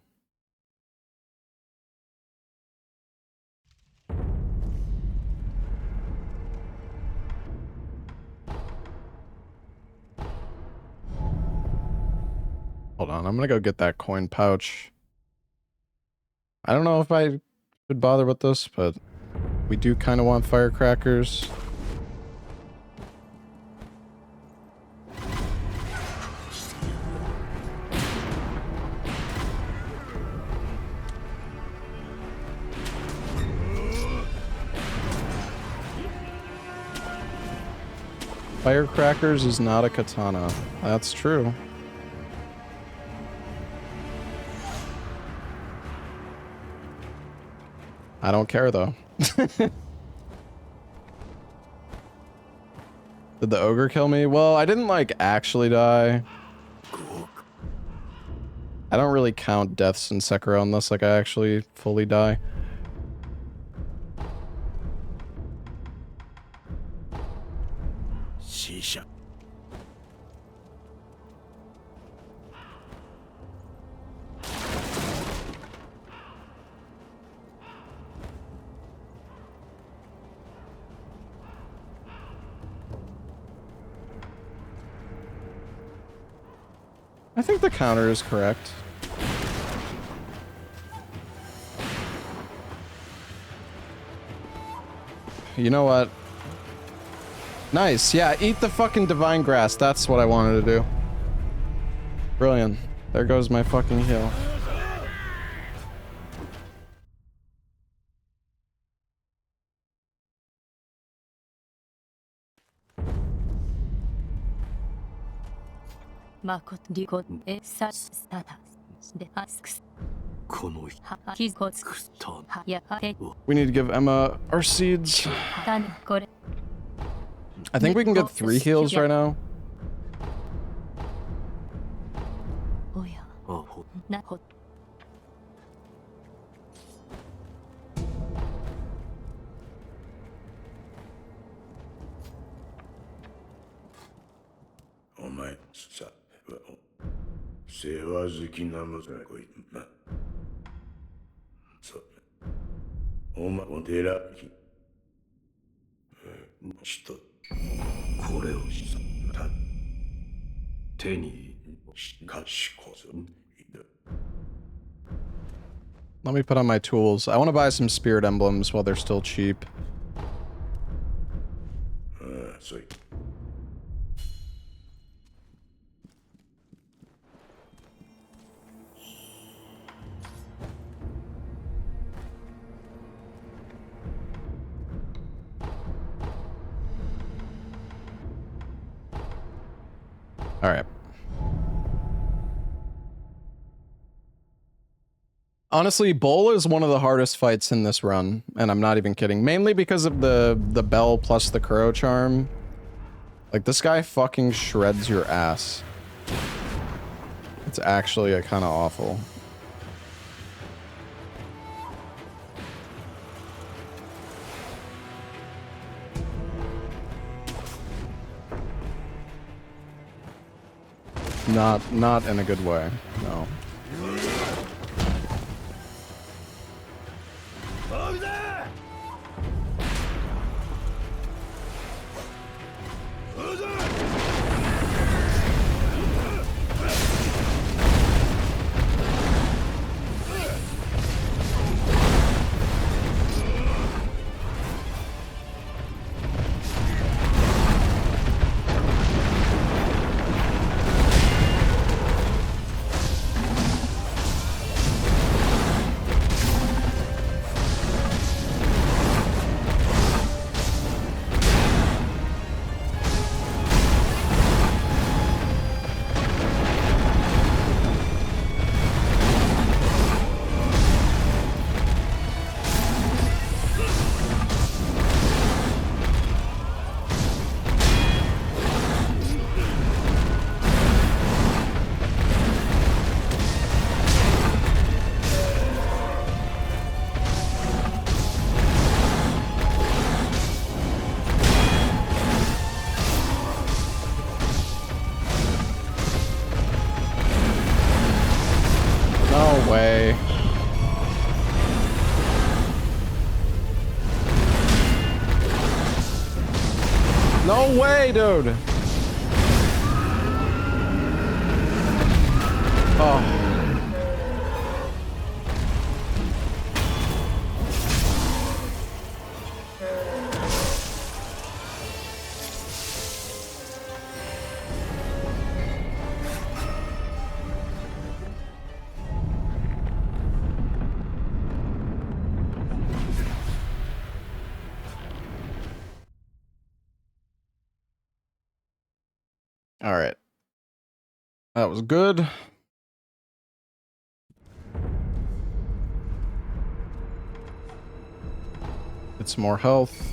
Hold on, I'm gonna go get that coin pouch. I don't know if I should bother with this, but we do kind of want firecrackers. Firecrackers is not a katana. That's true. I don't care though. Did the ogre kill me? Well, I didn't like actually die. I don't really count deaths in Sekiro unless like I actually fully die. I think the counter is correct. You know what? Nice, yeah, eat the fucking divine grass. That's what I wanted to do. Brilliant. There goes my fucking heal. We need to give Emma our seeds. I think we can get 3 heals right now. これをした手に賢ずんいる Let me put on my tools. I want to buy some spirit emblems while they're still cheap. ああそうい All right. Honestly, Bull is one of the hardest fights in this run, and I'm not even kidding. Mainly because of the bell plus the Kuro charm. Like, this guy fucking shreds your ass. It's actually kind of awful. Not in a good way, no. Over there! Over there! No way. No way, dude. Oh. All right. That was good. Get some more health.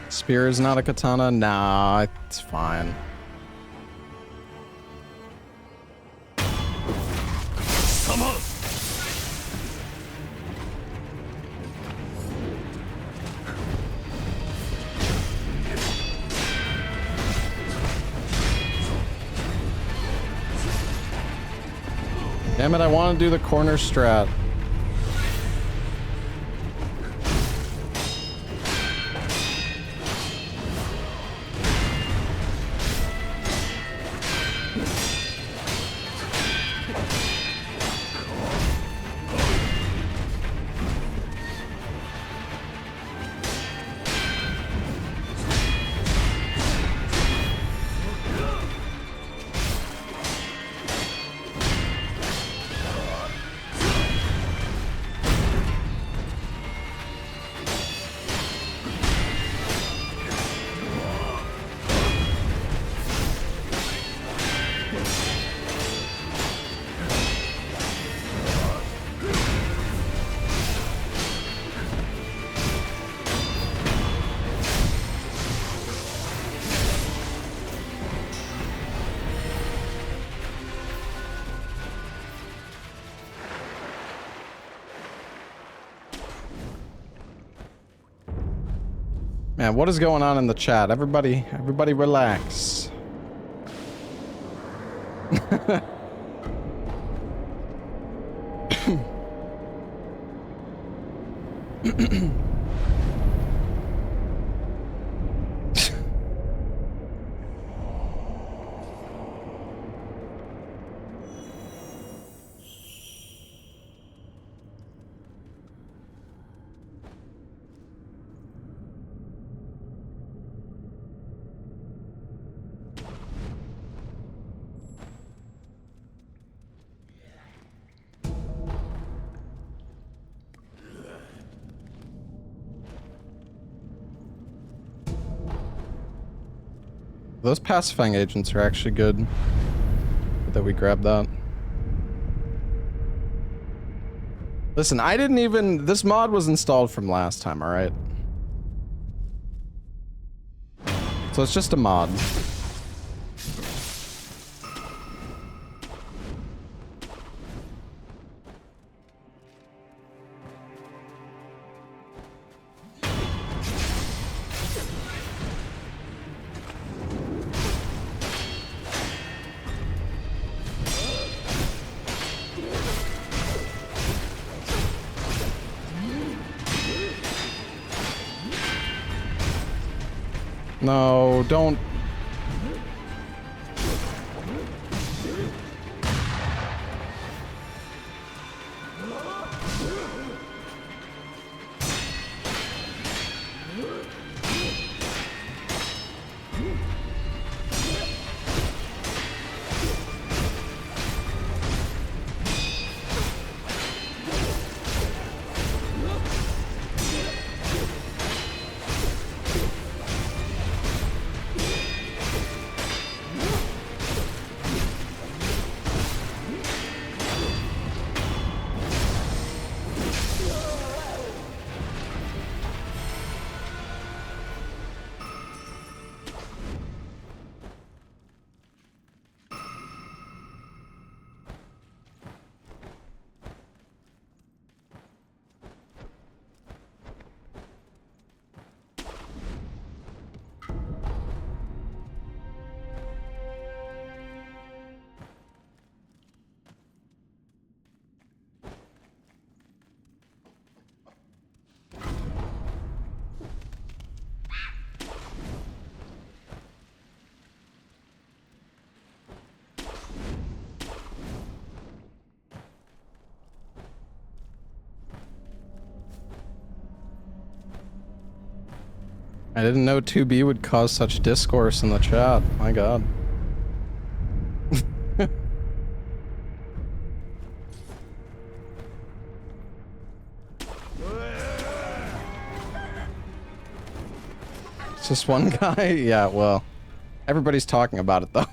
Spear is not a katana? Nah, it's fine. Come on! Damn it, I want to do the corner strat. Man, what is going on in the chat? Everybody relax. Those pacifying agents are actually good. Good that we grabbed that. Listen, I didn't even... This mod was installed from last time, alright? So it's just a mod. No, don't... I didn't know 2B would cause such discourse in the chat. My god. It's just one guy? Yeah, well, everybody's talking about it though.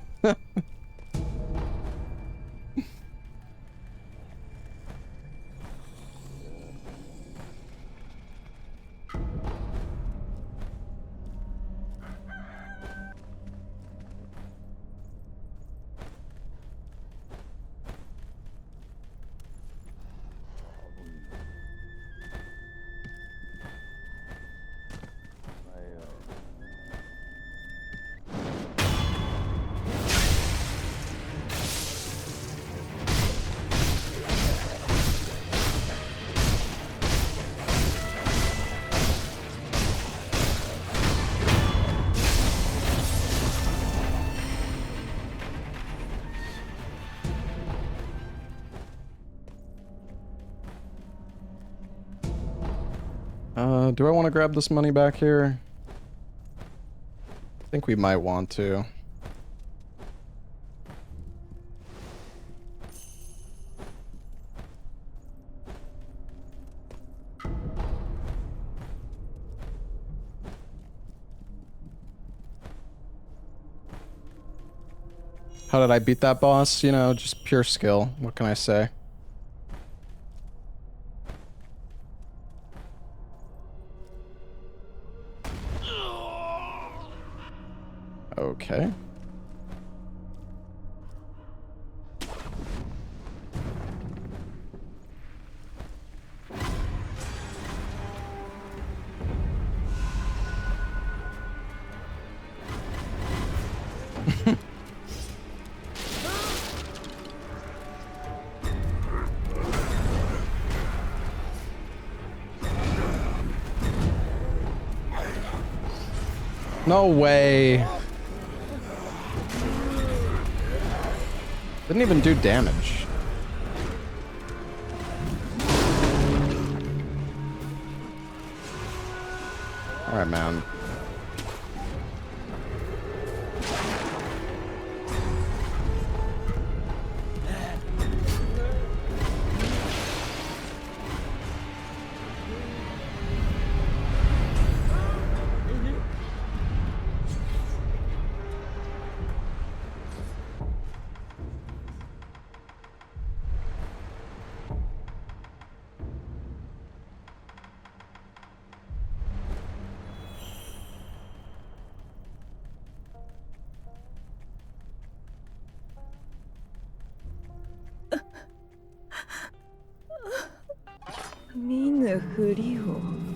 Do I want to grab this money back here? I think we might want to. How did I beat that boss? You know, just pure skill. What can I say? Okay. No way. Didn't even do damage. Alright, man.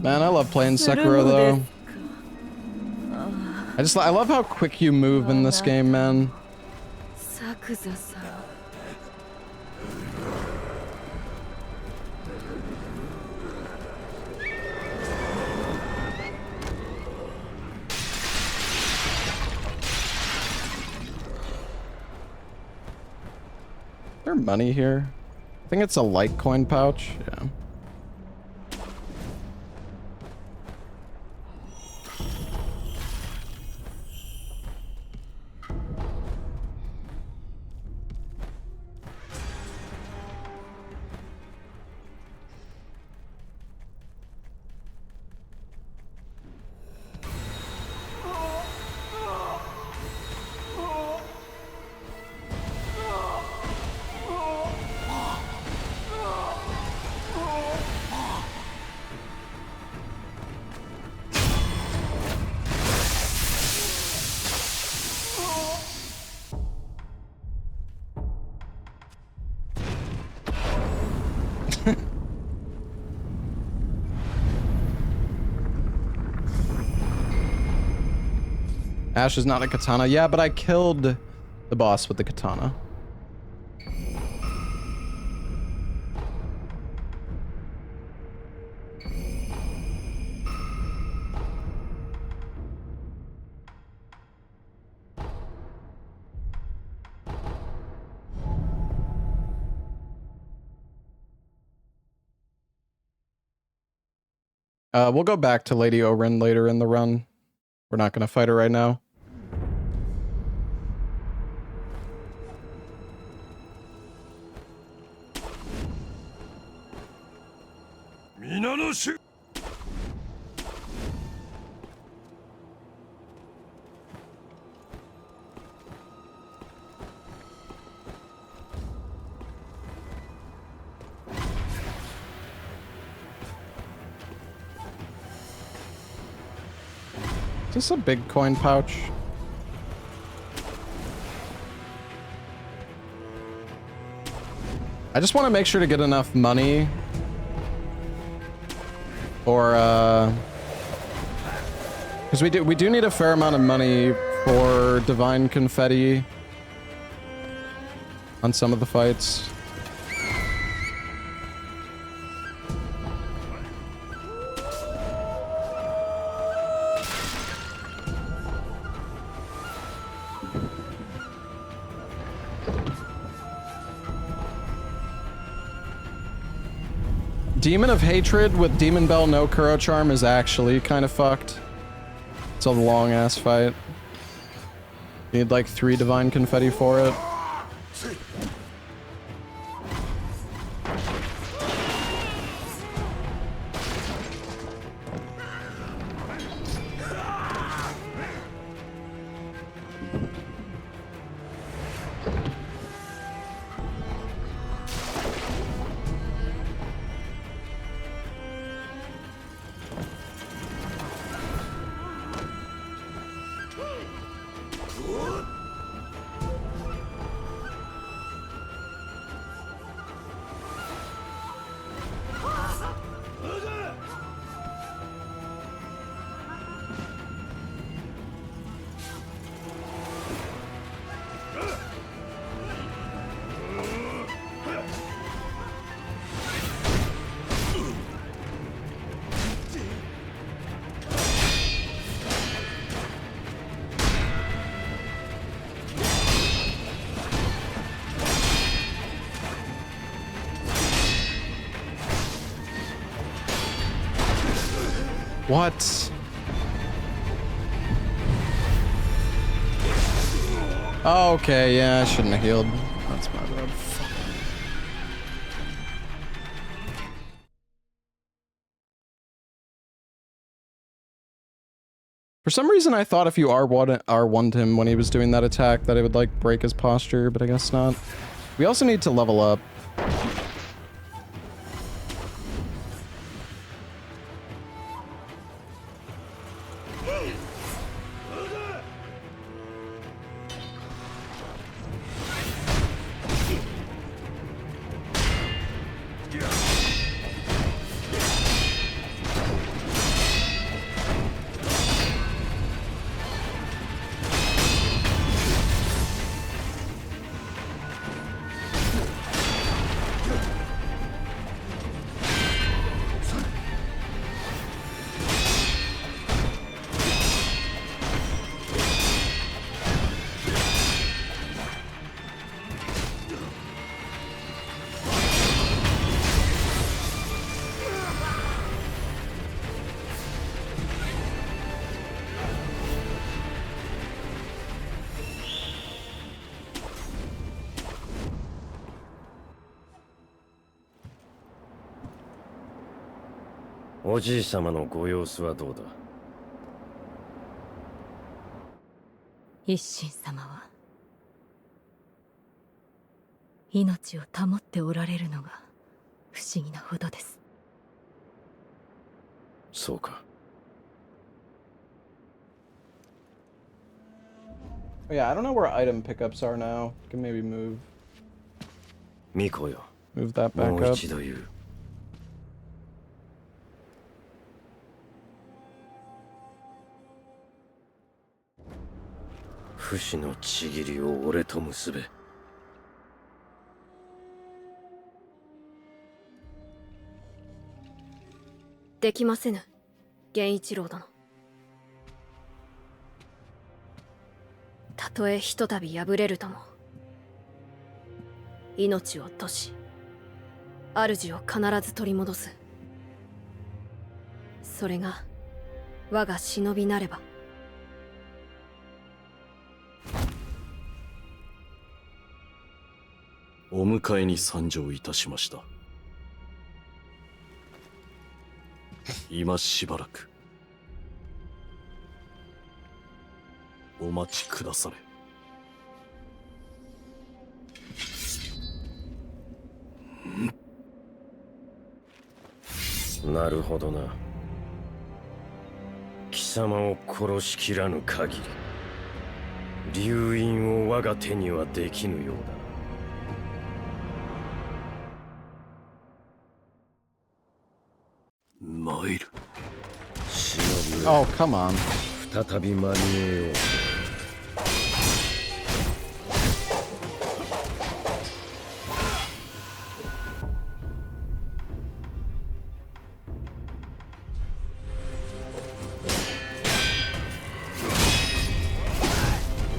Man, I love playing Sekiro though. I love how quick you move in this game, man. Is there money here? I think it's a Litecoin pouch. Yeah. Ash is not a katana. Yeah, but I killed the boss with the katana. We'll go back to Lady Orin later in the run. We're not gonna fight her right now. Is this a big coin pouch? I just want to make sure to get enough money for because we do need a fair amount of money for divine confetti on some of the fights. Demon of Hatred with Demon Bell no Kuro Charm is actually kind of fucked. It's a long ass fight. You need like 3 divine confetti for it. What? Okay, yeah, I shouldn't have healed. That's my bad. Fuck. For some reason, I thought if you R1'd him when he was doing that attack, that it would, like, break his posture, but I guess not. We also need to level up.おじい様のご様子はどうだ。一心様は命を保っておられるのが不思議なほどです。そうか。Yeah, I don't know where item pickups are now. Can maybe move. ミコよ。Move that back もう up. 一度言う。不死のちぎりを俺と結べ。できませぬ、源一郎殿。たとえひとたび敗れるとも、命を落とし、主を必ず取り戻す。それが我が忍びなれば。お迎えに参上いたしました。今しばらくお待ちくだされ。なるほどな。貴様を殺しきらぬ限り、流印を我が手にはできぬようだ。参る。Oh, come on. 再び間に合よう。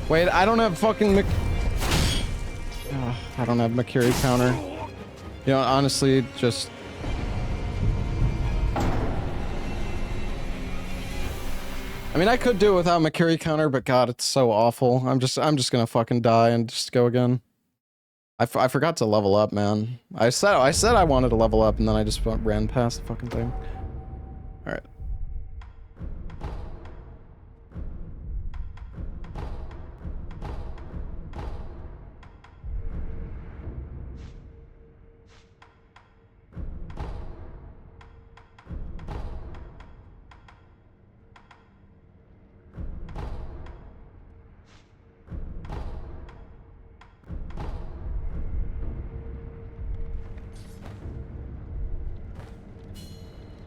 Wait, I don't have fucking I don't have Makiri counter. You know, honestly, just... I mean, I could do it without Makiri counter, but God, it's so awful. I'm just gonna fucking die and just go again. I forgot to level up, man. I said I wanted to level up, and then I just ran past the fucking thing. All right.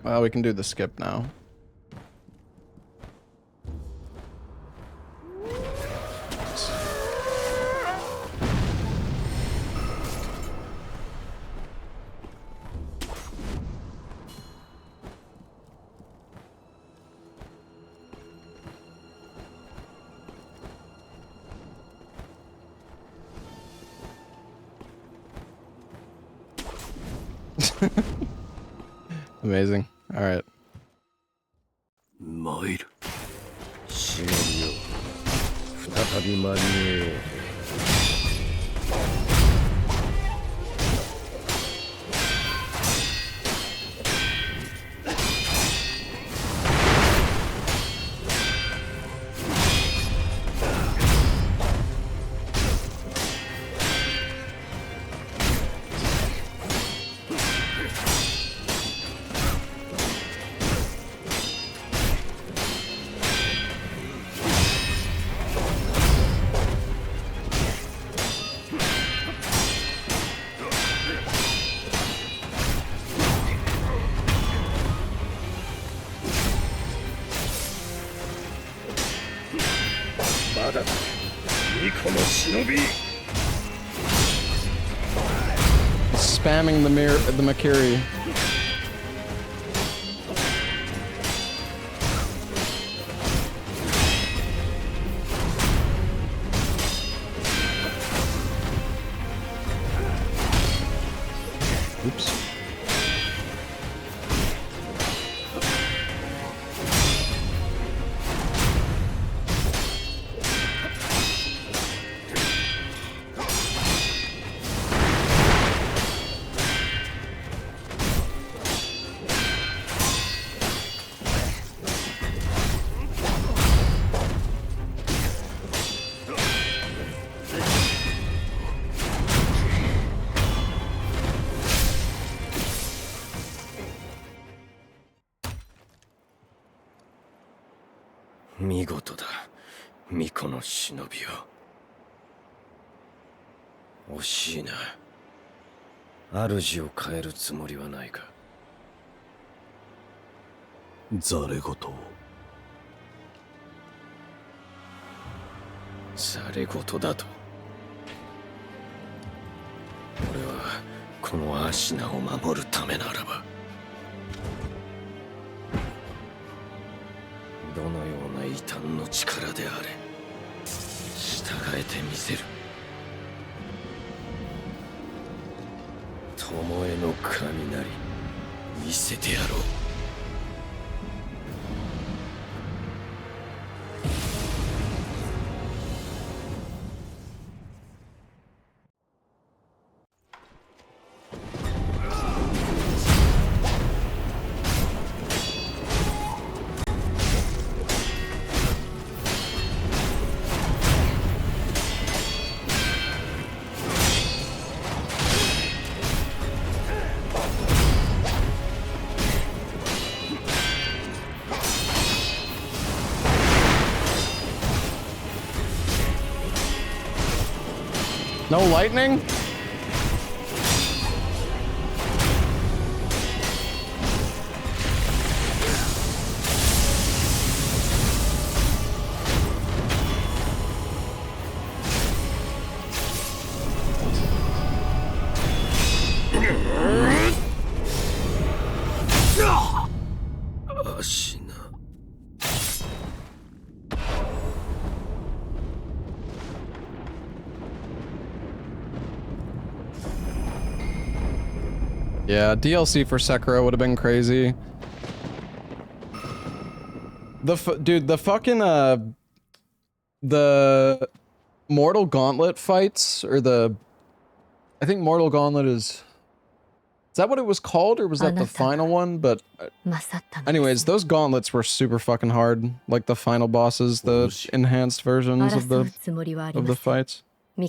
Well, we can do the skip now. Amazing. All right. 参る。しのびよ、再び間に合えよう。まだだ、巫女の忍び。 Spamming the Makiri. Oops.「見事だ、巫女の忍びよ。惜しいな。主を変えるつもりはないか。ざれ言を。ざれ言だと。俺はこのアシナを守るためならば、どのような異端の力であれ、従えてみせる。巴の雷、見せてやろう。No lightning? Yeah, DLC for Sekiro would have been crazy. Dude, the fucking the Mortal Gauntlet fights, or I think Mortal Gauntlet is that what it was called, or was that the final one? But anyways, those gauntlets were super fucking hard. Like the final bosses, the enhanced versions of the fights. I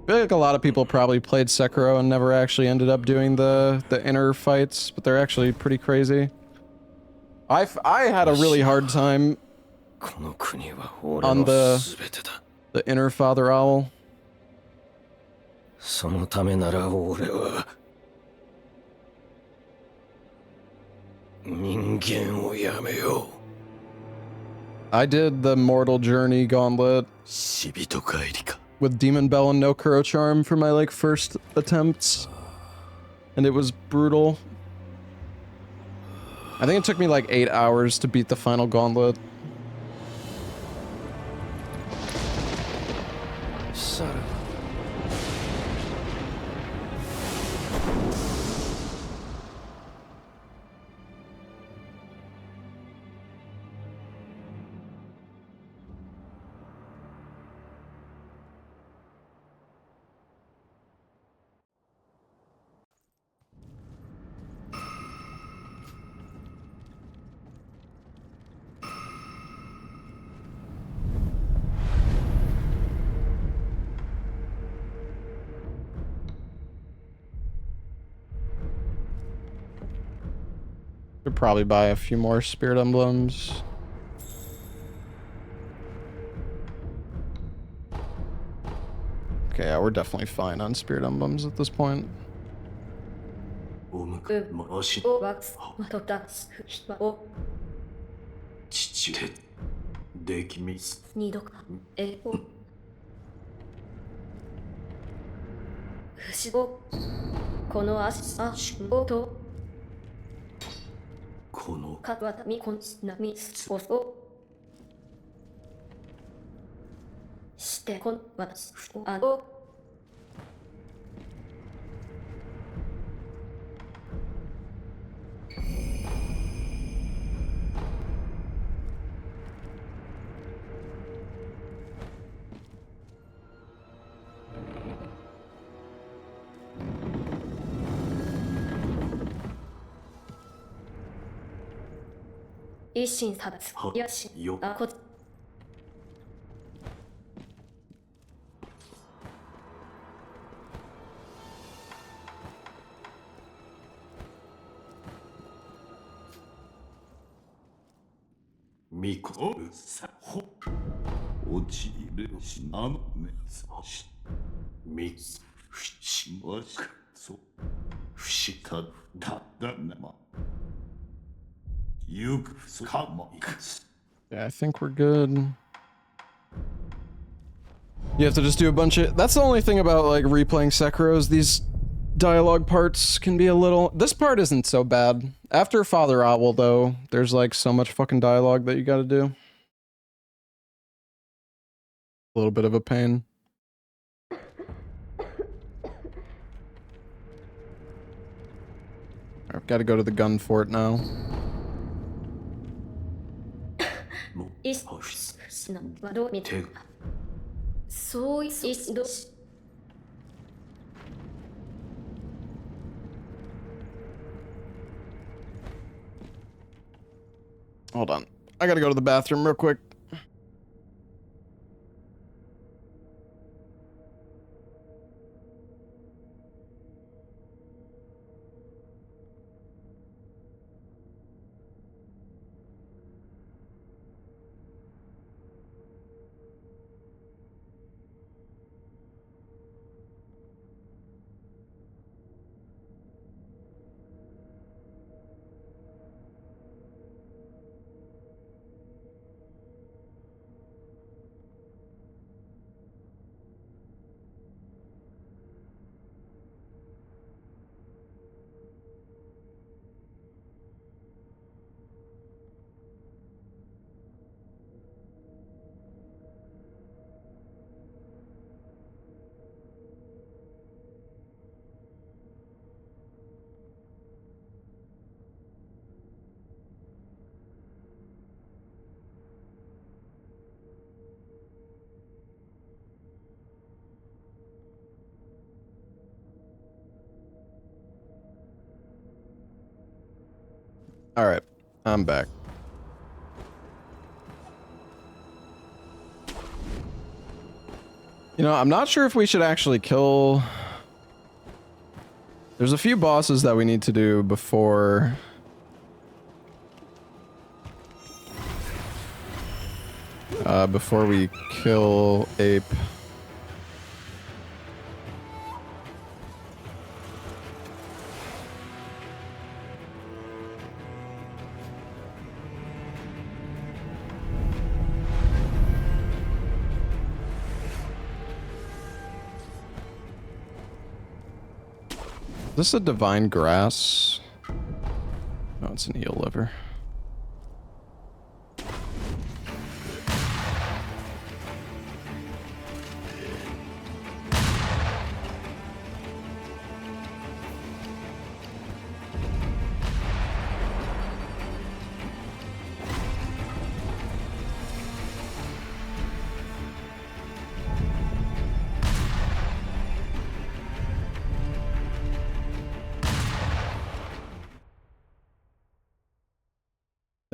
feel like a lot of people probably played Sekiro and never actually ended up doing the inner fights, but they're actually pretty crazy. I had a really hard time on the inner Father Owl. I did the Mortal Journey Gauntlet with Demon Bell and no Kuro Charm for my like first attempts, and it was brutal. I think it took me like 8 hours to beat the final gauntlet. しゃる。Could probably buy a few more spirit emblems. Okay, yeah, we're definitely fine on spirit emblems at this point. Yeah, I think we're good. You have to just do a bunch of... That's the only thing about, like, replaying Sekiro's. These dialogue parts can be a little... This part isn't so bad. After Father Owl, though, there's, like, so much fucking dialogue that you gotta do. A little bit of a pain. I've got to go to the gun fort now. Hold on. I gotta go to the bathroom real quick. Alright, I'm back. You know, I'm not sure if we should actually kill... There's a few bosses that we need to do before... before we kill Ape. Is this a divine grass? No, it's an eel liver.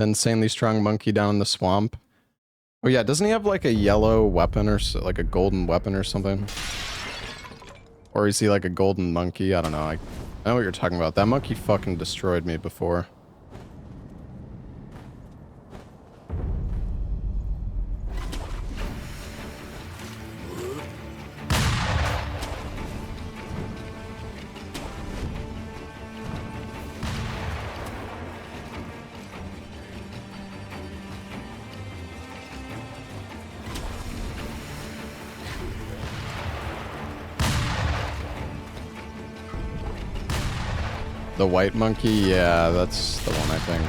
The insanely strong monkey down in the swamp. Oh yeah, doesn't he have like a yellow weapon or like a golden weapon or something? Or is he like a golden monkey? I don't know. I know what you're talking about. That monkey fucking destroyed me before. The white monkey? Yeah, that's the one, I think.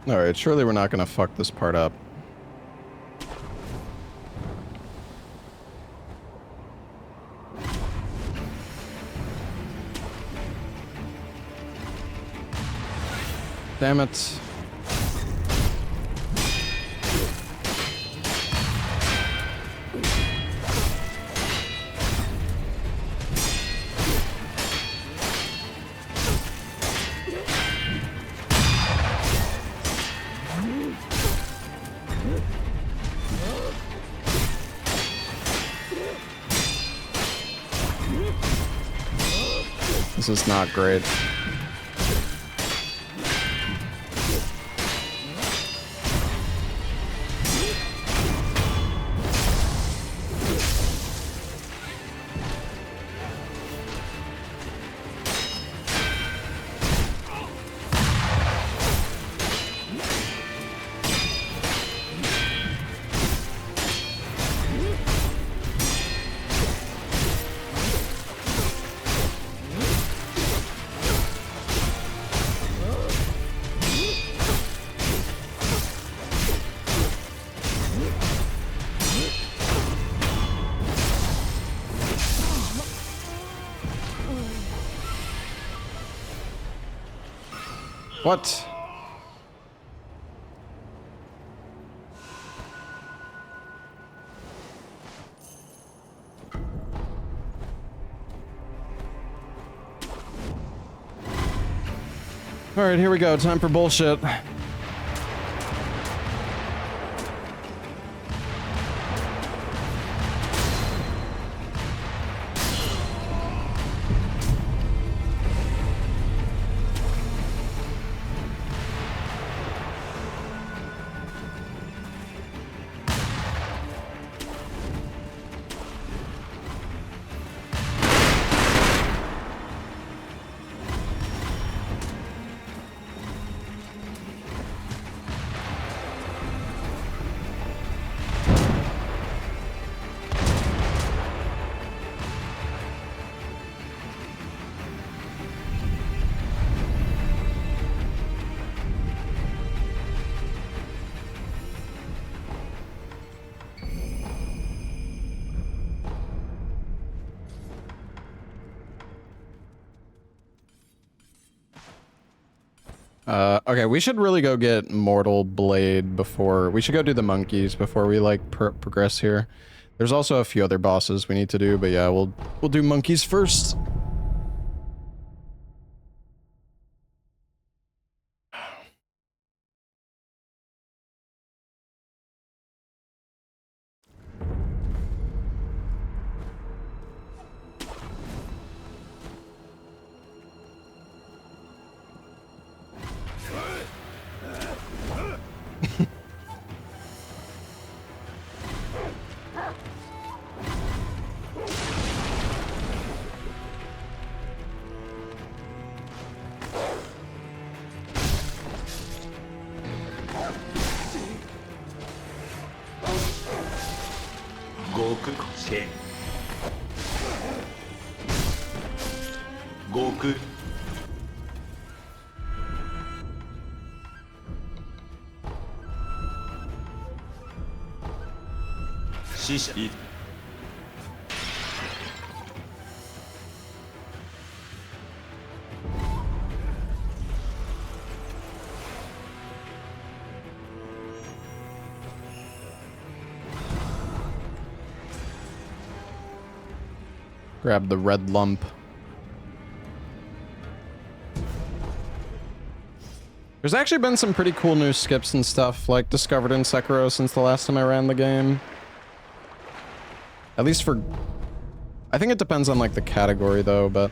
Alright, surely we're not gonna fuck this part up. Damn it. This is not great. What? All right, here we go. Time for bullshit. Okay, we should really go get Mortal Blade before... We should go do the monkeys before we, like, progress here. There's also a few other bosses we need to do, but yeah, we'll do monkeys first. 極シ極死者 Grab the red lump. There's actually been some pretty cool new skips and stuff, like, discovered in Sekiro since the last time I ran the game. At least for... I think it depends on, like, the category, though, but...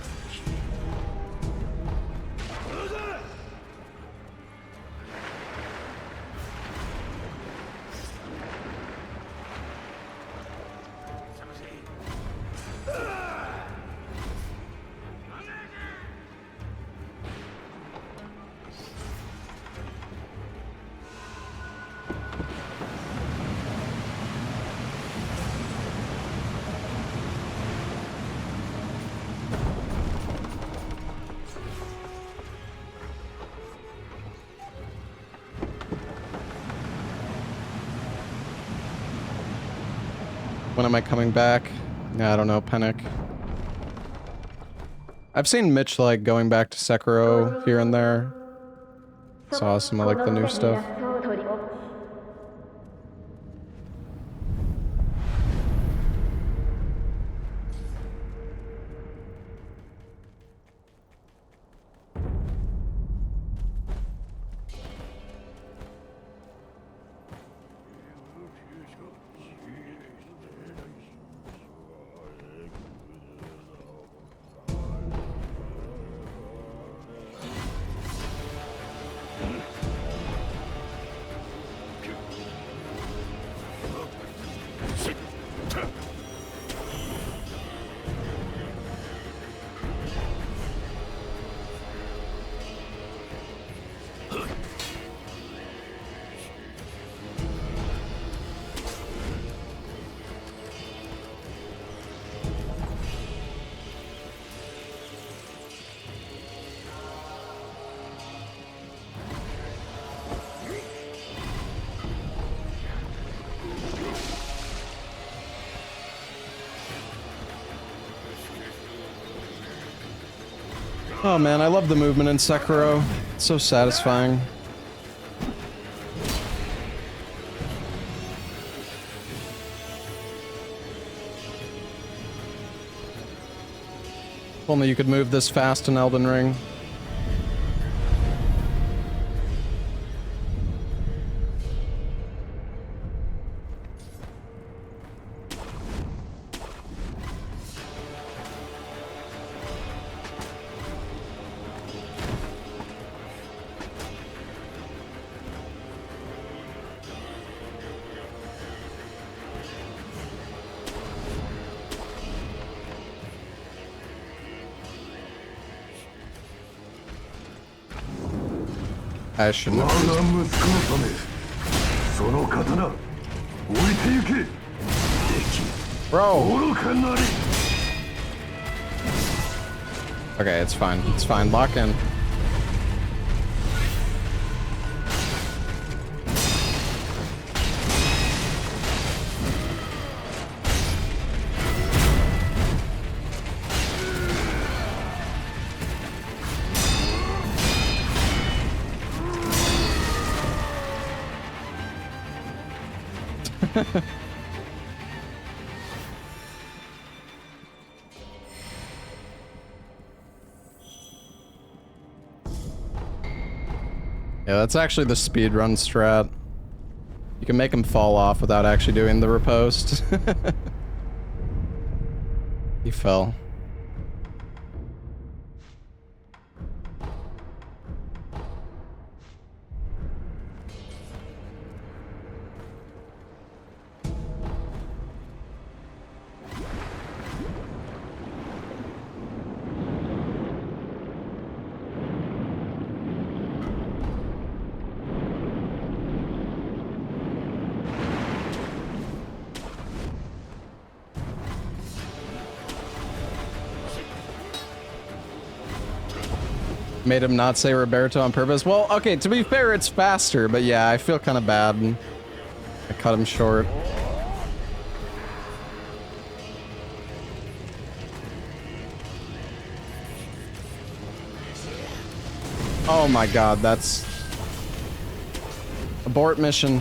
When am I coming back? Yeah, I don't know, Panic. I've seen Mitch, like, going back to Sekiro here and there. Saw some of, like, the new stuff. Oh man, I love the movement in Sekiro. It's so satisfying. If only you could move this fast in Elden Ring. I should know. Bro. Okay, it's fine. It's fine. Lock in. Yeah, that's actually the speedrun strat. You can make him fall off without actually doing the riposte. He fell. Made him not say Roberto on purpose. Well, okay, to be fair, it's faster, but yeah, I feel kind of bad. I cut him short. Oh my god, that's... Abort mission.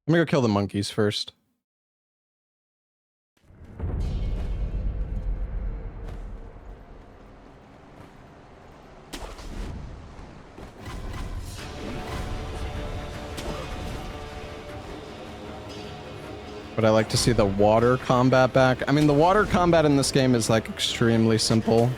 Let me go kill the monkeys first. But I like to see the water combat back. I mean, the water combat in this game is like extremely simple.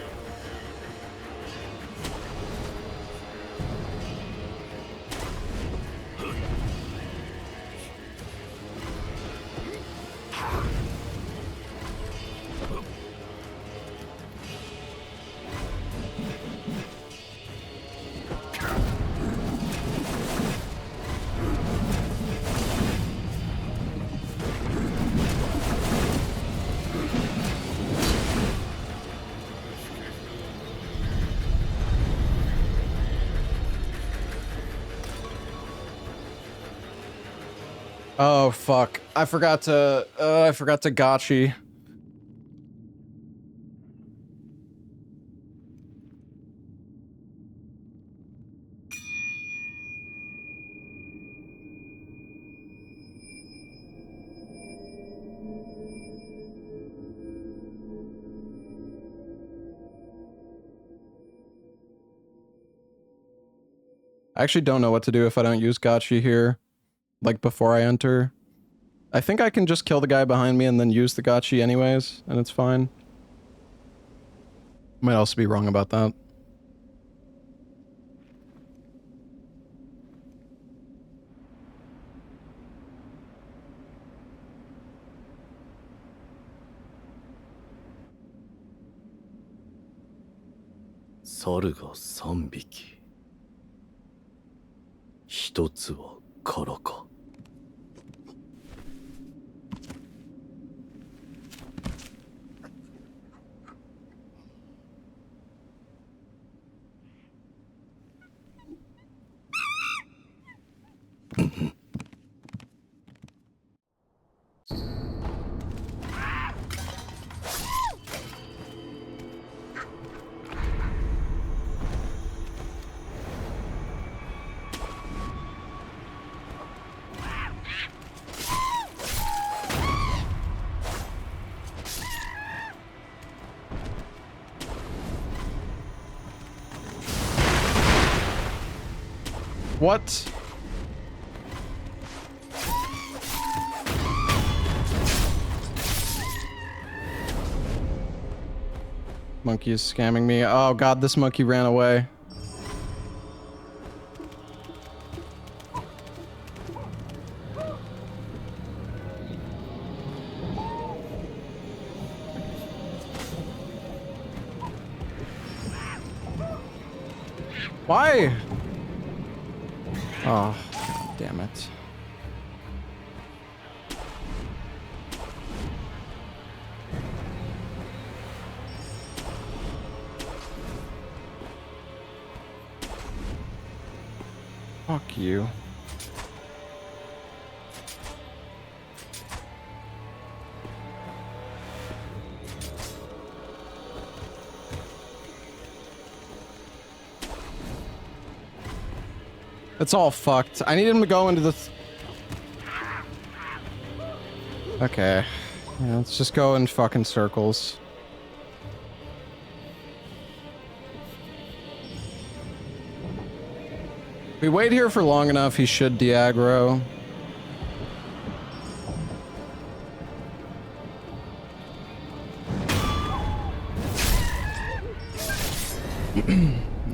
Oh fuck. I forgot to gotchi. I actually don't know what to do if I don't use gotchi here. Like before I enter. I think I can just kill the guy behind me and then use the gotchi anyways, and it's fine. Might also be wrong about that. Saru ga 3匹。1つは空か。What? Monkey is scamming me. Oh god, this monkey ran away. Why? Oh, god damn it. Fuck you. It's all fucked. I need him to go into the... Okay. Yeah, let's just go in fucking circles. If we wait here for long enough, he should de-aggro.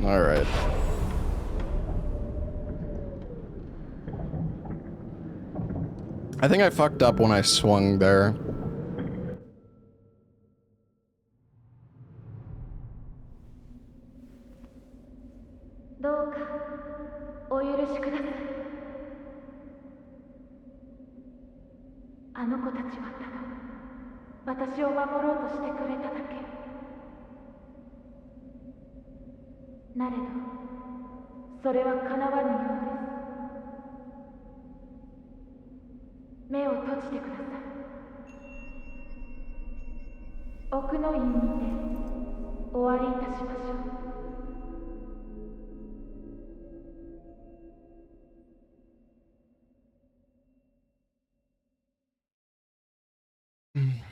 Alright. I think I fucked up when I swung there.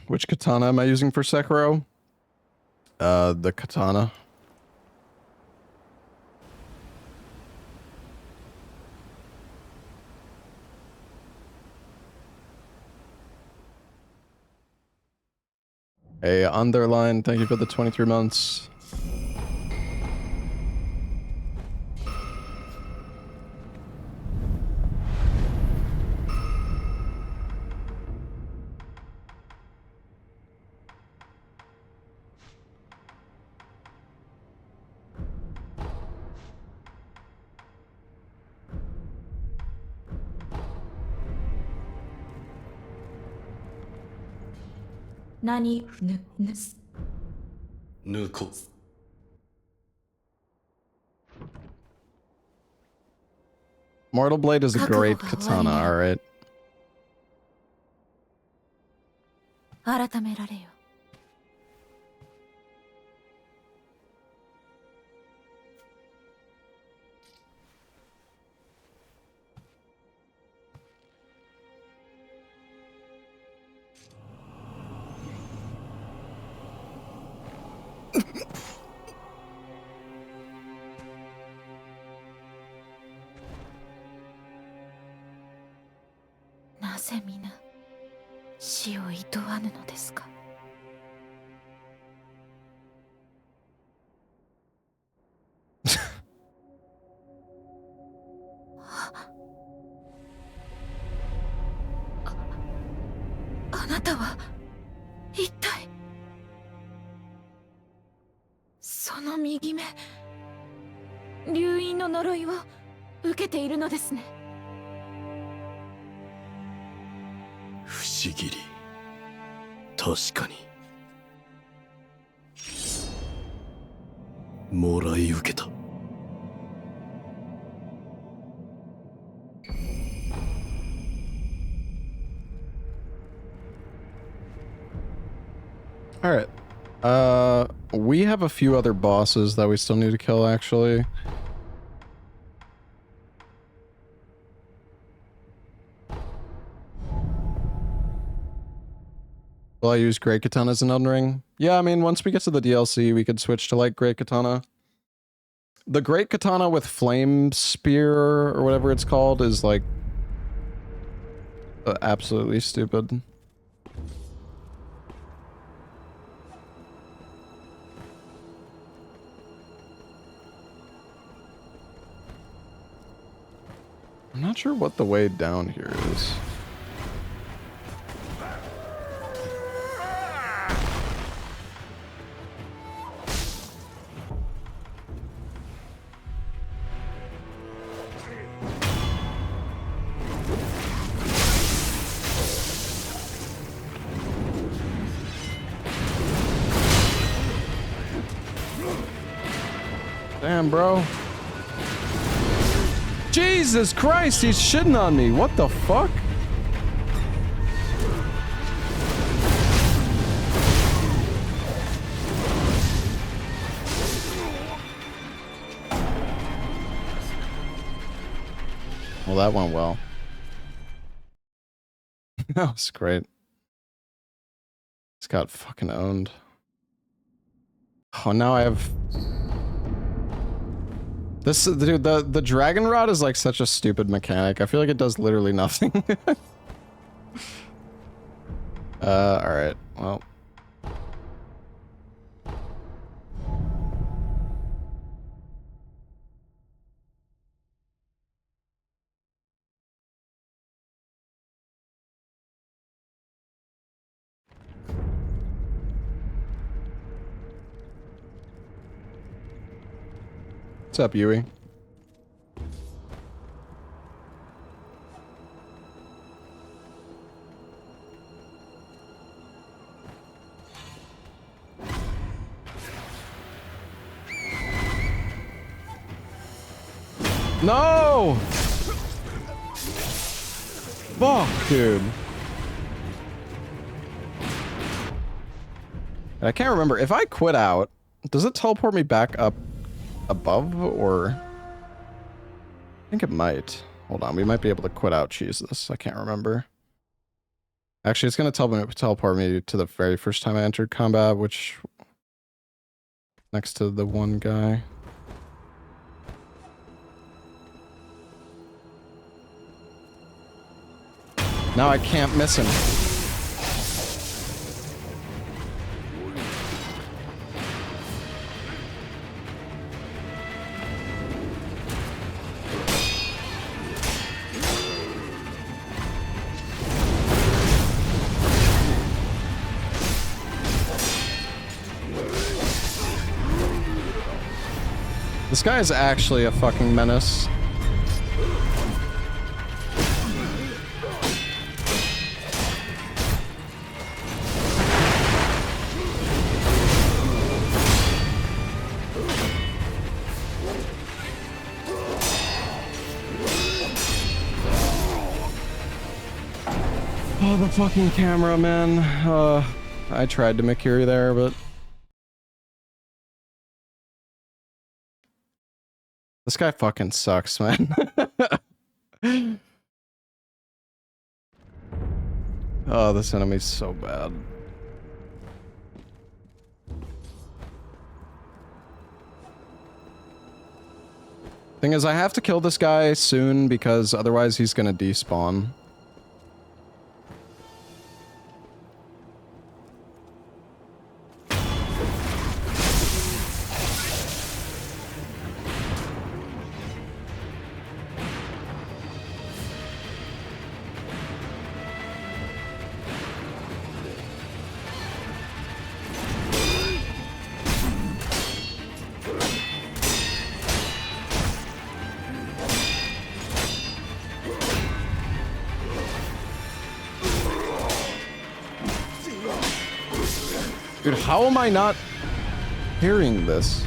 Which katana am I using for Sekiro? The katana. Hey, Underline, thank you for the 23 months. Nuko. Mortal Blade is a great katana, alright. 改められよ。なぜ皆死を厭わぬのですか。あなたは一体。その右目、流因の呪いを受けているのですね。不思議り。確かに。もらい受けた。Alright. We have a few other bosses that we still need to kill, actually. Will I use Great Katana as an Elden Ring? Yeah, I mean, once we get to the DLC, we could switch to, like, Great Katana. The Great Katana with Flame Spear, or whatever it's called, is, like, absolutely stupid. I'm not sure what the way down here is. Damn, bro. Jesus Christ, he's shitting on me. What the fuck? Well, that went well. That was great. It's got fucking owned. Oh, now I have... This, dude, the dragon rod is like such a stupid mechanic. I feel like it does literally nothing. Alright, well. What's up, Yui? No! Fuck, dude. I can't remember. If I quit out, does it teleport me back up above, or... I think it might. Hold on, we might be able to quit out cheese this. I can't remember. Actually, it's going to teleport me to the very first time I entered combat, which... next to the one guy. Now I can't miss him. This guy is actually a fucking menace. Oh, the fucking camera, man. I tried to Mikiri there, but... this guy fucking sucks, man. Oh, this enemy's so bad. Thing is, I have to kill this guy soon because otherwise he's gonna despawn. Dude, how am I not hearing this?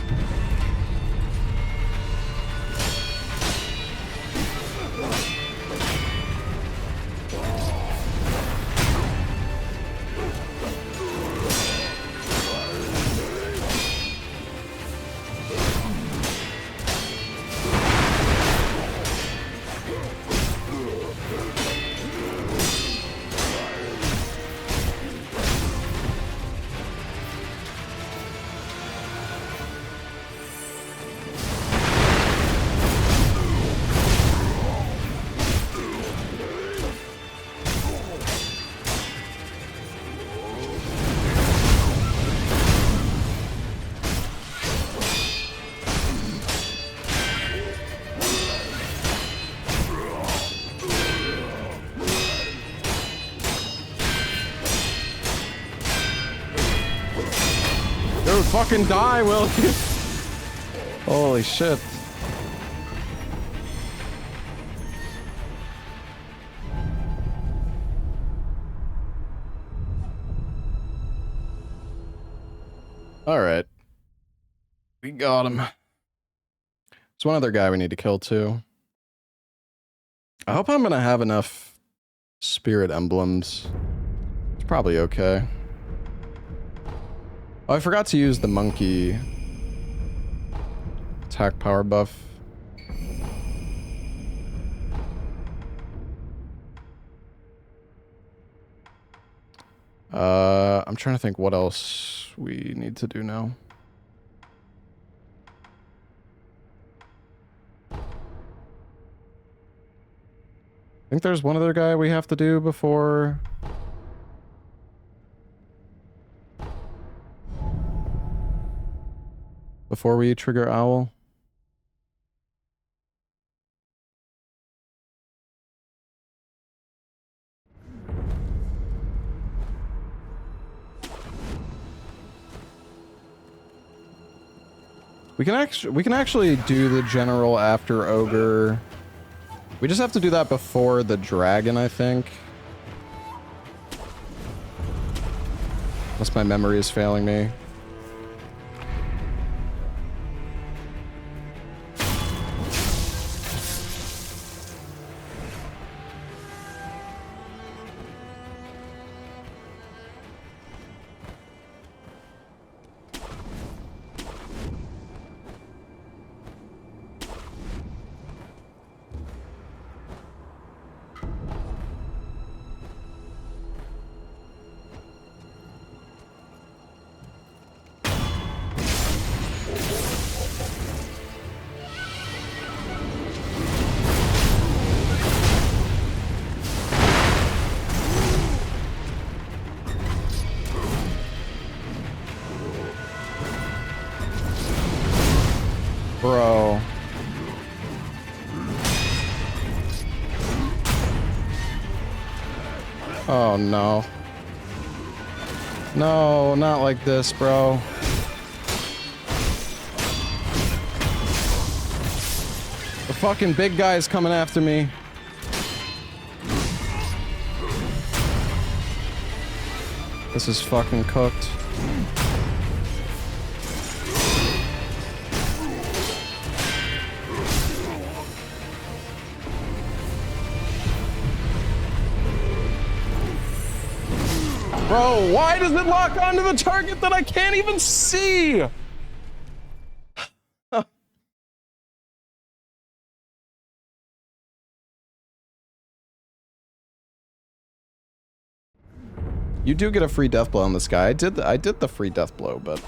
Dude, fucking die, will you? Holy shit. Alright. We got him. There's one other guy we need to kill too. I hope I'm gonna have enough spirit emblems. It's probably okay. Oh, I forgot to use the monkey attack power buff. I'm trying to think what else we need to do now. I think there's one other guy we have to do before... before we trigger Owl. We can actually do the general after ogre. We just have to do that before the dragon, I think. Unless my memory is failing me. Bro. Oh no. No, not like this, bro. The fucking big guy is coming after me. This is fucking cooked. Bro, why does it lock onto the target that I can't even see? You do get a free death blow on this guy. I did the free death blow, but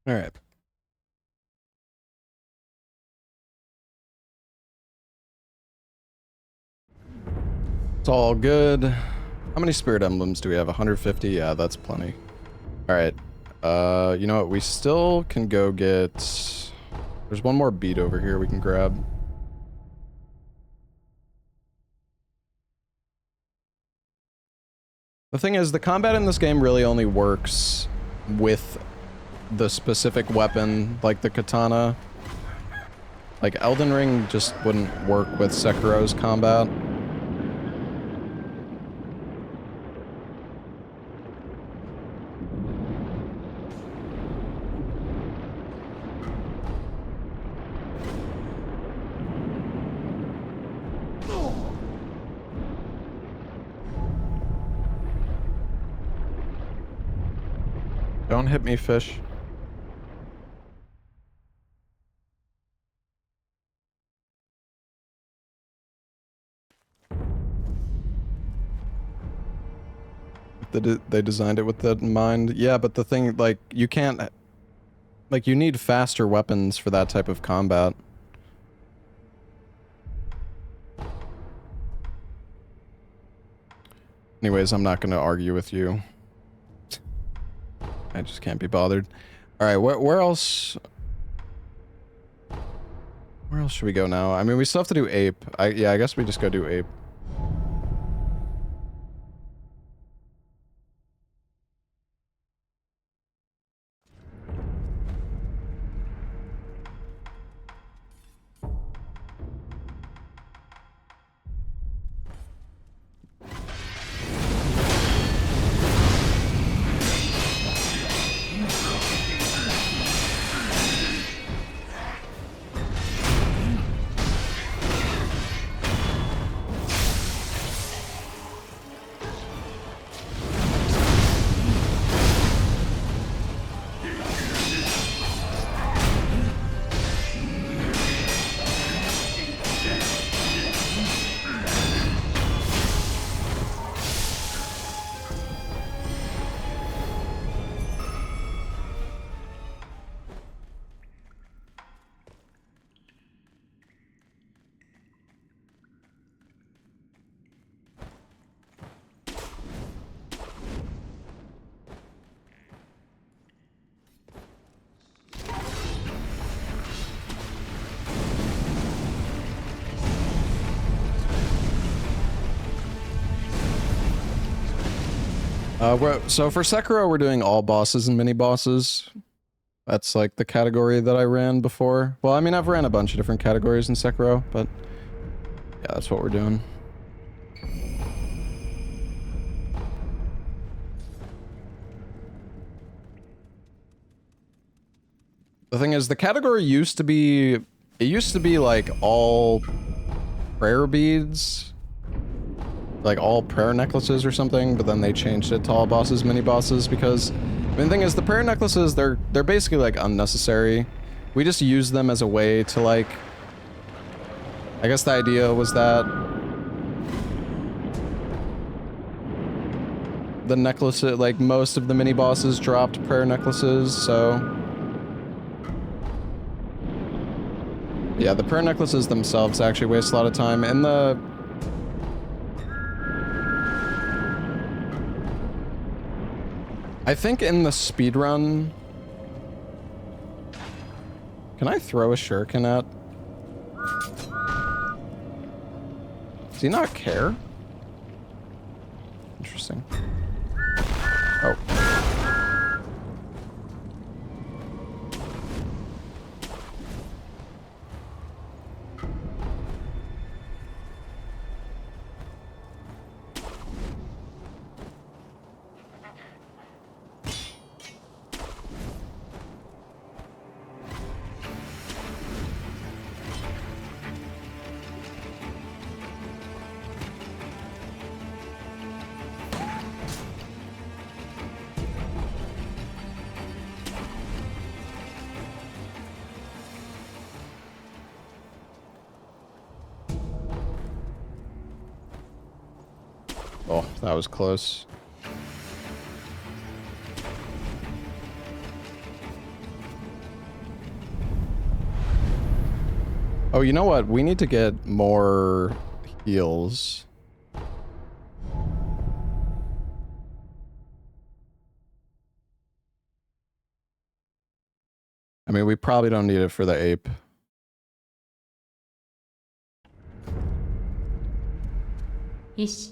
all right. It's all good. How many spirit emblems do we have? 150? Yeah, that's plenty. All right. You know what? We still can go get... There's one more beat over here we can grab. The thing is, the combat in this game really only works with the specific weapon, like the katana. Like, Elden Ring just wouldn't work with Sekiro's combat. Don't hit me, fish. They designed it with that in mind. Yeah, but the thing, like, you can't... Like, you need faster weapons for that type of combat. Anyways, I'm not gonna argue with you. I just can't be bothered. Alright, where else... Where else should we go now? I mean, we still have to do Ape. Yeah, I guess we just go do Ape. So for Sekiro, we're doing all bosses and mini bosses. That's like the category that I ran before. Well, I mean, I've ran a bunch of different categories in Sekiro, but yeah, that's what we're doing. The thing is, the category used to be, it used to be like all prayer beads, like all prayer necklaces or something, but then they changed it to all bosses, mini bosses, because I mean, the thing is, the prayer necklaces, they're basically like unnecessary. We just use them as a way to like, I guess the idea was that the necklace, like most of the mini bosses dropped prayer necklaces, so yeah, the prayer necklaces themselves actually waste a lot of time. In the I think in the speedrun, can I throw a shuriken at? Does he not care? Interesting. Oh. Oh, that was close. Oh, you know what? We need to get more heals. I mean, we probably don't need it for the ape. This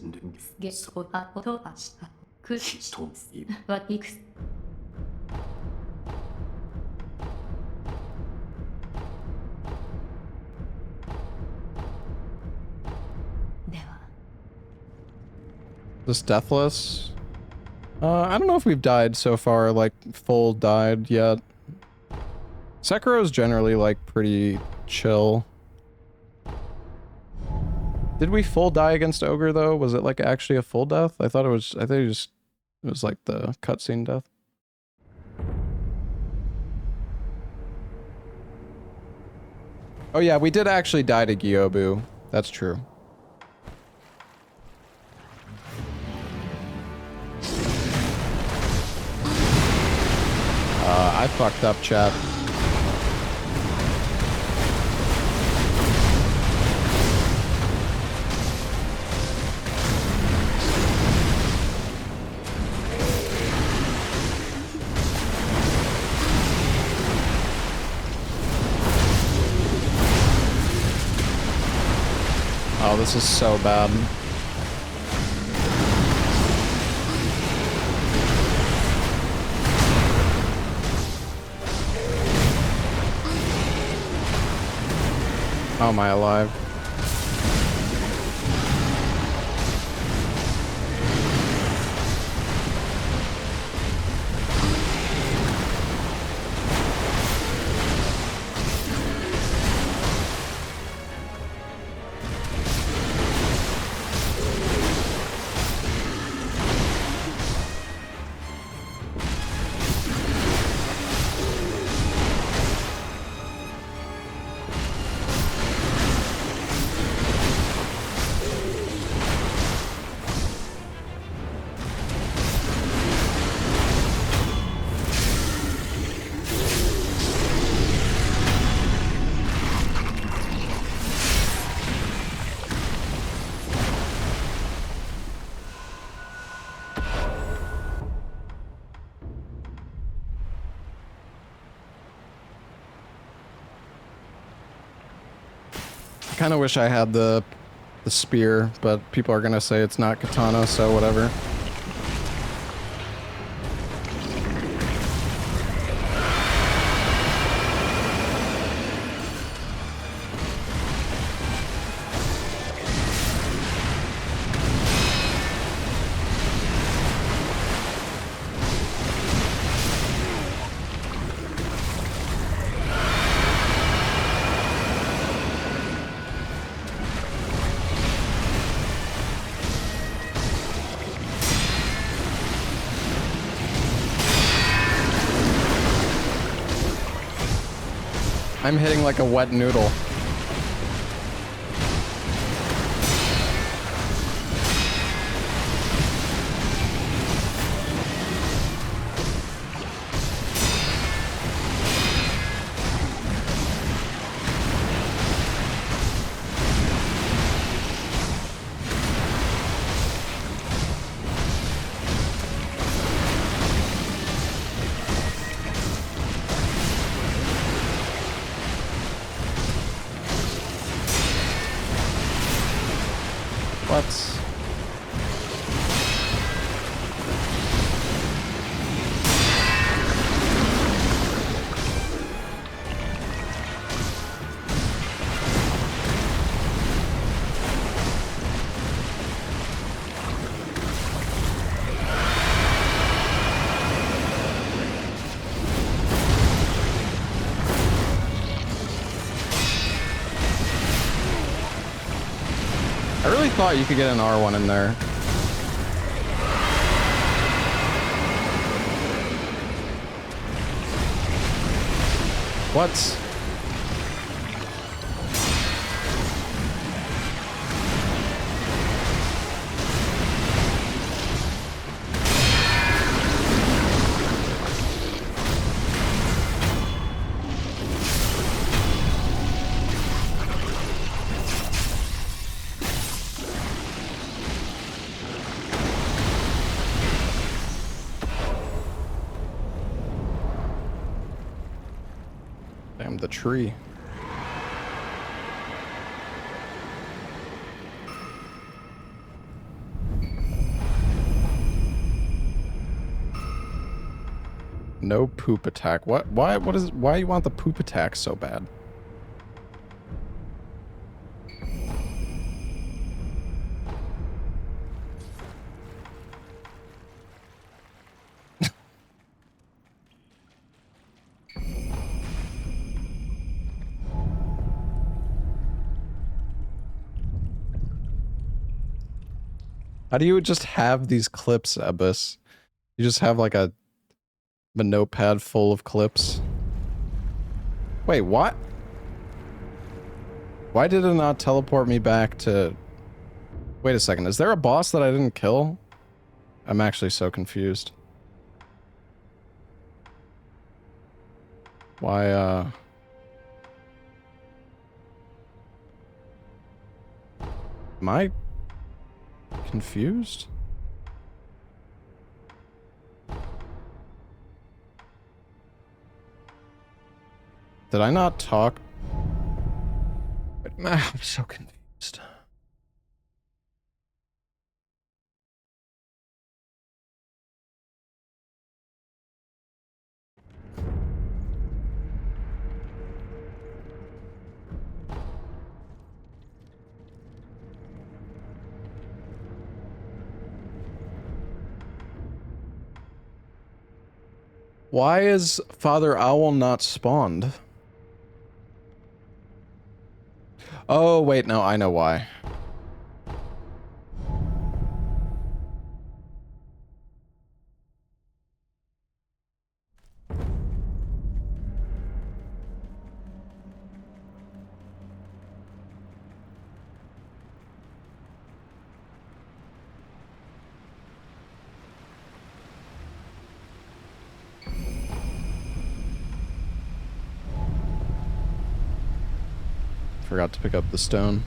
deathless? I don't know if we've died so far, like full died yet. Sekiro's generally like pretty chill. Did we full die against Ogre though? Was it like actually a full death? I thought it was, I think it was like the cutscene death. Oh yeah, we did actually die to Gyobu. That's true. I fucked up, chat. Oh, this is so bad. How am I alive? I kind of wish I had the spear, but people are gonna say it's not katana, so whatever. I'm hitting like a wet noodle. What? I really thought you could get an R1 in there. What? Damn, the tree. No poop attack. What? Why? What is? Why you want the poop attack so bad? How do you just have these clips, Abyss? You just have like a notepad full of clips. Wait, what? Why did it not teleport me back to... Wait a second, is there a boss that I didn't kill? I'm actually so confused. Why, am I confused? Did I not talk? I'm so confused. Why is Father Owl not spawned? Oh, wait, no, I know why. Forgot to pick up the stone.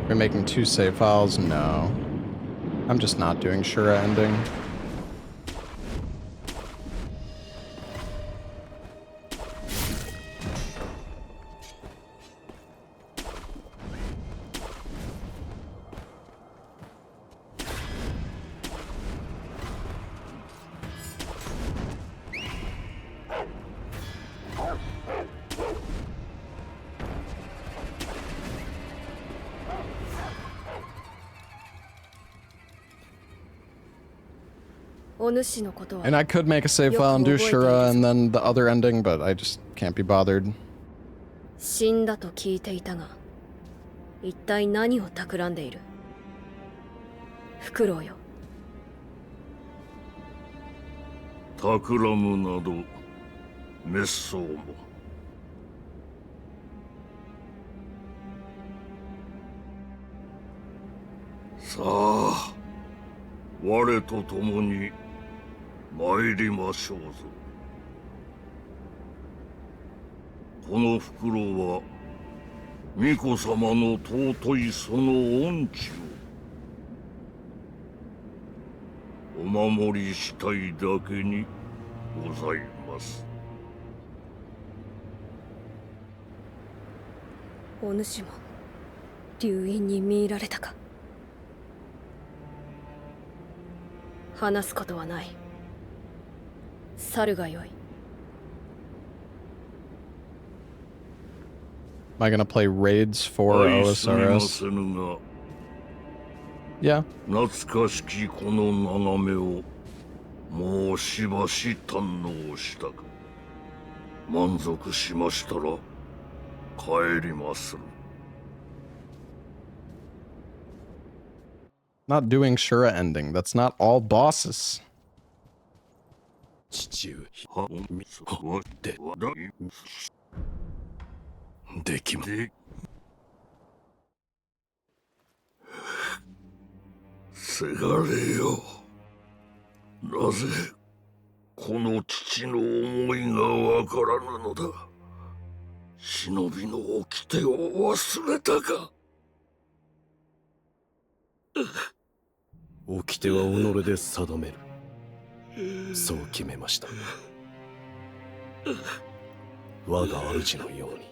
We're making 2 save files? No. I'm just not doing Shura ending. And I could make a save file and do Shura and then the other ending, but I just can't be bothered. 死んだと聞いていたが、一体何を企んでいる？フクロウよ。企むなど滅相も。さあ、我と共に参りましょうぞ。この袋は巫女様の尊いその恩知をお守りしたいだけにございます。お主も流因に見入られたか。話すことはない。去るがよい。Am I gonna play raids for OSRS? Yeah. 懐かしきこの眺めをもうしばし堪能したか。満足しましたら帰りまする。Not doing Shura ending. That's not all bosses. 父上できませがれよ、なぜこの父の思いがわからぬのだ。忍びの掟を忘れたか。掟は己で定める。そう決めました。我が主のように。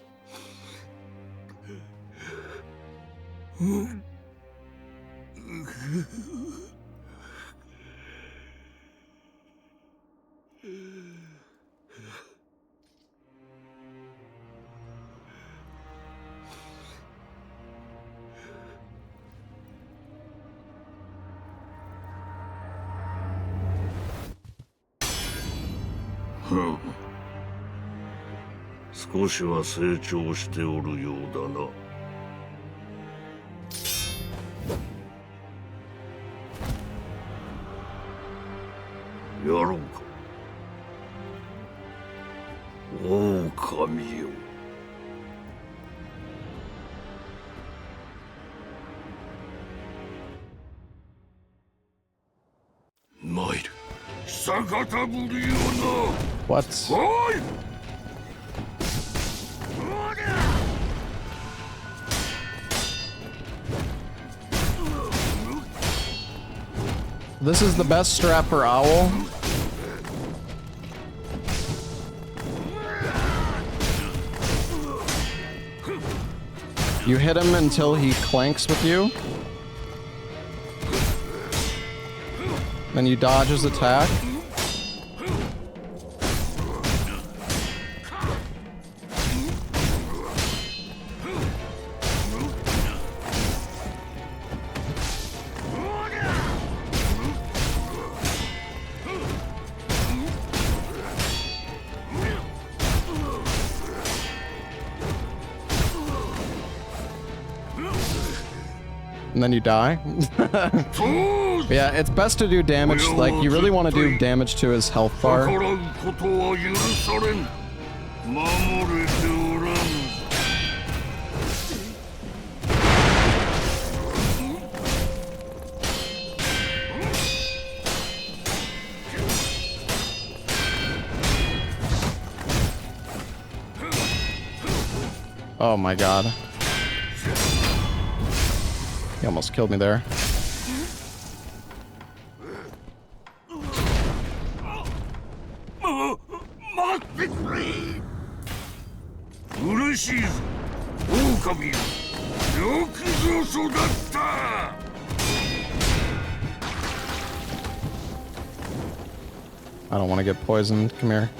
少しは成長しておるようだな。やろうか。狼よ。参る。久方ぶりよな。What? おい。This is the best strat for Owl. You hit him until he clanks with you. Then you dodge his attack. And then you die. Yeah, it's best to do damage, like, you really want to do damage to his health bar. Oh my god. He almost killed me there. I don't want to get poisoned. Come here.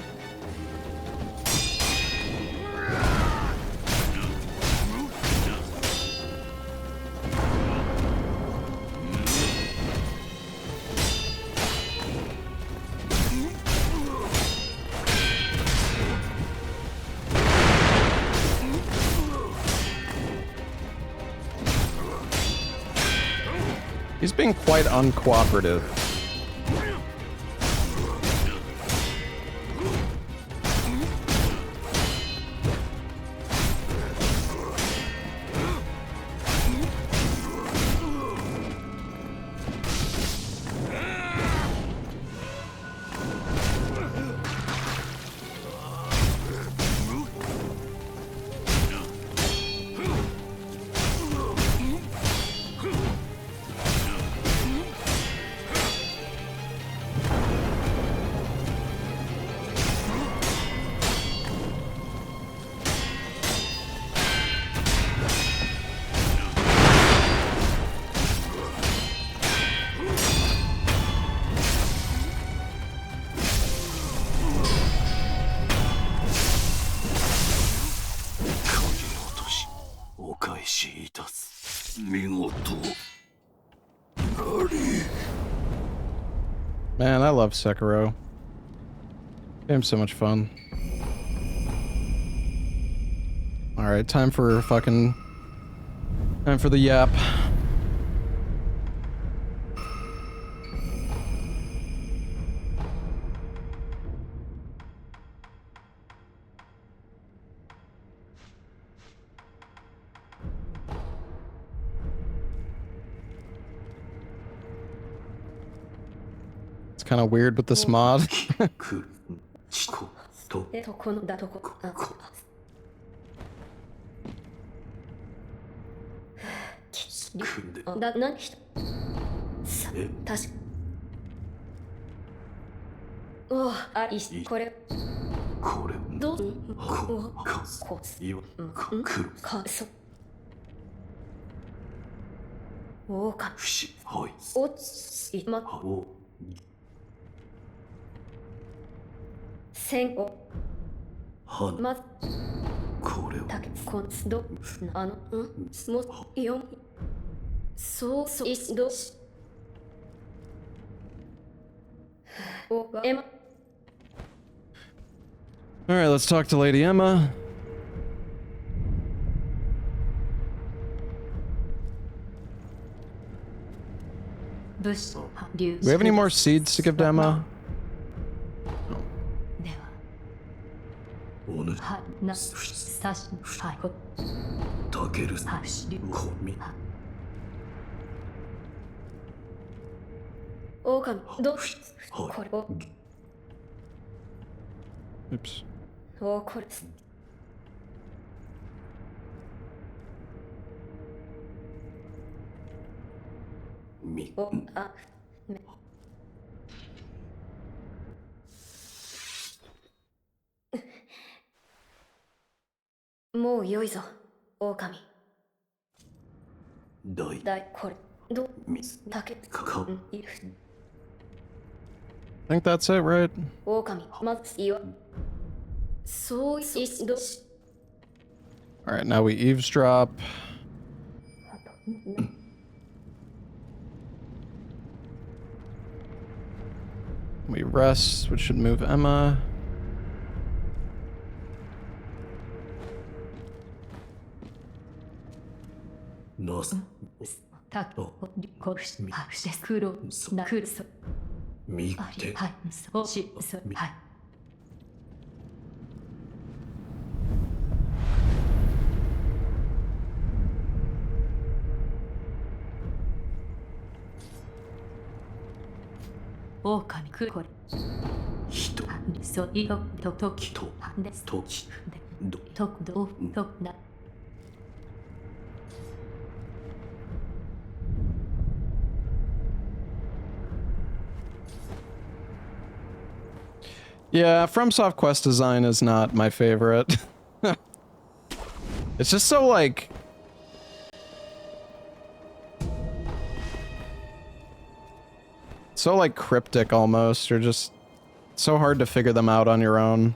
He's being quite uncooperative. Man, I love Sekiro. Game's so much fun. Alright, time for the yap. Kind of weird with this mod. Alright, let's talk to Lady Emma. Do we have any more seeds to give to Emma? Oops. I think that's it, right? Alright, now we eavesdrop. We rest, which should move Emma. Yeah, FromSoft quest design is not my favorite. It's just so, like... so, like, cryptic almost, or just so hard to figure them out on your own.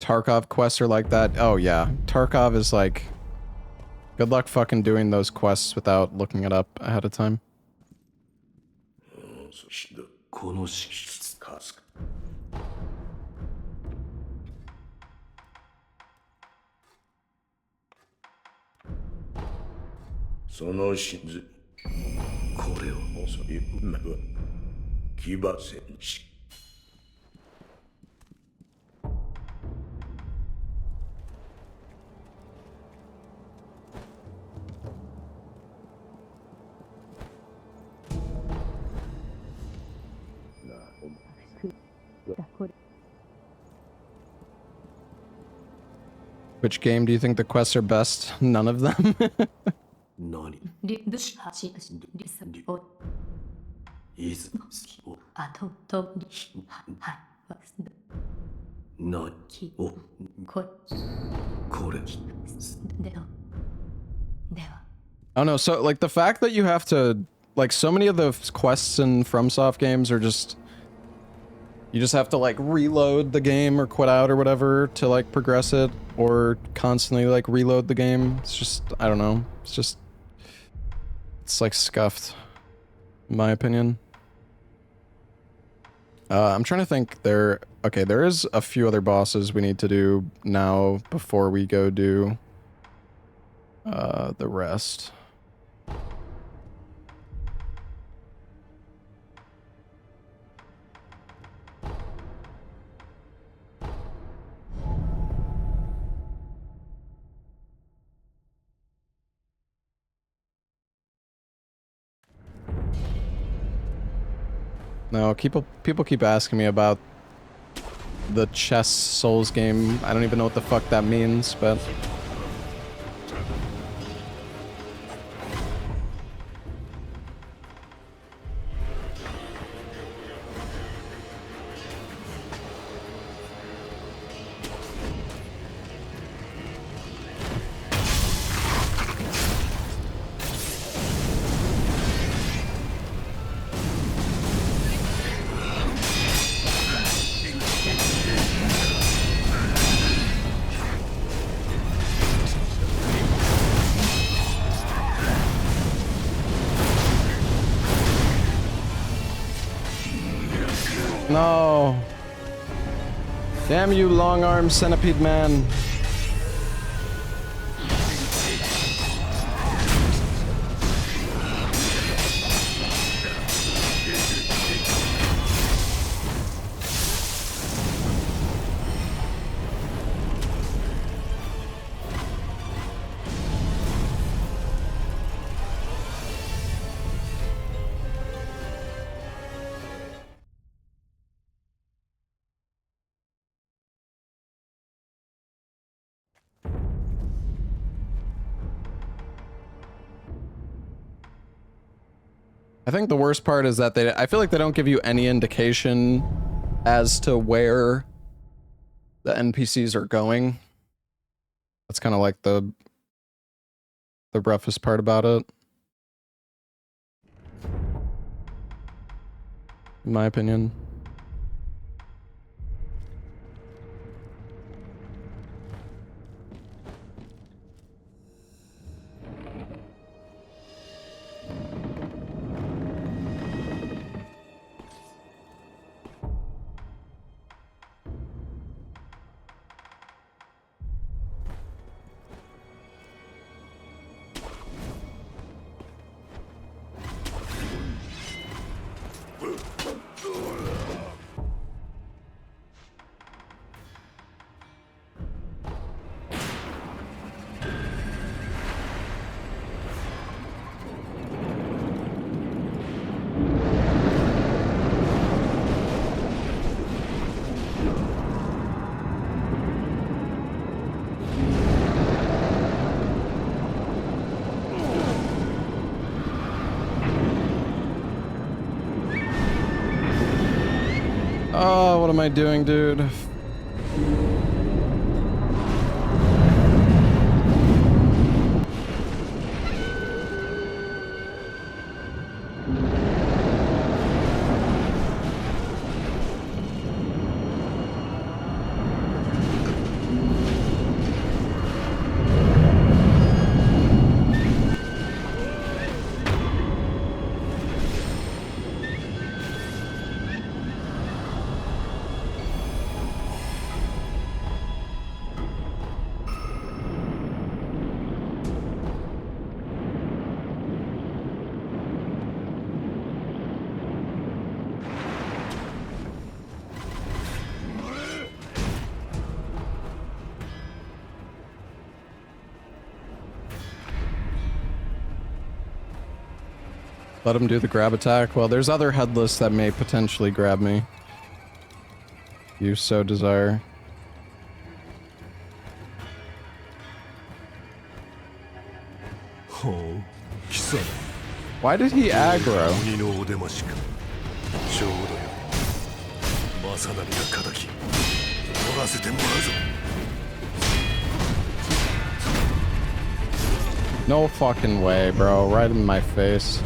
Tarkov quests are like that. Oh yeah, Tarkov is like, good luck fucking doing those quests without looking it up ahead of time. この敷地かそのしずこれをそういうまぶ騎馬戦士 Which game do you think the quests are best? None of them. 何いずお何おこれ I don't know, so like the fact that you have to, like so many of the quests in FromSoft games are just, you just have to like reload the game or quit out or whatever to like progress it, or constantly like reload the game. It's just, I don't know, it's just, it's like scuffed, in my opinion. I'm trying to think okay, there is a few other bosses we need to do now before we go do the rest. No, people keep asking me about the chess Souls game. I don't even know what the fuck that means, but... No. Damn you, long-armed centipede man. I think the worst part is that I feel like they don't give you any indication as to where the NPCs are going. That's kind of like the roughest part about it, in my opinion. Oh, what am I doing, dude? Let him do the grab attack. Well, there's other headless that may potentially grab me. You so desire. Why did he aggro? No fucking way, bro. Right in my face.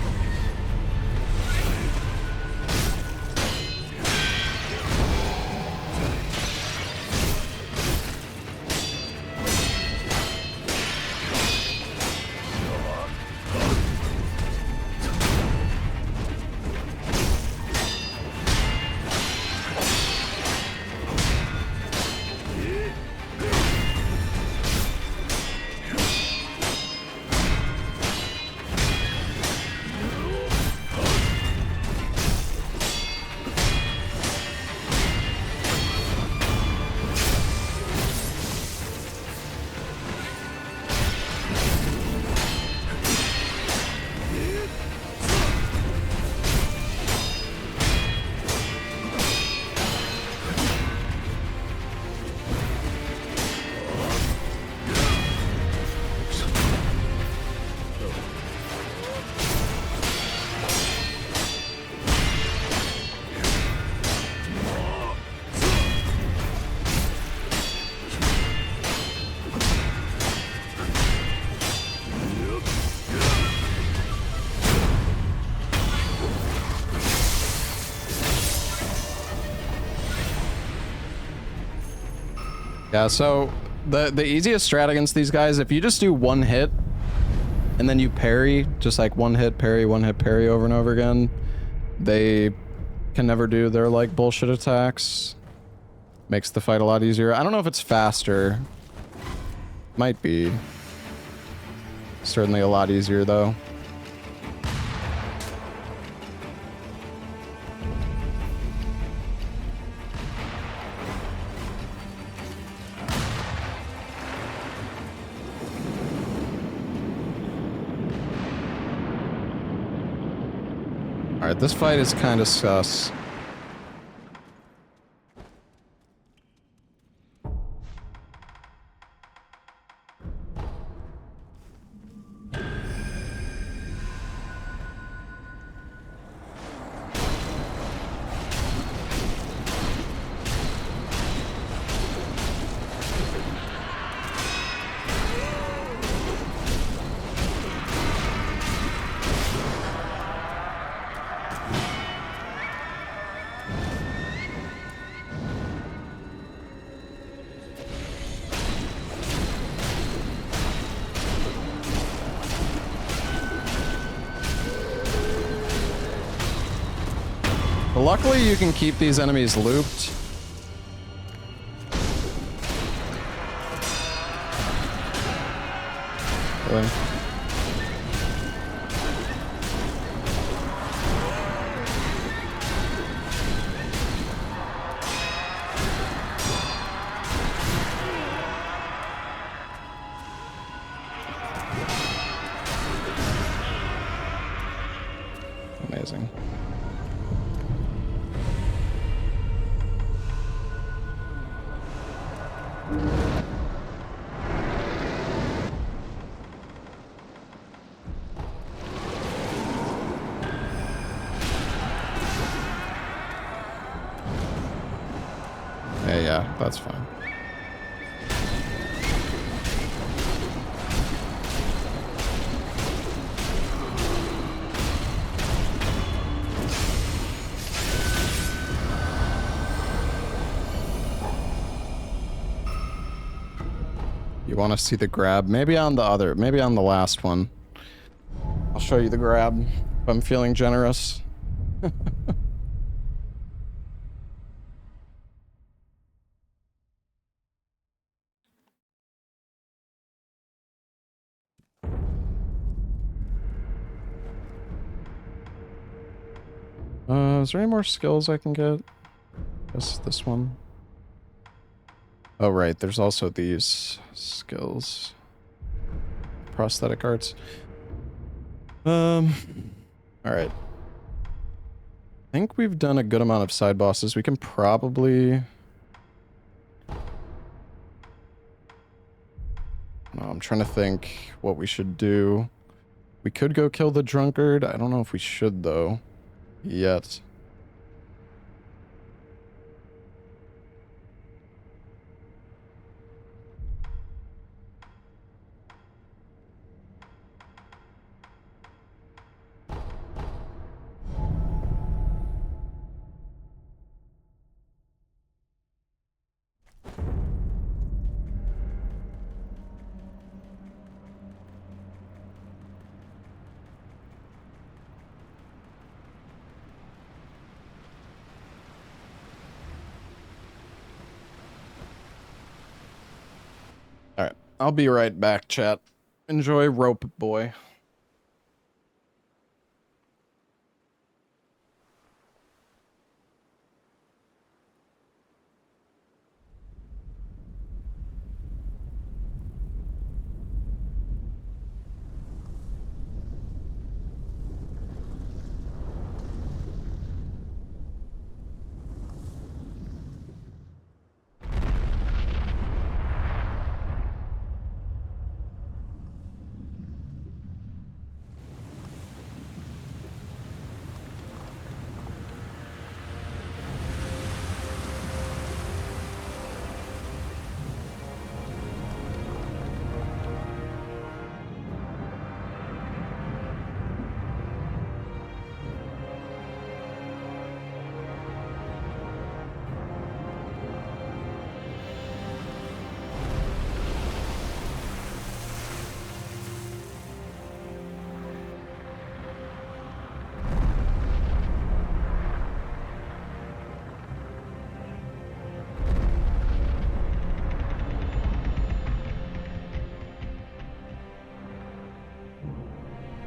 Yeah, so the easiest strat against these guys, if you just do one hit and then you parry, just like one hit parry over and over again, they can never do their like bullshit attacks. Makes the fight a lot easier. I don't know if it's faster. Might be. Certainly a lot easier though. Alright, this fight is kind of sus. Luckily, you can keep these enemies looped. Really? Amazing. Yeah, that's fine. You want to see the grab? Maybe on the last one. I'll show you the grab if I'm feeling generous. Is there any more skills I can get? This one. Oh, right. There's also these skills. Prosthetic arts. Alright. I think we've done a good amount of side bosses. We can probably... No, I'm trying to think what we should do. We could go kill the drunkard. I don't know if we should, though. Yet. Alright, I'll be right back, chat. Enjoy Rope Boy.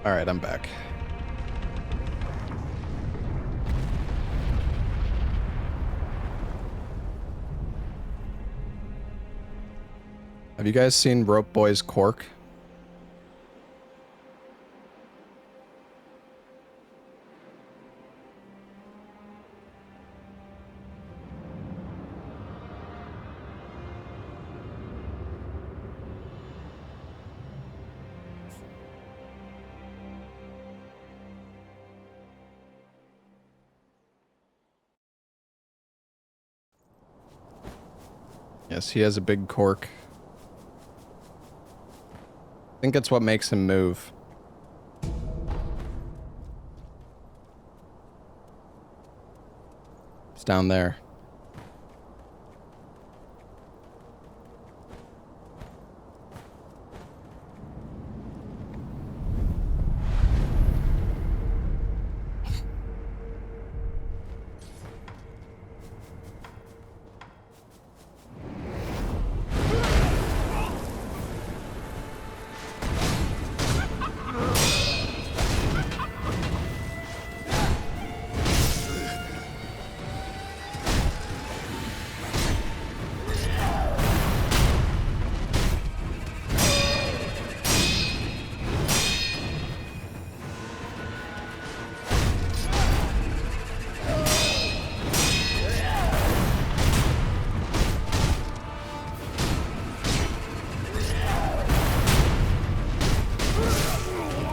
Alright, I'm back. Have you guys seen Rope Boy's Cork? Yes, he has a big cork. I think it's what makes him move. It's down there.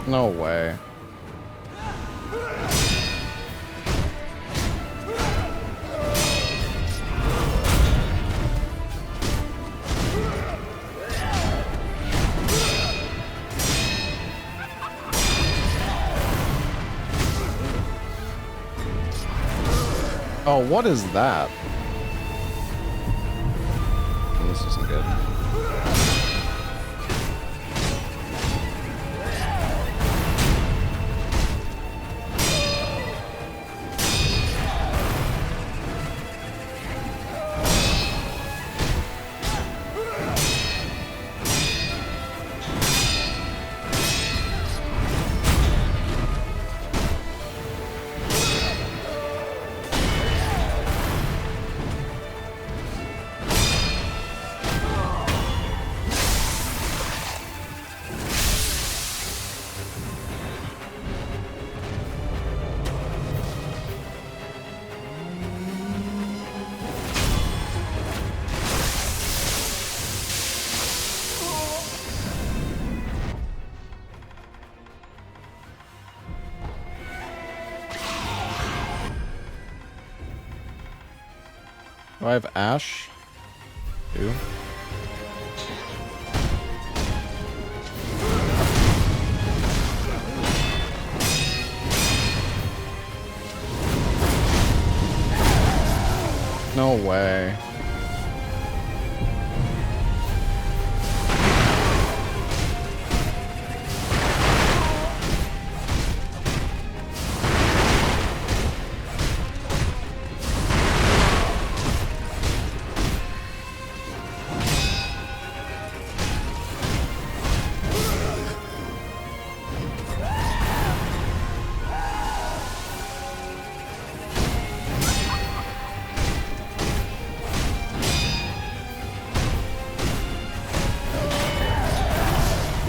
No way. Oh, what is that? This isn't good. Do I have Ash? Two. No way.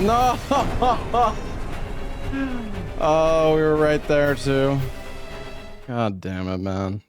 No! Oh, we were right there too. God damn it, man.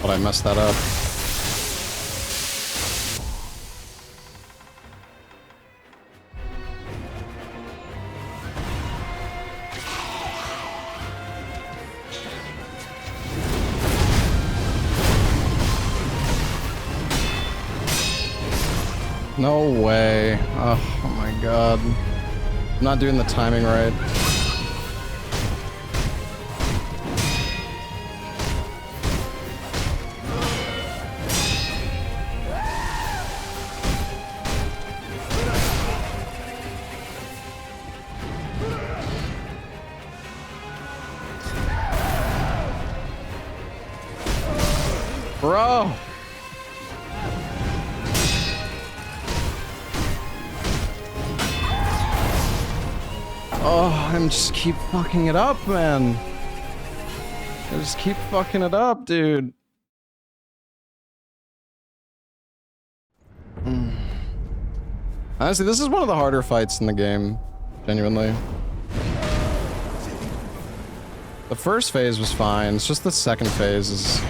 But I messed that up. No way. Oh my god. I'm not doing the timing right. Bro! Oh, I'm just keep fucking it up, man. I just keep fucking it up, dude. Honestly, this is one of the harder fights in the game. Genuinely. The first phase was fine. It's just the second phase is...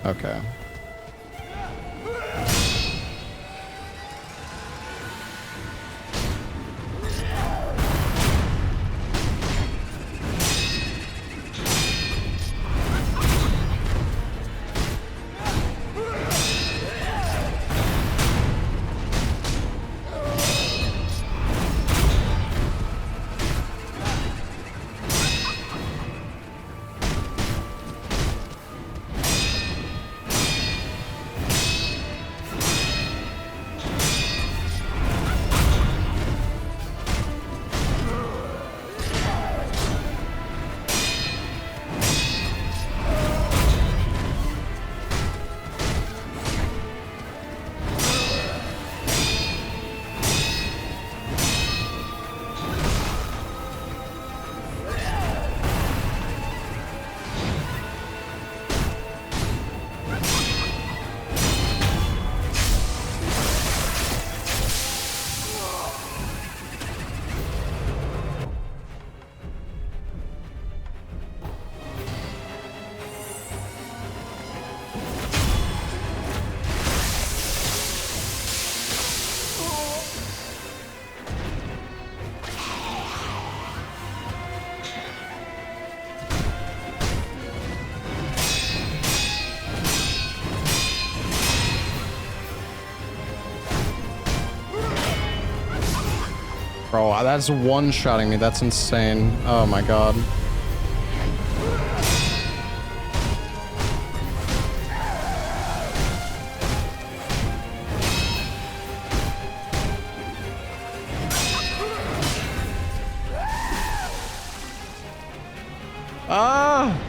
Okay. Bro, that's one-shotting me. That's insane. Oh my god. Ah!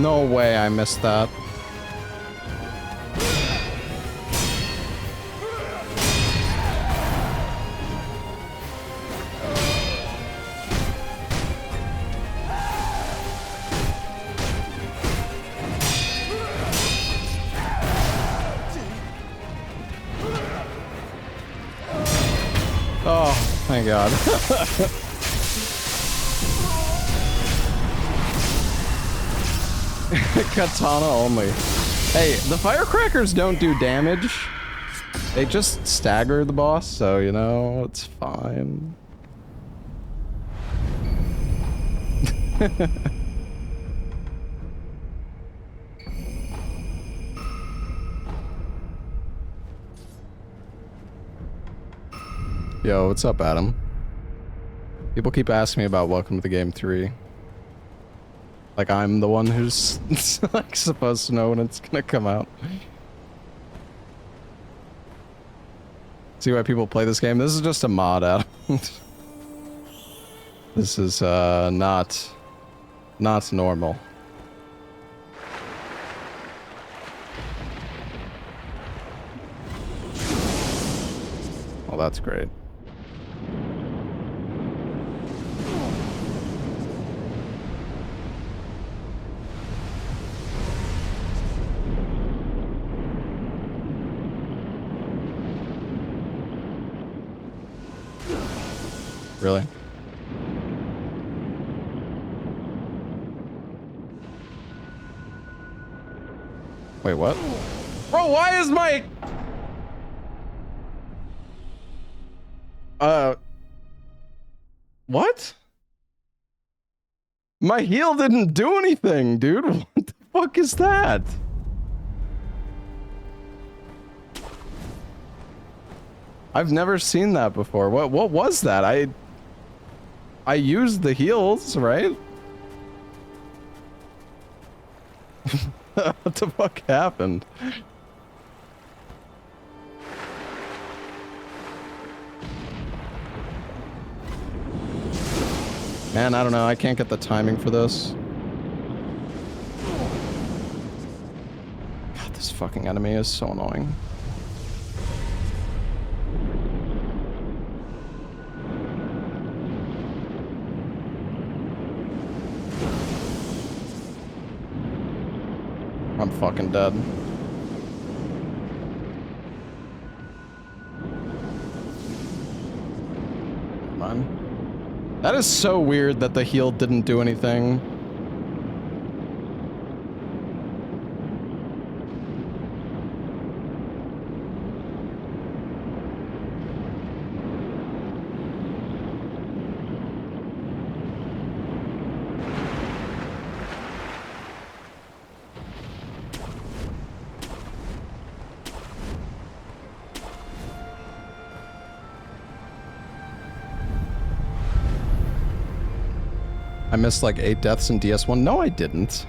No way I missed that. Oh, thank God. Katana only. Hey, the firecrackers don't do damage. They just stagger the boss, so, you know, it's fine. Yo, what's up, Adam? People keep asking me about Welcome to the Game 3. Like I'm the one who's like supposed to know when it's gonna come out. See why people play this game? This is just a mod, Adam. This is not normal. Well, that's great. Really? Wait, what? Bro, why is my... What? My heal didn't do anything, dude. What the fuck is that? I've never seen that before. What was that? I used the heals, right? What the fuck happened? Man, I don't know. I can't get the timing for this. God, this fucking enemy is so annoying. I'm fucking dead. Come on. That is so weird that the heal didn't do anything. I missed like 8 deaths in DS1. No, I didn't.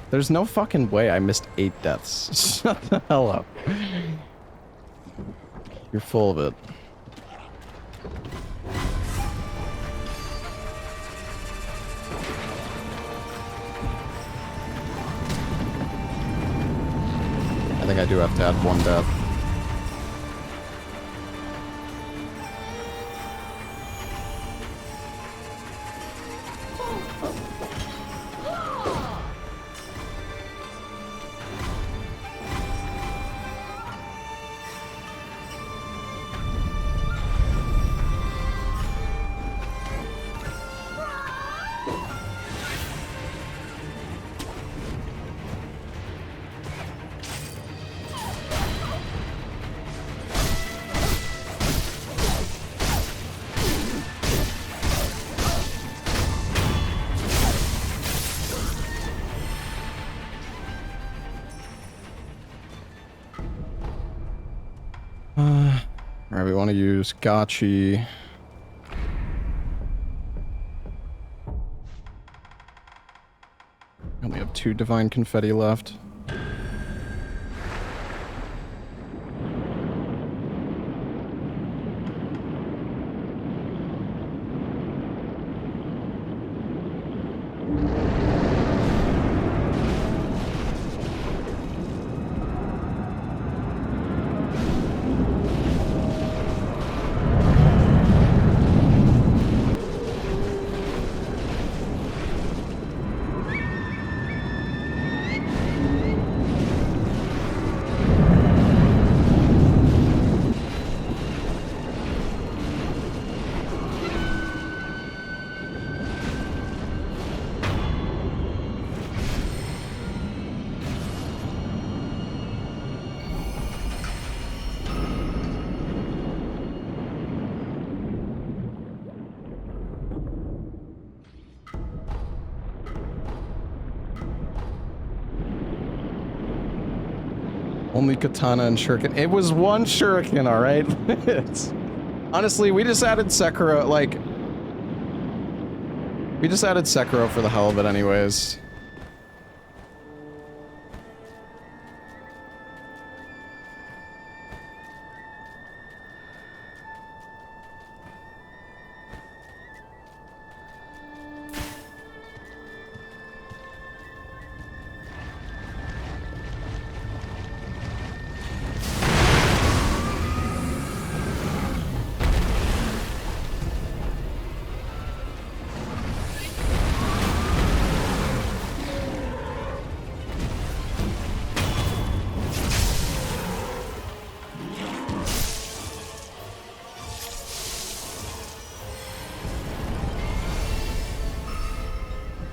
There's no fucking way I missed 8 deaths. Shut the hell up. You're full of it. think I do have to add 1 death. Alright, we want to use Gotchi. I only have 2 Divine Confetti left. Only Katana and Shuriken. It was 1 Shuriken, alright? Honestly, we just added Sekiro, like... We just added Sekiro for the hell of it anyways.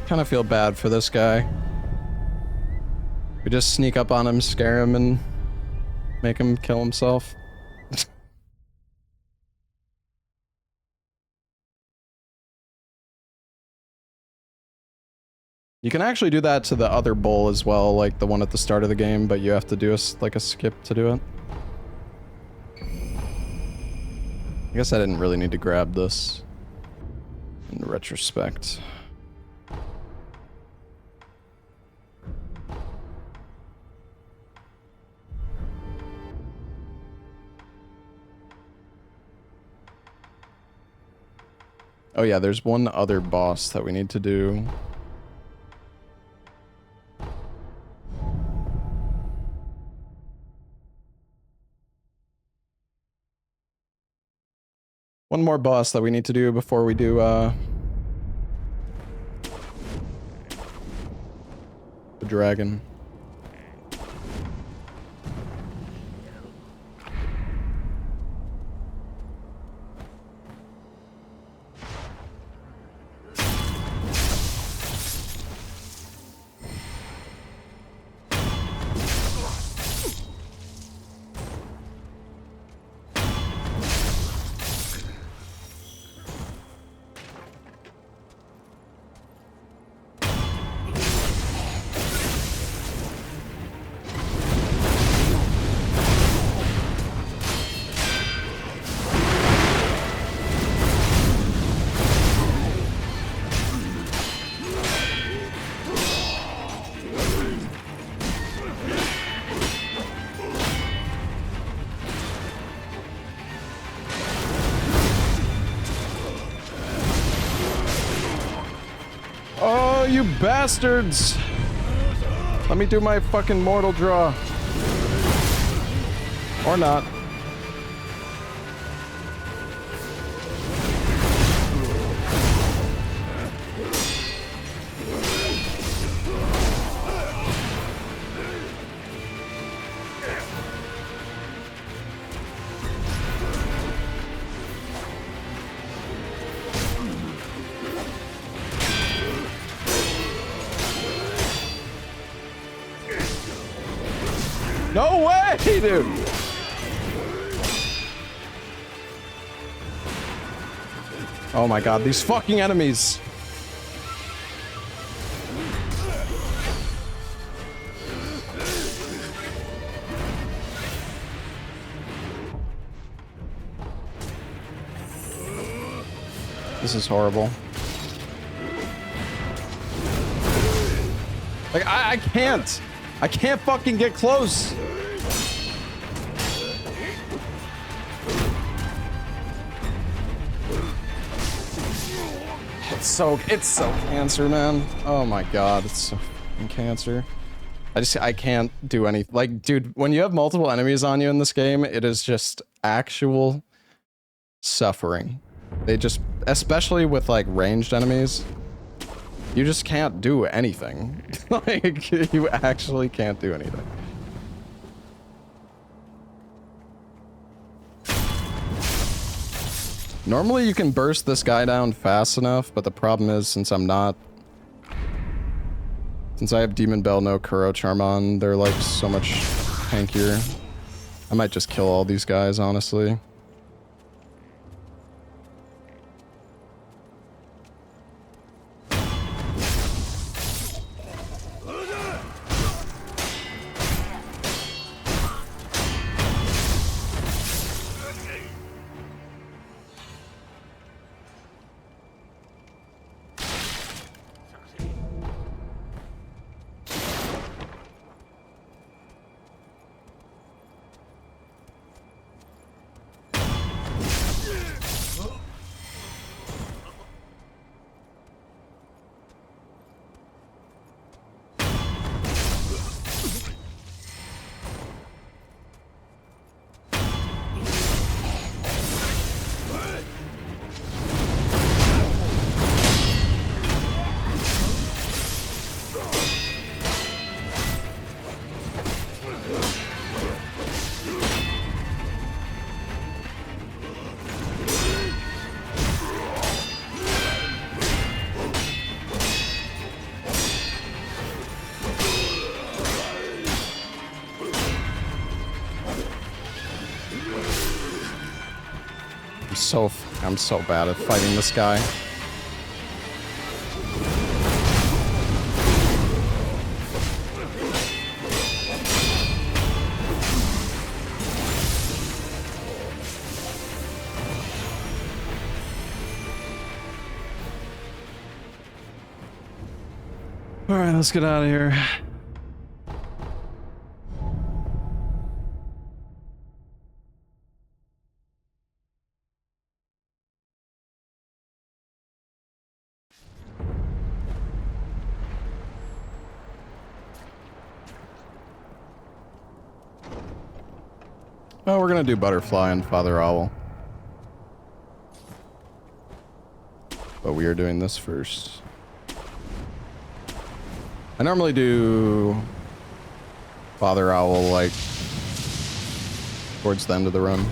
Kind of feel bad for this guy. We just sneak up on him, scare him, and make him kill himself. You can actually do that to the other bull as well, like the one at the start of the game, but you have to do like a skip to do it. I guess I didn't really need to grab this in retrospect. Oh yeah, there's one other boss that we need to do. One more boss that we need to do before we do, the dragon. Oh, you bastards! Let me do my fucking mortal draw. Or not. No way, dude! Oh my god, these fucking enemies! This is horrible. Like, I can't! I can't fucking get close! It's so cancer, man. Oh my god, it's so fucking cancer. I can't do any, like, dude, when you have multiple enemies on you in this game, it is just actual suffering. They just, especially with like ranged enemies, you just can't do anything. Like, you actually can't do anything. Normally you can burst this guy down fast enough, but the problem is, since I have Demon Bell, no Kuro Charm on, they're like so much tankier. I might just kill all these guys, honestly. I'm so bad at fighting this guy. All right, let's get out of here. Oh, we're gonna do Butterfly and Father Owl. But we are doing this first. I normally do Father Owl, like, towards the end of the run.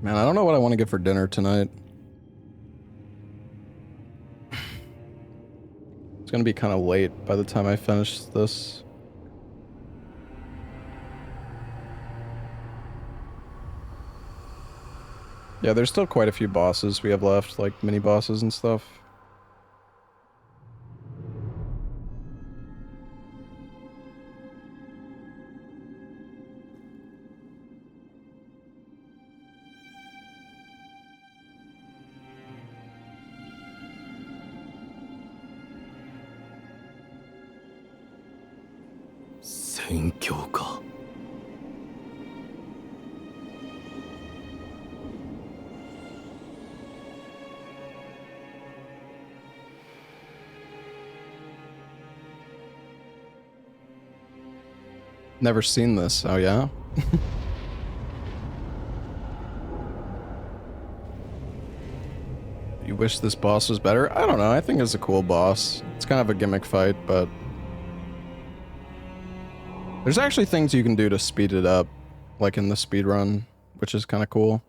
Man, I don't know what I want to get for dinner tonight. It's gonna be kind of late by the time I finish this. Yeah, there's still quite a few bosses we have left, like mini bosses and stuff. Never seen this. Oh yeah? You wish this boss was better? I don't know. I think it's a cool boss. It's kind of a gimmick fight, but there's actually things you can do to speed it up, like in the speed run, which is kind of cool.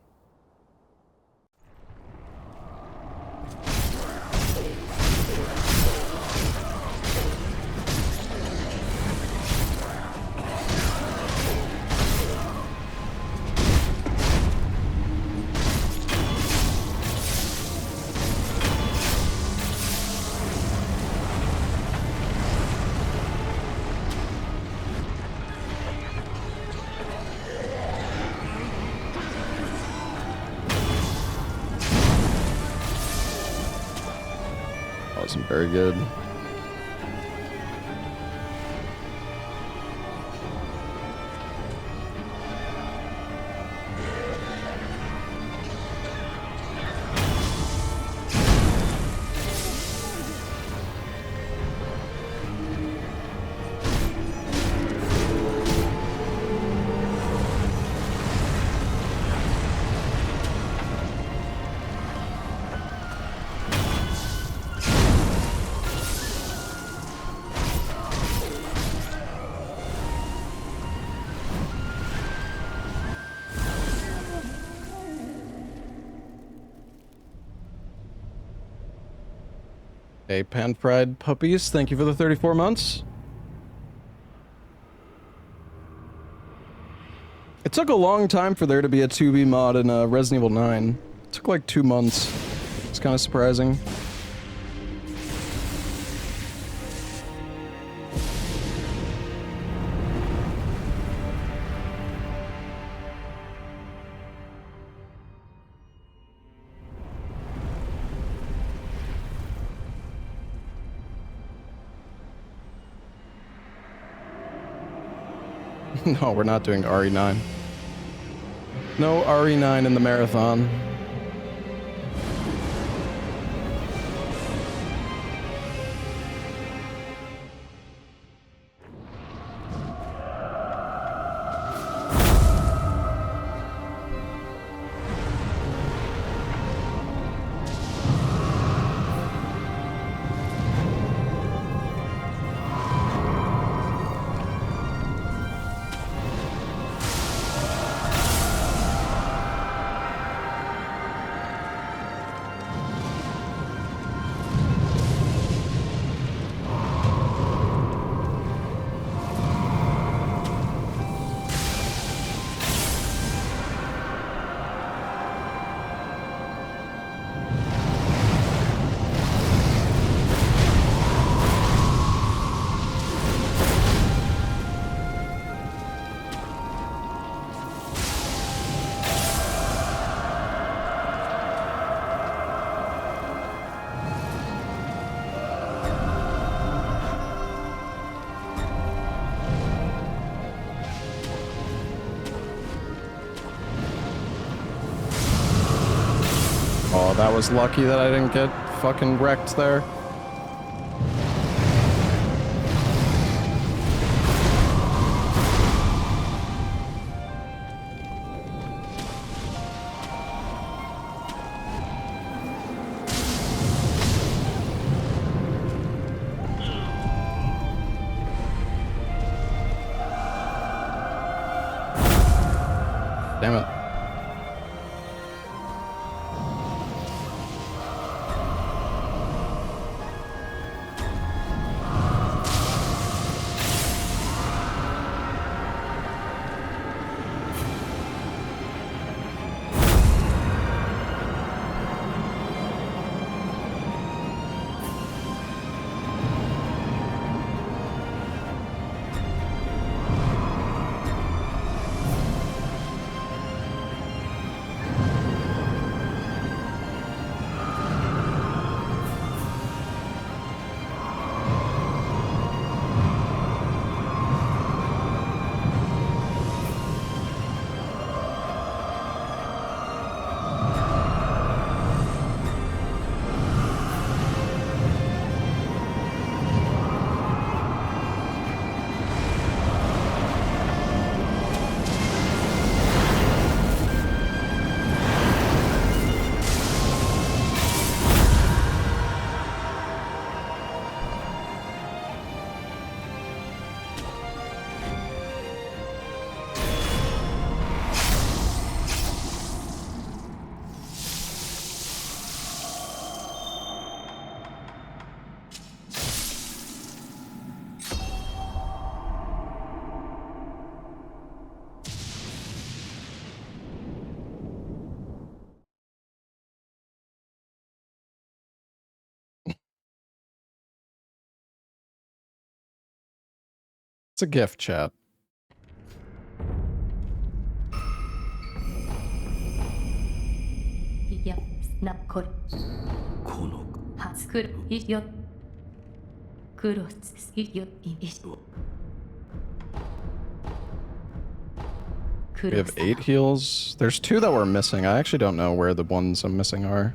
Wasn't very good. Hey, pan-fried puppies, thank you for the 34 months. It took a long time for there to be a 2B mod in Resident Evil 9. It took like 2 months. It's kind of surprising. No, we're not doing RE9. No RE9 in the marathon. Oh, that was lucky that I didn't get fucking wrecked there. Damn it. It's a gift, chat. We have 8 heals. There's 2 that we're missing. I actually don't know where the ones I'm missing are.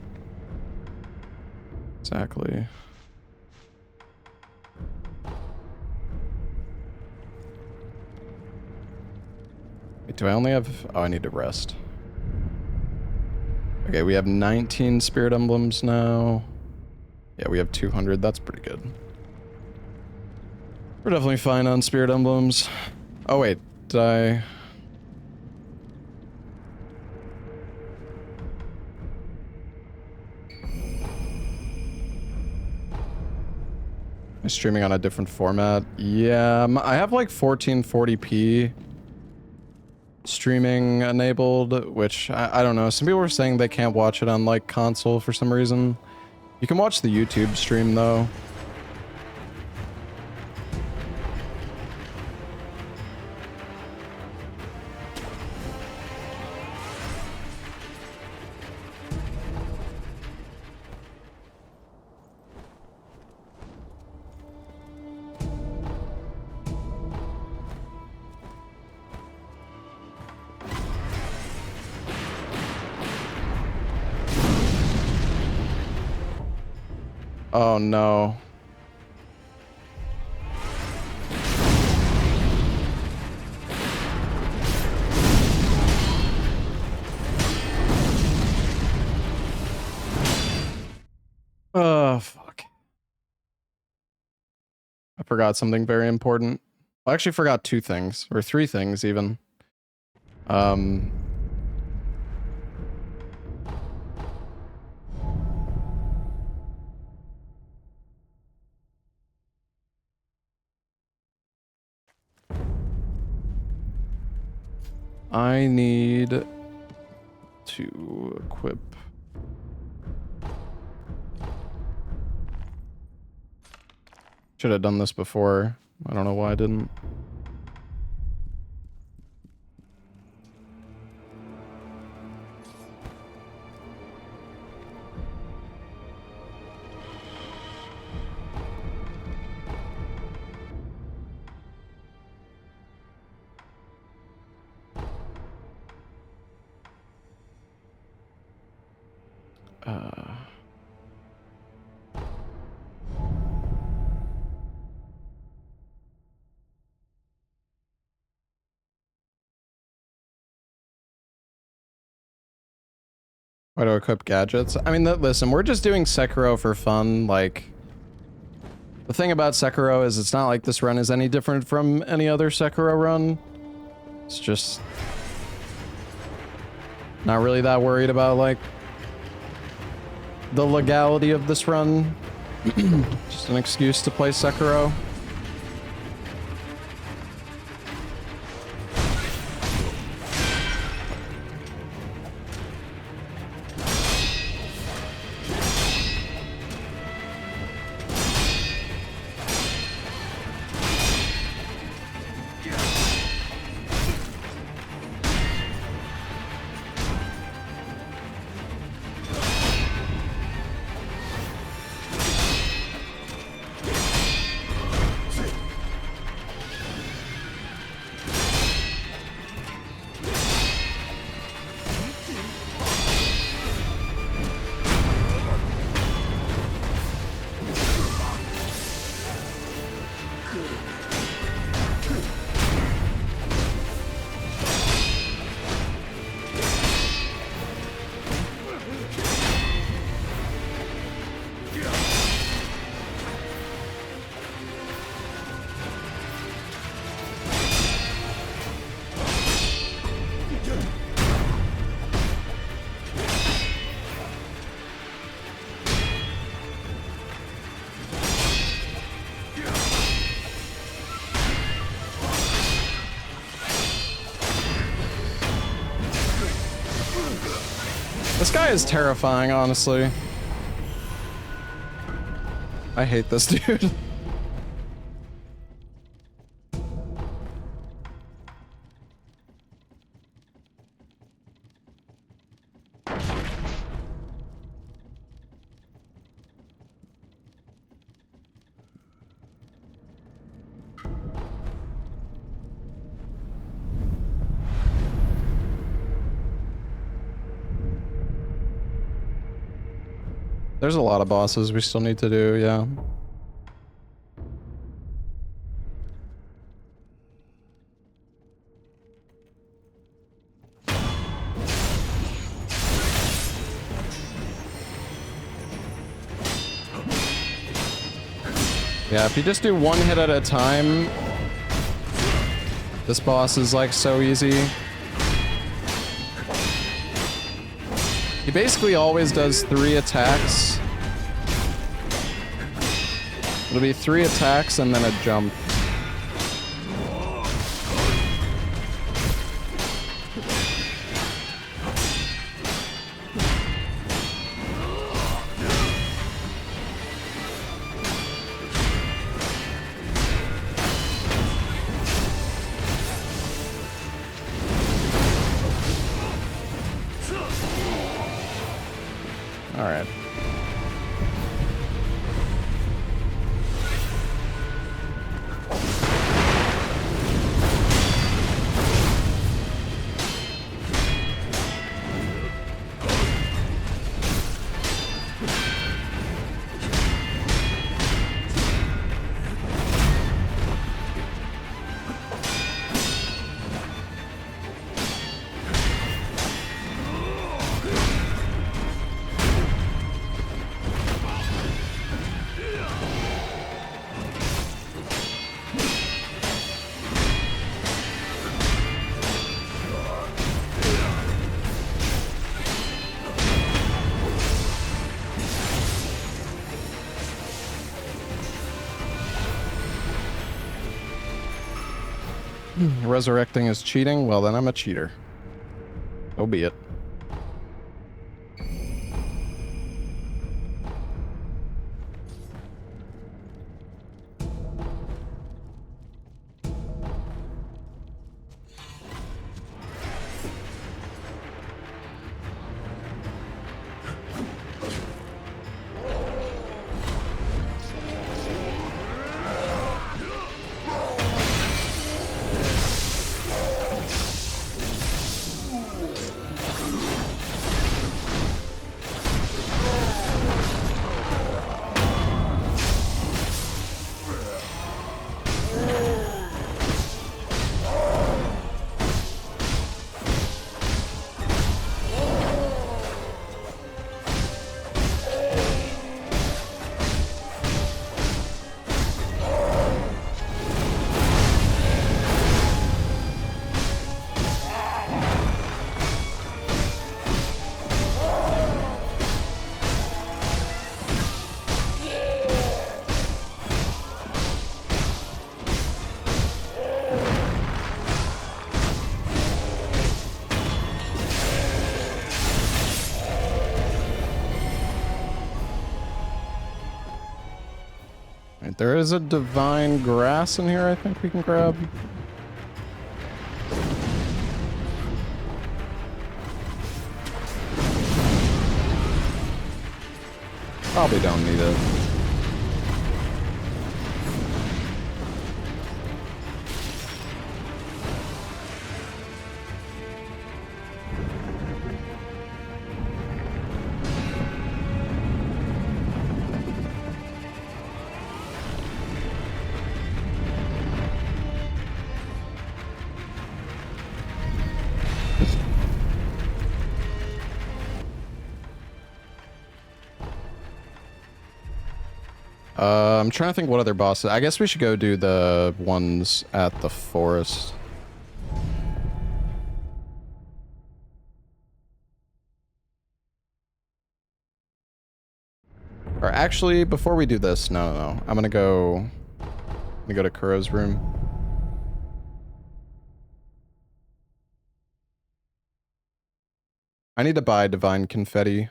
Exactly. Wait, do I only have... Oh, I need to rest. Okay, we have 19 spirit emblems now. Yeah, we have 200. That's pretty good. We're definitely fine on spirit emblems. Oh, wait. Did I... Am I streaming on a different format? Yeah, I have like 1440p streaming enabled, which I don't know. Some people were saying they can't watch it on like console for some reason. You can watch the YouTube stream though. Oh no. Oh, fuck. I forgot something very important. I actually forgot 2 things, or 3 things even. I need to equip. Should have done this before. I don't know why I didn't. Why do I equip gadgets? I mean, listen, we're just doing Sekiro for fun. Like, the thing about Sekiro is it's not like this run is any different from any other Sekiro run. It's just not really that worried about, like, the legality of this run. Just an excuse to play Sekiro. This guy is terrifying, honestly. I hate this dude. There's a lot of bosses we still need to do, yeah. Yeah, if you just do one hit at a time, this boss is like so easy. He basically always does 3 attacks. It'll be 3 attacks and then a jump. Alright. Resurrecting is cheating? Well, then I'm a cheater. So be it. There is a divine grass in here I think we can grab. Probably don't need it. I'm trying to think what other bosses. I guess we should go do the ones at the forest. Or actually, before we do this, no. I'm gonna go to Kuro's room. I need to buy divine confetti.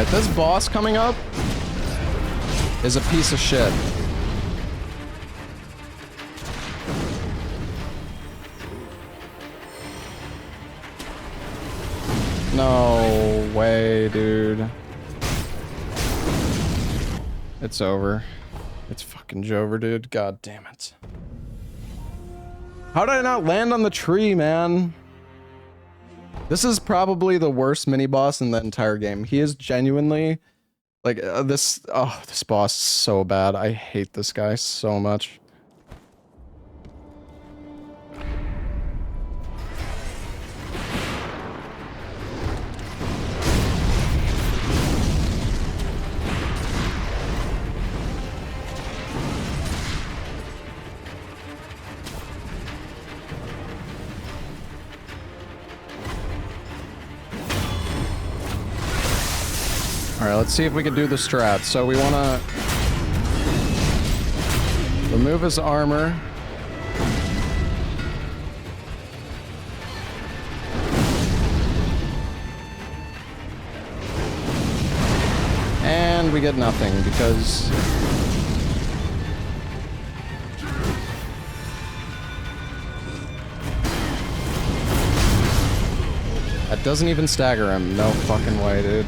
Alright, this boss coming up is a piece of shit. No way, dude. It's over. It's fucking over, dude. God damn it. How did I not land on the tree, man? This is probably the worst mini-boss in the entire game. He is genuinely... Like, this boss is so bad. I hate this guy so much. Alright, let's see if we can do the strat. So we want to remove his armor. And we get nothing because... that doesn't even stagger him. No fucking way, dude.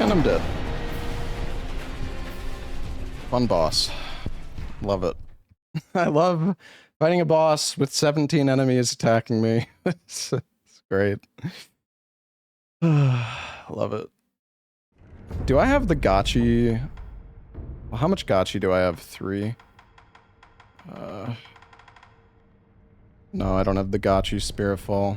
I'm dead. Fun boss. Love it. I love fighting a boss with 17 enemies attacking me. It's great. Love it. Do I have the gachi? Well, how much gachi do I have? 3. No, I don't have the gachi spirit fall.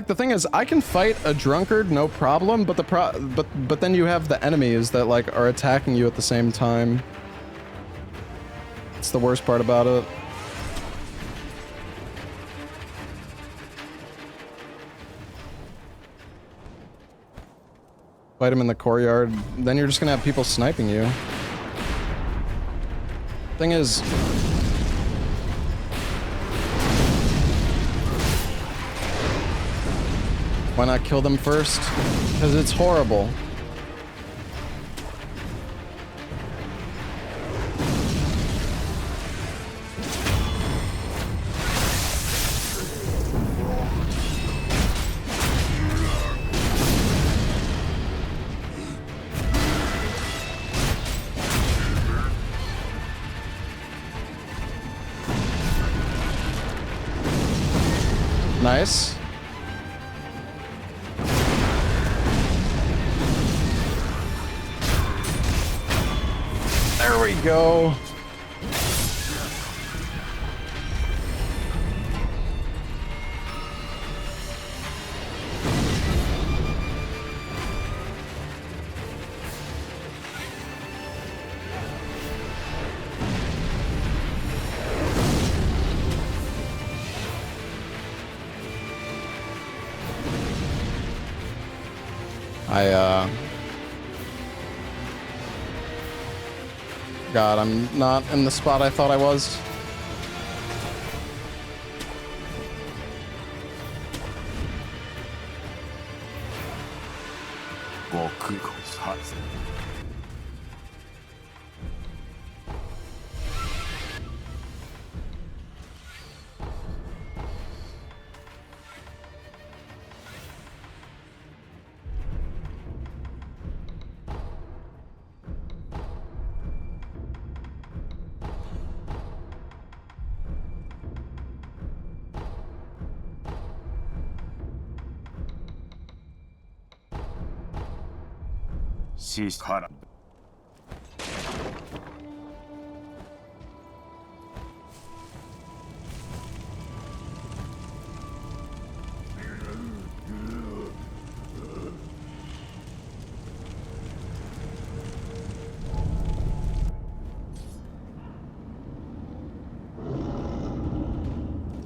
The thing is, I can fight a drunkard, no problem, but but then you have the enemies that like are attacking you at the same time. It's the worst part about it. Fight him in the courtyard, then you're just gonna have people sniping you. Thing is, why not kill them first? Because it's horrible. Nice. There we go. God, I'm not in the spot I thought I was.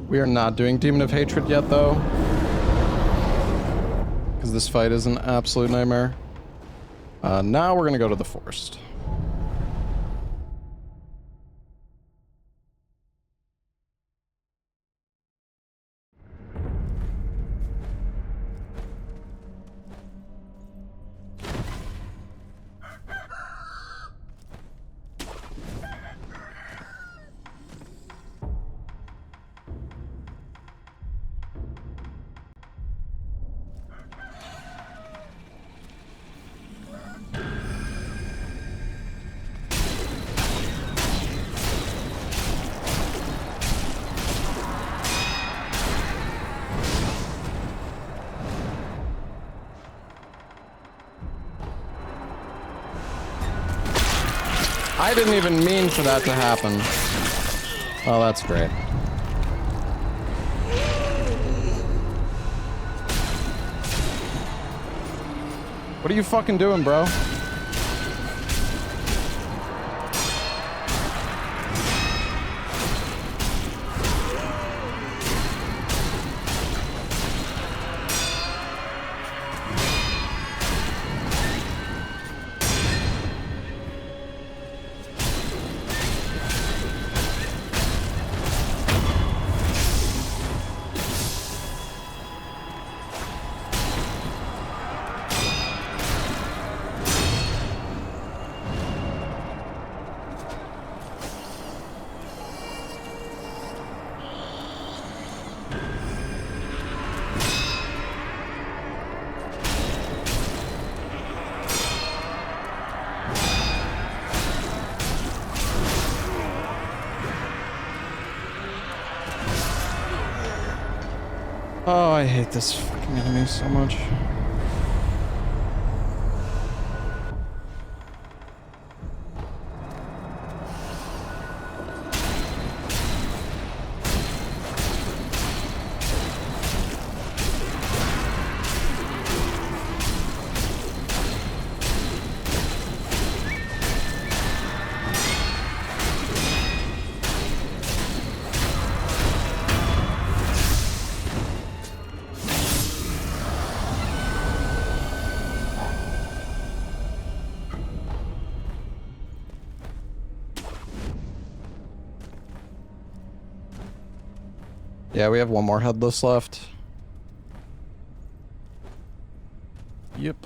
We are not doing Demon of Hatred yet, though. Because this fight is an absolute nightmare. Now we're gonna go to the forest. I didn't even mean for that to happen. Oh, that's great. What are you fucking doing, bro? Oh, I hate this fucking enemy so much. Yeah, we have one more headless left. Yep.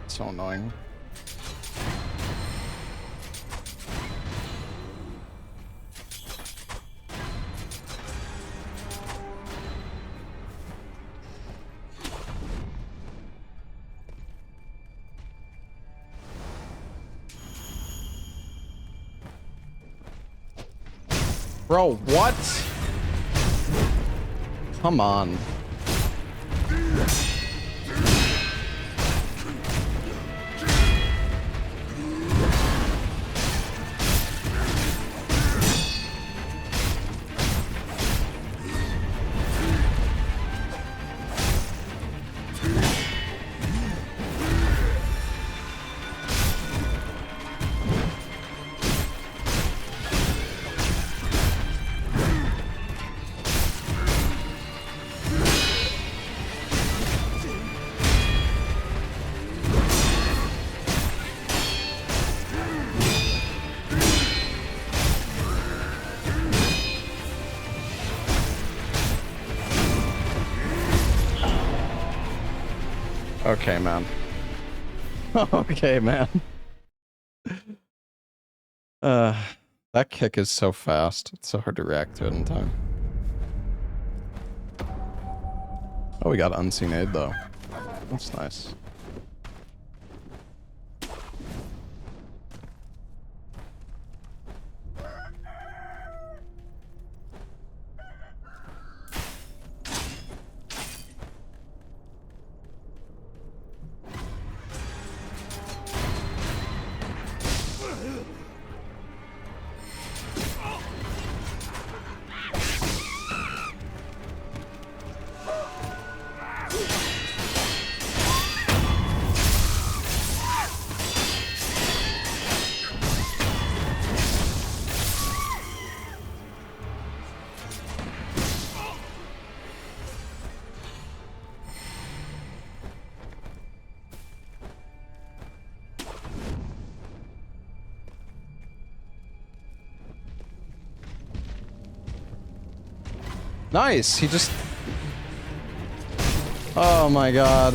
So annoying. Bro, what? Come on. Okay, man. Okay, man. That kick is so fast. It's so hard to react to it in time. Oh, we got unseen aid, though. That's nice. Nice, he just... Oh my god.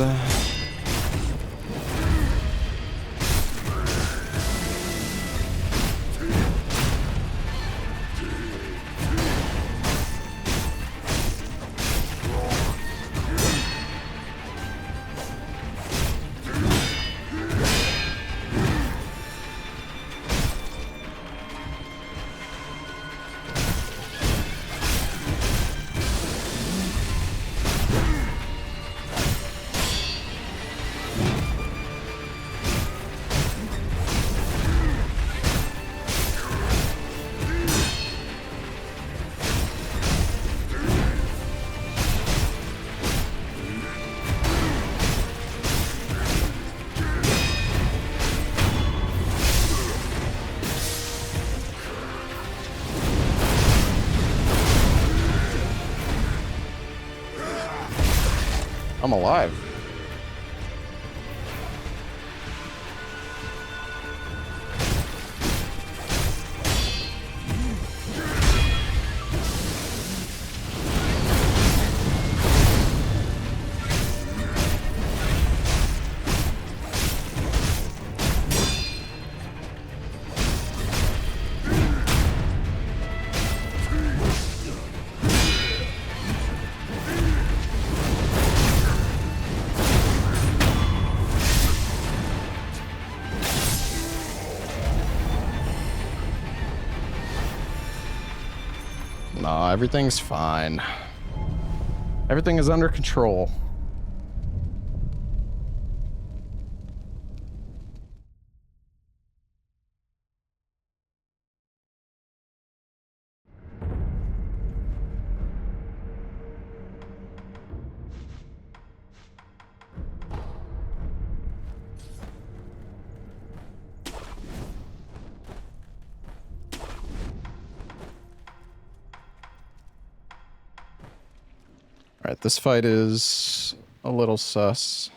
I'm alive. Nah, everything's fine. Everything is under control. Alright, this fight is a little sus.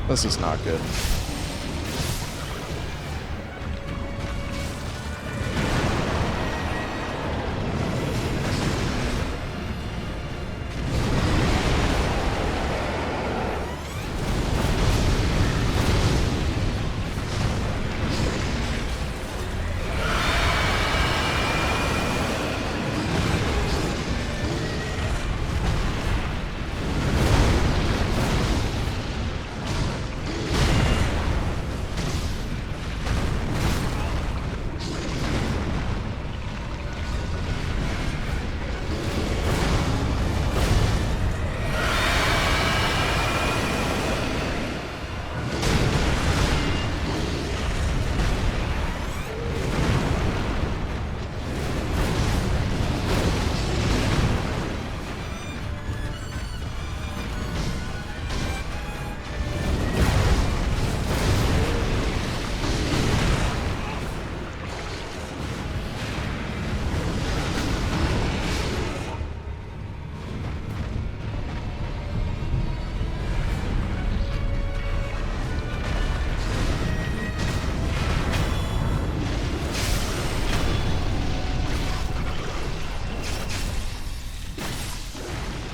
This is not good.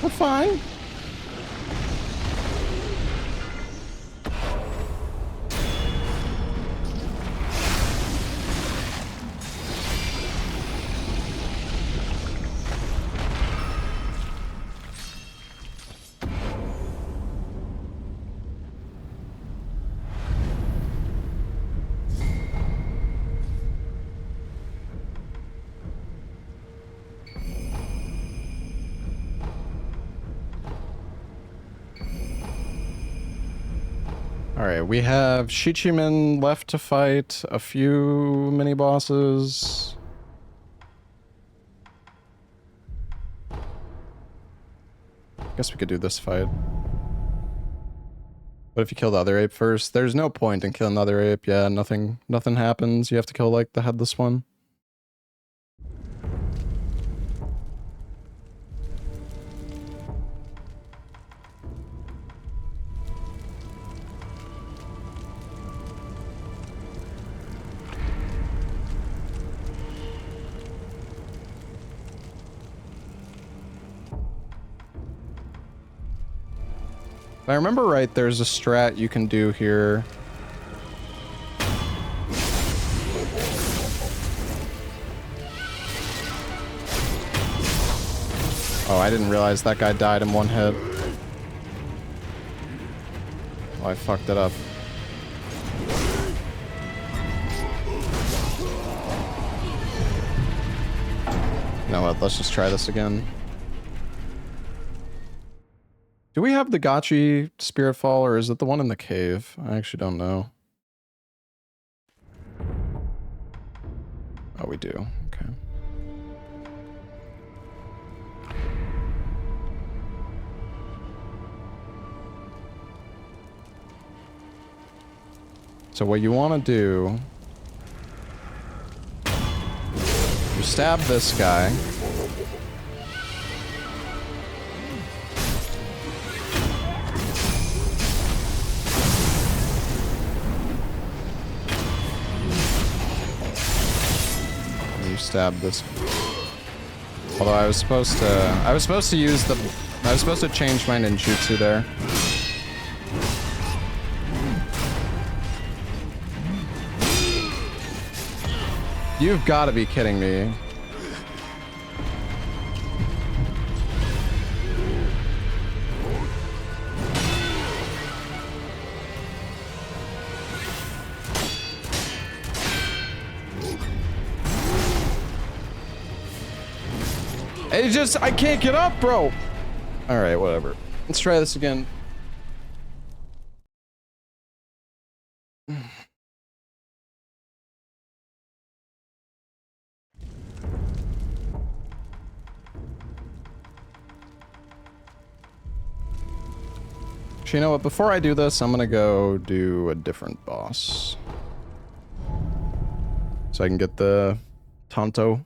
We're fine. Alright, we have Shichimen left to fight, a few mini-bosses. Guess we could do this fight. But if you kill the other ape first, there's no point in killing the other ape. Yeah, nothing happens. You have to kill like the headless one. If I remember right, there's a strat you can do here. Oh, I didn't realize that guy died in one hit. Oh, I fucked it up. You know what? Let's just try this again. Do we have the Gotchi Spirit Fall, or is it the one in the cave? I actually don't know. Oh, we do. Okay. So what you want to do... You stab this guy. Stab this. Although I was supposed to use the, I was supposed to change my ninjutsu there. You've got to be kidding me. It just, I can't get up, bro. All right, whatever. Let's try this again. Actually, you know what? Before I do this, I'm gonna go do a different boss. So I can get the Tonto.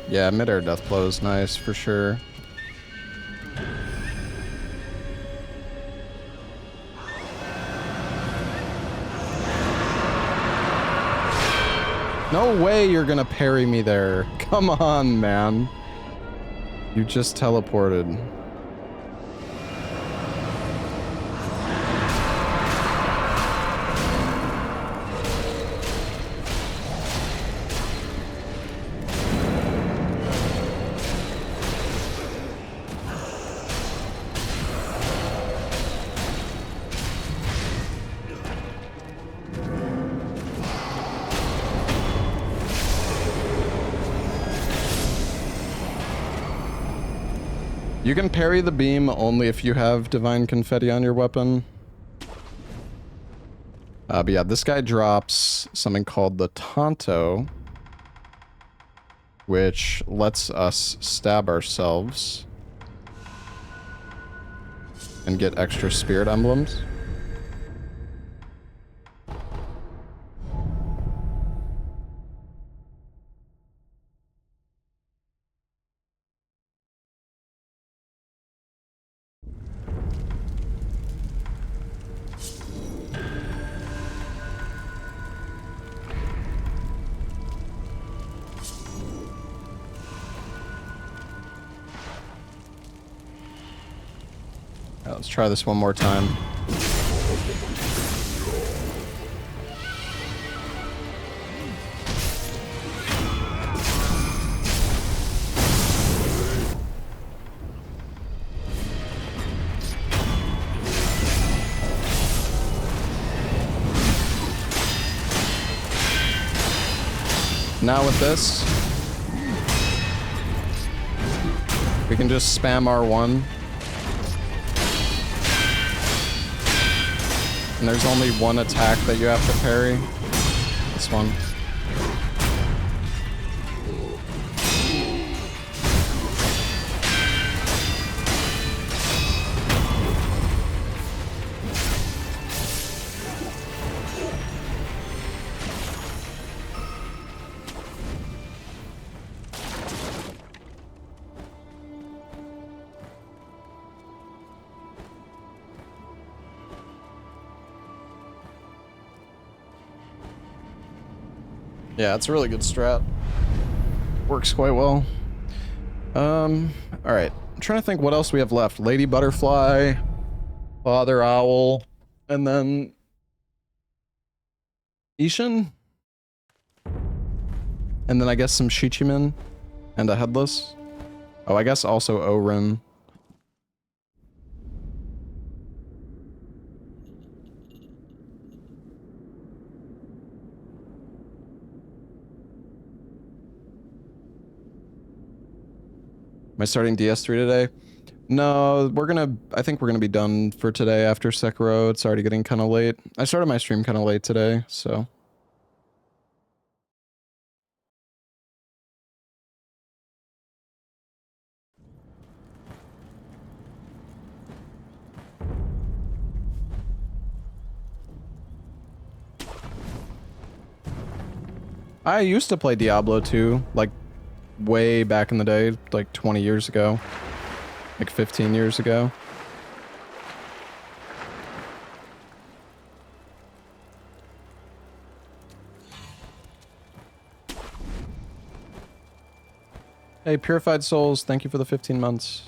Yeah, mid-air death blow is nice for sure. No way you're gonna parry me there. Come on, man. You just teleported. You can parry the beam only if you have Divine Confetti on your weapon. But yeah, this guy drops something called the Tonto, which lets us stab ourselves and get extra spirit emblems. Right, let's try this one more time. Now with this, we can just spam R1. And there's only one attack that you have to parry. This one. Yeah, it's a really good strat. Works quite well. Alright. I'm trying to think what else we have left. Lady Butterfly, Father Owl, and then Ishin? And then I guess some Shichimen and a Headless. Oh, I guess also Orin. Am I starting DS3 today? No, I think we're gonna be done for today after Sekiro. It's already getting kind of late. I started my stream kind of late today, so. I used to play Diablo 2, like, way back in the day, like 20 years ago. Like 15 years ago. Hey, Purified Souls, thank you for the 15 months.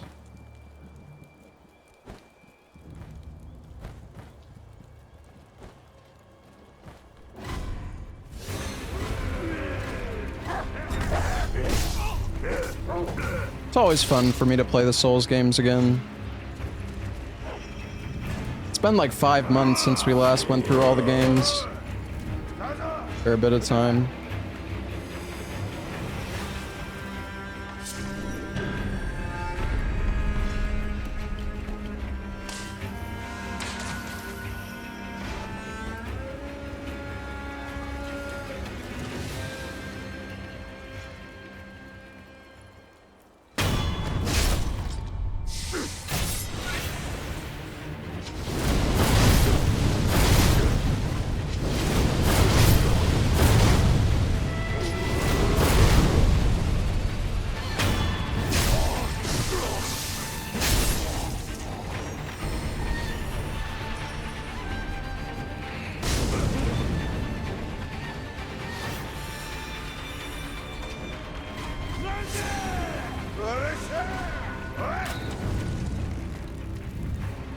It's always fun for me to play the Souls games again. It's been like 5 months since we last went through all the games. For a bit of time.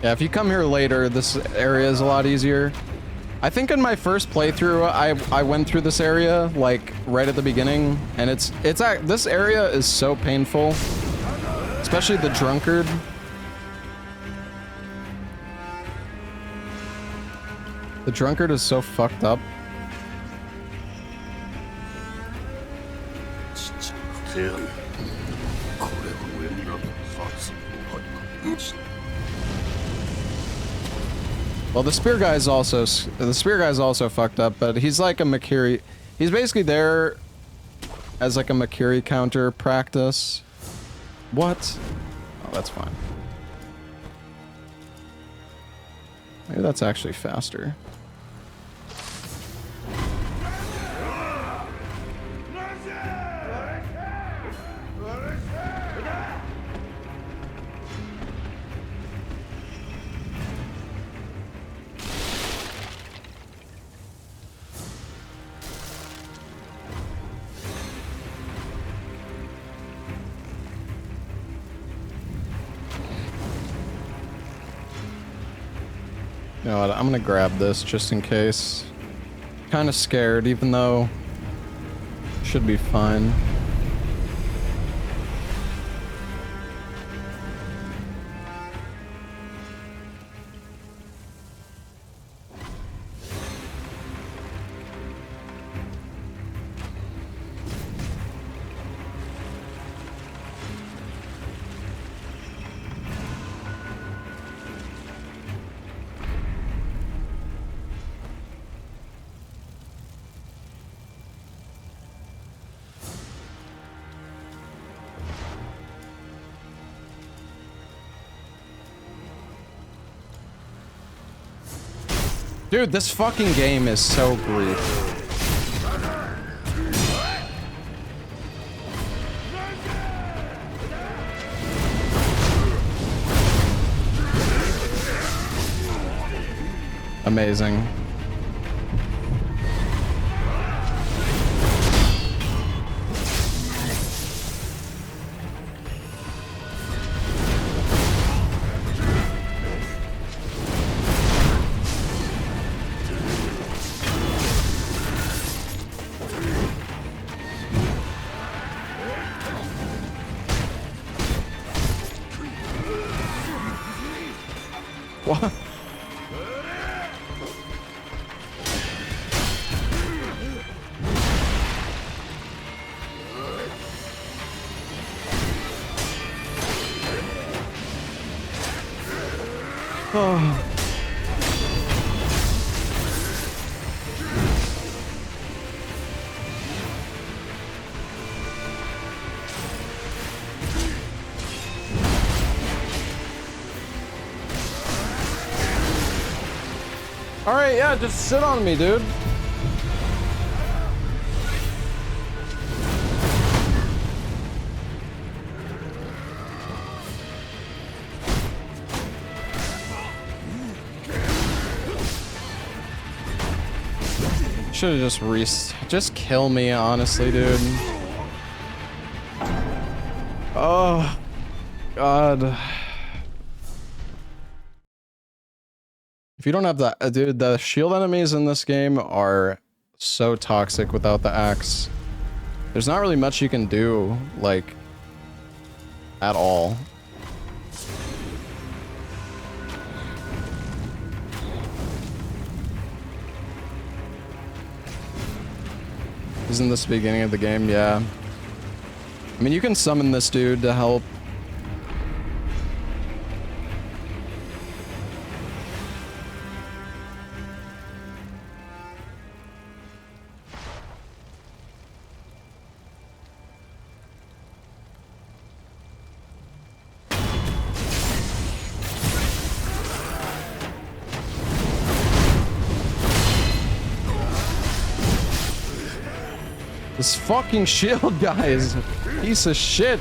Yeah, if you come here later, this area is a lot easier. I think in my first playthrough, I went through this area, like, right at the beginning, and this area is so painful. Especially the Drunkard. The Drunkard is so fucked up. Well, the spear guy's also fucked up, but he's like a Makiri. He's basically there as like a Makiri counter practice. What? Oh, that's fine. Maybe that's actually faster. You know what? I'm gonna grab this just in case. Kind of scared, even though should be fine. Dude, this fucking game is so brief. Amazing. What? Oh. Alright, yeah, just sit on me, dude. Should've just kill me, honestly, dude. Oh, God. If you don't have that, dude, the shield enemies in this game are so toxic without the axe. There's not really much you can do, like, at all. Isn't this the beginning of the game? Yeah. I mean, you can summon this dude to help. This fucking shield guy is a piece of shit.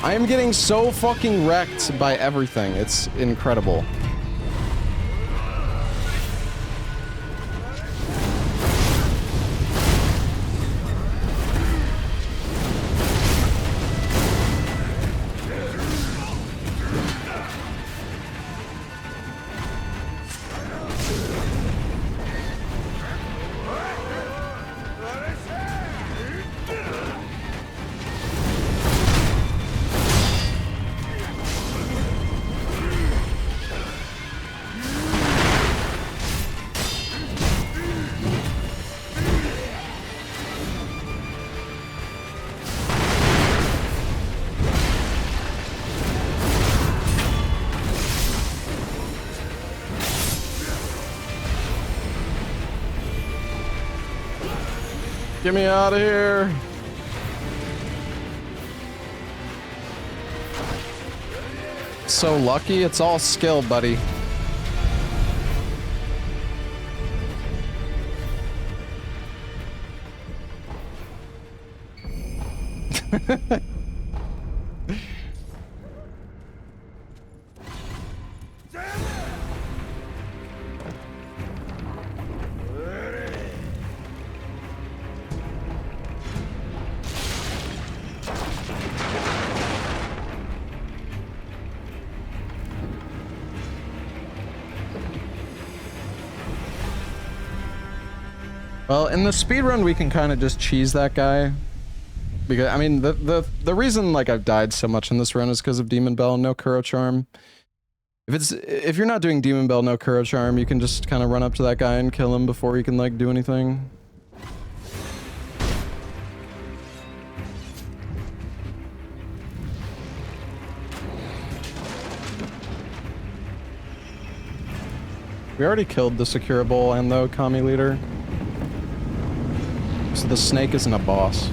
I am getting so fucking wrecked by everything. It's incredible. Get me out of here. So lucky, it's all skill, buddy. Well, in the speedrun, we can kind of just cheese that guy. Because, I mean, the reason, like, I've died so much in this run is because of Demon Bell and no Kuro Charm. If you're not doing Demon Bell, no Kuro Charm, you can just kind of run up to that guy and kill him before he can, like, do anything. We already killed the Sakura Bowl and the Kami leader. So the snake isn't a boss.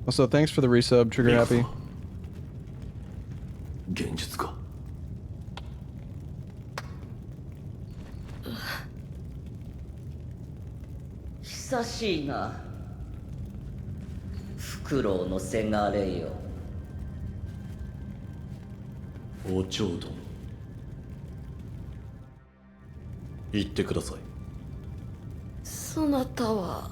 Also, thanks for the resub, Trigger Happy. 現実か。久しいな。フクロウのせがれよ。お嬢殿。言ってください。そなたは。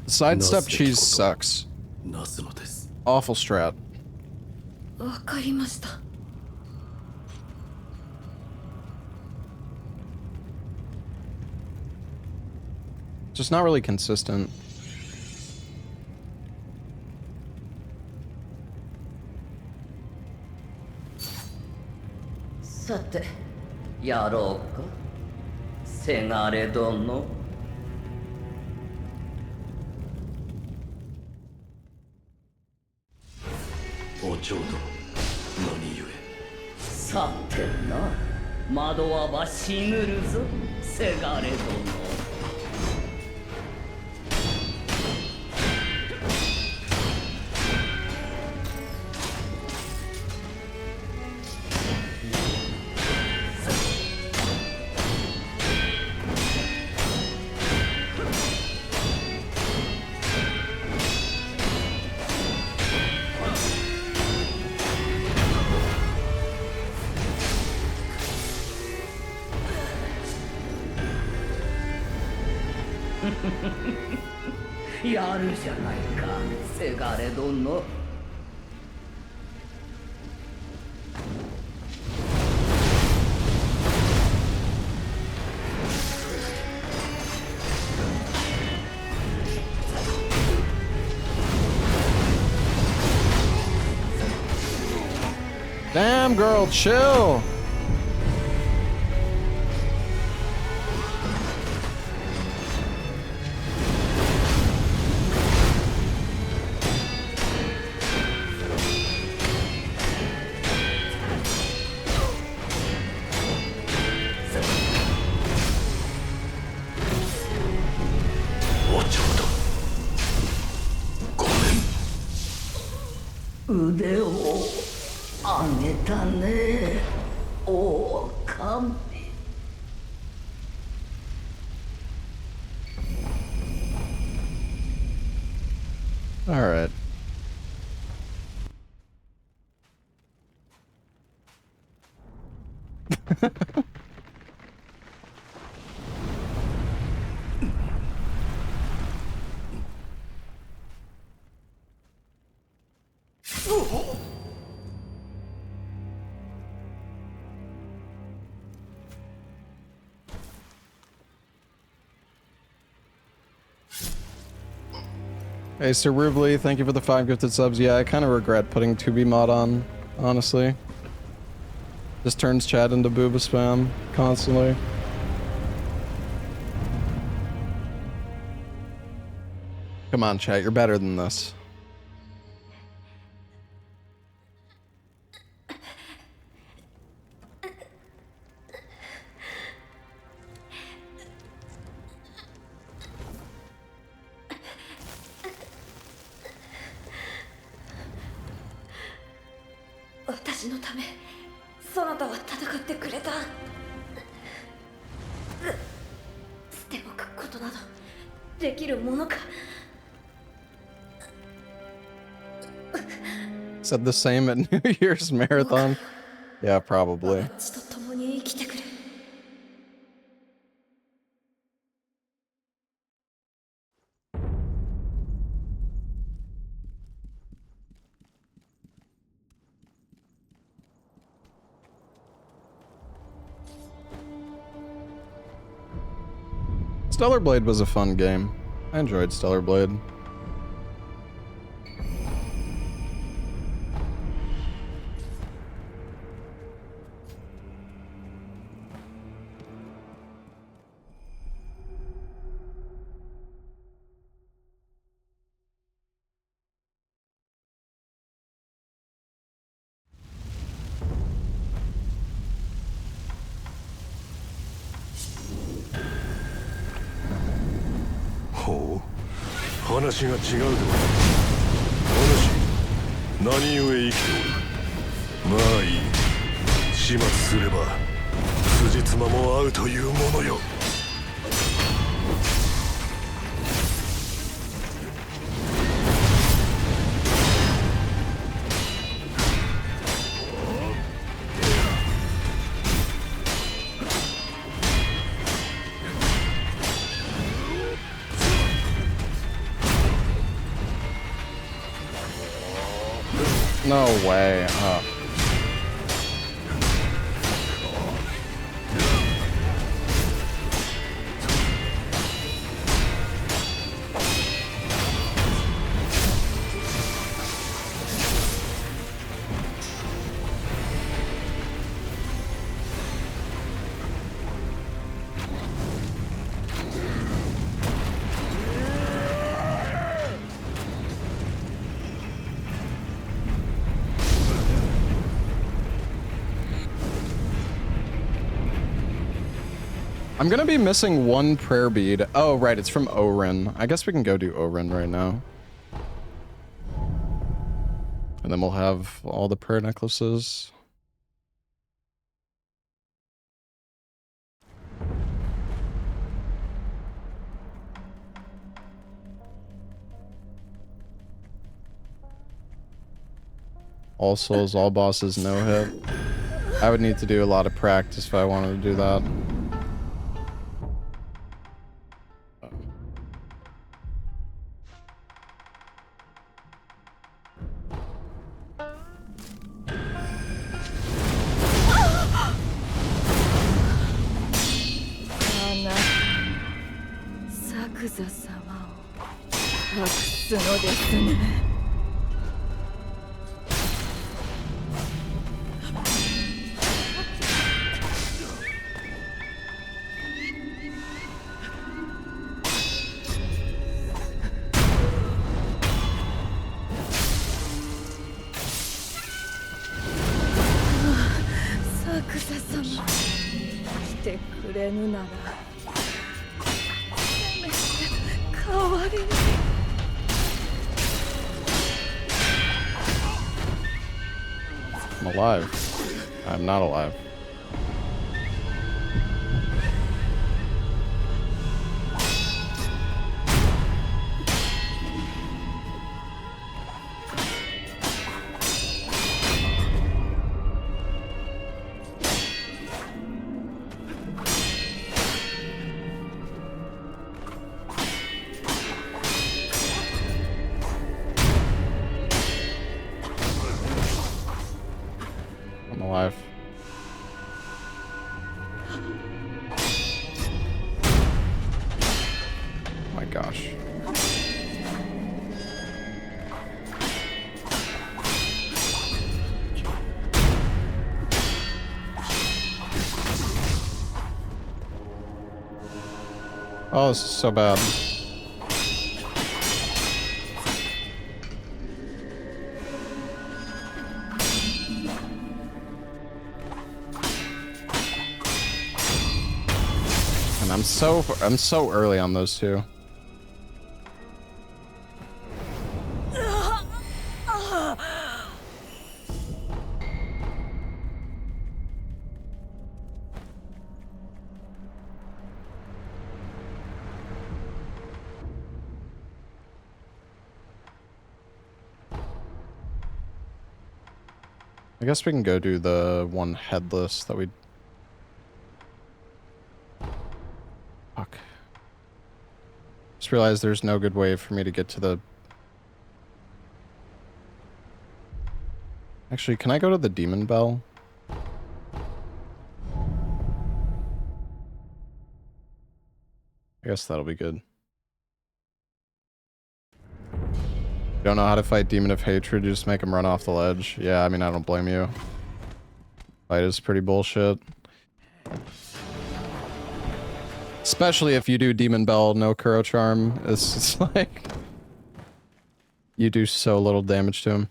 Sidestep cheese sucks. なすのです。Awful strat. わかりました。Just not really consistent. さて、やろうか。せがれ殿。お嬢殿、何故。さてな、惑わば死ぬるぞ、せがれ殿。やるじゃないか、せがれ殿。Damn, girl, chill. All right. Hey, Sir Rubly, thank you for the 5 gifted subs. Yeah, I kind of regret putting 2B mod on, honestly. Just turns chat into booba spam constantly. Come on, chat, you're better than this. Said the same at New Year's Marathon. Yeah, probably. Stellar Blade was a fun game. I enjoyed Stellar Blade.ほう、話が違うとは。お主、何故生きておる。まあいい。始末すれば辻褄も合うというものよ。No way. I'm gonna be missing one prayer bead. Oh, right, it's from Orin. I guess we can go do Orin right now. And then we'll have all the prayer necklaces. All souls, all bosses, no hit. I would need to do a lot of practice if I wanted to do that. I'm alive. I'm not alive. I'm alive. Oh my gosh. Oh, this is so bad. And I'm so early on those two. I guess we can go do the one headless that we... Fuck. Just realized there's no good way for me to get to the... Actually, can I go to the Demon Bell? I guess that'll be good. Don't know how to fight Demon of Hatred, you just make him run off the ledge. Yeah, I mean, I don't blame you. Fight is pretty bullshit. Especially if you do Demon Bell, no Kuro Charm. It's just like... You do so little damage to him.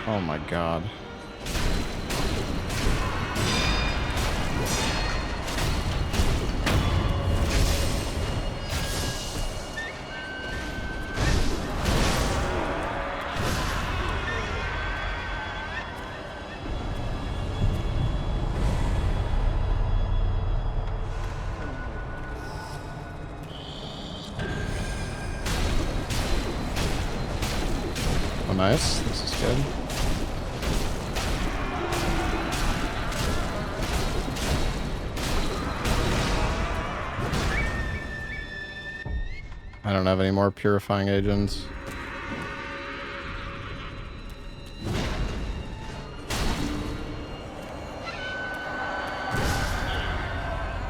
Oh my god. Oh nice, this is good. I don't have any more purifying agents.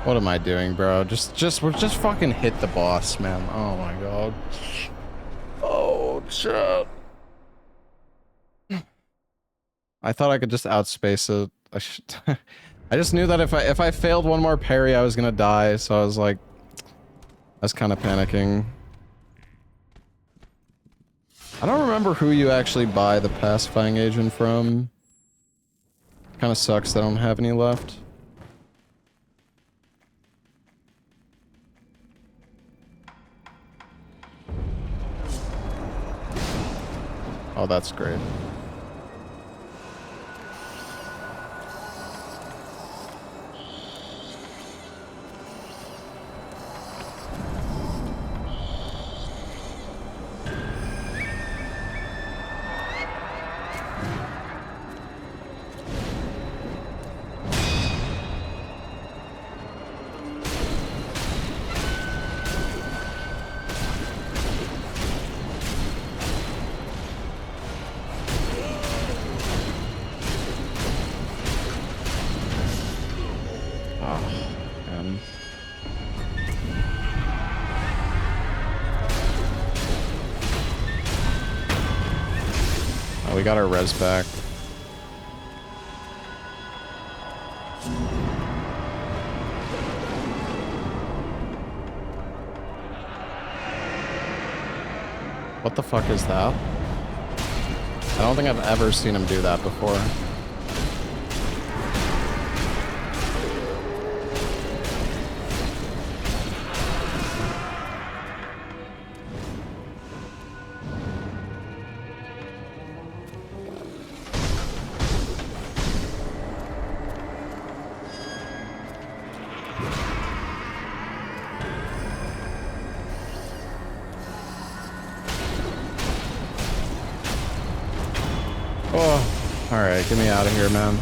What am I doing, bro? Just fucking hit the boss, man. Oh my god. Oh shit. I thought I could just outspace it. I just knew that if I failed one more parry, I was gonna die. So I was like, I was kind of panicking. I don't remember who you actually buy the pacifying agent from. Kind of sucks that I don't have any left. Oh, that's great. We got our res back. What the fuck is that? I don't think I've ever seen him do that before. Alright, get me out of here, man.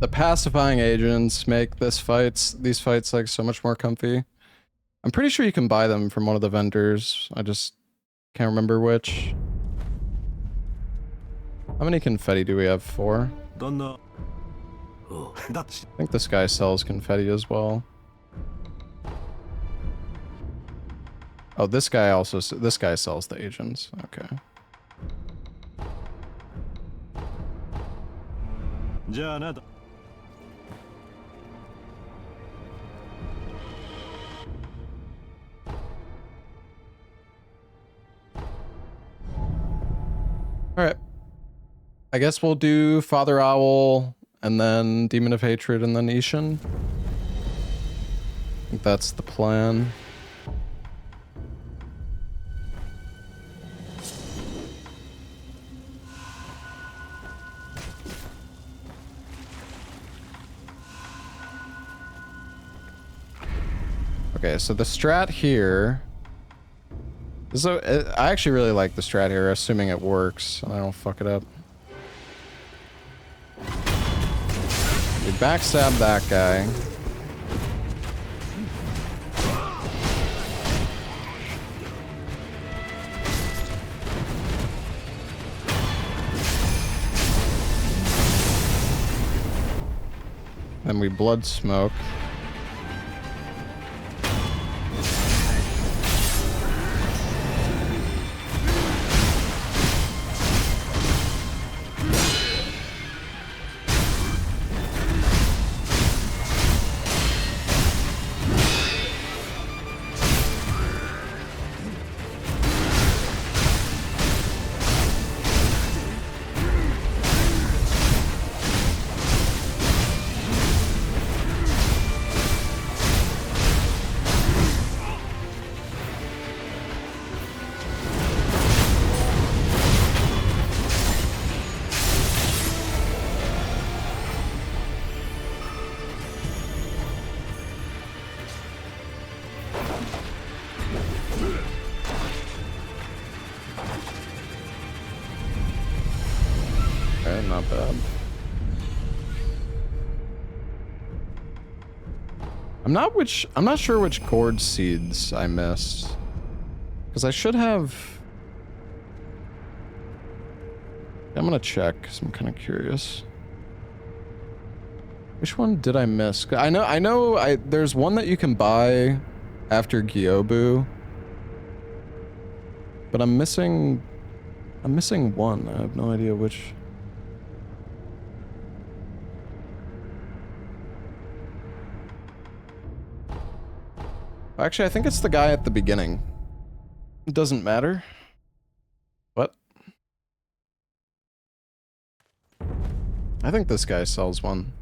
The pacifying agents make these fights like so much more comfy. I'm pretty sure you can buy them from one of the vendors. I just can't remember which. How many confetti do we have? 4? I think this guy sells confetti as well. Oh, this guy sells the agents. Okay. Alright. I guess we'll do Father Owl, and then Demon of Hatred, and then Ishin. I think that's the plan. Okay, so the strat here. So I actually really like the strat here, assuming it works and I don't fuck it up. We backstab that guy. Then we blood smoke. Not bad. I'm not sure which chord seeds I missed. Because I should have. I'm gonna check because I'm kind of curious. Which one did I miss? I know there's one that you can buy after Gyobu. But I'm missing one. I have no idea which. Actually, I think it's the guy at the beginning. It doesn't matter. What? I think this guy sells one.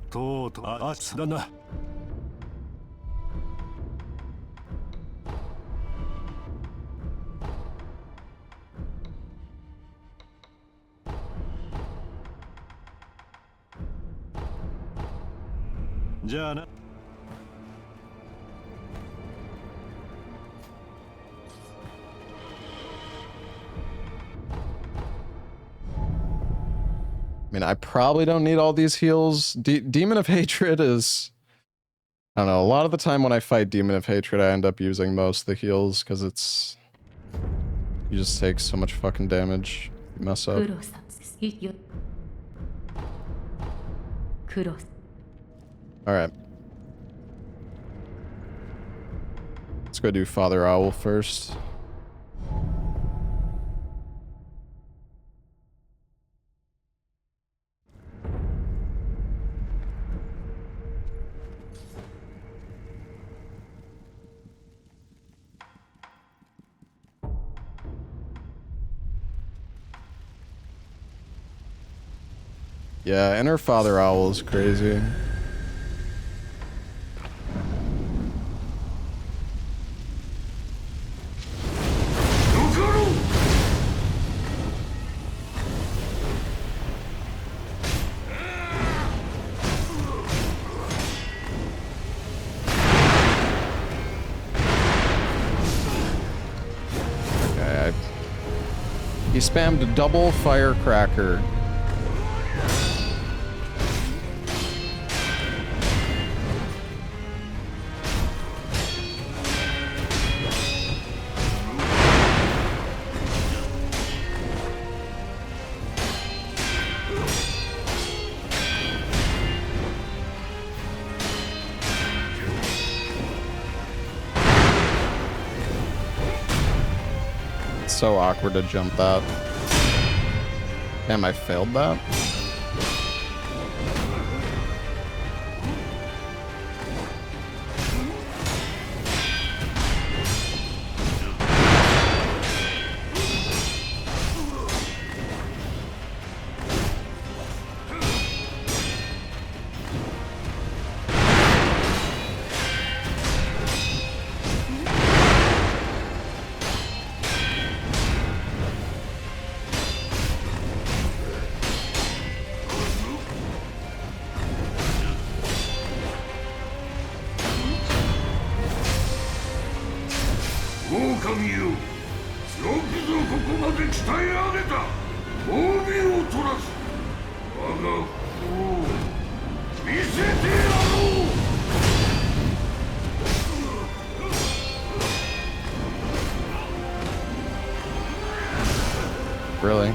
I mean, I probably don't need all these heals. Demon of Hatred is... I don't know, a lot of the time when I fight Demon of Hatred, I end up using most of the heals, because it's... You just take so much fucking damage. You mess up. Alright. Let's go do Father Owl first. Yeah, Inner Father Owl is crazy. Okay, he spammed a double firecracker. So awkward to jump that. Damn, I failed that. 狼よ、よくぞここまで鍛え上げた。褒美を取らず我が福を見せてやろう。Really?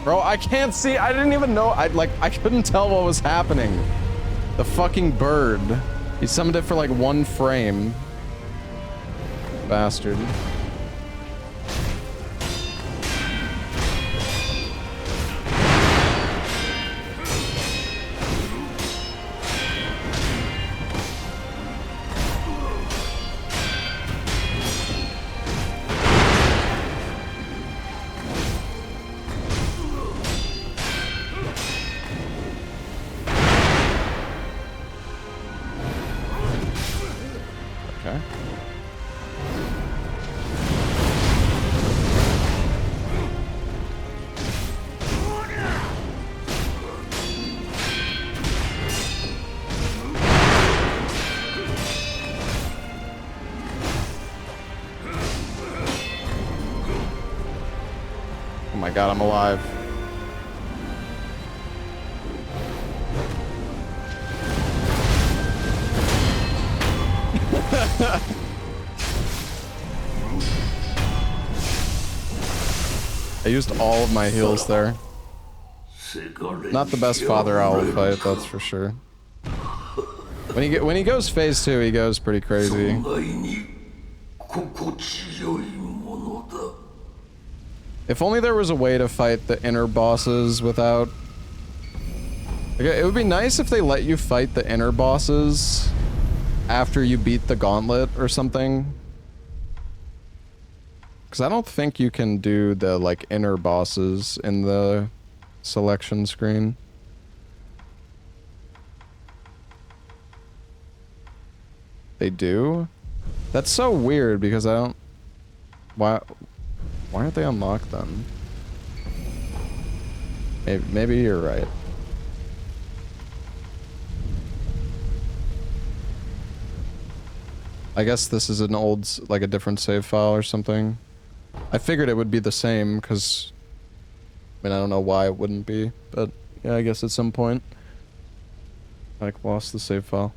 Bro, I can't see. I didn't even know. I couldn't tell what was happening. The fucking bird. He summoned it for like 1 frame. Bastard. Okay. Oh my god, I'm alive. I used all of my heals there. Not the best Father Owl fight, that's for sure. When he goes phase 2, he goes pretty crazy. If only there was a way to fight the inner bosses without... Okay, it would be nice if they let you fight the inner bosses after you beat the gauntlet or something. Because I don't think you can do the, like, inner bosses in the selection screen. They do? That's so weird because I don't... Why aren't they unlocked then? Maybe you're right. I guess this is an old, like a different save file or something. I figured it would be the same because, I mean, I don't know why it wouldn't be, but yeah, I guess at some point, like, lost the save file.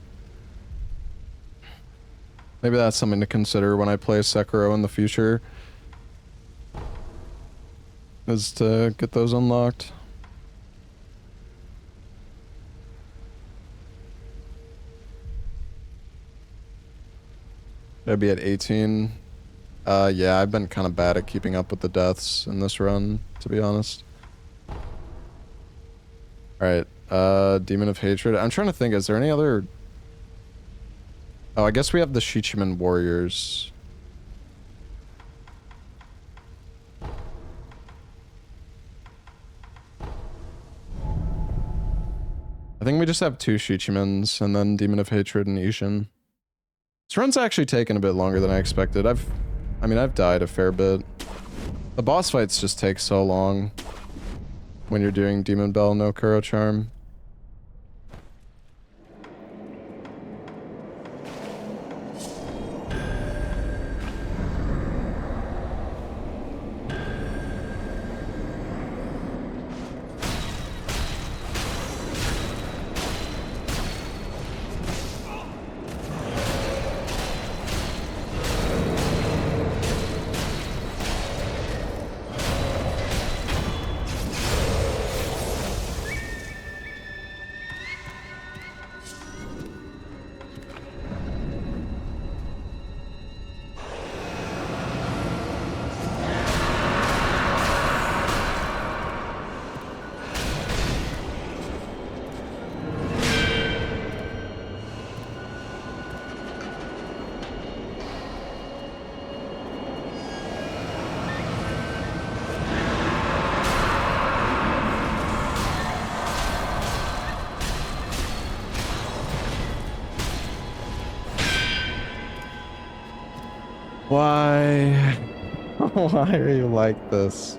Maybe that's something to consider when I play Sekiro in the future, is to get those unlocked. I'd be at 18. Yeah, I've been kind of bad at keeping up with the deaths in this run, to be honest. Alright, Demon of Hatred. I'm trying to think, is there any other... Oh, I guess we have the Shichiman Warriors. I think we just have 2 Shichimans, and then Demon of Hatred and Ishin. This run's actually taken a bit longer than I expected. I mean, I've died a fair bit. The boss fights just take so long when you're doing Demon Bell, no Kuro Charm. Why? Why are you like this?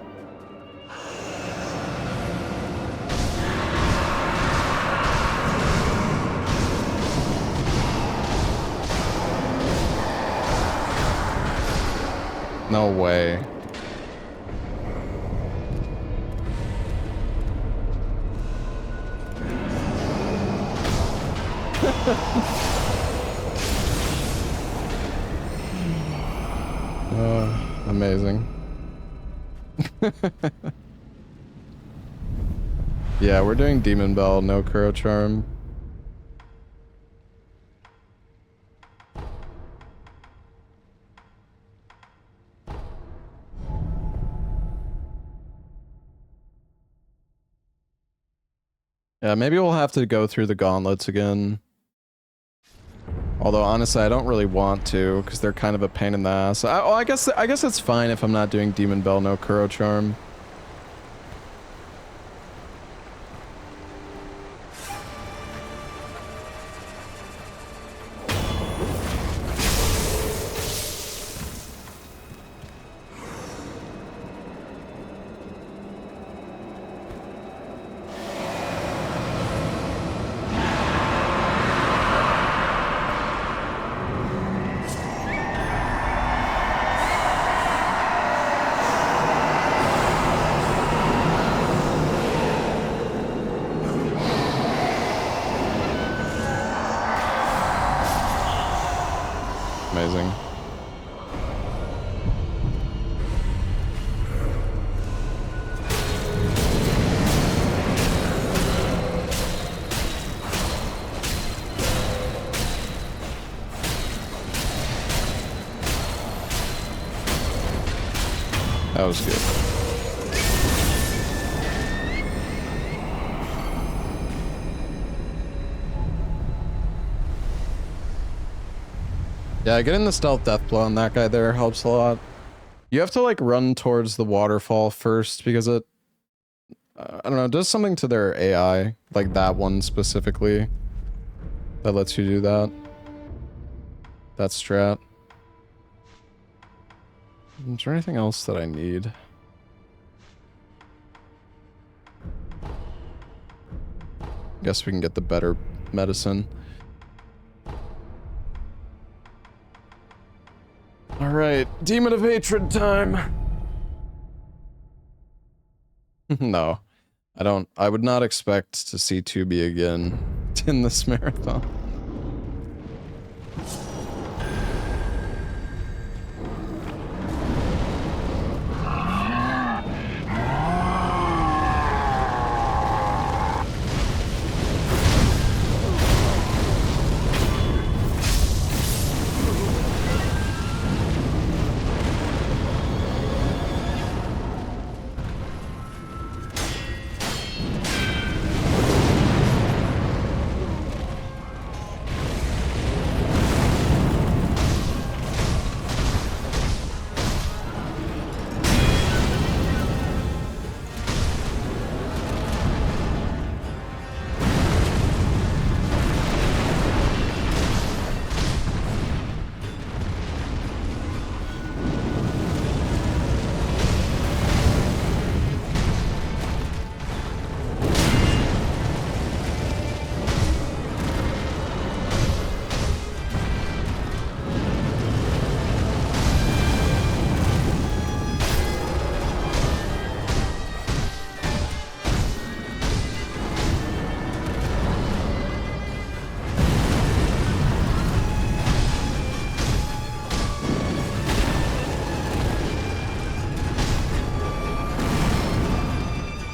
No way. Amazing. Yeah, we're doing Demon Bell, no Kuro Charm. Yeah, maybe we'll have to go through the gauntlets again. Although honestly, I don't really want to because they're kind of a pain in the ass. I guess it's fine if I'm not doing Demon Bell, no Kuro Charm. Amazing. That was good. Yeah, getting the stealth death blow on that guy there helps a lot. You have to like run towards the waterfall first because it, I don't know, does something to their AI, like that one specifically, that lets you do that. That strat. Is there anything else that I need? Guess we can get the better medicine. All right, Demon of Hatred time. No, I don't. I would not expect to see 2B again in this marathon.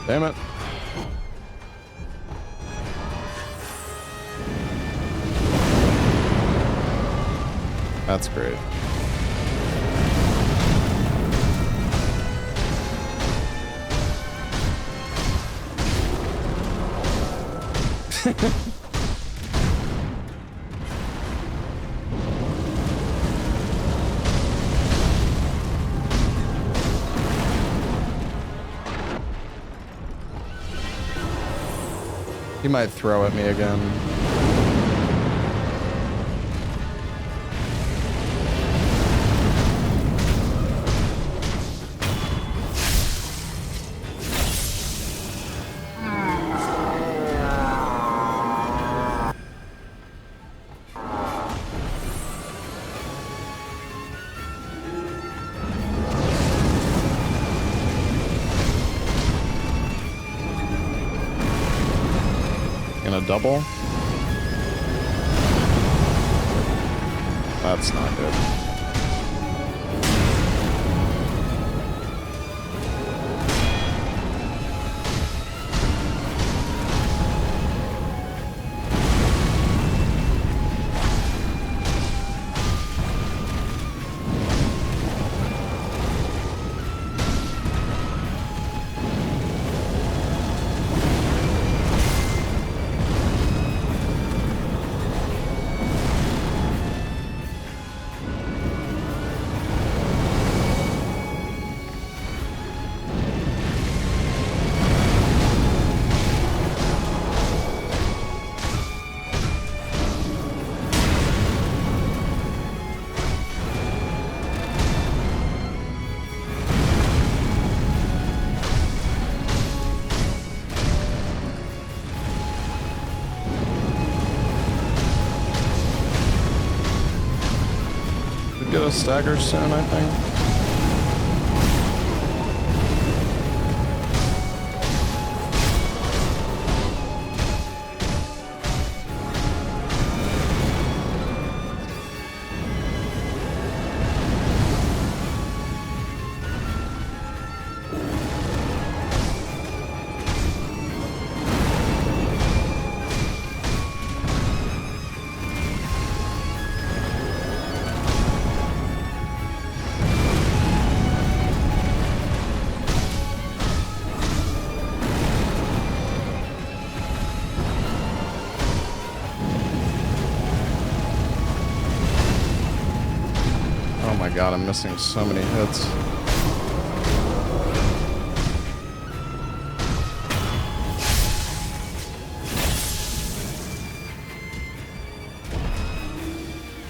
Damn it. That's great. He might throw at me again. double. That's not good. Get a stagger soon, I think. Oh my god, I'm missing so many hits.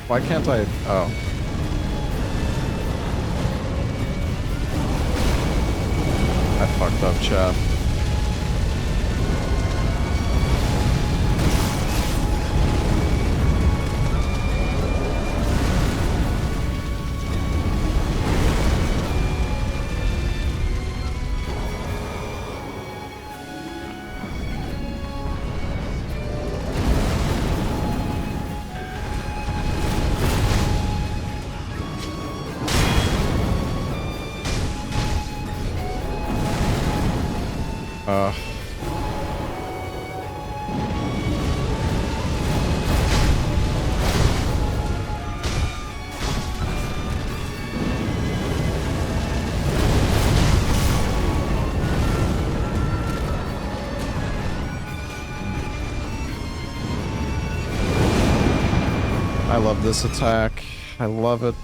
Why can't I? Oh. I fucked up, chat. I love this attack. I love it.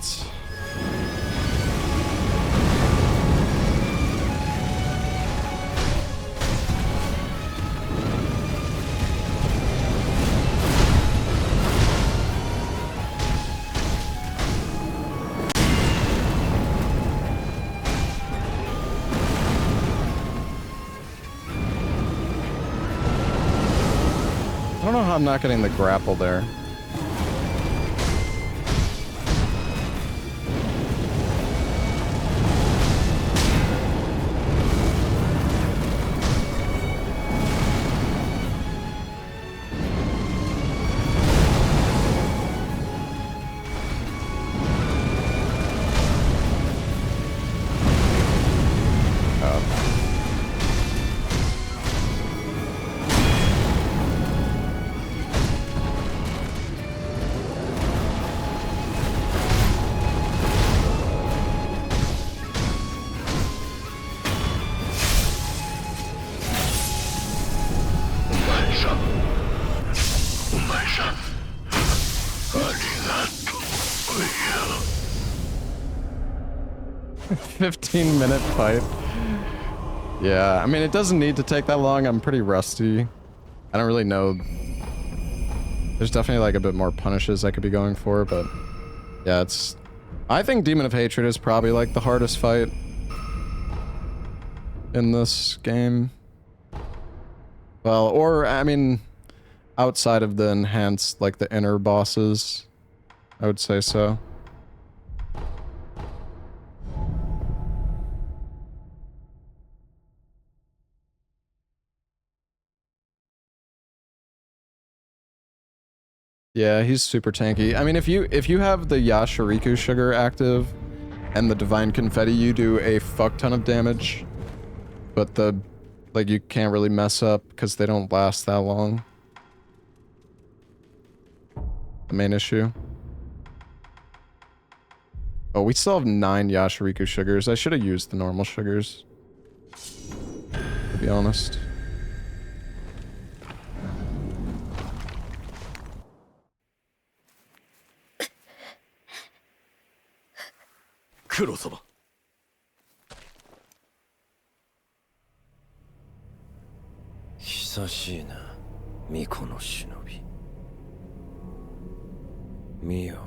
I don't know how I'm not getting the grapple there. A 15-minute fight. Yeah, I mean, it doesn't need to take that long. I'm pretty rusty. I don't really know. There's definitely like a bit more punishes I could be going for, but yeah, it's... I think Demon of Hatred is probably like the hardest fight in this game. Well, or, I mean, outside of the enhanced, like the inner bosses, I would say so. Yeah, he's super tanky. I mean, if you have the Yashariku sugar active and the Divine Confetti, you do a fuck ton of damage. But you can't really mess up because they don't last that long. The main issue. Oh, we still have 9 Yashariku sugars. I should have used the normal sugars, to be honest. Kuro-sama. 久しいな、巫女の忍び。見よ、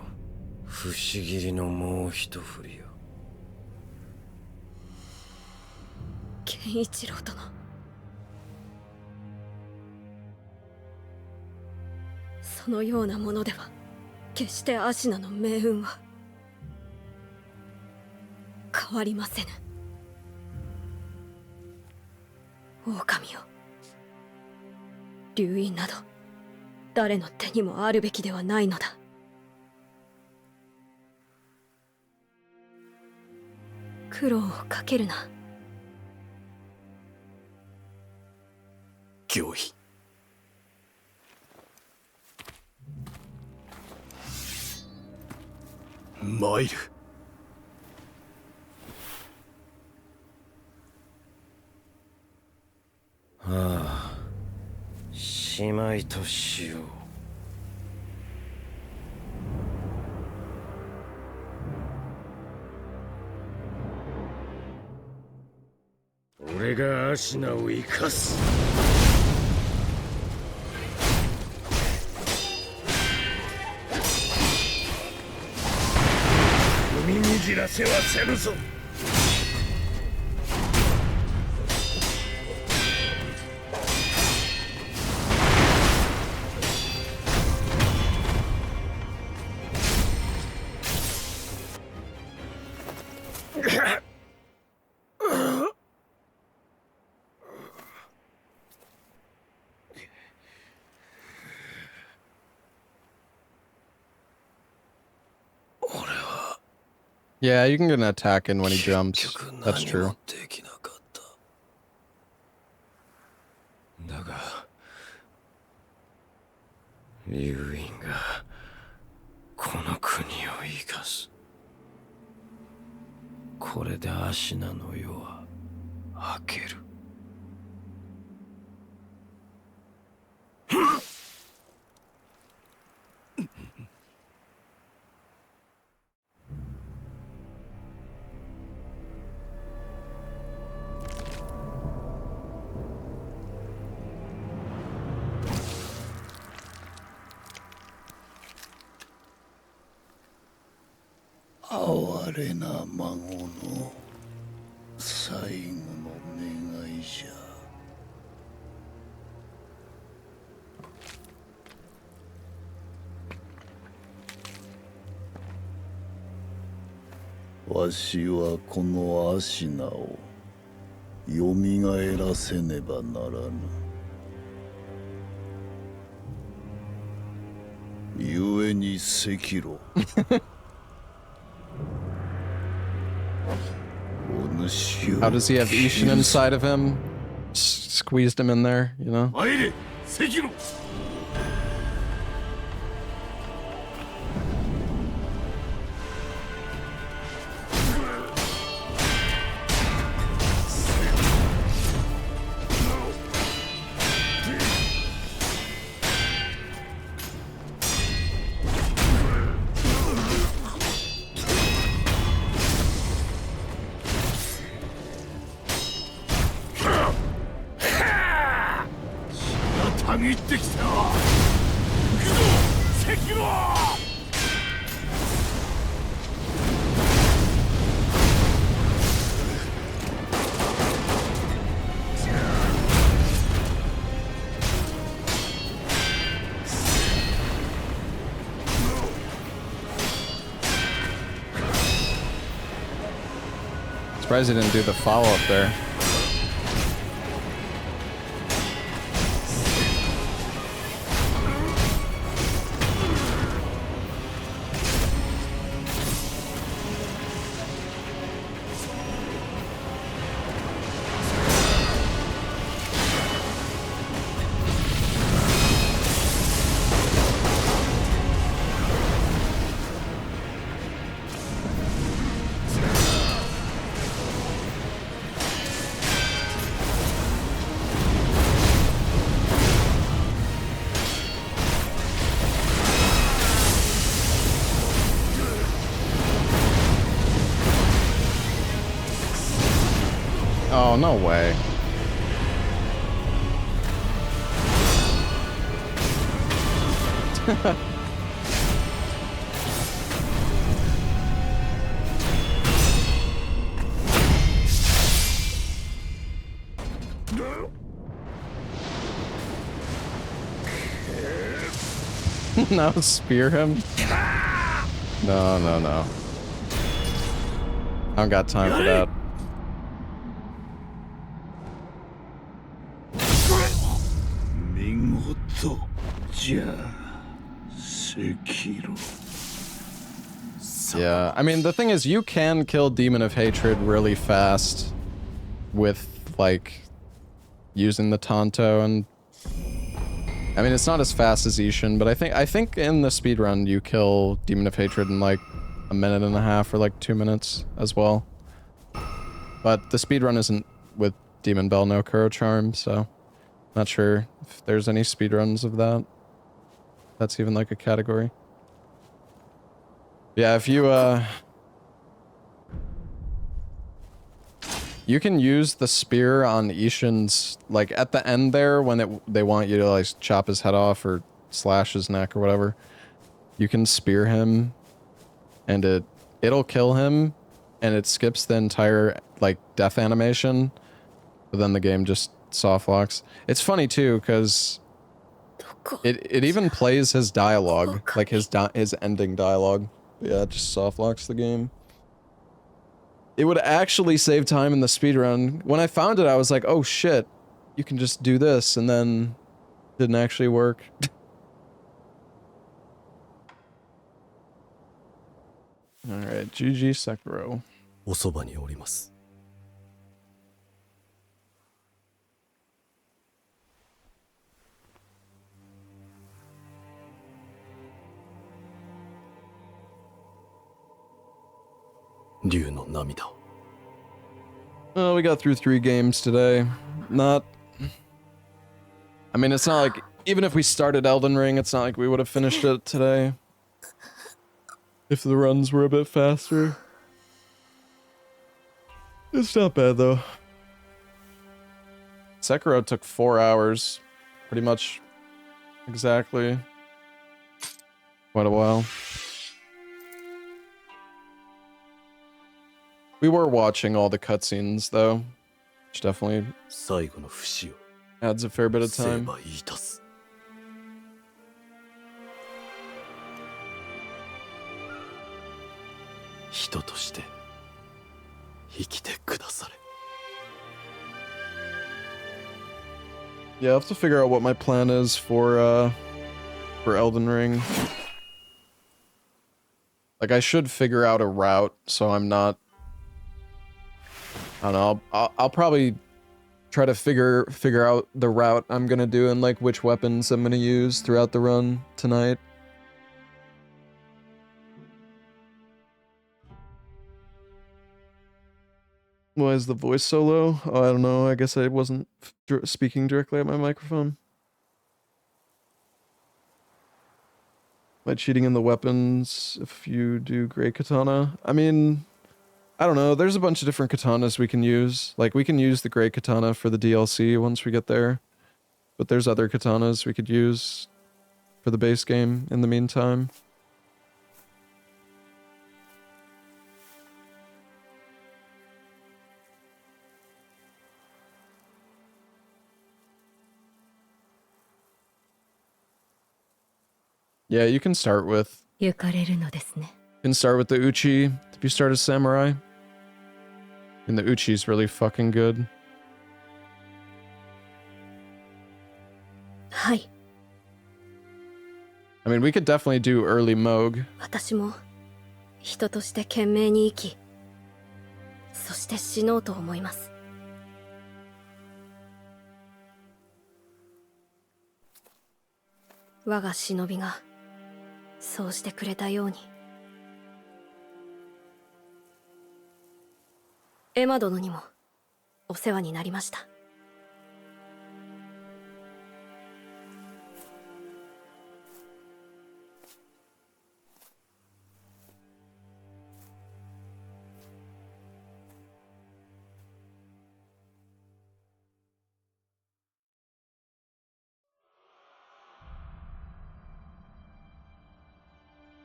不思議のもう一振りよ。健一郎殿。そのようなものでは決してアシナの命運は変わりませぬ。狼よ、流因など誰の手にもあるべきではないのだ。苦労をかけるな。御意。参る。ああ、しまいとしよう。俺がアシナを生かす。踏みにじらせはせぬぞ。Yeah, you can get an attack in when he jumps. That's true. だが、流因がこの国を生かす。これでアシナの世は明ける。哀れな孫の最後の願いじゃ。わしはこのアシナをよみがえらせねばならぬ。故に赤炉。How does he have Ishin inside of him? Squeezed him in there, you know? Surprised he didn't do the follow-up there. Oh, no way. No, spear him. No, no, no. I don't got time for that. Yeah, I mean, the thing is, you can kill Demon of Hatred really fast with, like, using the Tonto, and I mean, it's not as fast as Ishin, but I think in the speedrun you kill Demon of Hatred in like a minute and a half or like 2 minutes as well. But the speedrun isn't with Demon Bell, no Kuro Charm, so not sure if there's any speedruns of that. That's even like a category. Yeah, if you you can use the spear on Ishin's, like, at the end there, when they want you to, like, chop his head off or slash his neck or whatever. You can spear him, and it'll kill him, and it skips the entire, like, death animation, but then the game just soft locks. It's funny, too, because it even plays his dialogue, like, his ending dialogue. Yeah, it just soft locks the game. It would actually save time in the speedrun. When I found it, I was like, oh shit, you can just do this, and then it didn't actually work. Alright, GG Sekiro. おそばにおります。竜の涙を。Oh, we got through 3 games today. Not... I mean, it's not like... Even if we started Elden Ring, it's not like we would have finished it today. If the runs were a bit faster. It's not bad, though. Sekiro took 4 hours. Pretty much... exactly. Quite a while. We were watching all the cutscenes, though, which definitely adds a fair bit of time. Yeah, I'll have to figure out what my plan is for Elden Ring. Like, I should figure out a route, so I'm not... I don't know, I'll probably try to figure out the route I'm gonna do and, like, which weapons I'm gonna use throughout the run tonight. Why is the voice so low? Oh, I don't know, I guess I wasn't speaking directly at my microphone. Am I cheating in the weapons if you do Grey Katana? I mean... I don't know, there's a bunch of different katanas we can use. Like, we can use the Grey Katana for the DLC once we get there. But there's other katanas we could use for the base game in the meantime. Yeah, you can start with... You can start with the Uchi if you start as Samurai. And the Uchi's really fucking good. Hi. I mean, we could definitely do early Moog. 私も人として懸命に生き、そして死のうと思います。我が忍びがそうしてくれたように。エマ殿にもお世話になりました。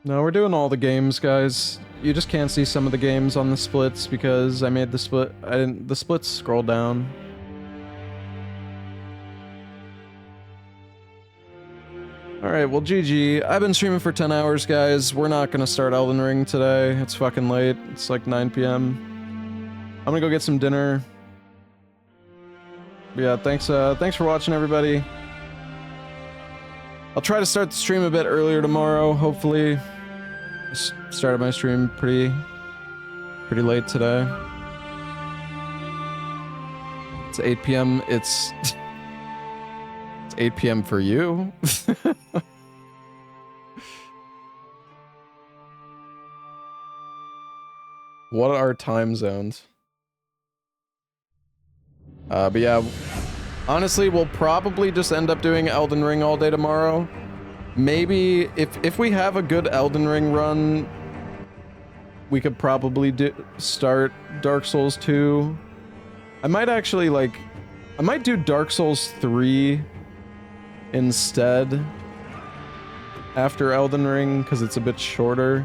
No, we're doing all the games, guys. You just can't see some of the games on the splits because I made the split. The splits scroll down. Alright, well, GG. I've been streaming for 10 hours, guys. We're not gonna start Elden Ring today. It's fucking late. It's like 9 p.m. I'm gonna go get some dinner. But yeah, thanks for watching, everybody. I'll try to start the stream a bit earlier tomorrow, hopefully. Started my stream pretty late today. It's 8 p.m. It's 8 p.m. for you. What are time zones? But yeah, honestly, we'll probably just end up doing Elden Ring all day tomorrow. Maybe if we have a good Elden Ring run, we could probably start Dark Souls 2. I might actually I might do Dark Souls 3 instead after Elden Ring because it's a bit shorter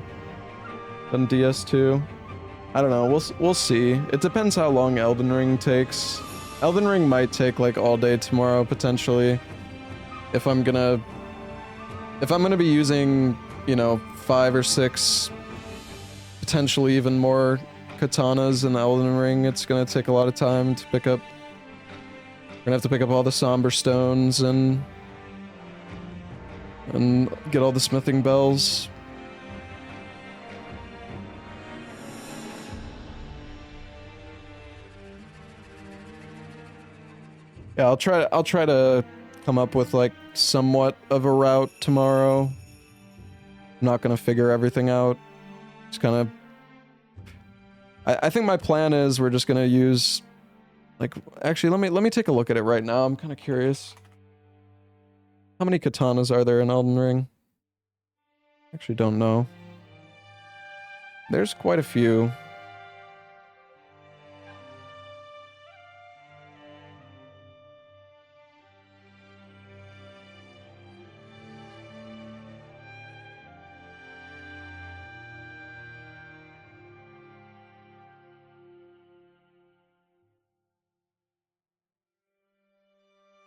than DS2. I don't know. We'll see. It depends how long Elden Ring takes. Elden Ring might take like all day tomorrow potentially. If I'm gonna be using, you know, 5 or 6, potentially even more katanas in Elden Ring, it's gonna take a lot of time to pick up. We're gonna have to pick up all the somber stones and get all the smithing bells. Yeah, I'll try to come up with like somewhat of a route tomorrow. I'm not gonna figure everything out. Just kind of. I think my plan is we're just gonna use, like, actually let me take a look at it right now. I'm kind of curious. How many katanas are there in Elden Ring? Actually, don't know. There's quite a few.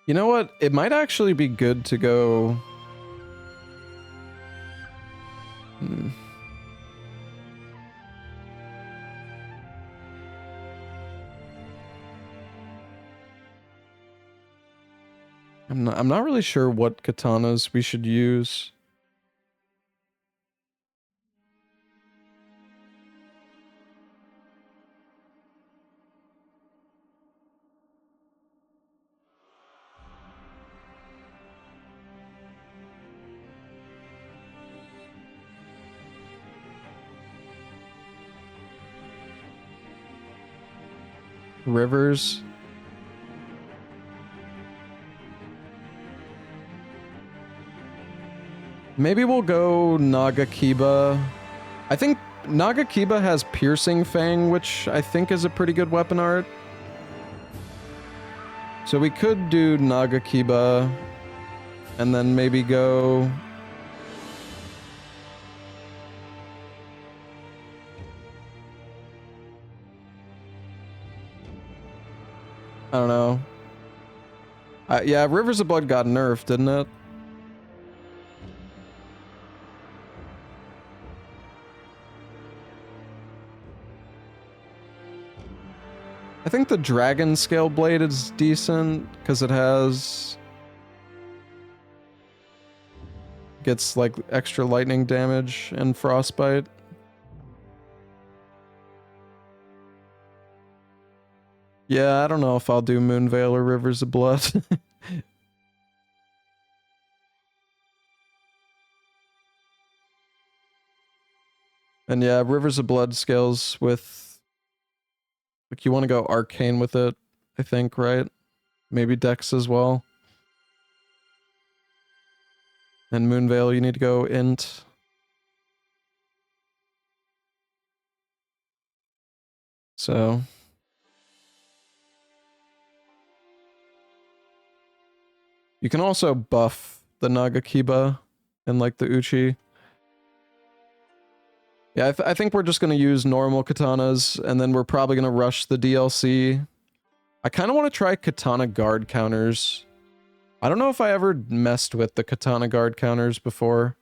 You know what? It might actually be good to go... I'm not really sure what katanas we should use. Rivers. Maybe we'll go Nagakiba. I think Nagakiba has Piercing Fang, which I think is a pretty good weapon art. So we could do Nagakiba and then maybe go... I don't know. Yeah, Rivers of Blood got nerfed, didn't it? I think the Dragon Scale Blade is decent, because it gets, like, extra lightning damage and frostbite. Yeah, I don't know if I'll do Moonveil or Rivers of Blood. And yeah, Rivers of Blood scales with... Like, you want to go Arcane with it, I think, right? Maybe Dex as well. And Moonveil, you need to go Int. So... You can also buff the Nagakiba and like the Uchi. Yeah, I think we're just gonna use normal katanas, and then we're probably gonna rush the DLC. I kind of want to try katana guard counters. I don't know if I ever messed with the katana guard counters before,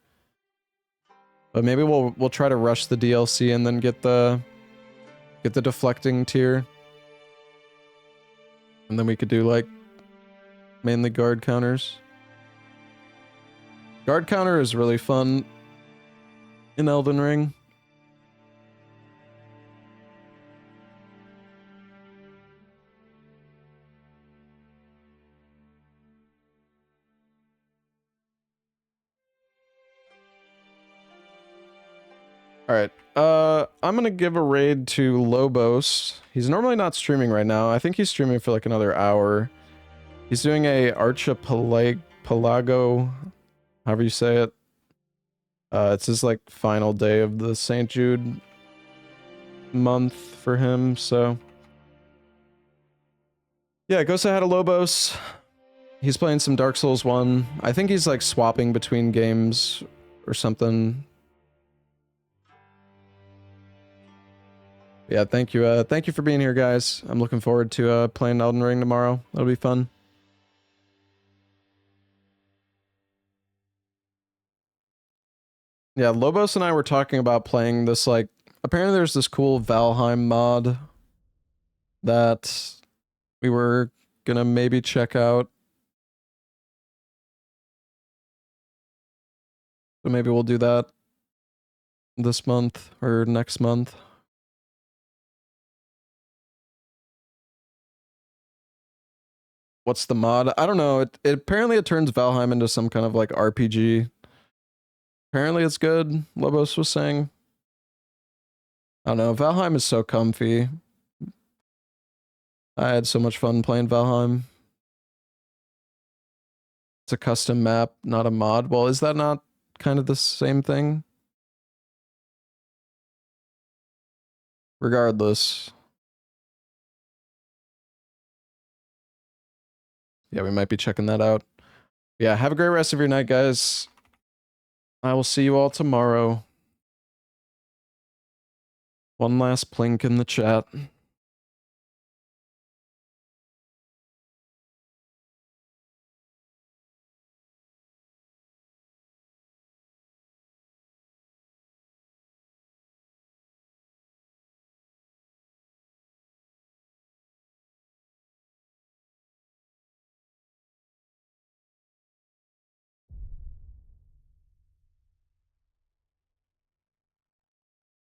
but maybe we'll try to rush the DLC and then get the deflecting tier, and then we could do like mainly guard counters. Guard counter is really fun in Elden Ring. Alright, I'm gonna give a raid to Lobos. He's normally not streaming right now. I think he's streaming for like another hour. He's doing a Archipelago, however you say it. It's his like final day of the St. Jude month for him, so... Yeah, go say hi to Lobos. He's playing some Dark Souls 1. I think he's like swapping between games or something. Yeah, thank you. Thank you for being here, guys. I'm looking forward to playing Elden Ring tomorrow. That'll be fun. Yeah, Lobos and I were talking about playing this, like, apparently there's this cool Valheim mod that we were gonna maybe check out. So maybe we'll do that this month or next month. What's the mod? I don't know. It apparently it turns Valheim into some kind of like RPG. Apparently it's good, Lobos was saying. I don't know. Valheim is so comfy. I had so much fun playing Valheim. It's a custom map, not a mod. Well, is that not kind of the same thing? Regardless. Yeah, we might be checking that out. Yeah, have a great rest of your night, guys. I will see you all tomorrow. One last plink in the chat.